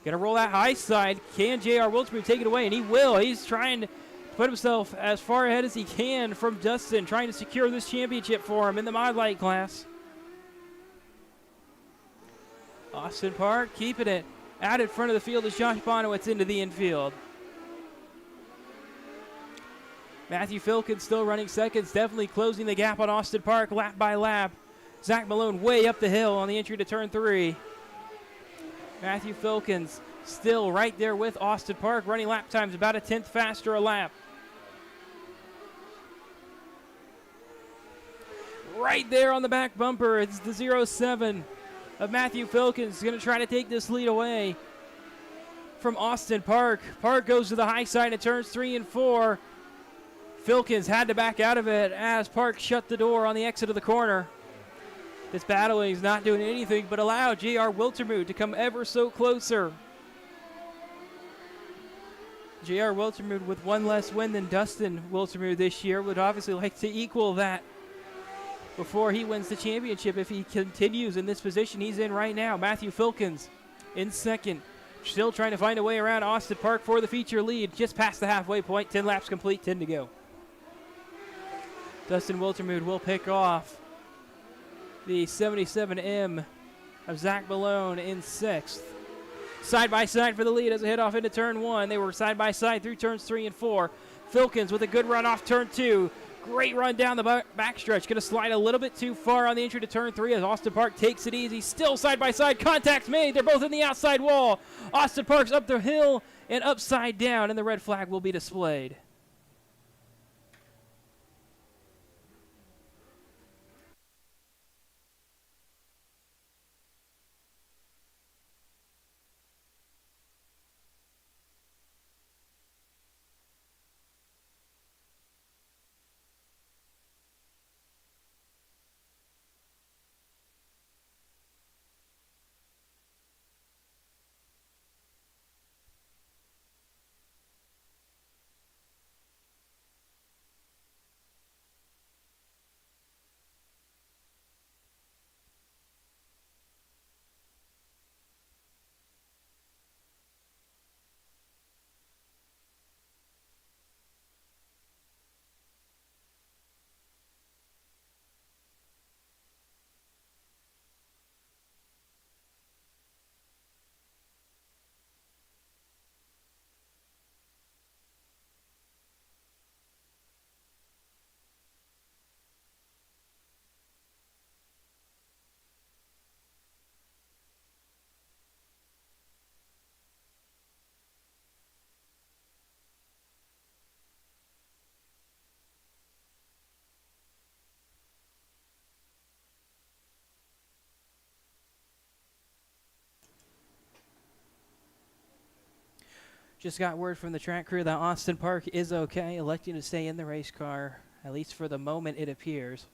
Going to roll that high side. Can J.R. Wiltermude take it away? And he will. He's trying to put himself as far ahead as he can from Dustin, trying to secure this championship for him in the Modlite class. Austin Park keeping it out in front of the field as Josh Bonowitz into the infield. Matthew Filkins still running seconds, definitely closing the gap on Austin Park lap by lap. Zach Malone way up the hill on the entry to turn 3. Matthew Filkins still right there with Austin Park, running lap times about a 10th faster a lap. Right there on the back bumper, it's the 0-7 of Matthew Filkins. Going to try to take this lead away from Austin Park. Park goes to the high side and turns 3 and 4. Filkins had to back out of it as Park shut the door on the exit of the corner. This battling is not doing anything but allow J.R. Wiltermude to come ever so closer. J.R. Wiltermude with 1 less win than Dustin Wiltermude this year would obviously like to equal that before he wins the championship if he continues in this position he's in right now. Matthew Filkins in second, still trying to find a way around Austin Park for the feature lead, just past the halfway point. 10 laps complete, 10 to go. Dustin Wiltermude will pick off the 77M of Zach Malone in 6th. Side by side for the lead as they head off into turn 1. They were side by side through turns 3 and 4. Filkins with a good run off turn 2. Great run down the backstretch. Going to slide a little bit too far on the entry to turn 3 as Austin Park takes it easy. Still side by side. Contacts made. They're both in the outside wall. Austin Park's up the hill and upside down, and the red flag will be displayed. Just got word from the track crew that Austin Park is okay, electing to stay in the race car, at least for the moment it appears.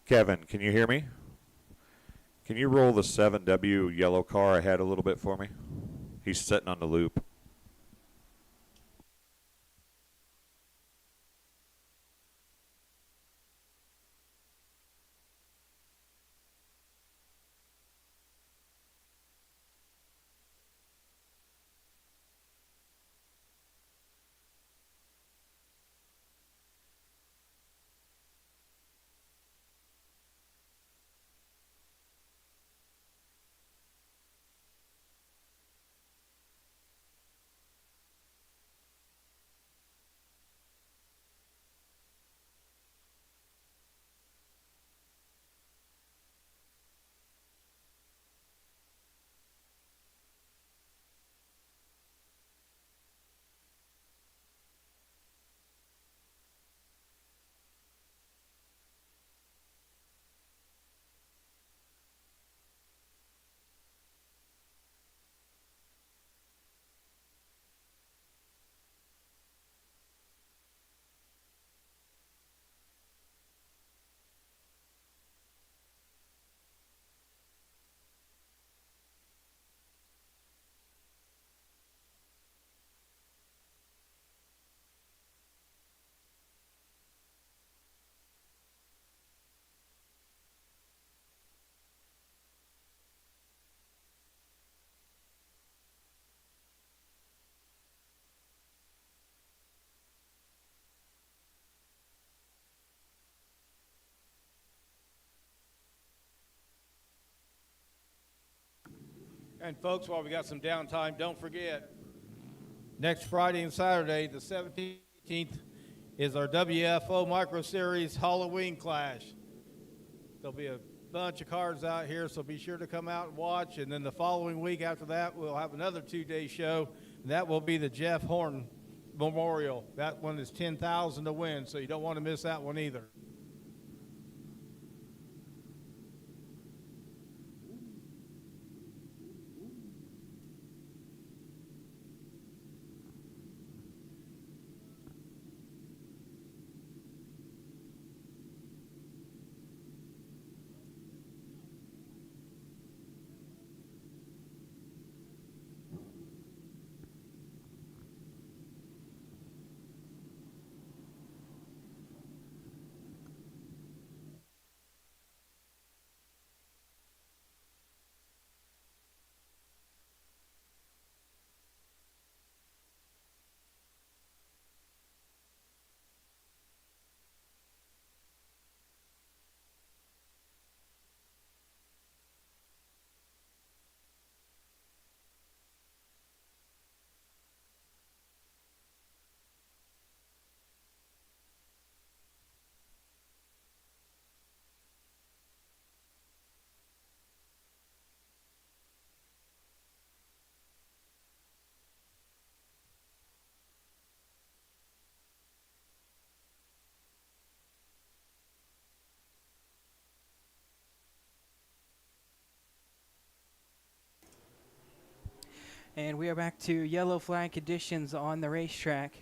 Kevin, can you hear me? Can you roll the 7W yellow car ahead a little bit for me? He's sitting on the loop. And folks, while we got some downtime, don't forget, next Friday and Saturday, the 17th, is our WFO Micro Series Halloween Clash. There'll be a bunch of cars out here, so be sure to come out and watch. And then the following week after that, we'll have another 2-day show. And that will be the Jeff Horn Memorial. That one is $10,000 to win, so you don't want to miss that one either. And we are back to yellow flag conditions on the racetrack.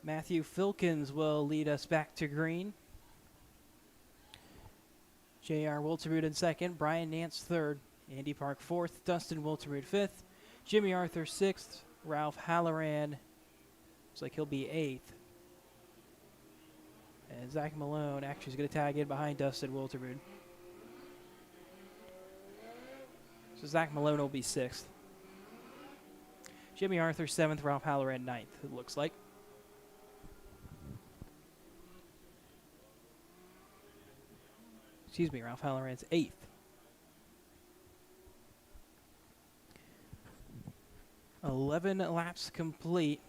Matthew Filkins will lead us back to green. J.R. Wiltermude in second, Brian Nance third, Andy Park fourth, Dustin Wiltermude fifth, Jimmy Arthur sixth, Ralph Halloran looks like he'll be eighth. And Zach Malone actually is going to tag in behind Dustin Wiltermude. So Zach Malone will be sixth. Jimmy Arthur seventh, Ralph Halloran ninth, it looks like. Excuse me, Ralph Halloran's eighth. $11 laps complete.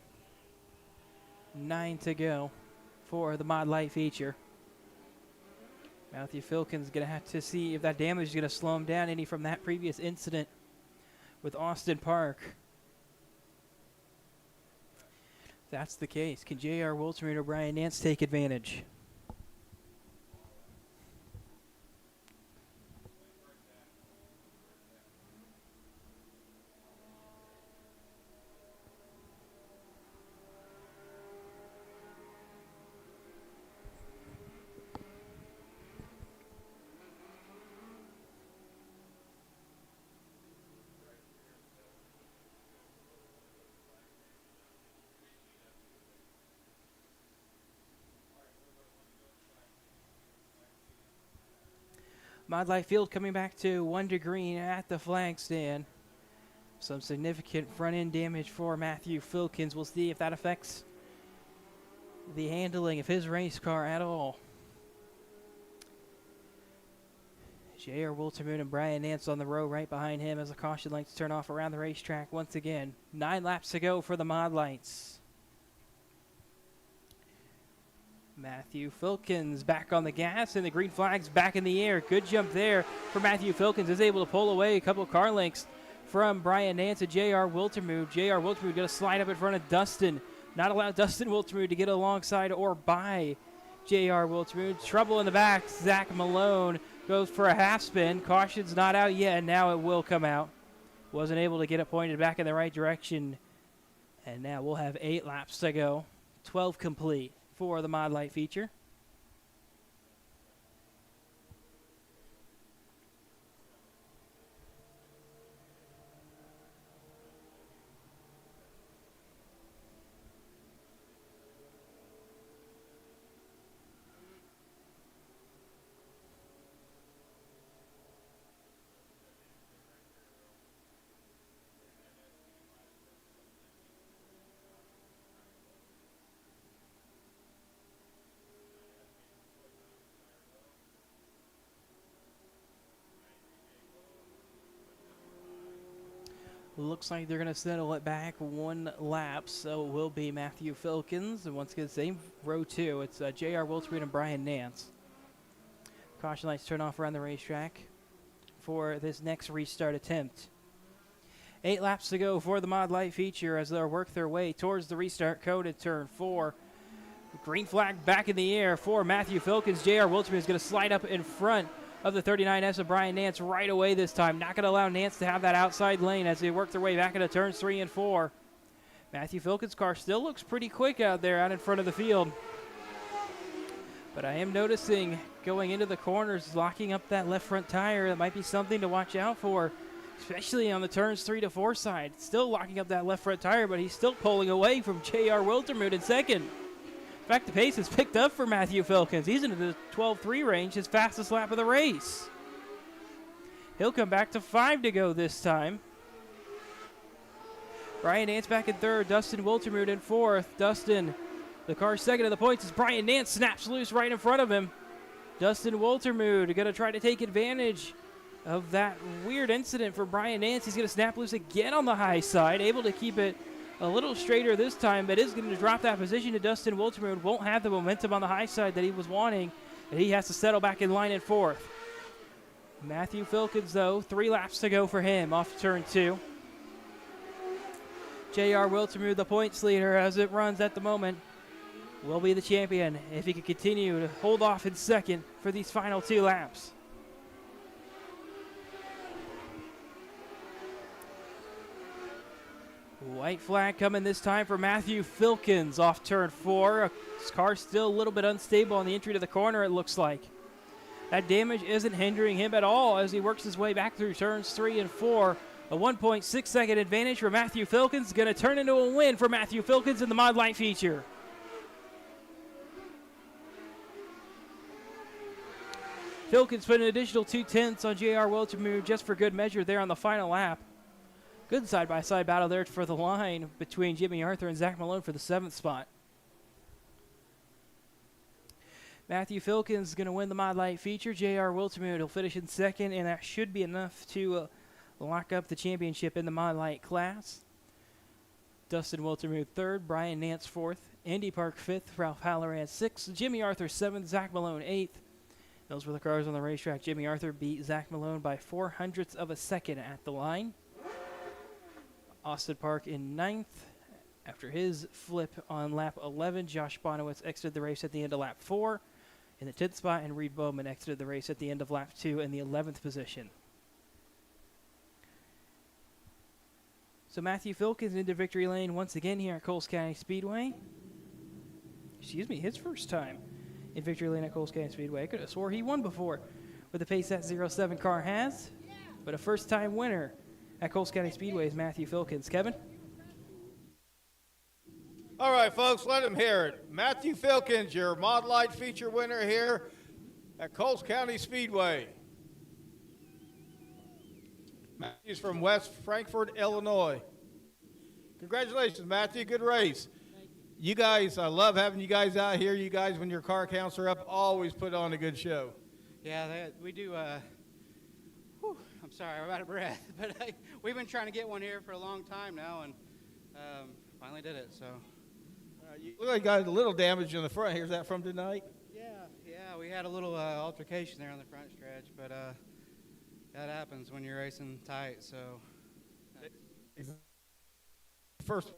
9 to go for the Mod Light feature. Matthew Filkins going to have to see if that damage is going to slow him down any from that previous incident with Austin Park. If that's the case, can J.R. Wiltermude or Brian Nance take advantage? Mod Light Field coming back to 1 to green at the flag stand. Some significant front end damage for Matthew Filkins. We'll see if that affects the handling of his race car at all. J.R. Wiltermude and Brian Nance on the row right behind him as the caution lights turn off around the racetrack once again. 9 laps to go for the Mod Lights. Matthew Filkins back on the gas, and the green flag's back in the air. Good jump there for Matthew Filkins. Is able to pull away a couple of car lengths from Brian Nance and J.R. Wiltermude. J.R. Wiltermude going to slide up in front of Dustin. Not allow Dustin Wiltermude to get alongside or by J.R. Wiltermude. Trouble in the back. Zach Malone goes for a half spin. Caution's not out yet, and now it will come out. Wasn't able to get it pointed back in the right direction. And now we'll have 8 laps to go. 12 complete for the Mod Light feature. Looks like they're going to settle it back 1 lap, so it will be Matthew Filkins. And once again, same row 2. It's J.R. Wiltermude and Brian Nance. Caution lights turn off around the racetrack for this next restart attempt. 8 laps to go for the Mod Light feature as they'll work their way towards the restart code at turn 4. Green flag back in the air for Matthew Filkins. J.R. Wiltermude is going to slide up in front of the 39S of Brian Nance right away this time. Not going to allow Nance to have that outside lane as they work their way back into turns 3 and 4. Matthew Filkins' car still looks pretty quick out there out in front of the field. But I am noticing going into the corners, locking up that left front tire. That might be something to watch out for, especially on the turns 3 to 4 side. Still locking up that left front tire, but he's still pulling away from J.R. Wiltermude in second. In fact, the pace has picked up for Matthew Filkins. He's into the 12.3 range, his fastest lap of the race. He'll come back to 5 to go this time. Brian Nance back in third, Dustin Wiltermude in fourth. Dustin, the car's second of the points as Brian Nance snaps loose right in front of him. Dustin Wiltermude going to try to take advantage of that weird incident for Brian Nance. He's going to snap loose again on the high side, able to keep it a little straighter this time, but is going to drop that position to Dustin Wiltermude. Won't have the momentum on the high side that he was wanting, and he has to settle back in line in fourth. Matthew Filkins, though, 3 laps to go for him off turn 2. J.R. Wiltermude, the points leader as it runs at the moment, will be the champion if he can continue to hold off in second for these final 2 laps. White flag coming this time for Matthew Filkins off turn 4. His car's still a little bit unstable on the entry to the corner, it looks like. That damage isn't hindering him at all as he works his way back through turns 3 and 4. A 1.6 second advantage for Matthew Filkins, going to turn into a win for Matthew Filkins in the Modlite feature. Filkins put an additional 2/10 on J.R. Wiltermuth just for good measure there on the final lap. Good side-by-side battle there for the line between Jimmy Arthur and Zach Malone for the 7th spot. Matthew Filkins is going to win the Modlite feature. J.R. Wiltermuth will finish in 2nd, and that should be enough to lock up the championship in the Modlite class. Dustin Wiltermuth 3rd, Brian Nance 4th, Andy Park 5th, Ralph Halloran 6th, Jimmy Arthur 7th, Zach Malone 8th. Those were the cars on the racetrack. Jimmy Arthur beat Zach Malone by 0.04 of a second at the line. Austin Park in 9th. After his flip on lap 11, Josh Bonowitz exited the race at the end of lap 4 in the 10th spot, and Reed Bowman exited the race at the end of lap 2 in the 11th position. So Matthew Filkins into victory lane once again here at Coles County Speedway. Excuse me, his first time in victory lane at Coles County Speedway. I could have swore he won before with the pace that 07 car has, but a first-time winner at Coles County Speedway is Matthew Filkins. Kevin? All right, folks, let him hear it. Matthew Filkins, your Modlite feature winner here at Coles County Speedway. Matthew's from West Frankfort, Illinois. Congratulations, Matthew. Good race. You guys, I love having you guys out here. You guys, when your car counts are up, always put on a good show. Yeah, we do. I'm sorry, I'm out of breath. But we've been trying to get one here for a long time now, and finally did it. So. You look like you got a little damage in the front here. Is that from tonight? Yeah, we had a little altercation there on the front stretch, but that happens when you're racing tight. So. First,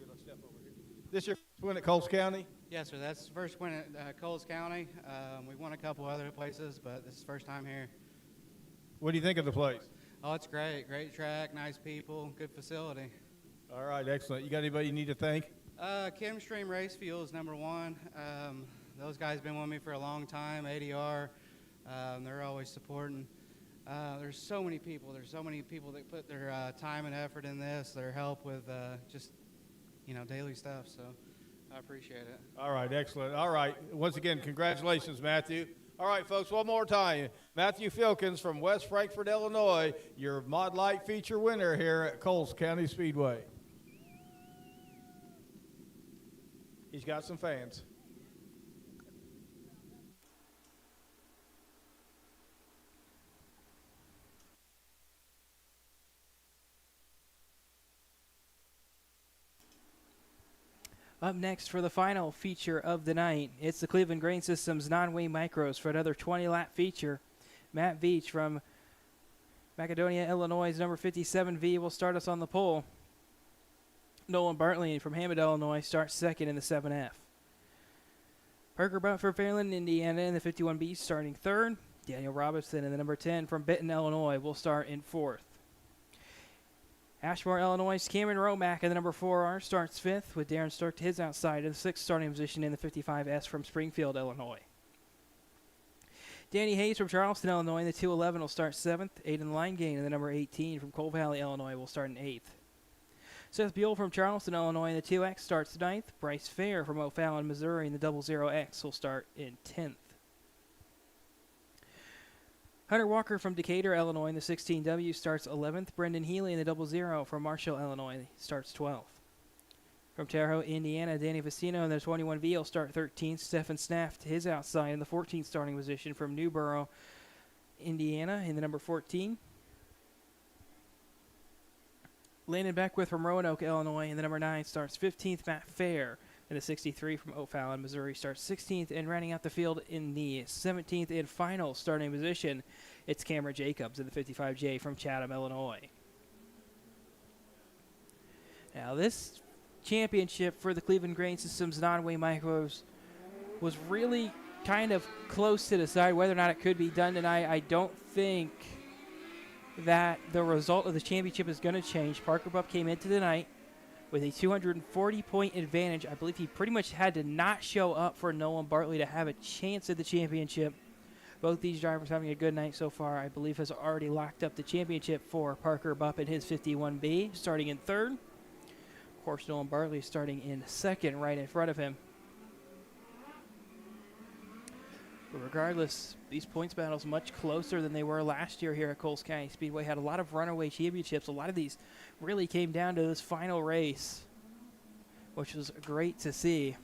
let's step over here. This your first win at Coles County? Yes, sir. That's the first win at Coles County. We've won a couple other places, but this is the first time here. What do you think of the place? Oh, it's great. Great track, nice people, good facility. All right, excellent. You got anybody you need to thank? Chemstream Race Fuel is number one. Those guys have been with me for a long time. ADR, they're always supporting. There's so many people. There's so many people that put their time and effort in this, their help with just, daily stuff. So I appreciate it. All right, excellent. All right, once again, congratulations, Matthew. All right, folks, one more time. Matthew Filkins from West Frankfort, Illinois, your Modlite feature winner here at Coles County Speedway. He's got some fans. Up next for the final feature of the night, it's the Cleveland Grain Systems non-wing micros for another 20-lap feature. Matt Veach from Macedonia, Illinois, number 57V will start us on the pole. Nolan Bartley from Hammond, Illinois, starts second in the 7F. Parker Butt from Fairland, Indiana, in the 51B, starting third. Daniel Robinson in the number 10 from Benton, Illinois, will start in fourth. Ashmore, Illinois, Cameron Romack in the number 4R starts fifth, with Darren Stark to his outside in the sixth starting position in the 55S from Springfield, Illinois. Danny Hayes from Charleston, Illinois, in the 211 will start seventh. Aiden Linegain in the number 18 from Coal Valley, Illinois, will start in eighth. Seth Buell from Charleston, Illinois, in the 2X starts ninth. Bryce Fair from O'Fallon, Missouri, in the 00X will start in 10th. Hunter Walker from Decatur, Illinois, in the 16W starts 11th. Brendan Healy in the 00 from Marshall, Illinois, starts 12th. From Terre Haute, Indiana, Danny Vecino in the 21V will start 13th. Stephen Snaff to his outside in the 14th starting position from Newborough, Indiana, in the number 14. Landon Beckwith from Roanoke, Illinois, in the number 9 starts 15th. Matt Fair in the 63 from O'Fallon, Missouri, starts 16th. And rounding out the field in the 17th and final starting position, it's Cameron Jacobs in the 55J from Chatham, Illinois. Now, this championship for the Cleveland Grain Systems non-wing micros was really kind of close to decide whether or not it could be done tonight. I don't think that the result of the championship is going to change. Parker Bupp came into the night with a 240-point advantage. I believe he pretty much had to not show up for Nolan Bartley to have a chance at the championship. Both these drivers having a good night so far. I believe has already locked up the championship for Parker Bupp in his 51B, starting in third. Of course, Nolan Bartley starting in second, right in front of him. But regardless, these points battles much closer than they were last year here at Coles County Speedway. Had a lot of runaway championships. A lot of these really came down to this final race, which was great to see.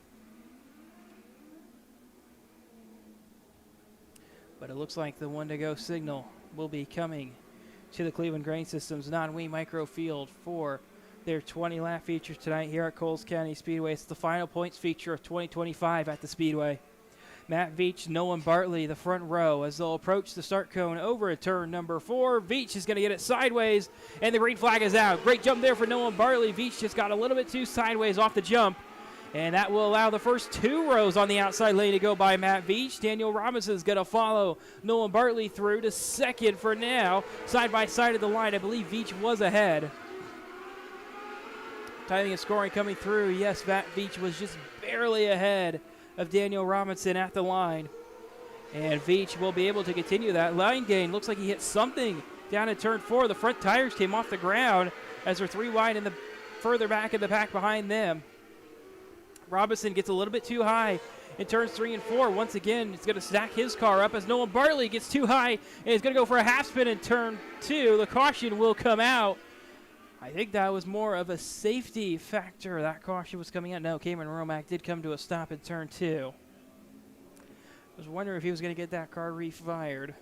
But it looks like the one-to-go signal will be coming to the Cleveland Grain Systems non-wing micro field for their 20-lap feature tonight here at Coles County Speedway. It's the final points feature of 2025 at the Speedway. Matt Veach, Nolan Bartley, the front row as they'll approach the start cone over at turn number 4. Veach is going to get it sideways, and the green flag is out. Great jump there for Nolan Bartley. Veach just got a little bit too sideways off the jump, and that will allow the first 2 rows on the outside lane to go by Matt Veach. Daniel Robinson is going to follow Nolan Bartley through to second for now. Side by side of the line, I believe Veach was ahead. Timing and scoring coming through. Yes, Matt Veach was just barely ahead of Daniel Robinson at the line. And Veach will be able to continue that line gain. Looks like he hit something down in turn 4. The front tires came off the ground as they're 3 wide in the further back of the pack behind them. Robinson gets a little bit too high in turns 3 and 4. Once again, he's going to stack his car up as Nolan Bartley gets too high and he's going to go for a half spin in turn 2. The caution will come out. I think that was more of a safety factor. That caution was coming out. No, Cameron Romack did come to a stop in turn 2. I was wondering if he was going to get that car refired,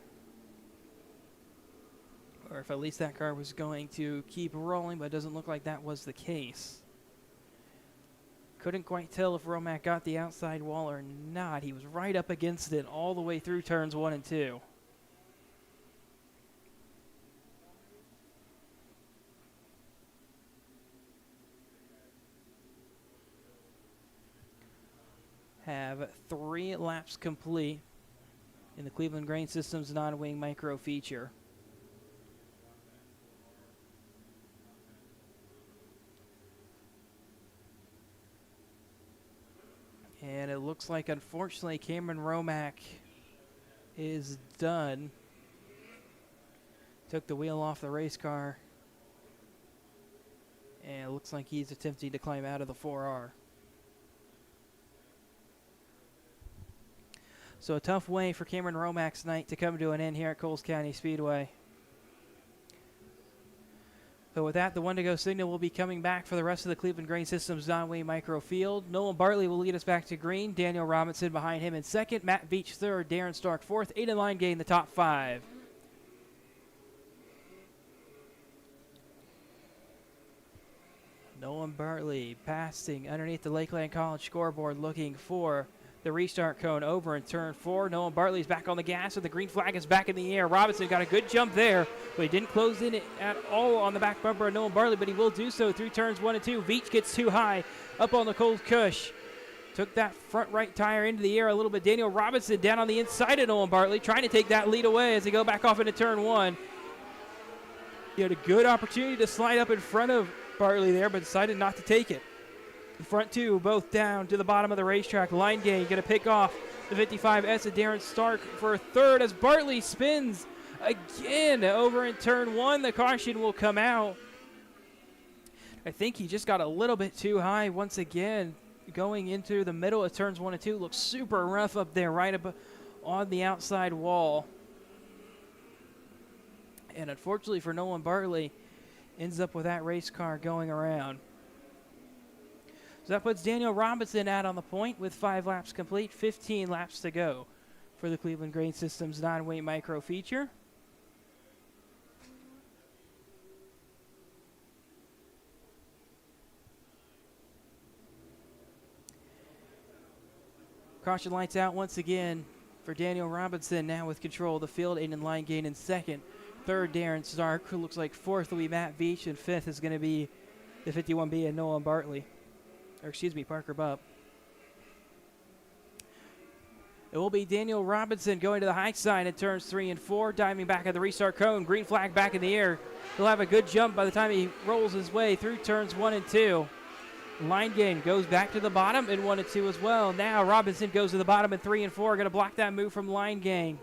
or if at least that car was going to keep rolling, but it doesn't look like that was the case. Couldn't quite tell if Romack got the outside wall or not. He was right up against it all the way through turns 1 and 2. Have 3 laps complete in the Cleveland Grain Systems non-wing micro feature. And it looks like, unfortunately, Cameron Romack is done. Took the wheel off the race car. And it looks like he's attempting to climb out of the 4R. So a tough way for Cameron Romack's night to come to an end here at Coles County Speedway. So with that, the one-to-go signal will be coming back for the rest of the Cleveland Grain Systems non-wing micro field. Nolan Bartley will lead us back to green. Daniel Robinson behind him in second. Matt Veach third. Darren Stark fourth. Aiden Line gain the top 5. Nolan Bartley passing underneath the Lakeland College scoreboard, looking for the restart cone over in turn 4. Nolan Bartley's back on the gas, and the green flag is back in the air. Robinson got a good jump there, but he didn't close in it at all on the back bumper of Nolan Bartley, but he will do so through turns 1 and 2. Veach gets too high up on the cold cush. Took that front right tire into the air a little bit. Daniel Robinson down on the inside of Nolan Bartley, trying to take that lead away as they go back off into turn 1. He had a good opportunity to slide up in front of Bartley there, but decided not to take it. The front 2 both down to the bottom of the racetrack. Line gain going to pick off the 55S of Darren Stark for a third as Bartley spins again over in turn 1. The caution will come out. I think he just got a little bit too high once again going into the middle of turns 1 and 2. Looks super rough up there right up on the outside wall. And unfortunately for Nolan Bartley, ends up with that race car going around. So that puts Daniel Robinson out on the point with 5 laps complete, 15 laps to go for the Cleveland Grain Systems non-wing micro feature. Caution lights out once again for Daniel Robinson, now with control of the field. Aiden Line gain in second. Third, Darren Stark, who looks like fourth will be Matt Veach, and fifth is going to be the 51B and Nolan Bartley. Or excuse me, Parker Bupp. It will be Daniel Robinson going to the high side in turns 3 and 4, diving back at the restart cone. Green flag back in the air. He'll have a good jump by the time he rolls his way through turns 1 and 2. Line gain goes back to the bottom in 1 and 2 as well. Now Robinson goes to the bottom in 3 and 4. Going to block that move from line gain.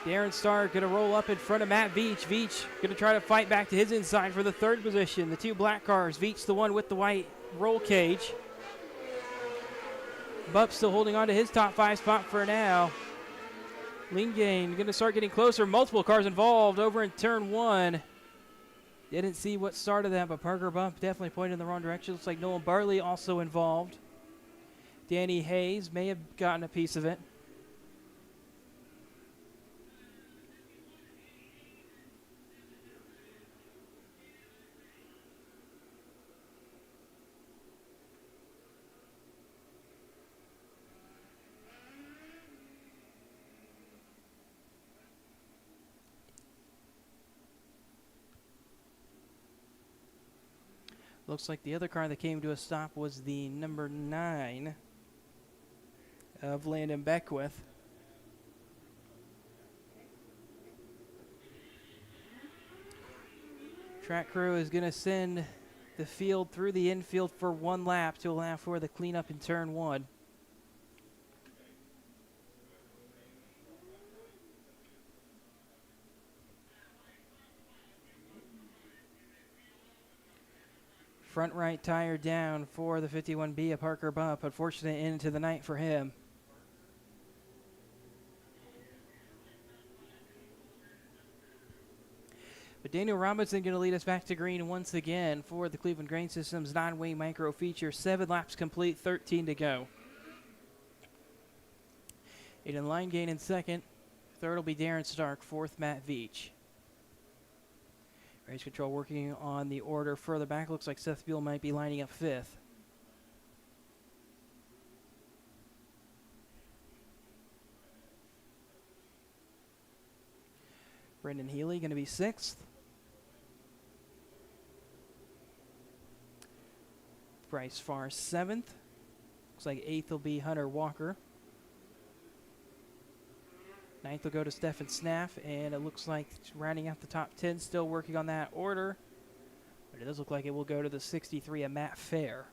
Darren Stark going to roll up in front of Matt Veach. Veach going to try to fight back to his inside for the 3rd position. The 2 black cars. Veach the one with the white roll cage. Bupp still holding on to his top 5 spot for now. Lean gain going to start getting closer. Multiple cars involved over in turn 1. Didn't see what started that, but Parker Bupp definitely pointed in the wrong direction. Looks like Nolan Bartley also involved. Danny Hayes may have gotten a piece of it. Looks like the other car that came to a stop was the number 9 of Landon Beckwith. Track crew is going to send the field through the infield for 1 lap to allow for the cleanup in turn 1. Front right tire down for the 51B of Parker Bupp. Unfortunate end to the night for him. But Daniel Robinson going to lead us back to green once again for the Cleveland Grain Systems 9-wing micro feature. 7 laps complete, 13 to go. Aiden Line gain in 2nd. 3rd will be Darren Stark. 4th, Matt Veach. Race control working on the order further back. Looks like Seth Buell might be lining up 5th. Brendan Healy going to be 6th. Bryce Farr 7th. Looks like 8th will be Hunter Walker. 9th will go to Stefan Snaff, and it looks like rounding out the top 10, still working on that order. But it does look like it will go to the 63 of Matt Fair.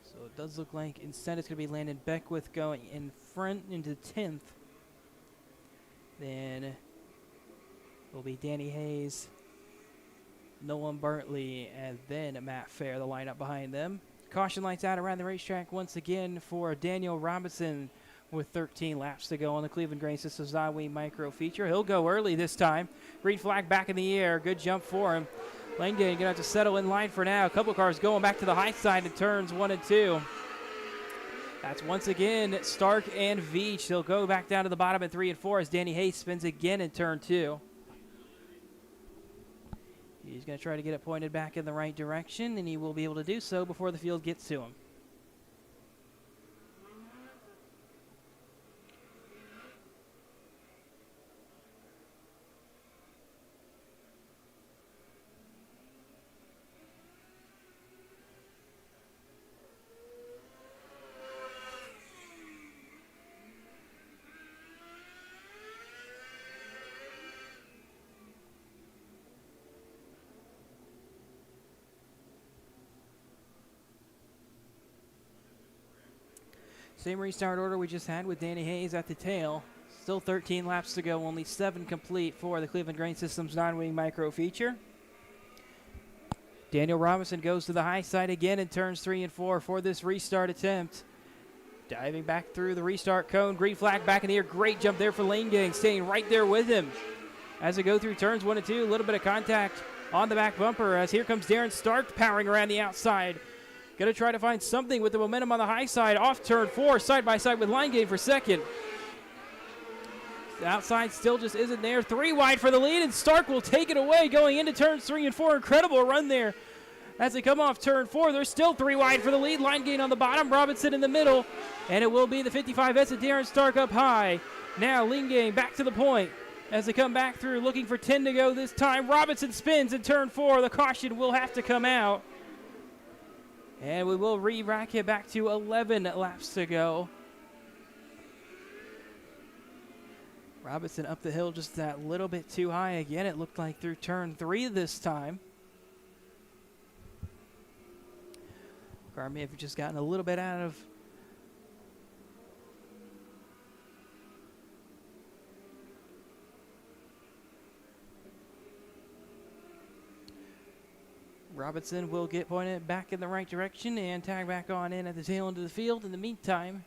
So it does look like instead it's going to be Landon Beckwith going in front into 10th. Then it will be Danny Hayes, Nolan Bartley, and then Matt Fair, the lineup behind them. Caution lights out around the racetrack once again for Daniel Robinson with 13 laps to go on the Cleveland Grain Systems Zowie Micro feature. He'll go early this time. Green flag back in the air. Good jump for him. Lane gain going to have to settle in line for now. A couple cars going back to the high side in turns 1 and 2. That's once again Stark and Veach. They'll go back down to the bottom at 3 and 4 as Danny Hayes spins again in turn 2. He's going to try to get it pointed back in the right direction, and he will be able to do so before the field gets to him. Same restart order we just had with Danny Hayes at the tail. Still 13 laps to go, only 7 complete for the Cleveland Grain Systems non-wing micro feature. Daniel Robinson goes to the high side again in turns 3 and 4 for this restart attempt. Diving back through the restart cone, green flag back in the air. Great jump there for Lane Gang, staying right there with him. As they go through turns 1 and 2, a little bit of contact on the back bumper as here comes Darren Stark powering around the outside. Going to try to find something with the momentum on the high side. Off turn 4, side by side with Line Gain for 2nd. The outside still just isn't there. 3 wide for the lead, and Stark will take it away going into turns 3 and 4. Incredible run there. As they come off turn 4, they're still 3 wide for the lead. Line Gain on the bottom, Robinson in the middle, and it will be the 55S of Darren Stark up high. Now Line Gain back to the point. as they come back through, looking for 10 to go this time. Robinson spins in turn 4. The caution will have to come out. And we will re-rack it back to 11 laps to go. Robinson up the hill just that little bit too high again. It looked like through turn 3 this time. Car may have just gotten a little bit out of Robinson will get pointed back in the right direction and tag back on in at the tail end of the field. In the meantime,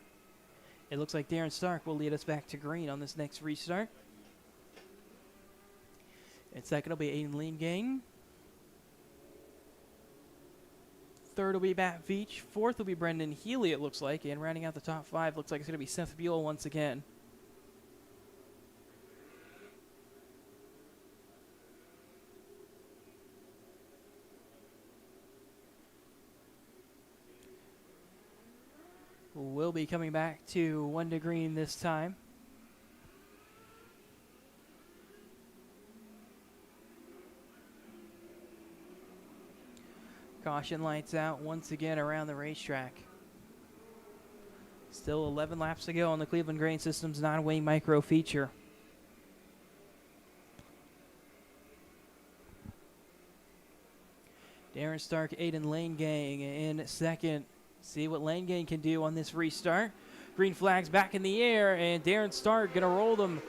it looks like Darren Stark will lead us back to green on this next restart. And second will be Aiden Leangain. Third will be Matt Veach. Fourth will be Brendan Healy, it looks like. And rounding out the top 5, looks like it's going to be Seth Buell once again. Will be coming back to 1 to green this time. Caution lights out once again around the racetrack. Still 11 laps to go on the Cleveland Grain Systems non-wing micro feature. Darren Stark, Aiden Leangain in second. See what Leangain can do on this restart. Green flag's back in the air, and Darren Stark going to roll them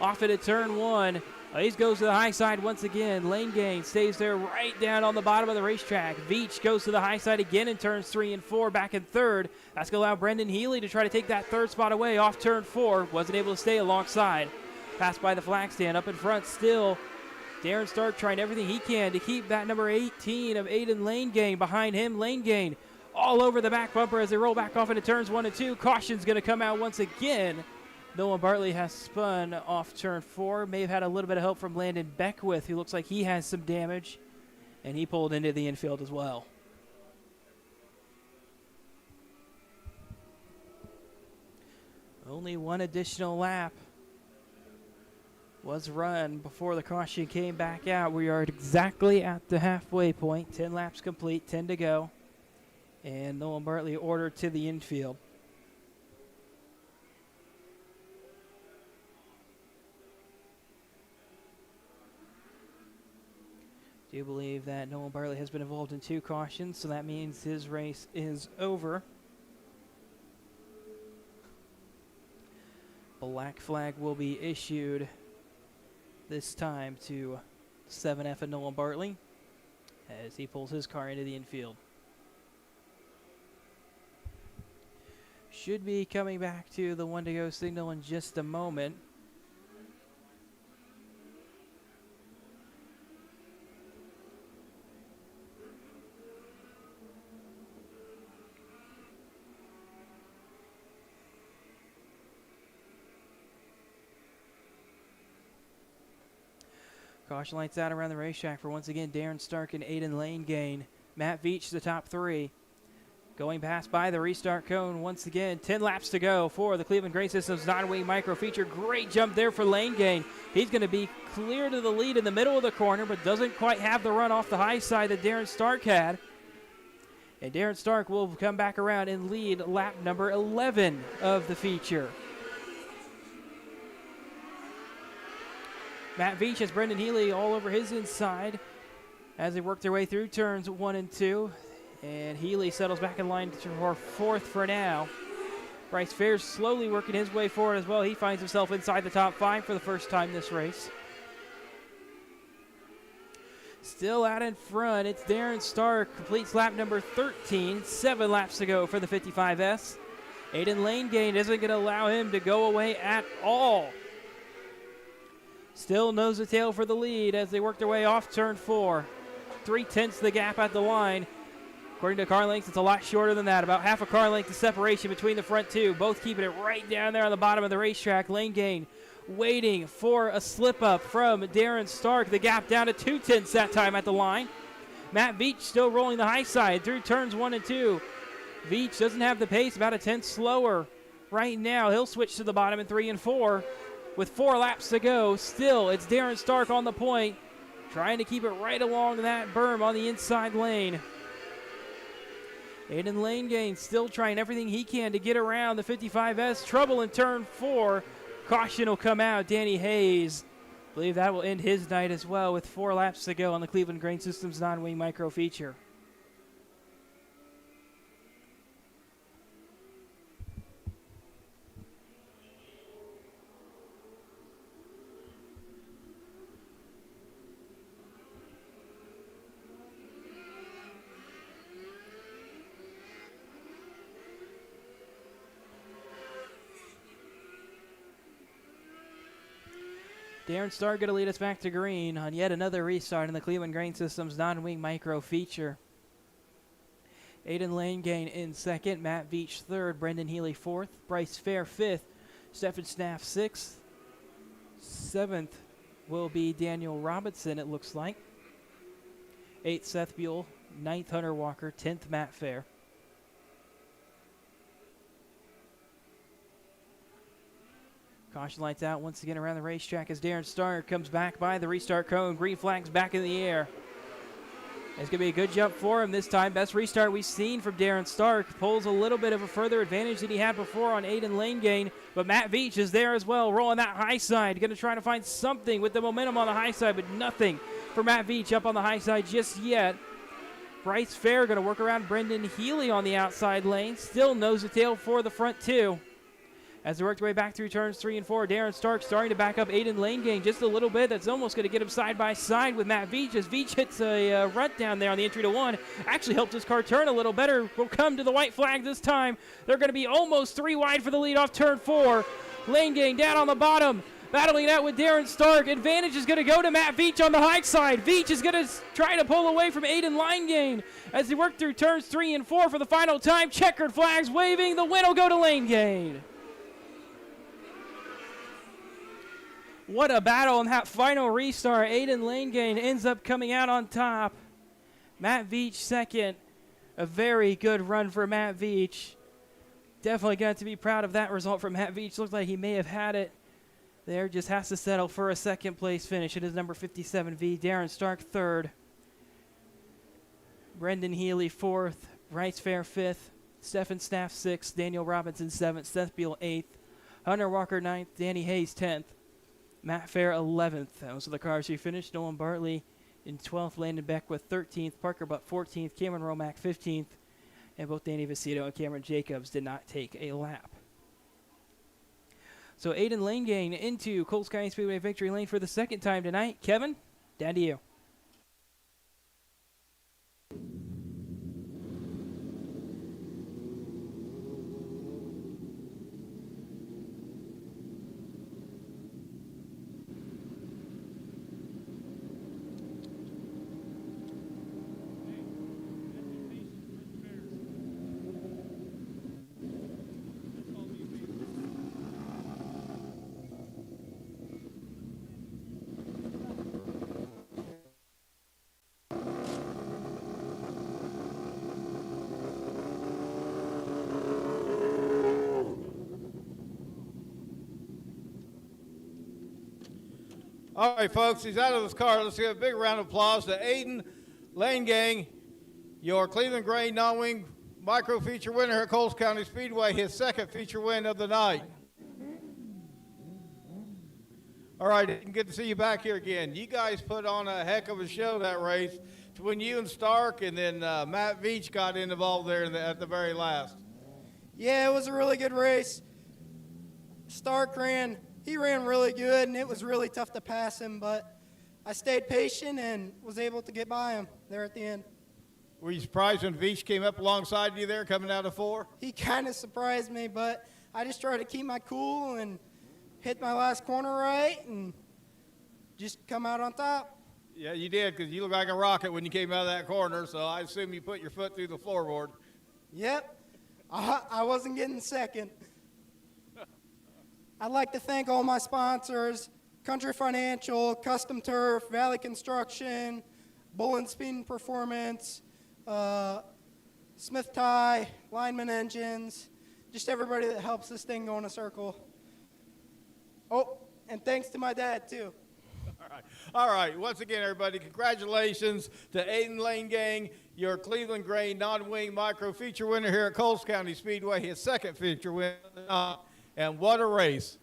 off into turn 1. He goes to the high side once again. Leangain stays there right down on the bottom of the racetrack. Veach goes to the high side again in turns 3 and 4, back in third. That's going to allow Brendan Healy to try to take that third spot away off turn 4. Wasn't able to stay alongside. Passed by the flag stand. Up in front still, Darren Stark trying everything he can to keep that number 18 of Aiden Leangain behind him. Leangain all over the back bumper as they roll back off into turns 1 and 2. Caution's going to come out once again. Noah Bartley has spun off turn 4. May have had a little bit of help from Landon Beckwith, who looks like he has some damage. And he pulled into the infield as well. Only one additional lap was run before the caution came back out. We are exactly at the halfway point. 10 laps complete, 10 to go. And Nolan Bartley ordered to the infield. Do believe that Nolan Bartley has been involved in 2 cautions, so that means his race is over. Black flag will be issued this time to 7F and Nolan Bartley as he pulls his car into the infield. Should be coming back to the 1 to go signal in just a moment. Caution lights out around the racetrack for once again Darren Stark and Aiden Leangain. Matt Veach the top 3. Going past by the restart cone once again. 10 laps to go for the Cleveland Grain Systems non-wing micro feature. Great jump there for Leangain. He's going to be clear to the lead in the middle of the corner, but doesn't quite have the run off the high side that Darren Stark had. And Darren Stark will come back around and lead lap number 11 of the feature. Matt Veach has Brendan Healy all over his inside as they work their way through turns 1 and 2. And Healy settles back in line for 4th for now. Bryce Fair's slowly working his way forward as well. He finds himself inside the top 5 for the first time this race. Still out in front, it's Darren Stark, completes lap number 13. 7 laps to go for the 55S. Aiden Leangain isn't going to allow him to go away at all. Still nose to tail for the lead as they work their way off turn 4. 3/10 the gap at the line. According to car lengths, it's a lot shorter than that. About half a car length of separation between the front 2. Both keeping it right down there on the bottom of the racetrack. Leangain waiting for a slip-up from Darren Stark. The gap down to 2/10 that time at the line. Matt Veach still rolling the high side through turns 1 and 2. Veach doesn't have the pace, about a 10th slower right now. He'll switch to the bottom in 3 and 4. with 4 laps to go. Still, it's Darren Stark on the point, trying to keep it right along that berm on the inside lane. Aiden Langane still trying everything he can to get around the 55S. Trouble in turn 4. Caution will come out. Danny Hayes, I believe that will end his night as well with 4 laps to go on the Cleveland Grain Systems non-wing micro feature. Darren Starr going to lead us back to green on yet another restart in the Cleveland Grain Systems non-wing micro feature. Aiden Langane in second, Matt Veach third, Brendan Healy fourth, Bryce Fair fifth, Stephen Snaff sixth, seventh will be Daniel Robinson, it looks like. Eighth, Seth Buell, ninth, Hunter Walker, 10th, Matt Fair. Caution lights out once again around the racetrack as Darren Starr comes back by the restart cone. Green flag's back in the air. It's going to be a good jump for him this time. Best restart we've seen from Darren Stark. Pulls a little bit of a further advantage than he had before on Aiden Langane. But Matt Veach is there as well, rolling that high side. Going to try to find something with the momentum on the high side, but nothing for Matt Veach up on the high side just yet. Bryce Fair going to work around Brendan Healy on the outside lane. Still nose to tail for the front two. As they work their way back through turns 3 and 4, Darren Stark starting to back up Aiden Langane just a little bit. That's almost going to get him side by side with Matt Veach as Veach hits a rut down there on the entry to 1. Actually helped his car turn a little better. Will come to the white flag this time. They're going to be almost 3 wide for the lead off turn 4. Langane down on the bottom, battling out with Darren Stark. Advantage is going to go to Matt Veach on the high side. Veach is going to try to pull away from Aiden Langane as they work through turns 3 and 4 for the final time. Checkered flags waving. The win will go to Langane. What a battle in that final restart. Aiden Langane ends up coming out on top. Matt Veach second. A very good run for Matt Veach. Definitely got to be proud of that result from Matt Veach. Looks like he may have had it there. Just has to settle for a second place finish. It is number 57V. Darren Stark third. Brendan Healy fourth. Bryce Fair fifth. Stephen Snaff sixth. Daniel Robinson seventh. Seth Beal eighth. Hunter Walker ninth. Danny Hayes 10th. Matt Fair 11th. Those are the cars who finished. Nolan Bartley in 12th. Landon Beckwith 13th. Parker Butt 14th. Cameron Romack 15th. And both Danny Vecito and Cameron Jacobs did not take a lap. So Aiden Langane into Coles County Speedway victory lane for the second time tonight. Kevin, down to you. All right, folks, he's out of his car. Let's give a big round of applause to Aiden Langane, your Cleveland Grain non-wing micro feature winner here at Coles County Speedway, his second feature win of the night. All right, good to see you back here again. You guys put on a heck of a show that race between you and Stark, and then Matt Veach got involved there at the very last. Yeah, it was a really good race. Stark ran really good, and it was really tough to pass him, but I stayed patient and was able to get by him there at the end. Were you surprised when Veach came up alongside you there coming out of 4? He kind of surprised me, but I just tried to keep my cool and hit my last corner right and just come out on top. Yeah, you did, because you looked like a rocket when you came out of that corner, so I assume you put your foot through the floorboard. Yep. I wasn't getting second. I'd like to thank all my sponsors, Country Financial, Custom Turf, Valley Construction, Bullen Speed and Performance, Smith Tie, Lineman Engines, just everybody that helps this thing go in a circle. Oh, And thanks to my dad, too. All right. Once again, everybody, congratulations to Aiden Lane Gang, your Cleveland Grain non-wing micro feature winner here at Coles County Speedway, his second feature win. And what a race.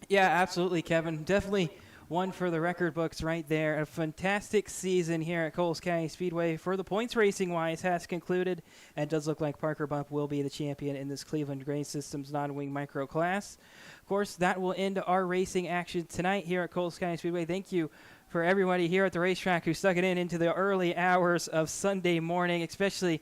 Yeah, absolutely, Kevin. Definitely one for the record books right there. A fantastic season here at Coles County Speedway for the points racing-wise has concluded, and it does look like Parker Bump will be the champion in this Cleveland Grain Systems non-wing micro class. Of course, that will end our racing action tonight here at Coles County Speedway. Thank you for everybody here at the racetrack who stuck it in into the early hours of Sunday morning, especially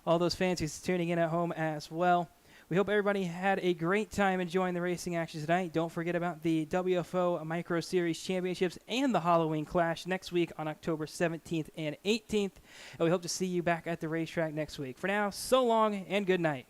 all those fans who's tuning in at home as well. We hope everybody had a great time enjoying the racing action tonight. Don't forget about the WFO Micro Series Championships and the Halloween Clash next week on October 17th and 18th. And we hope to see you back at the racetrack next week. For now, so long and good night.